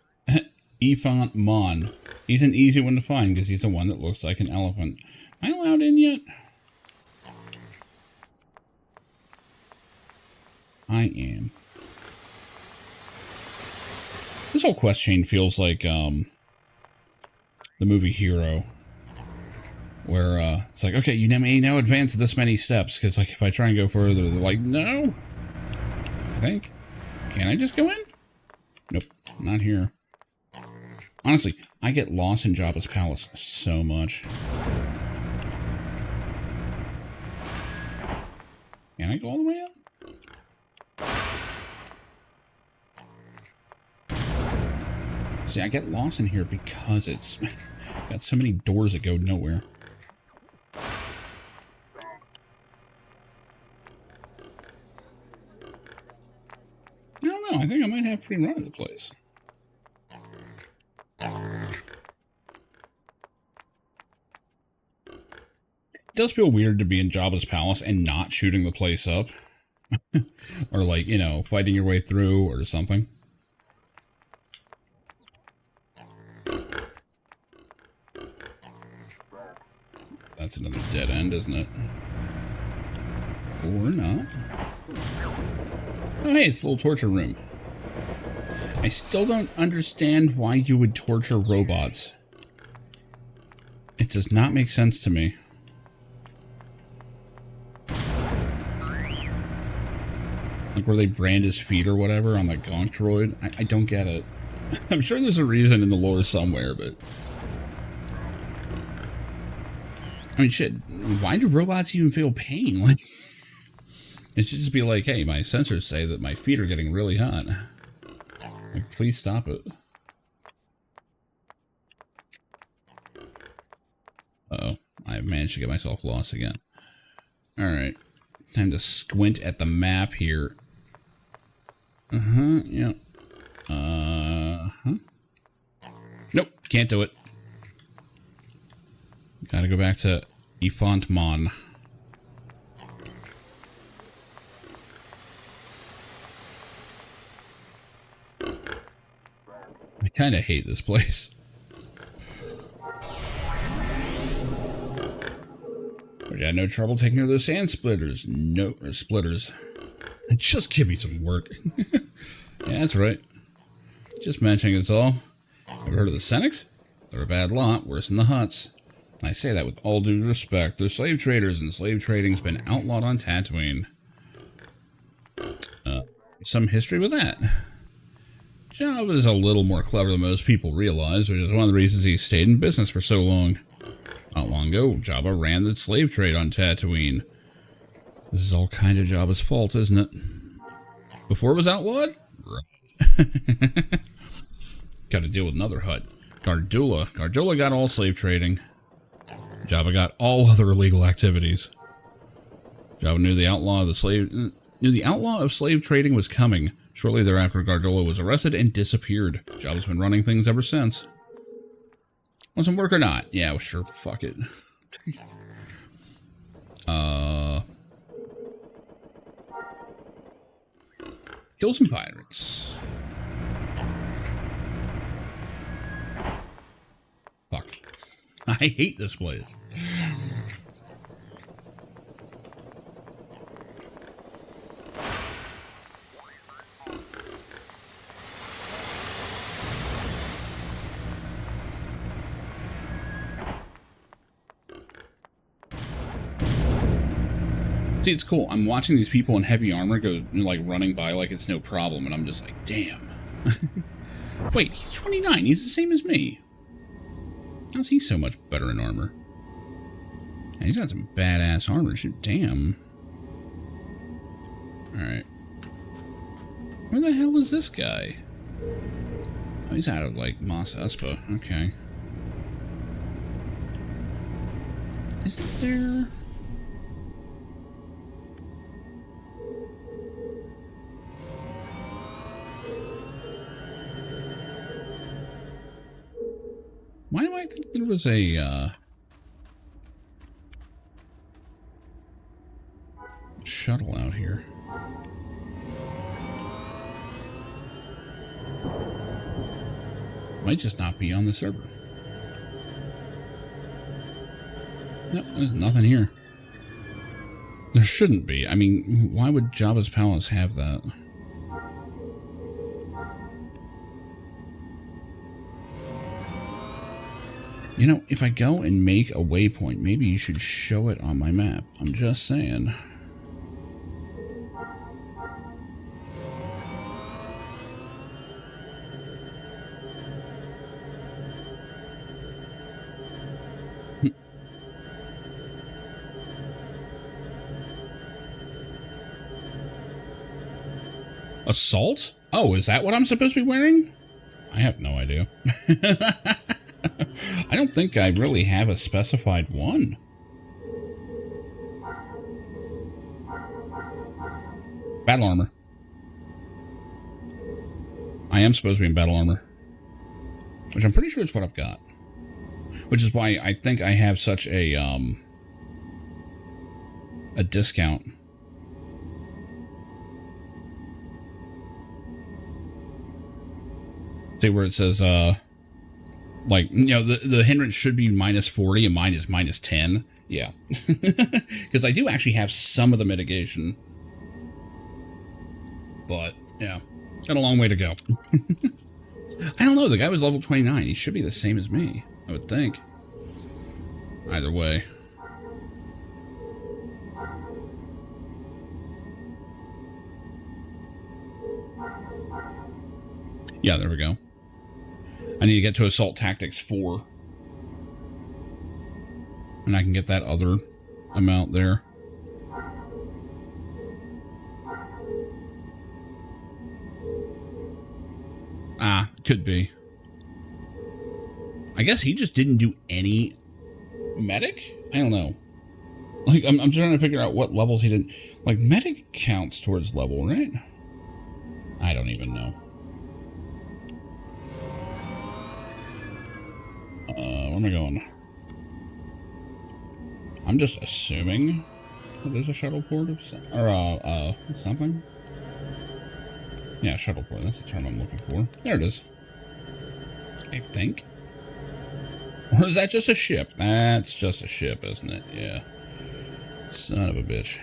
Ifant Mon. He's an easy one to find because he's the one that looks like an elephant. Am I allowed in yet? I am. This whole quest chain feels like the movie Hero, where it's like, okay, you may now advance this many steps, because like if I try and go further, they're like, no. I think. Can I just go in? Nope, not here. Honestly, I get lost in Jabba's palace so much. Can I go all the way up? See, I get lost in here because it's got so many doors that go nowhere. I don't know. I think I might have free run of the place. It does feel weird to be in Jabba's palace and not shooting the place up. Or like, you know, fighting your way through or something. That's another dead end, isn't it? Or not. Oh, hey, it's a little torture room. I still don't understand why you would torture robots. It does not make sense to me. Like where they brand his feet or whatever on the gonk droid. I don't get it. I'm sure there's a reason in the lore somewhere, but... I mean, shit, why do robots even feel pain? Like, it should just be like, hey, my sensors say that my feet are getting really hot. Like, please stop it. Uh-oh, I managed to get myself lost again. Alright, time to squint at the map here. Yeah. Nope, can't do it. Gotta go back to Ifantmon. I kinda hate this place. But I had no trouble taking care of those sand splitters. No, or splitters. Just give me some work. Yeah, that's right. Just mentioning it's all. Ever heard of the Senex? They're a bad lot, worse than the Hutts. I say that with all due respect. They're slave traders, and slave trading's been outlawed on Tatooine. Some history with that. Jabba is a little more clever than most people realize, which is one of the reasons he stayed in business for so long. Not long ago, Jabba ran the slave trade on Tatooine. This is all kind of Jabba's fault, isn't it? Before it was outlawed? Right. Got to deal with another Hutt. Gardula. Gardula got all slave trading. Jabba got all other illegal activities. Jabba knew the outlaw of slave trading was coming. Shortly thereafter, Gardula was arrested and disappeared. Jabba's been running things ever since. Want some work or not? Yeah, well, sure. Fuck it. Kill some pirates. Fuck. I hate this place. See, it's cool. I'm watching these people in heavy armor go, like, running by like it's no problem, and I'm just like, damn. Wait, he's 29. He's the same as me. How's he so much better in armor? And he's got some badass armor. Shoot, damn. Alright. Where the hell is this guy? Oh, he's out of, like, Mos Espa. Okay. Isn't there... Why do I think there was a, shuttle out here? Might just not be on the server. Nope, there's nothing here. There shouldn't be. I mean, why would Jabba's palace have that? You know, if I go and make a waypoint, maybe you should show it on my map. I'm just saying. Assault? Oh, is that what I'm supposed to be wearing? I have no idea. I don't think I really have a specified one. Battle armor. I am supposed to be in battle armor, which I'm pretty sure is what I've got. Which is why I think I have such a discount. See where it says, like, you know, the hindrance should be -40 and mine is -10. Yeah. Because I do actually have some of the mitigation. But, yeah. Got a long way to go. I don't know. The guy was level 29. He should be the same as me, I would think. Either way. Yeah, there we go. I need to get to Assault Tactics 4. And I can get that other amount there. Ah, could be. I guess he just didn't do any medic? I don't know. Like, I'm trying to figure out what levels he didn't. Like, medic counts towards level, right? I don't even know. Where am I going? I'm just assuming that there's a shuttle port or something. Yeah, shuttle port. That's the term I'm looking for. There it is. I think. Or is that just a ship? That's just a ship, isn't it? Yeah. Son of a bitch.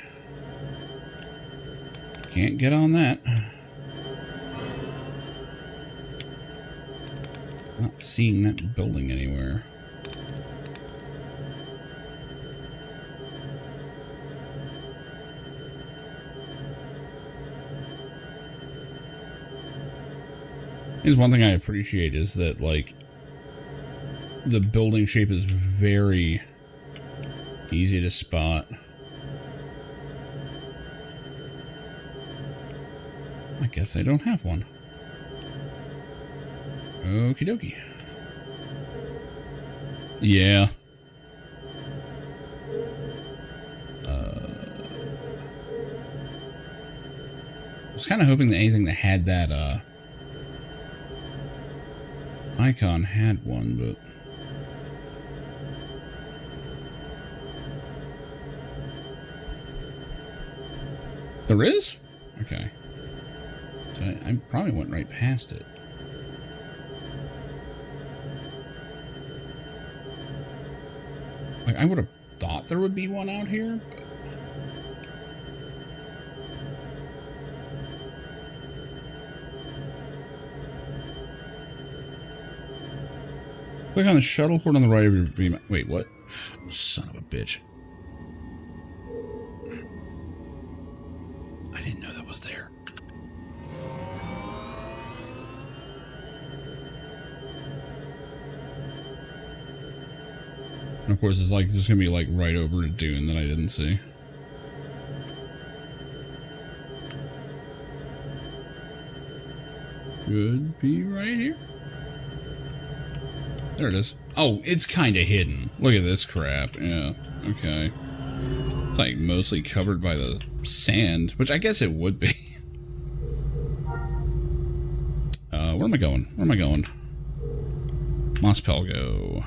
Can't get on that. Not seeing that building anywhere. Here's one thing I appreciate is that, like, the building shape is very easy to spot. I guess I don't have one. Okie dokie. Yeah. I was kind of hoping that anything that had that, icon had one, but... There is? Okay. I probably went right past it. Like, I would have thought there would be one out here, but... Click on the shuttle port on the right of your beam. Wait, what? Oh, son of a bitch. I didn't know that was there. And of course, it's like there's gonna be like right over a dune that I didn't see. Could be right here. There it is. Oh, it's kind of hidden. Look at this crap. Yeah. Okay. It's like mostly covered by the sand, which I guess it would be. Where am I going? Where am I going? Mos Pelgo.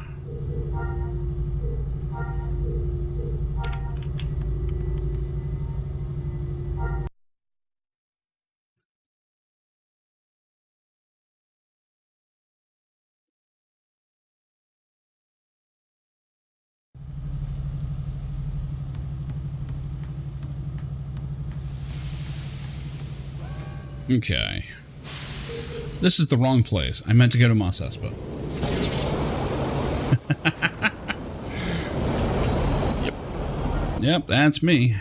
Okay. This is the wrong place. I meant to go to Mos Espa. Yep. Yep, that's me.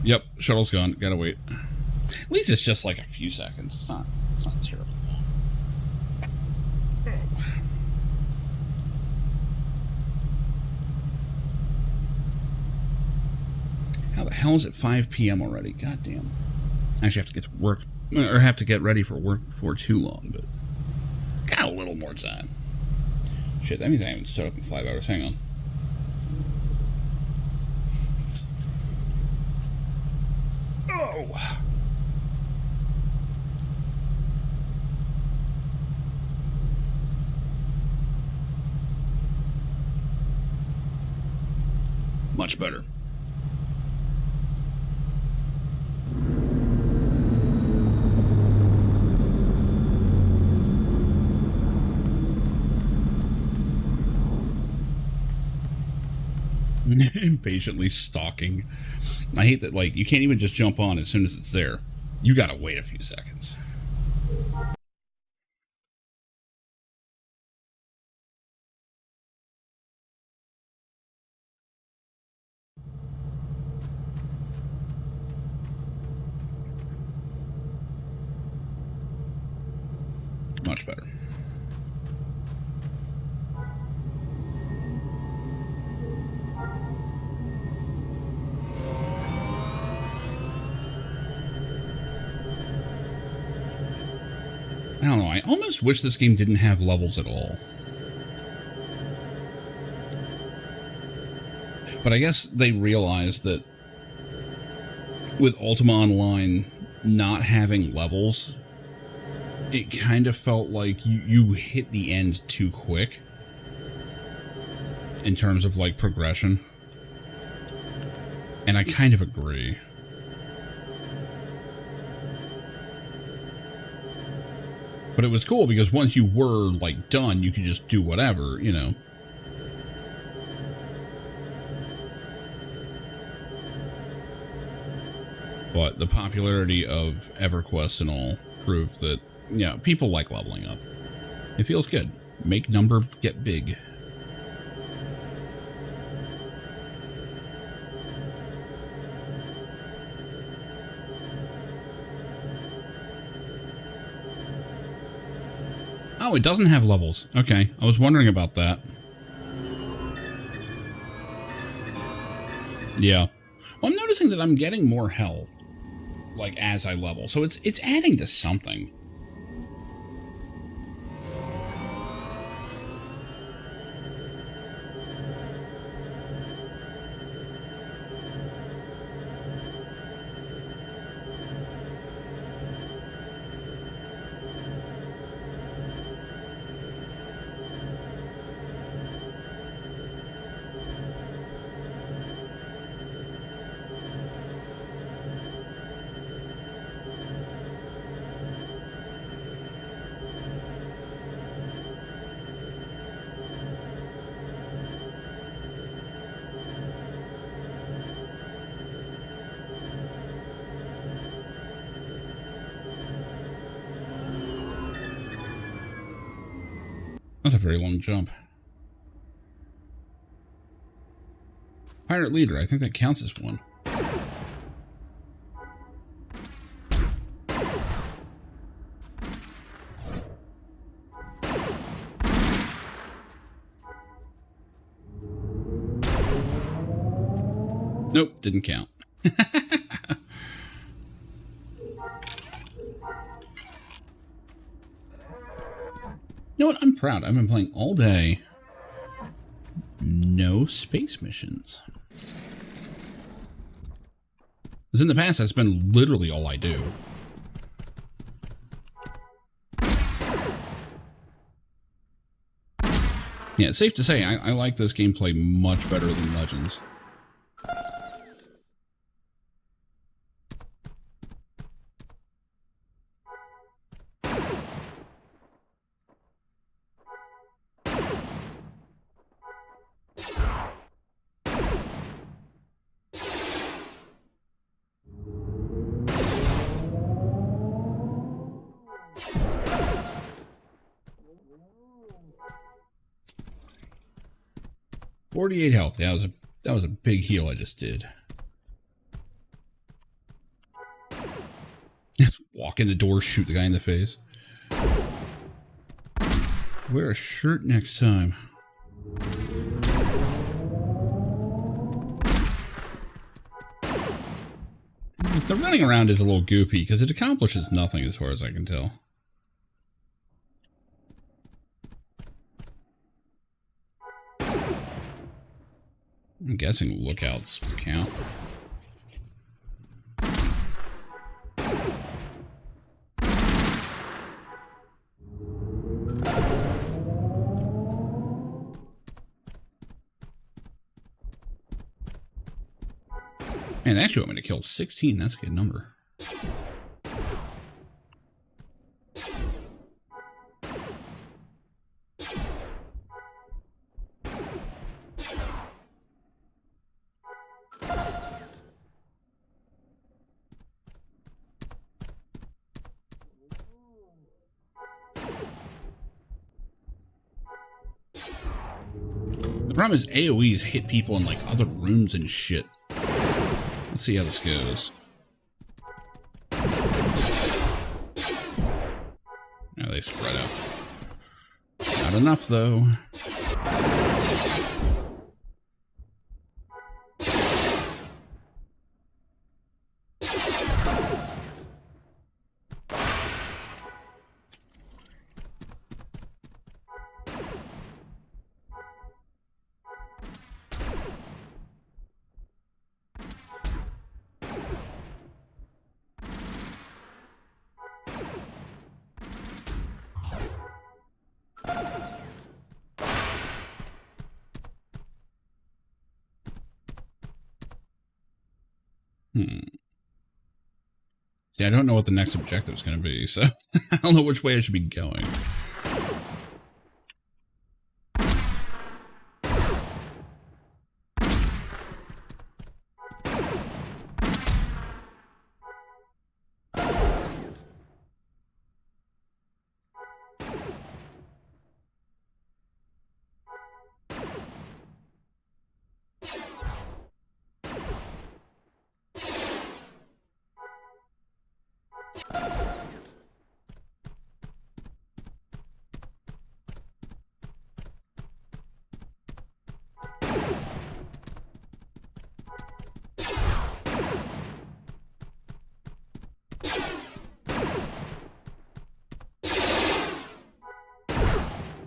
Yep, shuttle's gone. Gotta wait. At least it's just like a few seconds. It's not terrible. How the hell is it 5 p.m. already? God damn. I actually have to get to work, or have to get ready for work before too long, but got a little more time. Shit, that means I haven't stood up in 5 hours. Hang on. Oh! Much better. Impatiently stalking. I hate that, like, you can't even just jump on as soon as it's there. You gotta wait a few seconds. Much better. I don't know, I almost wish this game didn't have levels at all. But I guess they realized that with Ultima Online not having levels, it kind of felt like you hit the end too quick in terms of, like, progression. And I kind of agree. But it was cool because once you were, like, done, you could just do whatever, you know. But the popularity of EverQuest and all proved that, yeah, people like leveling up. It feels good. Make number get big. Oh, it doesn't have levels. Okay, I was wondering about that. Yeah. Well, I'm noticing that I'm getting more health, like, as I level. So it's adding to something. That's a very long jump. Pirate leader, I think that counts as one. Nope, didn't count. You know what? I'm proud. I've been playing all day. No space missions. Because in the past, that's been literally all I do. Yeah, it's safe to say I like this gameplay much better than Legends. .48 health. Yeah, that was a big heal I just did. Walk in the door, shoot the guy in the face. Wear a shirt next time. The running around is a little goopy because it accomplishes nothing as far as I can tell. I'm guessing lookouts count. Man, they actually want me to kill 16. That's a good number. The problem is AoEs hit people in like other rooms and shit. Let's see how this goes. Now they spread out. Not enough though. Yeah, I don't know what the next objective is going to be, so I don't know which way I should be going.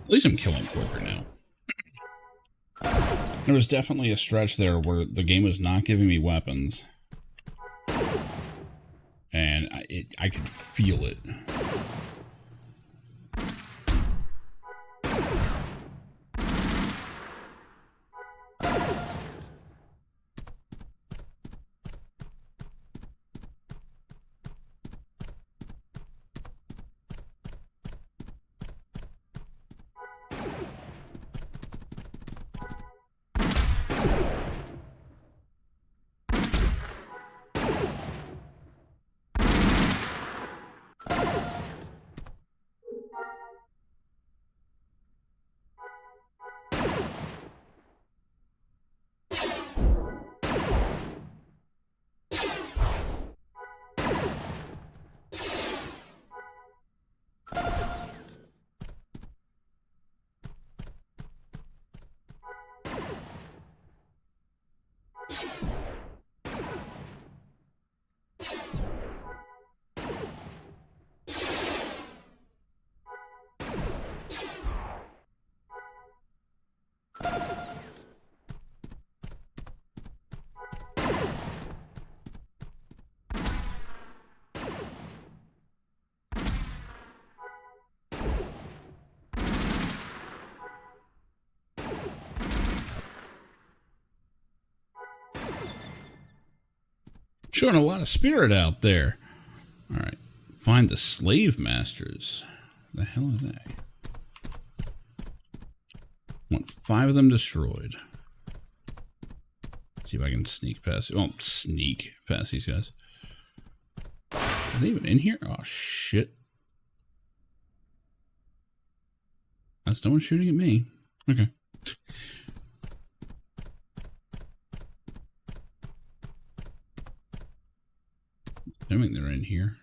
At least I'm killing quicker now. There was definitely a stretch there where the game was not giving me weapons. And I could feel it. Showing a lot of spirit out there. All right, find the slave masters. The hell are they? Want 5 of them destroyed. See if I can sneak past. Well, sneak past these guys. Are they even in here? Oh shit! That's no one shooting at me. Okay. Assuming they're in here.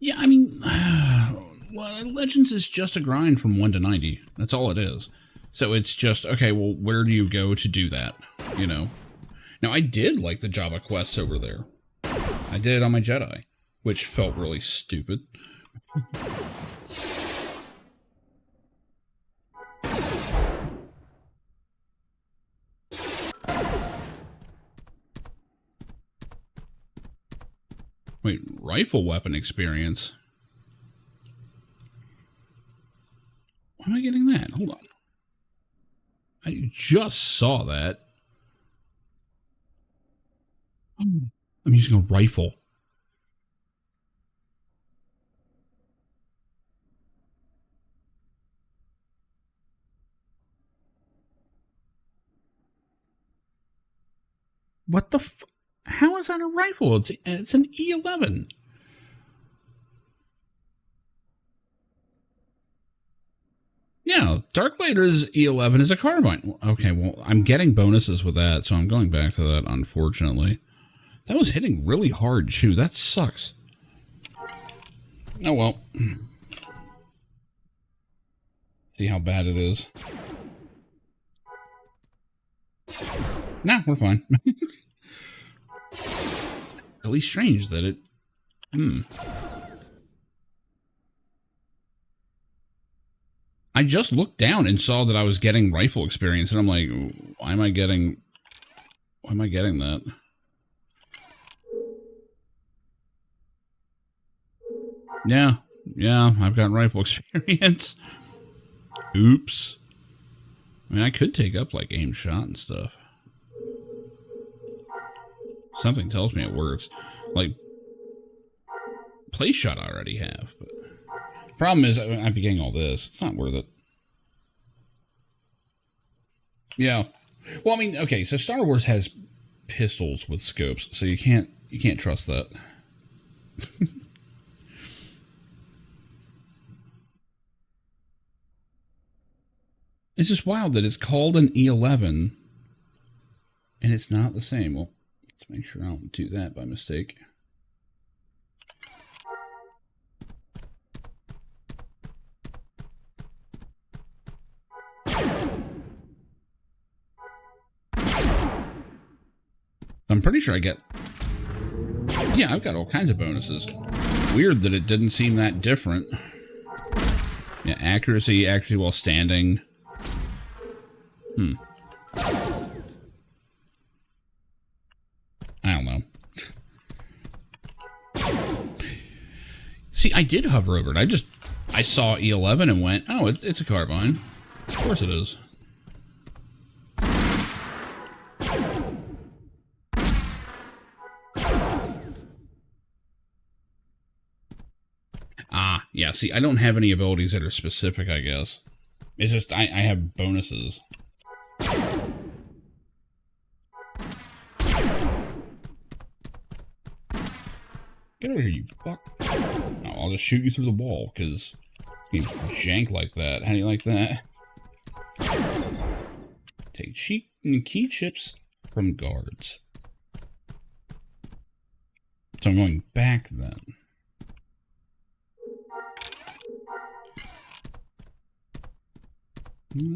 Yeah, I mean, well, Legends is just a grind from 1 to 90. That's all it is. So it's just, okay, well, where do you go to do that? You know? Now, I did like the Java quests over there. I did it on my Jedi, which felt really stupid. Wait, rifle weapon experience? Why am I getting that? Hold on. I just saw that. I'm using a rifle. What the f... How is that a rifle? It's an E11. Yeah, Darklader's E11 is a carbine. Okay, well, I'm getting bonuses with that, so I'm going back to that, unfortunately. That was hitting really hard, too. That sucks. Oh, well. See how bad it is. Nah, we're fine. Really strange that it... I just looked down and saw that I was getting rifle experience, and I'm like, why am I getting that? Yeah, I've got rifle experience. Oops. I mean, I could take up, like, aim shot and stuff. Something tells me it works. Like, play shot I already have, but... Problem is, I'd be getting all this. It's not worth it. Yeah. Well, I mean, okay, so Star Wars has pistols with scopes, so you can't trust that. It's just wild that it's called an E11 and it's not the same. Well, let's make sure I don't do that by mistake. I'm pretty sure I get... Yeah, I've got all kinds of bonuses. Weird that it didn't seem that different. Yeah, accuracy while standing. I don't know. See, I did hover over it. I saw E11 and went, oh, it's a carbine. Of course it is. Ah, yeah, see, I don't have any abilities that are specific, I guess. It's just, I have bonuses. Get over here, you fuck. No, I'll just shoot you through the wall, because you jank like that. How do you like that? Take key chips from guards. So I'm going back then.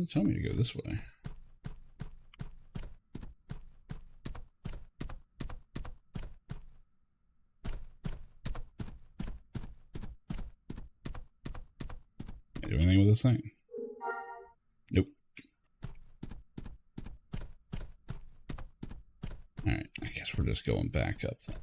Tell me to go this way. Can I do anything with this thing? Nope. Alright, I guess we're just going back up then.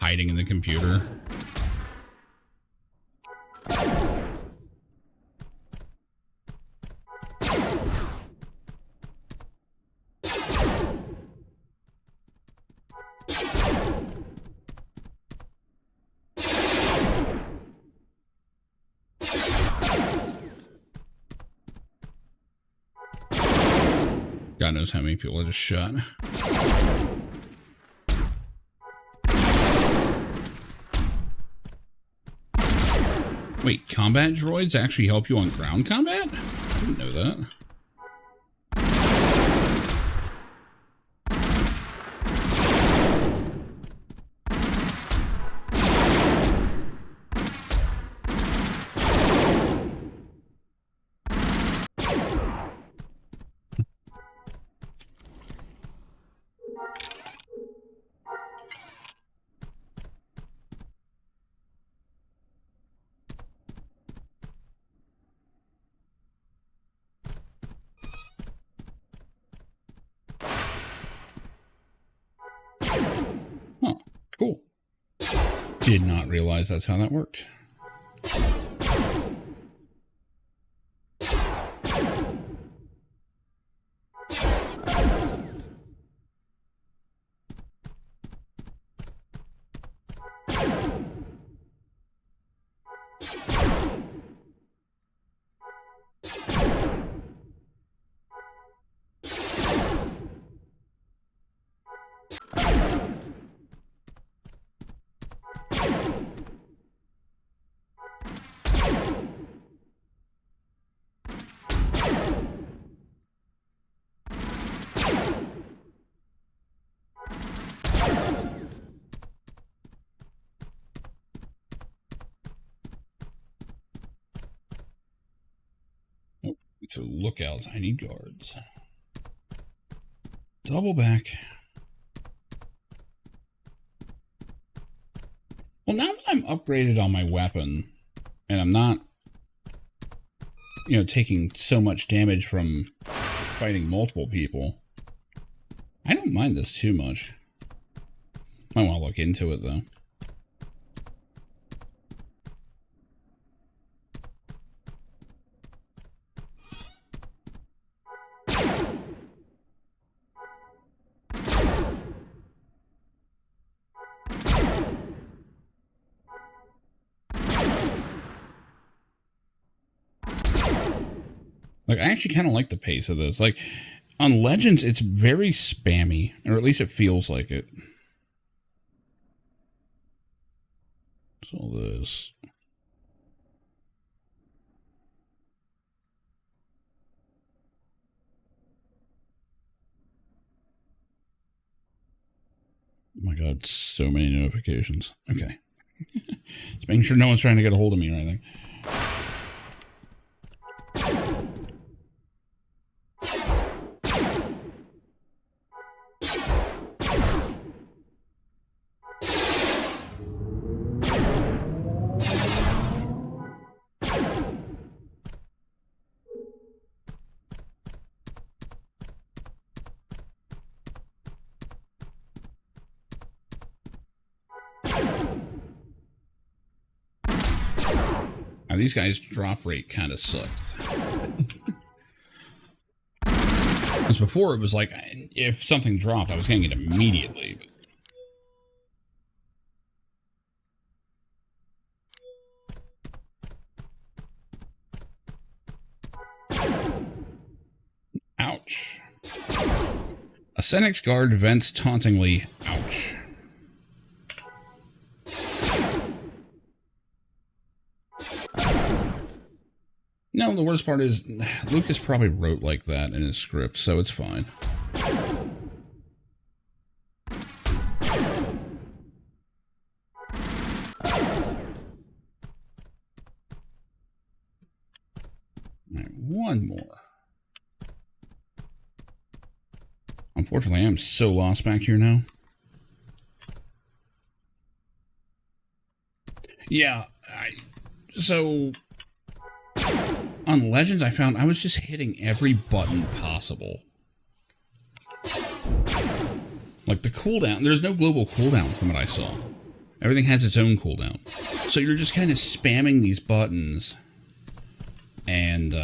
Hiding in the computer. God knows how many people I just shot. Wait, combat droids actually help you on ground combat? I didn't know that. Huh, cool. Did not realize that's how that worked. Nope. So lookouts. I need guards. Double back. Well, now that I'm upgraded on my weapon, and I'm not, you know, taking so much damage from fighting multiple people, I don't mind this too much. I want to look into it, though. Like, I actually kind of like the pace of this. Like, on Legends, it's very spammy, or at least it feels like it. So this. Oh my god, so many notifications. Okay. Just making sure no one's trying to get a hold of me or anything. Now, these guys' drop rate kind of sucked. Because before it was like, if something dropped, I was getting it immediately. Ouch. A Senex guard vents tauntingly. Ouch. No, the worst part is Lucas probably wrote like that in his script, so it's fine. Alright, one more. Unfortunately, I'm so lost back here now. Yeah, so on Legends, I found I was just hitting every button possible. Like the cooldown, there's no global cooldown from what I saw. Everything has its own cooldown. So you're just kind of spamming these buttons and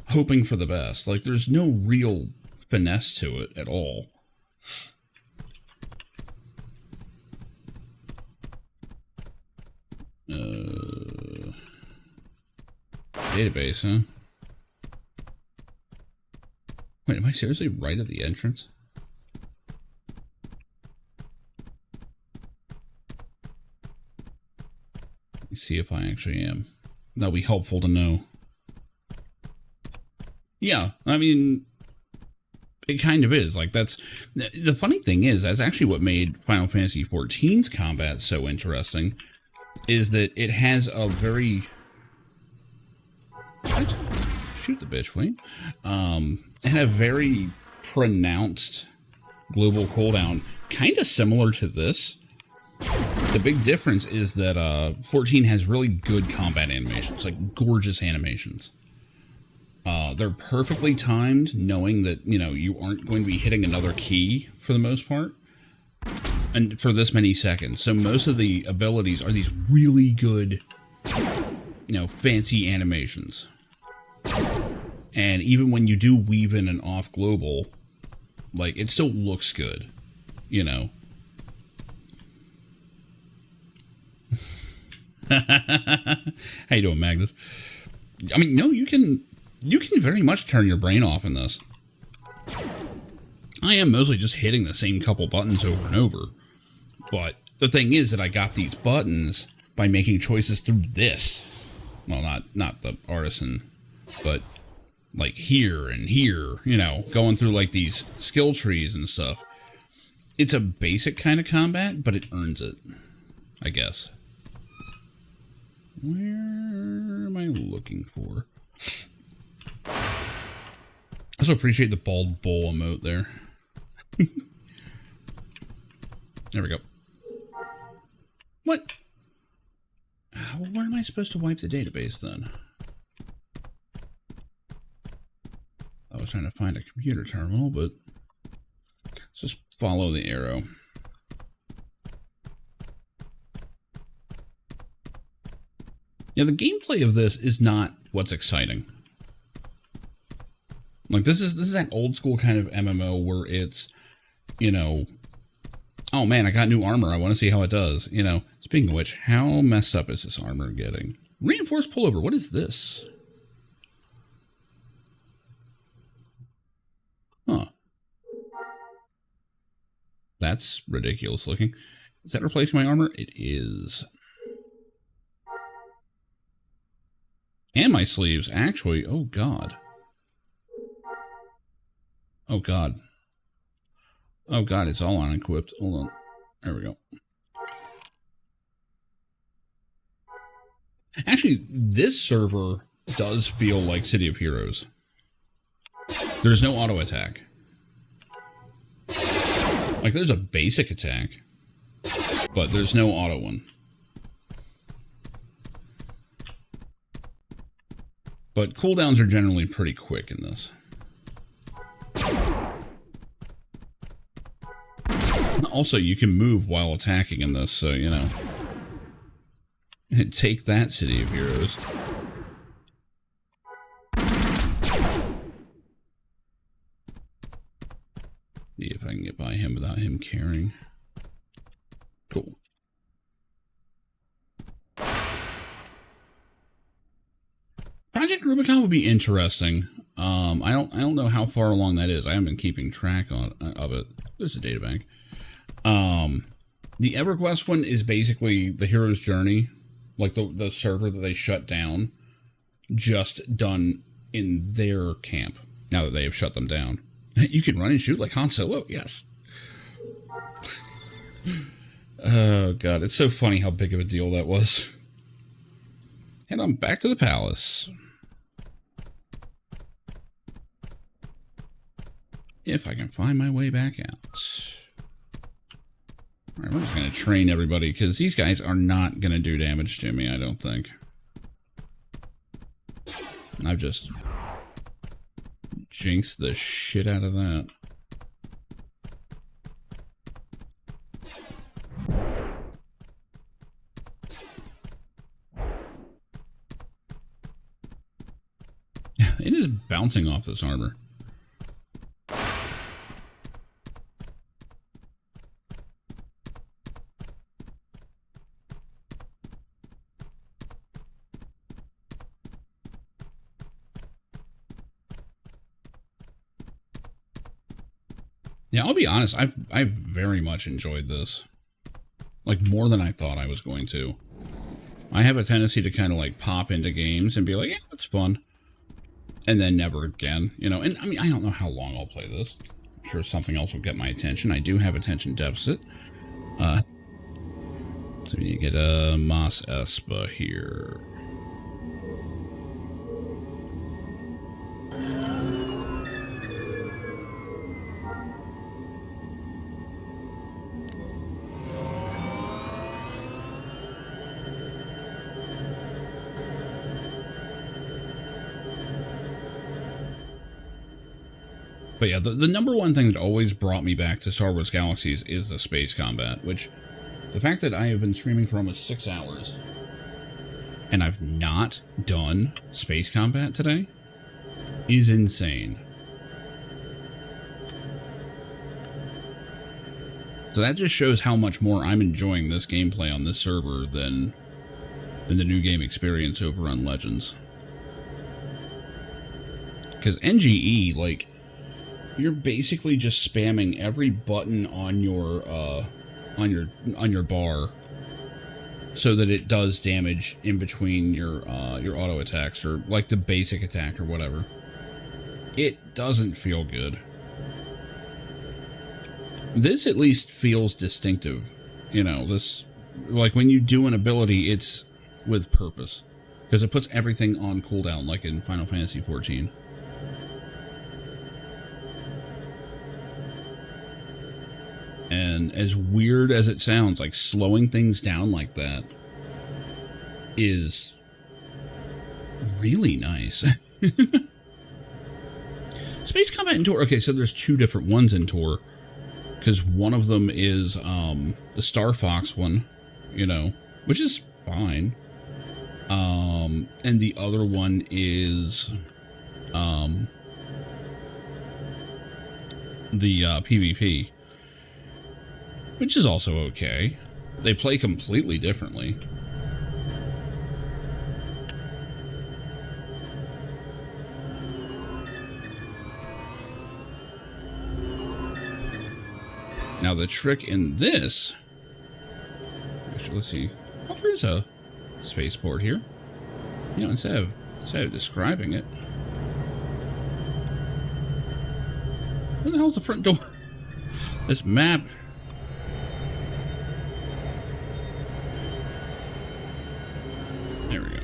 hoping for the best. Like there's no real finesse to it at all. Database, huh? seriously right at the entrance? Let me see if I actually am. That'll be helpful to know. Yeah, I mean, it kind of is. Like, that's... The funny thing is, that's actually what made Final Fantasy XIV's combat so interesting, is that it has a very... What? Shoot the bitch, wait. It had a very pronounced global cooldown, kind of similar to this. The big difference is that 14 has really good combat animations, like gorgeous animations. They're perfectly timed, knowing that, you know, you aren't going to be hitting another key for the most part, and for this many seconds. So most of the abilities are these really good, you know, fancy animations. And even when you do weave in and off global, like, it still looks good, you know. How you doing, Magnus? I mean, no, you can very much turn your brain off in this. I am mostly just hitting the same couple buttons over and over. But the thing is that I got these buttons by making choices through this. Well, not the artisan, but like here and here, you know, going through like these skill trees and stuff. It's a basic kind of combat, but it earns it, I guess. Where am I looking for? I also appreciate the bald bull emote there. There we go. What? Well, where am I supposed to wipe the database then? I was trying to find a computer terminal, but let's just follow the arrow. Yeah, the gameplay of this is not what's exciting. Like, this is that old school kind of MMO where it's, you know, oh man, I got new armor, I want to see how it does. You know, speaking of which, how messed up is this armor getting? Reinforced pullover, what is this? Huh. That's ridiculous looking. Is that replacing my armor? It is. And my sleeves, actually. Oh, God. Oh, God. Oh, God, it's all unequipped. Hold on. There we go. Actually, this server does feel like City of Heroes. There's no auto attack. Like, there's a basic attack, but there's no auto one. But cooldowns are generally pretty quick in this. Also, you can move while attacking in this, so, you know. Take that, City of Heroes. See if I can get by him without him caring. Cool. Project Rubicon would be interesting. I don't know how far along that is. I haven't been keeping track of it. There's a databank. The EverQuest one is basically the hero's journey, like the server that they shut down, just done in their camp. Now that they have shut them down, you can run and shoot like Han Solo. Yes. Oh God, it's so funny how big of a deal that was. Head on back to the palace. If I can find my way back out. Alright, we're just going to train everybody, because these guys are not going to do damage to me, I don't think. I've just jinxed the shit out of that. It is bouncing off this armor. Yeah, I'll be honest, I very much enjoyed this. Like, more than I thought I was going to. I have a tendency to kind of, like, pop into games and be like, yeah, that's fun. And then never again, you know. And, I mean, I don't know how long I'll play this. I'm sure something else will get my attention. I do have attention deficit. So you get a Mos Espa here. But yeah, the number one thing that always brought me back to Star Wars Galaxies is the space combat, which the fact that I have been streaming for almost 6 hours and I've not done space combat today is insane. So that just shows how much more I'm enjoying this gameplay on this server than the new game experience over on Legends. Because NGE, like, you're basically just spamming every button on your bar so that it does damage in between your auto attacks, or like the basic attack or whatever. It doesn't feel good. This at least feels distinctive. You know, this, like when you do an ability, it's with purpose, because it puts everything on cooldown like in Final Fantasy XIV. And as weird as it sounds, like slowing things down like that is really nice. Space combat in Tor. Okay, so there's 2 different ones in Tor, because one of them is the Star Fox one, you know, which is fine. And the other one is the PvP. Which is also okay. They play completely differently. Now the trick in this... Actually, let's see. Oh, there is a spaceport here. You know, instead of describing it... Where the hell's the front door? This map... There we go.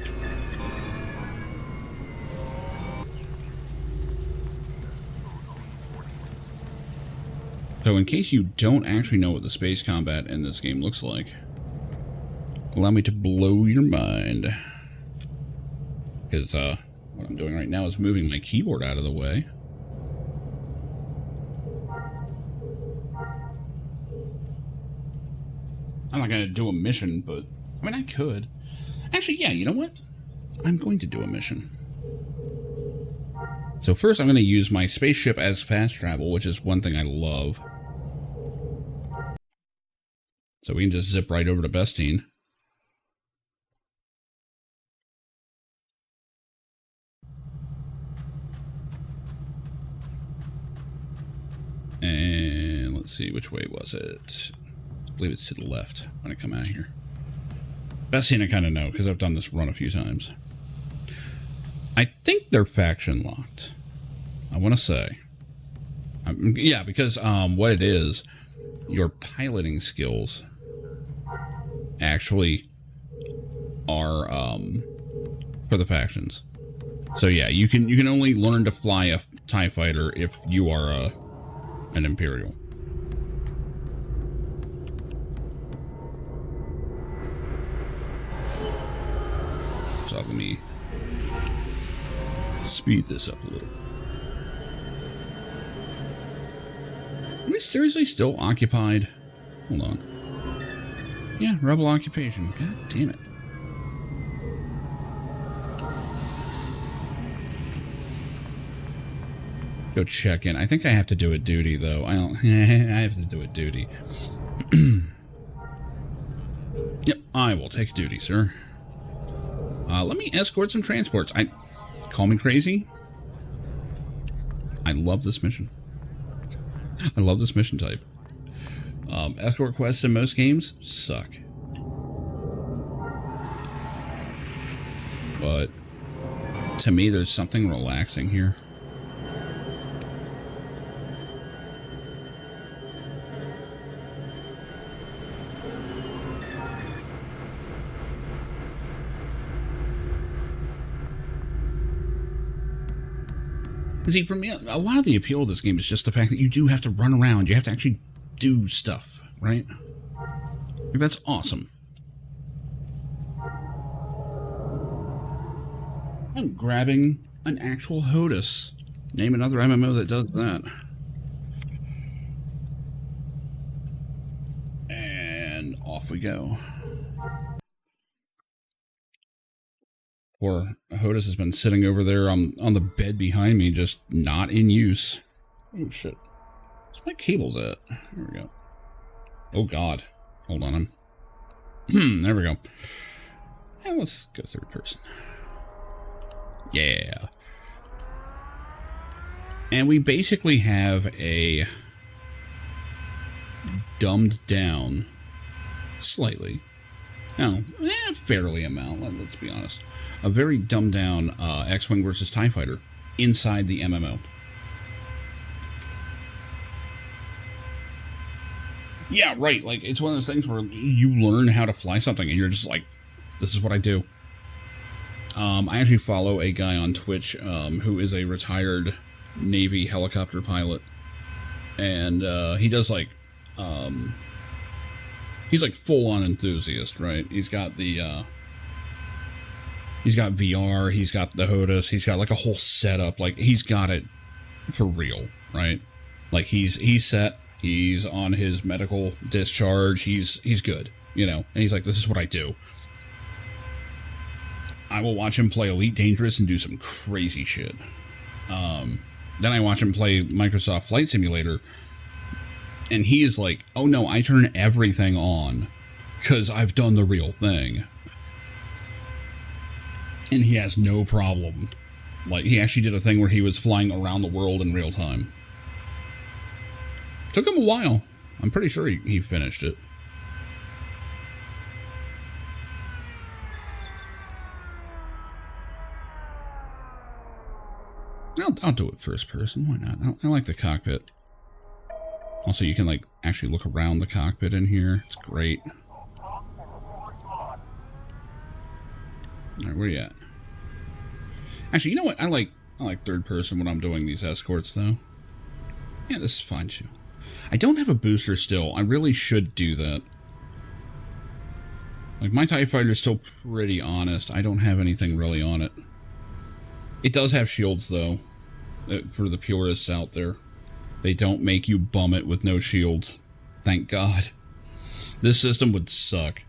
So in case you don't actually know what the space combat in this game looks like, allow me to blow your mind. Because what I'm doing right now is moving my keyboard out of the way. I'm not going to do a mission, but I mean, I could. Actually, yeah, you know what? I'm going to do a mission. So first I'm going to use my spaceship as fast travel, which is one thing I love. So we can just zip right over to Bestine. And let's see, which way was it? I believe it's to the left when I come out here. Bestine I kind of know, because I've done this run a few times. I think they're faction locked, I want to say. Yeah, because what it is, your piloting skills actually are for the factions. So yeah, you can only learn to fly a TIE fighter if you are an Imperial. So let me speed this up a little. Are we seriously still occupied? Hold on. Yeah, rebel occupation. God damn it. Go check in. I think I have to do a duty, though. I don't... I have to do a duty. Yep, I will take duty, sir. Let me escort some transports. Call me crazy. I love this mission. I love this mission type. Escort quests in most games suck. But to me, there's something relaxing here. See, for me, a lot of the appeal of this game is just the fact that you do have to run around. You have to actually do stuff, right? Like, that's awesome. I'm grabbing an actual HOTUS. Name another MMO that does that. And off we go. Or HOTUS has been sitting over there on the bed behind me, just not in use. Oh shit. Where's my cables at? There we go. Oh god. Hold on. There we go. And let's go third person. Yeah. And we basically have a dumbed down, slightly, fairly amount, let's be honest, a very dumbed down X-Wing versus TIE Fighter inside the MMO. Yeah, right, like, it's one of those things where you learn how to fly something and you're just like, this is what I do. I actually follow a guy on Twitch who is a retired Navy helicopter pilot, and he does like he's like full-on enthusiast, right? He's got the he's got VR, he's got the HOTUS, he's got like a whole setup, like he's got it for real, right? Like he's set, he's on his medical discharge, he's good, you know, and he's like, this is what I do. I will watch him play Elite Dangerous and do some crazy shit. Then I watch him play Microsoft Flight Simulator, and he is like, oh no, I turn everything on because I've done the real thing. And he has no problem. Like, he actually did a thing where he was flying around the world in real time. Took him a while. I'm pretty sure he finished it. I'll do it first person. Why not? I like the cockpit. Also, you can like actually look around the cockpit in here. It's great. All right, where you at? Actually, you know what? I like third person when I'm doing these escorts, though. Yeah, this is fine too. I don't have a booster still. I really should do that. Like, my TIE Fighter is still pretty honest. I don't have anything really on it. It does have shields, though, for the purists out there. They don't make you bum it with no shields. Thank God. This system would suck.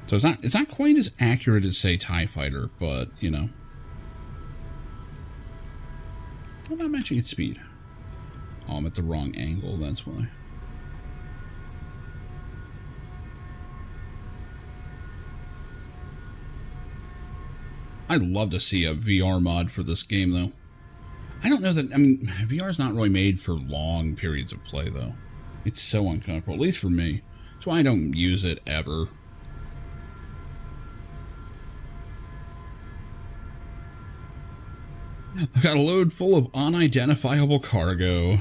So it's not quite as accurate as, say, TIE Fighter, but, you know. I'm not matching its speed. Oh, I'm at the wrong angle, that's why. I'd love to see a VR mod for this game, though. I don't know that, I mean, VR is not really made for long periods of play, though. It's so uncomfortable, at least for me. That's why I don't use it ever. I've got a load full of unidentifiable cargo.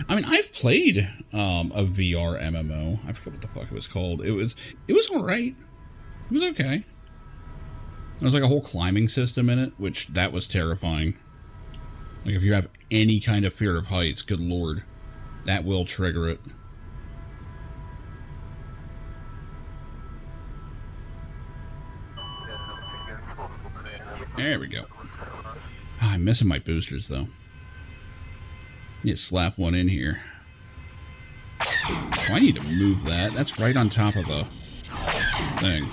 I mean, I've played a VR MMO. I forgot what the fuck it was called. It was alright. It was okay. There was like a whole climbing system in it, which that was terrifying. Like, if you have any kind of fear of heights, good lord, that will trigger it. There we go. Oh, I'm missing my boosters, though. Need to slap one in here. Oh, I need to move that. That's right on top of the thing.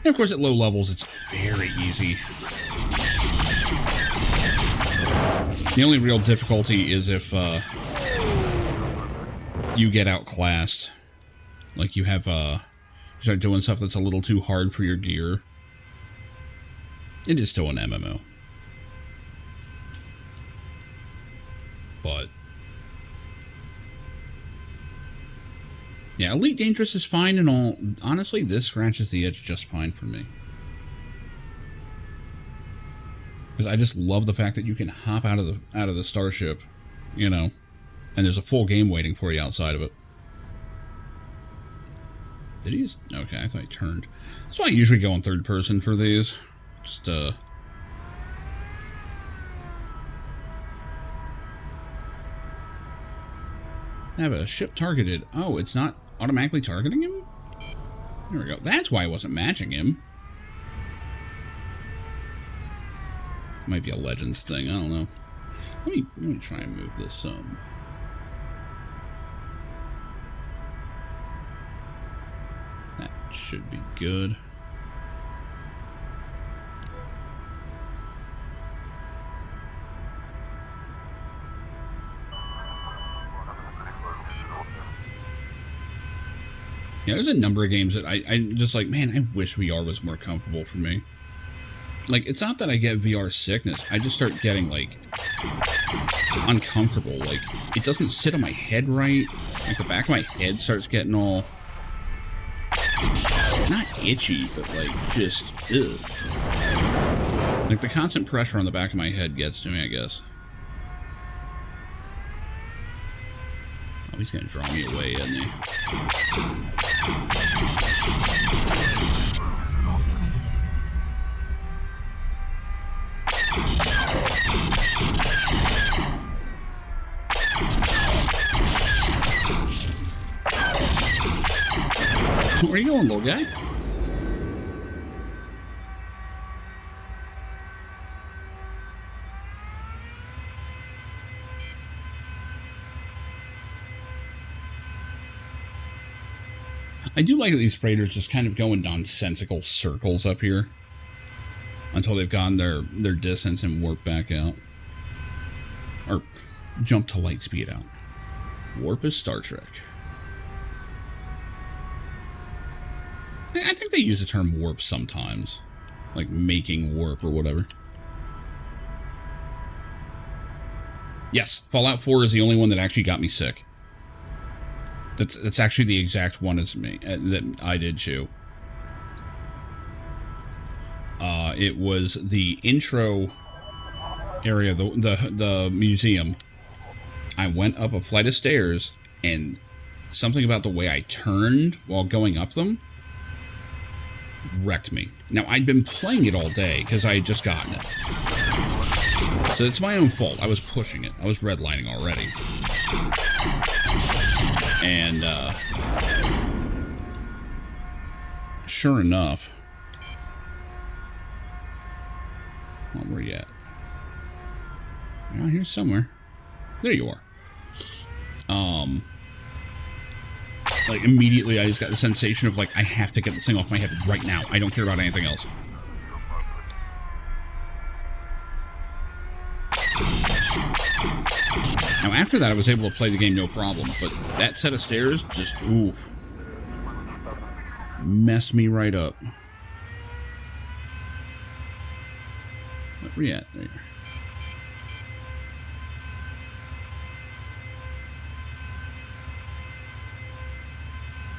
And of course, at low levels, it's very easy. The only real difficulty is if you get outclassed. Like, you have start doing stuff that's a little too hard for your gear. It is still an MMO. But yeah, Elite Dangerous is fine and all. Honestly, this scratches the itch just fine for me. Because I just love the fact that you can hop out of the starship, you know, and there's a full game waiting for you outside of it. Did he just... Okay, I thought he turned. That's why I usually go in third person for these. Just, have a ship targeted. Oh, it's not automatically targeting him? There we go. That's why I wasn't matching him. Might be a Legends thing. I don't know. Let me try and move this. That should be good. Yeah, there's a number of games that I just like, man, I wish VR was more comfortable for me. Like, it's not that I get VR sickness. I just start getting, like, uncomfortable. Like, it doesn't sit on my head right. Like, the back of my head starts getting all... not itchy, but, like, just... ugh. Like, the constant pressure on the back of my head gets to me, I guess. Oh, he's gonna draw me away, isn't he? Where are you going, little guy? I do like that these freighters just kind of go in nonsensical circles up here until they've gone their distance and warp back out. Or jump to light speed out. Warp is Star Trek. I think they use the term warp sometimes. Like making warp or whatever. Yes, Fallout 4 is the only one that actually got me sick. That's actually the exact one as me that I did too. It was the intro area of the museum. I went up a flight of stairs, and something about the way I turned while going up them wrecked me. Now, I'd been playing it all day because I had just gotten it. So it's my own fault. I was pushing it. I was redlining already. And, sure enough... Well, where you at? Around here somewhere. There you are. Like, immediately I just got the sensation of, like, I have to get this thing off my head right now. I don't care about anything else. Now, after that, I was able to play the game no problem, but that set of stairs just, oof, messed me right up. Where you at? There.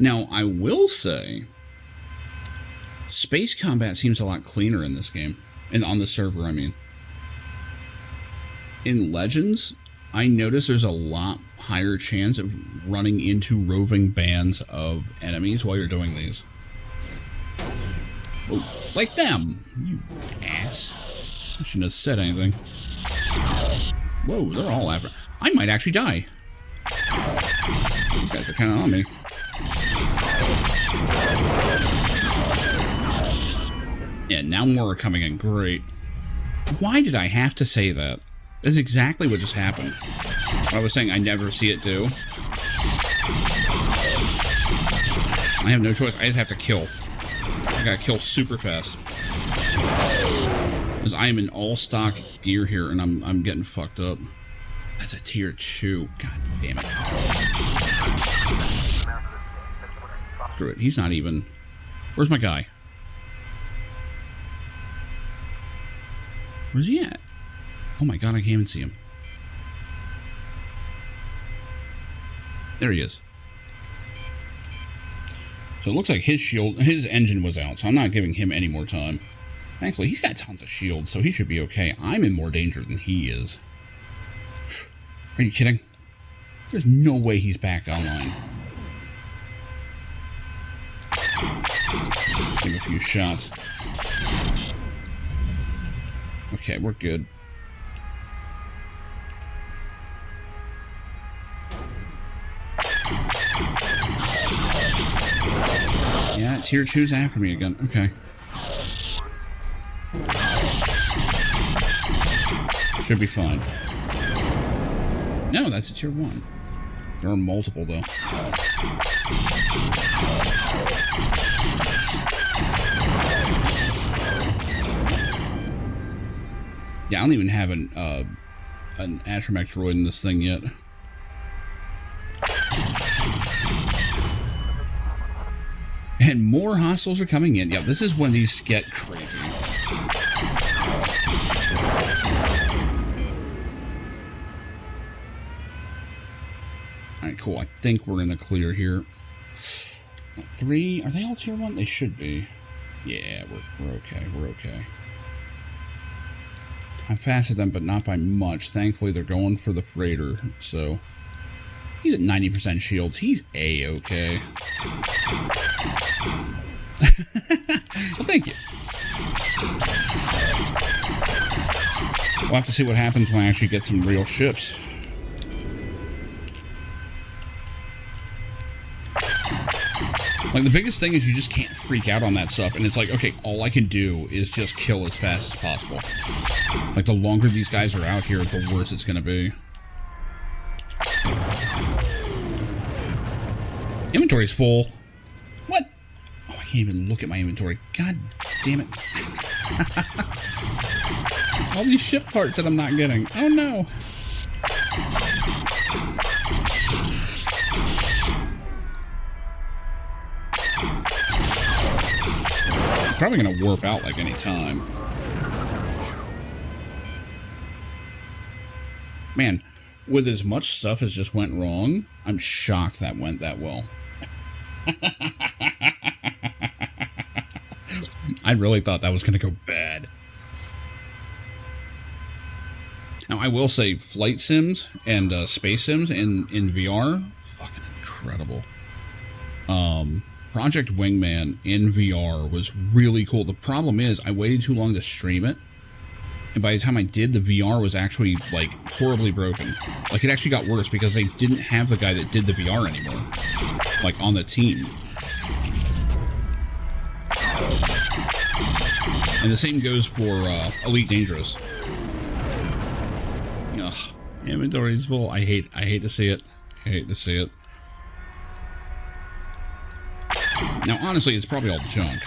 Now, I will say, space combat seems a lot cleaner in this game. And on the server, I mean. In Legends, I notice there's a lot higher chance of running into roving bands of enemies while you're doing these. Oh, like them, you ass. I shouldn't have said anything. Whoa, they're all after. I might actually die. These guys are kind of on me. Yeah, now more are coming in. Great. Why did I have to say that? That's exactly what just happened. I was saying I never see it do. I have no choice. I just have to kill. I gotta kill super fast. Because I am in all stock gear here and I'm getting fucked up. That's a tier 2. God damn it. Screw it. He's not even... Where's my guy? Where's he at? Oh my god, I can't even see him. There he is. So it looks like his engine was out, so I'm not giving him any more time. Thankfully, he's got tons of shields, so he should be okay. I'm in more danger than he is. Are you kidding? There's no way he's back online. Give him a few shots. Okay, we're good. Yeah, tier 2's after me again. Okay. Should be fine. No, that's a tier 1. There are multiple, though. Yeah, I don't even have an astromech droid in this thing yet. And more hostiles are coming in. Yeah, this is when these get crazy. Alright, cool. I think we're in a clear here. 3, are they all tier 1? They should be. Yeah, we're okay. We're okay. I'm faster than them, but not by much. Thankfully, they're going for the freighter, so... He's at 90% shields. He's A-okay. Well, thank you. We'll have to see what happens when I actually get some real ships. Like, the biggest thing is you just can't freak out on that stuff. And it's like, okay, all I can do is just kill as fast as possible. Like, the longer these guys are out here, the worse it's going to be. Inventory's full. What? Oh, I can't even look at my inventory. God damn it. All these ship parts that I'm not getting. Oh, no. It's probably going to warp out like any time. Man, with as much stuff as just went wrong, I'm shocked that went that well. I really thought that was going to go bad. Now, I will say flight sims and space sims in VR, fucking incredible. Project Wingman in VR was really cool. The problem is I waited too long to stream it. And by the time I did, the VR was actually, like, horribly broken. Like, it actually got worse because they didn't have the guy that did the VR anymore. Like, on the team. And the same goes for Elite Dangerous. Ugh, inventory's full. I hate to see it. I hate to see it. Now, honestly, it's probably all junk.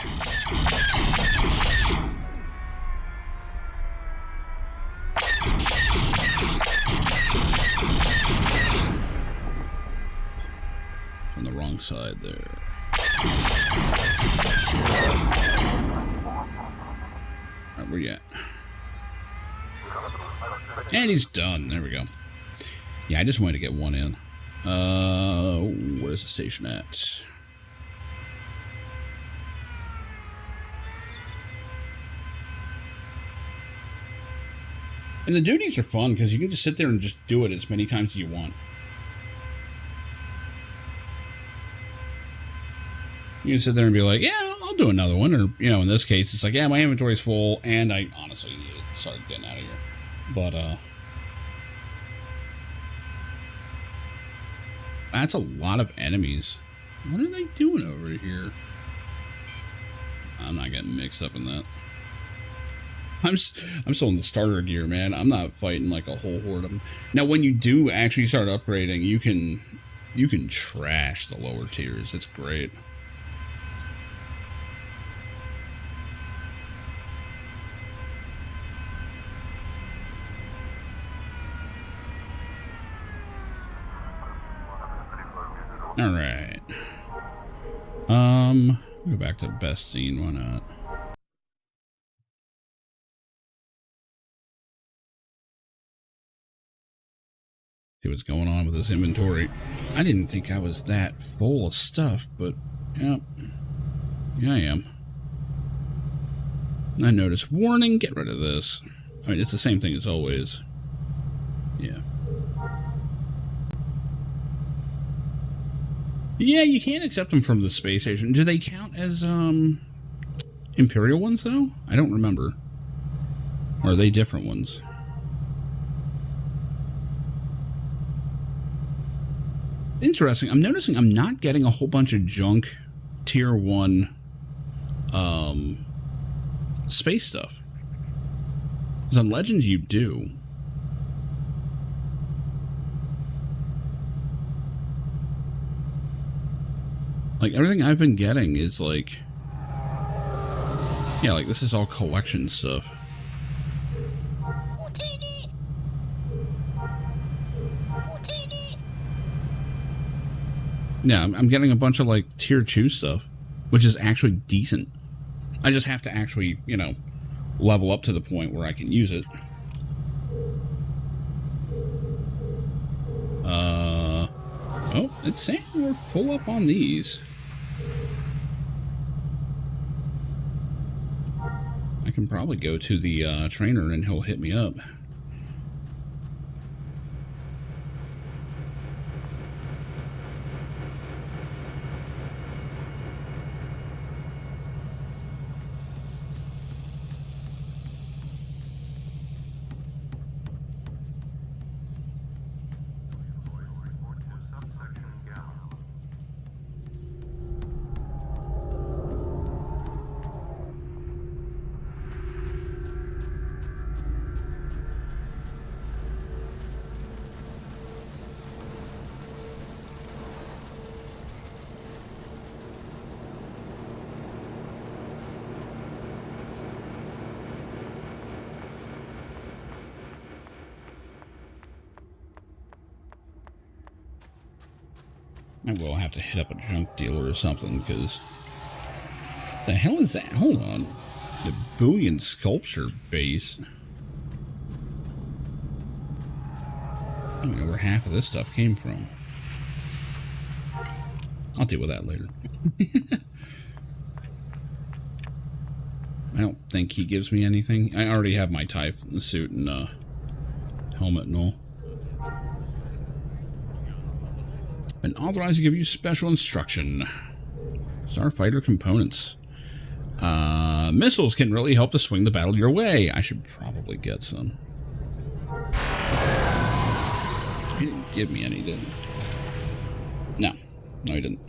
On the wrong side there. Alright, where you at? And he's done. There we go. Yeah, I just wanted to get one in. Where's the station at? And the duties are fun because you can just sit there and just do it as many times as you want. You can sit there and be like, yeah, I'll do another one. Or, you know, in this case, it's like, yeah, my inventory's full, and I honestly need to start getting out of here. But, that's a lot of enemies. What are they doing over here? I'm not getting mixed up in that. I'm still in the starter gear, man. I'm not fighting like a whole horde of them. Now, when you do actually start upgrading, you can trash the lower tiers. It's great. All right. Go back to best scene, why not? See what's going on with this inventory. I didn't think I was that full of stuff, but yeah, I am. I noticed warning, get rid of this. I mean, it's the same thing as always. Yeah. Yeah, you can't accept them from the space station. Do they count as, Imperial ones, though? I don't remember. Or are they different ones? Interesting. I'm noticing I'm not getting a whole bunch of junk tier 1 space stuff. Because on Legends you do. Like everything I've been getting is like, yeah, like this is all collection stuff. Yeah, I'm getting a bunch of like tier 2 stuff, which is actually decent. I just have to actually, you know, level up to the point where I can use it. Oh, it's saying we're full up on these. I can probably go to the trainer and he'll hit me up. I will have to hit up a junk dealer or something, because... the hell is that? Hold on. The Boolean sculpture base. I don't know where half of this stuff came from. I'll deal with that later. I don't think he gives me anything. I already have my type, the suit and helmet and all. Been authorized to give you special instruction. Starfighter components. Missiles can really help to swing the battle your way. I should probably get some. He didn't give me any, did he? No. No, he didn't.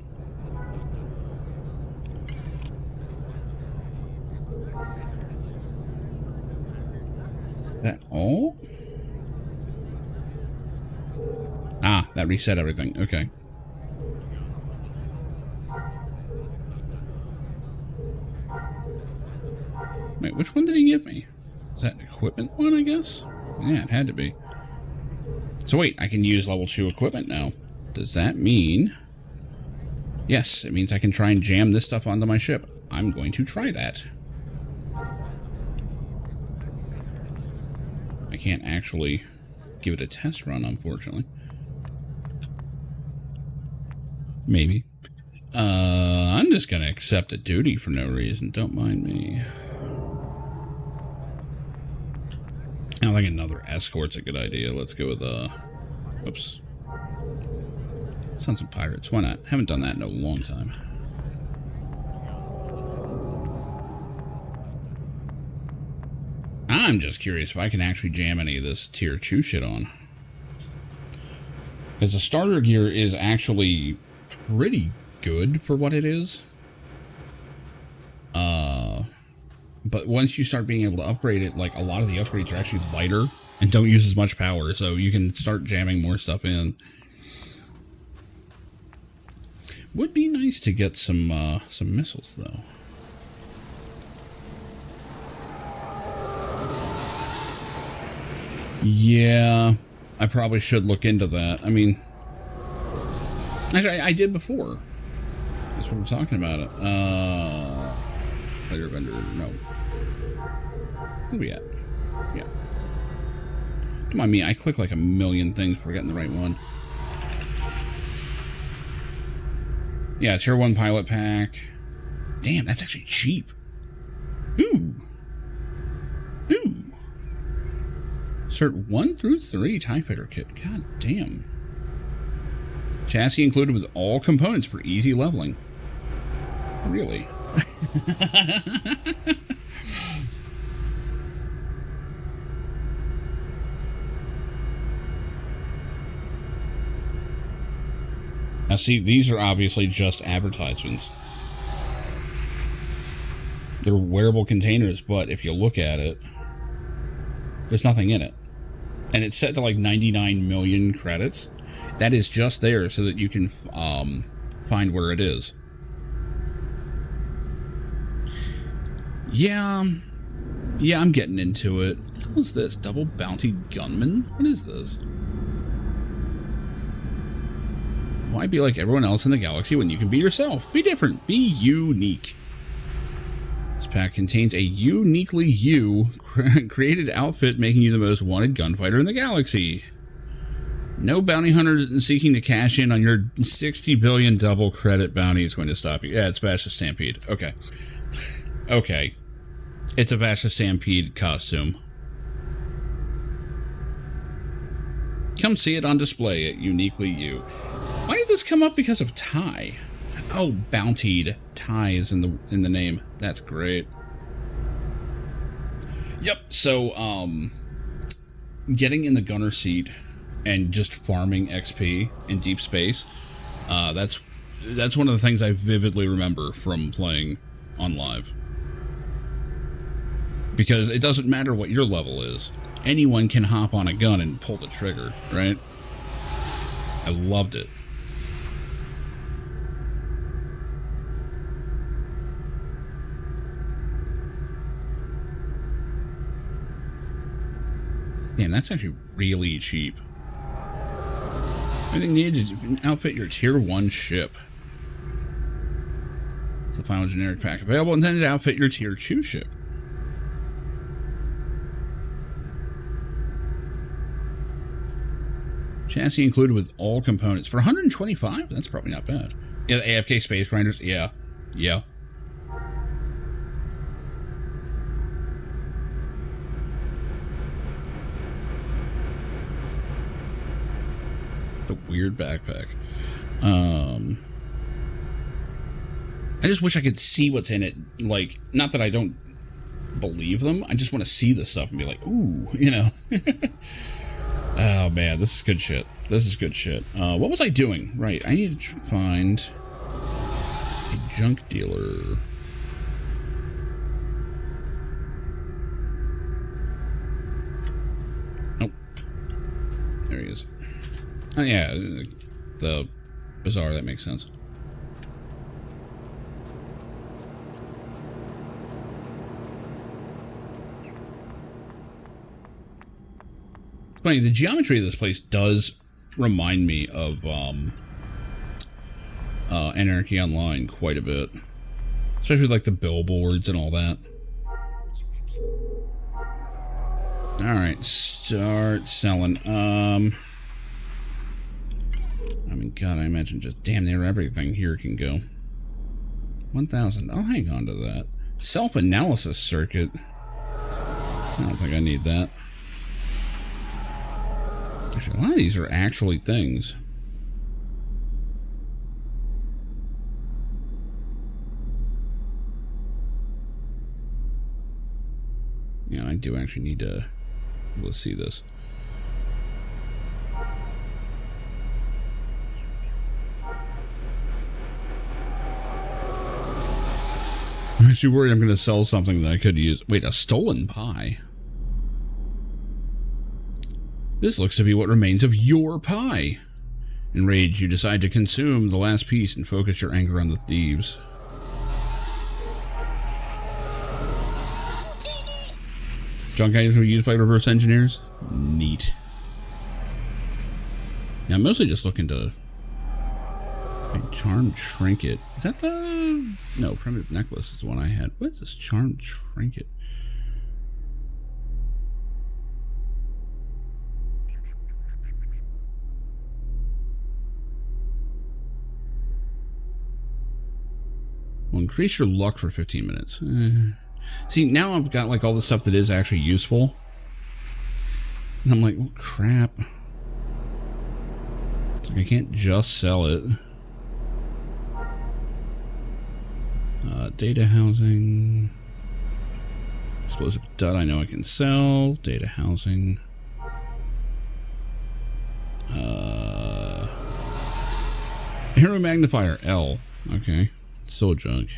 That all? Ah, that reset everything. Okay. Wait, which one did he give me? Is that an equipment one, I guess? Yeah, it had to be. So wait, I can use level 2 equipment now. Does that mean... yes, it means I can try and jam this stuff onto my ship. I'm going to try that. I can't actually give it a test run, unfortunately. Maybe. I'm just gonna accept a duty for no reason. Don't mind me. I don't think another escort's a good idea. Let's go with, whoops. Sons of Pirates. Why not? Haven't done that in a long time. I'm just curious if I can actually jam any of this tier 2 shit on. Because the starter gear is actually pretty good for what it is. But once you start being able to upgrade it, like a lot of the upgrades are actually lighter and don't use as much power, so you can start jamming more stuff in. Would be nice to get some missiles though. Yeah, I probably should look into that. I mean, actually, I did before. That's what we're talking about. Later vendor, no. Where we at? Yeah. Don't mind me, I click like a million things before getting the right one. Yeah, tier 1 pilot pack. Damn, that's actually cheap. Ooh. Ooh. Cert 1 through 3 TIE Fighter kit. God damn. Chassis included with all components for easy leveling. Really? Now see, these are obviously just advertisements. They're wearable containers, but if you look at it, there's nothing in it. And it's set to like 99 million credits. That is just there so that you can find where it is. Yeah, I'm getting into it. What the hell is this? Double Bounty Gunman? What is this? Why be like everyone else in the galaxy when you can be yourself? Be different. Be unique. This pack contains a uniquely you created outfit making you the most wanted gunfighter in the galaxy. No bounty hunter seeking to cash in on your 60 billion double credit bounty is going to stop you. Yeah, it's Bash the Stampede. Okay. Okay. It's a Bash the Stampede costume. Come see it on display at Uniquely You. Why did this come up because of Ty? Oh, bountied. Ty is in the name. That's great. Yep, so getting in the gunner seat and just farming XP in deep space, that's one of the things I vividly remember from playing on live. Because it doesn't matter what your level is. Anyone can hop on a gun and pull the trigger, right? I loved it. Damn, that's actually really cheap. Everything needed to outfit your tier 1 ship. It's the final generic pack available intended to outfit your tier 2 ship. Chassis included with all components. For 125? That's probably not bad. Yeah, the AFK Space Grinders. Yeah. Yeah. A weird backpack. I just wish I could see what's in it. Like, not that I don't believe them. I just want to see the stuff and be like, ooh, you know. Oh man, this is good shit. This is good shit. What was I doing? Right, I need to find a junk dealer. Nope. There he is. Oh yeah, the bazaar, that makes sense. Funny, the geometry of this place does remind me of Anarchy Online quite a bit. Especially like the billboards and all that. Alright, start selling. I mean, God, I imagine just damn near everything here can go. 1,000. I'll hang on to that. Self-analysis circuit. I don't think I need that. Actually, a lot of these are actually things. Yeah, I do actually need to be able to see this. I'm actually worried I'm going to sell something that I could use. Wait, a stolen pie? This looks to be what remains of your pie. Enraged, you decide to consume the last piece and focus your anger on the thieves. Junk items were used by reverse engineers? Neat. Yeah, I'm mostly just looking to A charmed trinket. Is that the... No, primitive necklace is the one I had. What is this charmed trinket? Will increase your luck for 15 minutes. See, now I've got like all the stuff that is actually useful. And I'm like, well, crap. It's like I can't just sell it. Data housing. Explosive dud I know I can sell. Data housing. Hero magnifier, L. Okay. Still junk.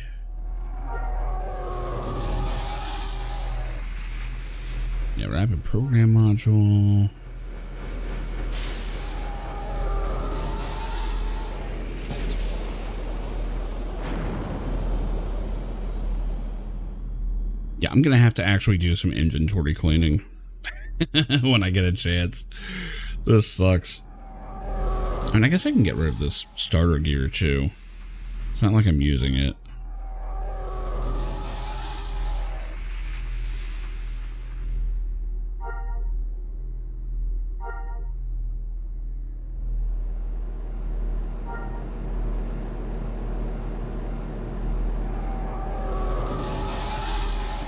Yeah, rapid program module. Yeah, I'm gonna have to actually do some inventory cleaning when I get a chance. This sucks. I mean, I guess I can get rid of this starter gear too. It's not like I'm using it.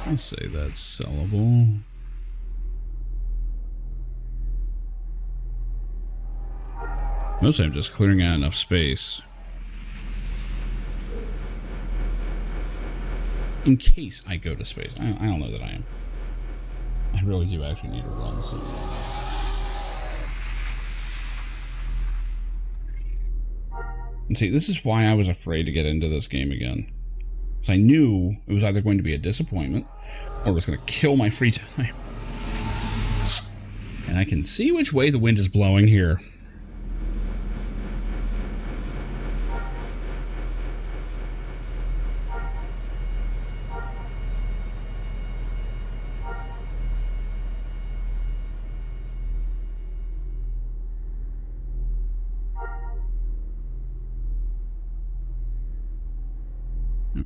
Let's say that's sellable. Mostly I'm just clearing out enough space in case I go to space. I don't know that I am. I really do actually need to run soon. And see, this is why I was afraid to get into this game again. Because I knew it was either going to be a disappointment or it was going to kill my free time. And I can see which way the wind is blowing here.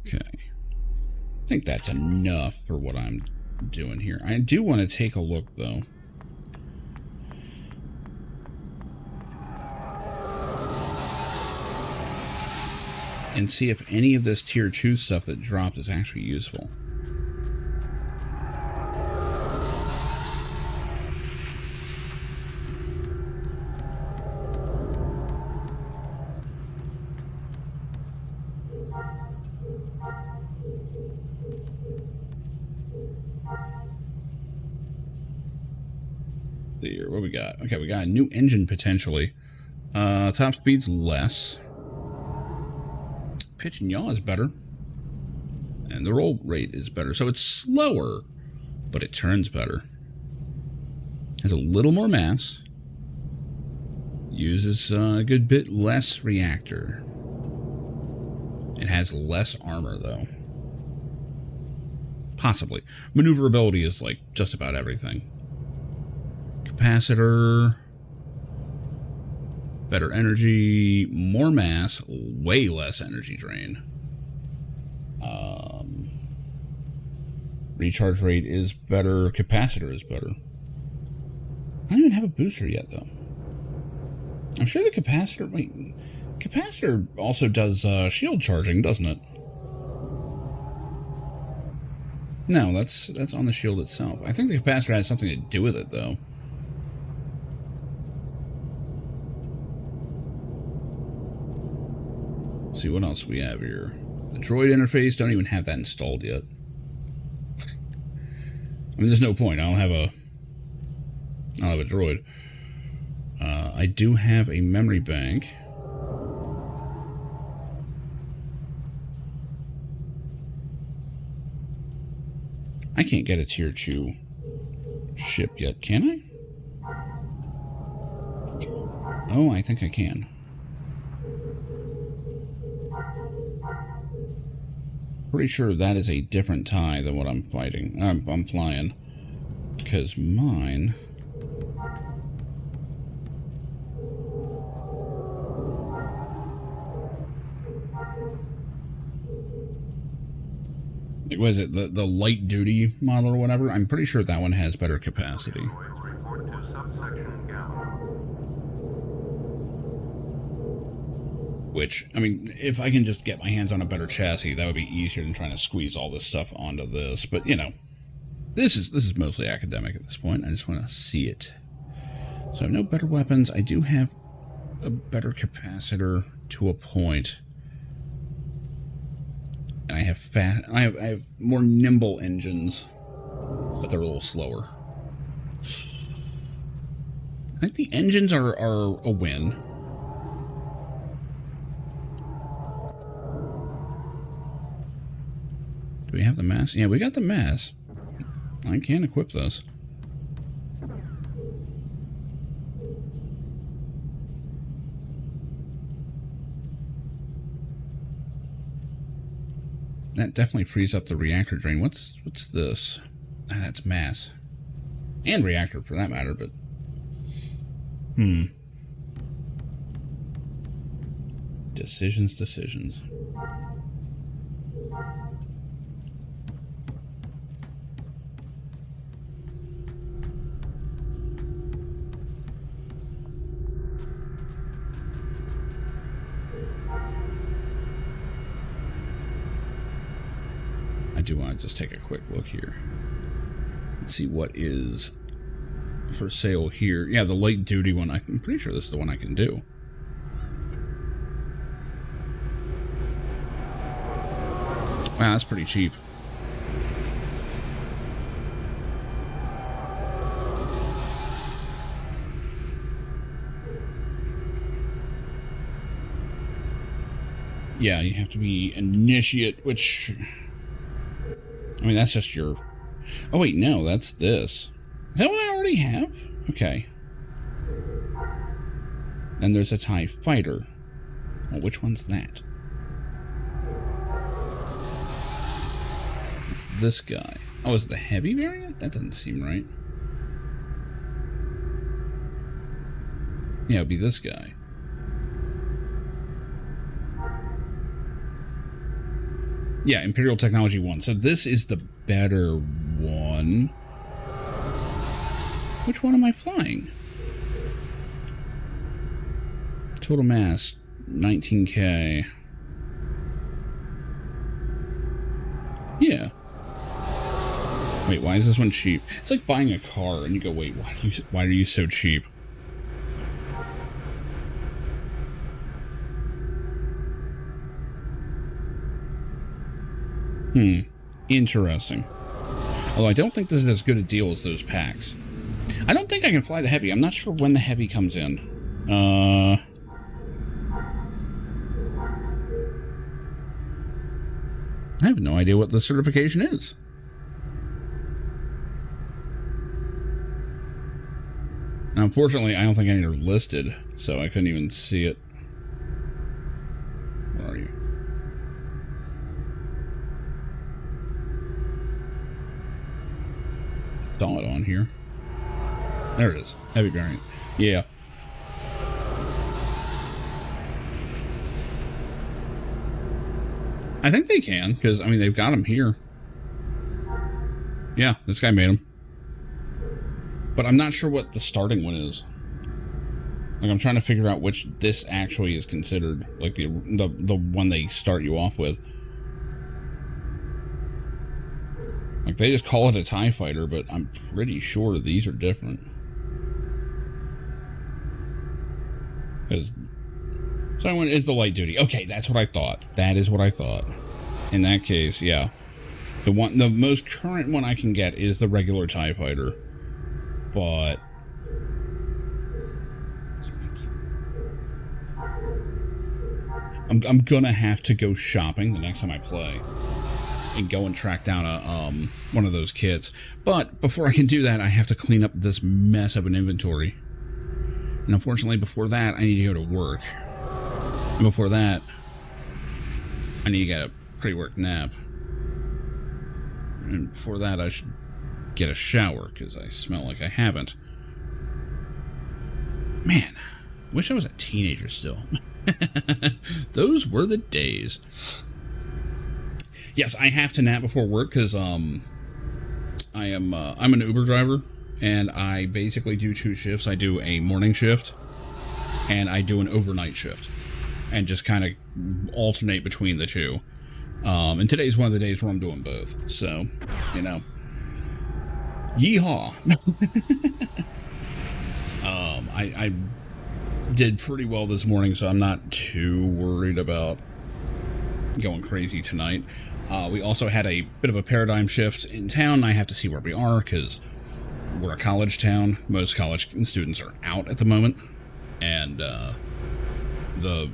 Okay. I think that's enough for what I'm doing here. I do want to take a look, though. And see if any of this tier 2 stuff that dropped is actually useful. Here, what we got? Okay, we got a new engine potentially. Top speed's less. Pitch and yaw is better. And the roll rate is better. So it's slower, but it turns better. Has a little more mass. Uses a good bit less reactor. It has less armor, though. Possibly. Maneuverability is like just about everything. Capacitor, better energy, more mass, way less energy drain. Recharge rate is better, capacitor is better. I don't even have a booster yet, though. I'm sure the capacitor, wait, capacitor also does shield charging, doesn't it? No, that's on the shield itself. I think the capacitor has something to do with it, though. Let's see what else we have here. The droid interface, don't even have that installed yet. I mean, there's no point. I don't have a droid. I do have a memory bank. I can't get a tier 2 ship yet, can I? Oh, I think I can. Pretty sure that is a different tie than what I'm fighting. I'm flying. Because mine... Like, what is it? The light duty model or whatever? I'm pretty sure that one has better capacity. Which, I mean, if I can just get my hands on a better chassis, that would be easier than trying to squeeze all this stuff onto this. But, you know, this is mostly academic at this point. I just want to see it. So I have no better weapons. I do have a better capacitor to a point. And I have more nimble engines, but they're a little slower. I think the engines are a win. Do we have the mass? Yeah, we got the mass. I can equip this. That definitely frees up the reactor drain. What's this? Ah, that's mass. And reactor for that matter, but... Decisions. I do want to just take a quick look here. Let's see what is for sale here. Yeah, the light duty one. I'm pretty sure this is the one I can do. Wow, that's pretty cheap. Yeah, you have to be initiate, which... I mean, that's just your... Oh, wait, no, that's this. Is that what I already have? Okay. Then there's a TIE fighter. Well, which one's that? It's this guy. Oh, is it the heavy variant? That doesn't seem right. Yeah, it'd be this guy. Yeah, Imperial Technology 1. So this is the better one. Which one am I flying? Total mass, 19K. Yeah. Wait, why is this one cheap? It's like buying a car and you go, wait, why are you so cheap? Interesting. Although I don't think this is as good a deal as those packs. I don't think I can fly the Heavy. I'm not sure when the Heavy comes in. I have no idea what the certification is. Now, unfortunately, I don't think any are listed, so I couldn't even see it. Where are you? Saw it on here. There it is. Heavy variant. Yeah. I think they can, because, I mean, they've got them here. Yeah, this guy made them. But I'm not sure what the starting one is. Like, I'm trying to figure out which this actually is considered, like, the one they start you off with. Like, they just call it a TIE fighter, but I'm pretty sure these are different. Because someone is the light duty. Okay, that's what I thought. That is what I thought. In that case, yeah. The most current one I can get is the regular TIE fighter. But I'm gonna have to go shopping the next time I play and go and track down a one of those kits. But before I can do that, I have to clean up this mess of an inventory. And unfortunately, before that, I need to go to work. And before that, I need to get a pre-work nap. And before that, I should get a shower, because I smell like I haven't. Man, wish I was a teenager still. Those were the days. Yes, I have to nap before work because I'm an Uber driver, and I basically do 2 shifts. I do a morning shift, and I do an overnight shift, and just kind of alternate between the two. And today's one of the days where I'm doing both. So, you know, yeehaw. I did pretty well this morning, so I'm not too worried about going crazy tonight. We also had a bit of a paradigm shift in town. I have to see where we are because we're a college town. Most college students are out at the moment, and the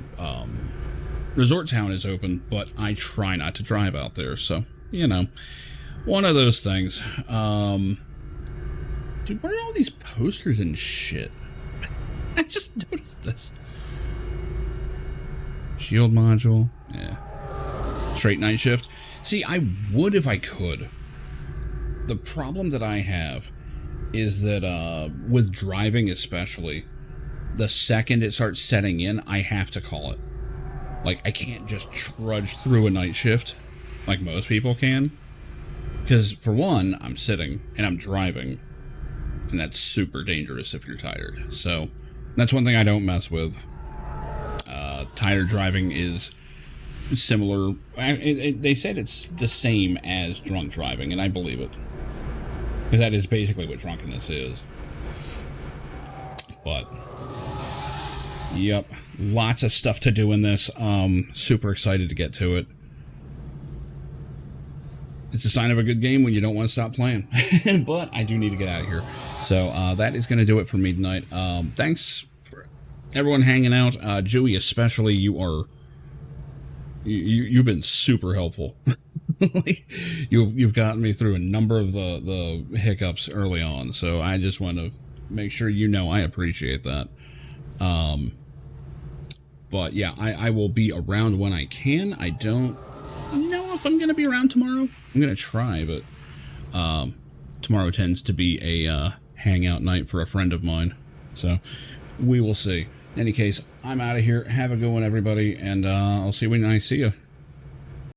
resort town is open, but I try not to drive out there. So, you know, one of those things. Dude, where are all these posters and shit? I just noticed this. Shield module. Yeah. Straight night shift. See, I would if I could. The problem that I have is that with driving especially, the second it starts setting in, I have to call it. Like, I can't just trudge through a night shift like most people can. Because, for one, I'm sitting and I'm driving. And that's super dangerous if you're tired. So, that's one thing I don't mess with. Tired driving is similar. They said it's the same as drunk driving, and I believe it. Because that is basically what drunkenness is. But, yep, lots of stuff to do in this. Super excited to get to it. It's a sign of a good game when you don't want to stop playing. But I do need to get out of here. So that is going to do it for me tonight. Thanks for everyone hanging out. Joey especially, you've been super helpful. You've gotten me through a number of the hiccups early on. So I just want to make sure you know I appreciate that. But yeah, I will be around when I can. I don't know if I'm going to be around tomorrow. I'm going to try, but tomorrow tends to be a hangout night for a friend of mine. So we will see. In any case, I'm out of here. Have a good one, everybody, and I'll see you when I see you.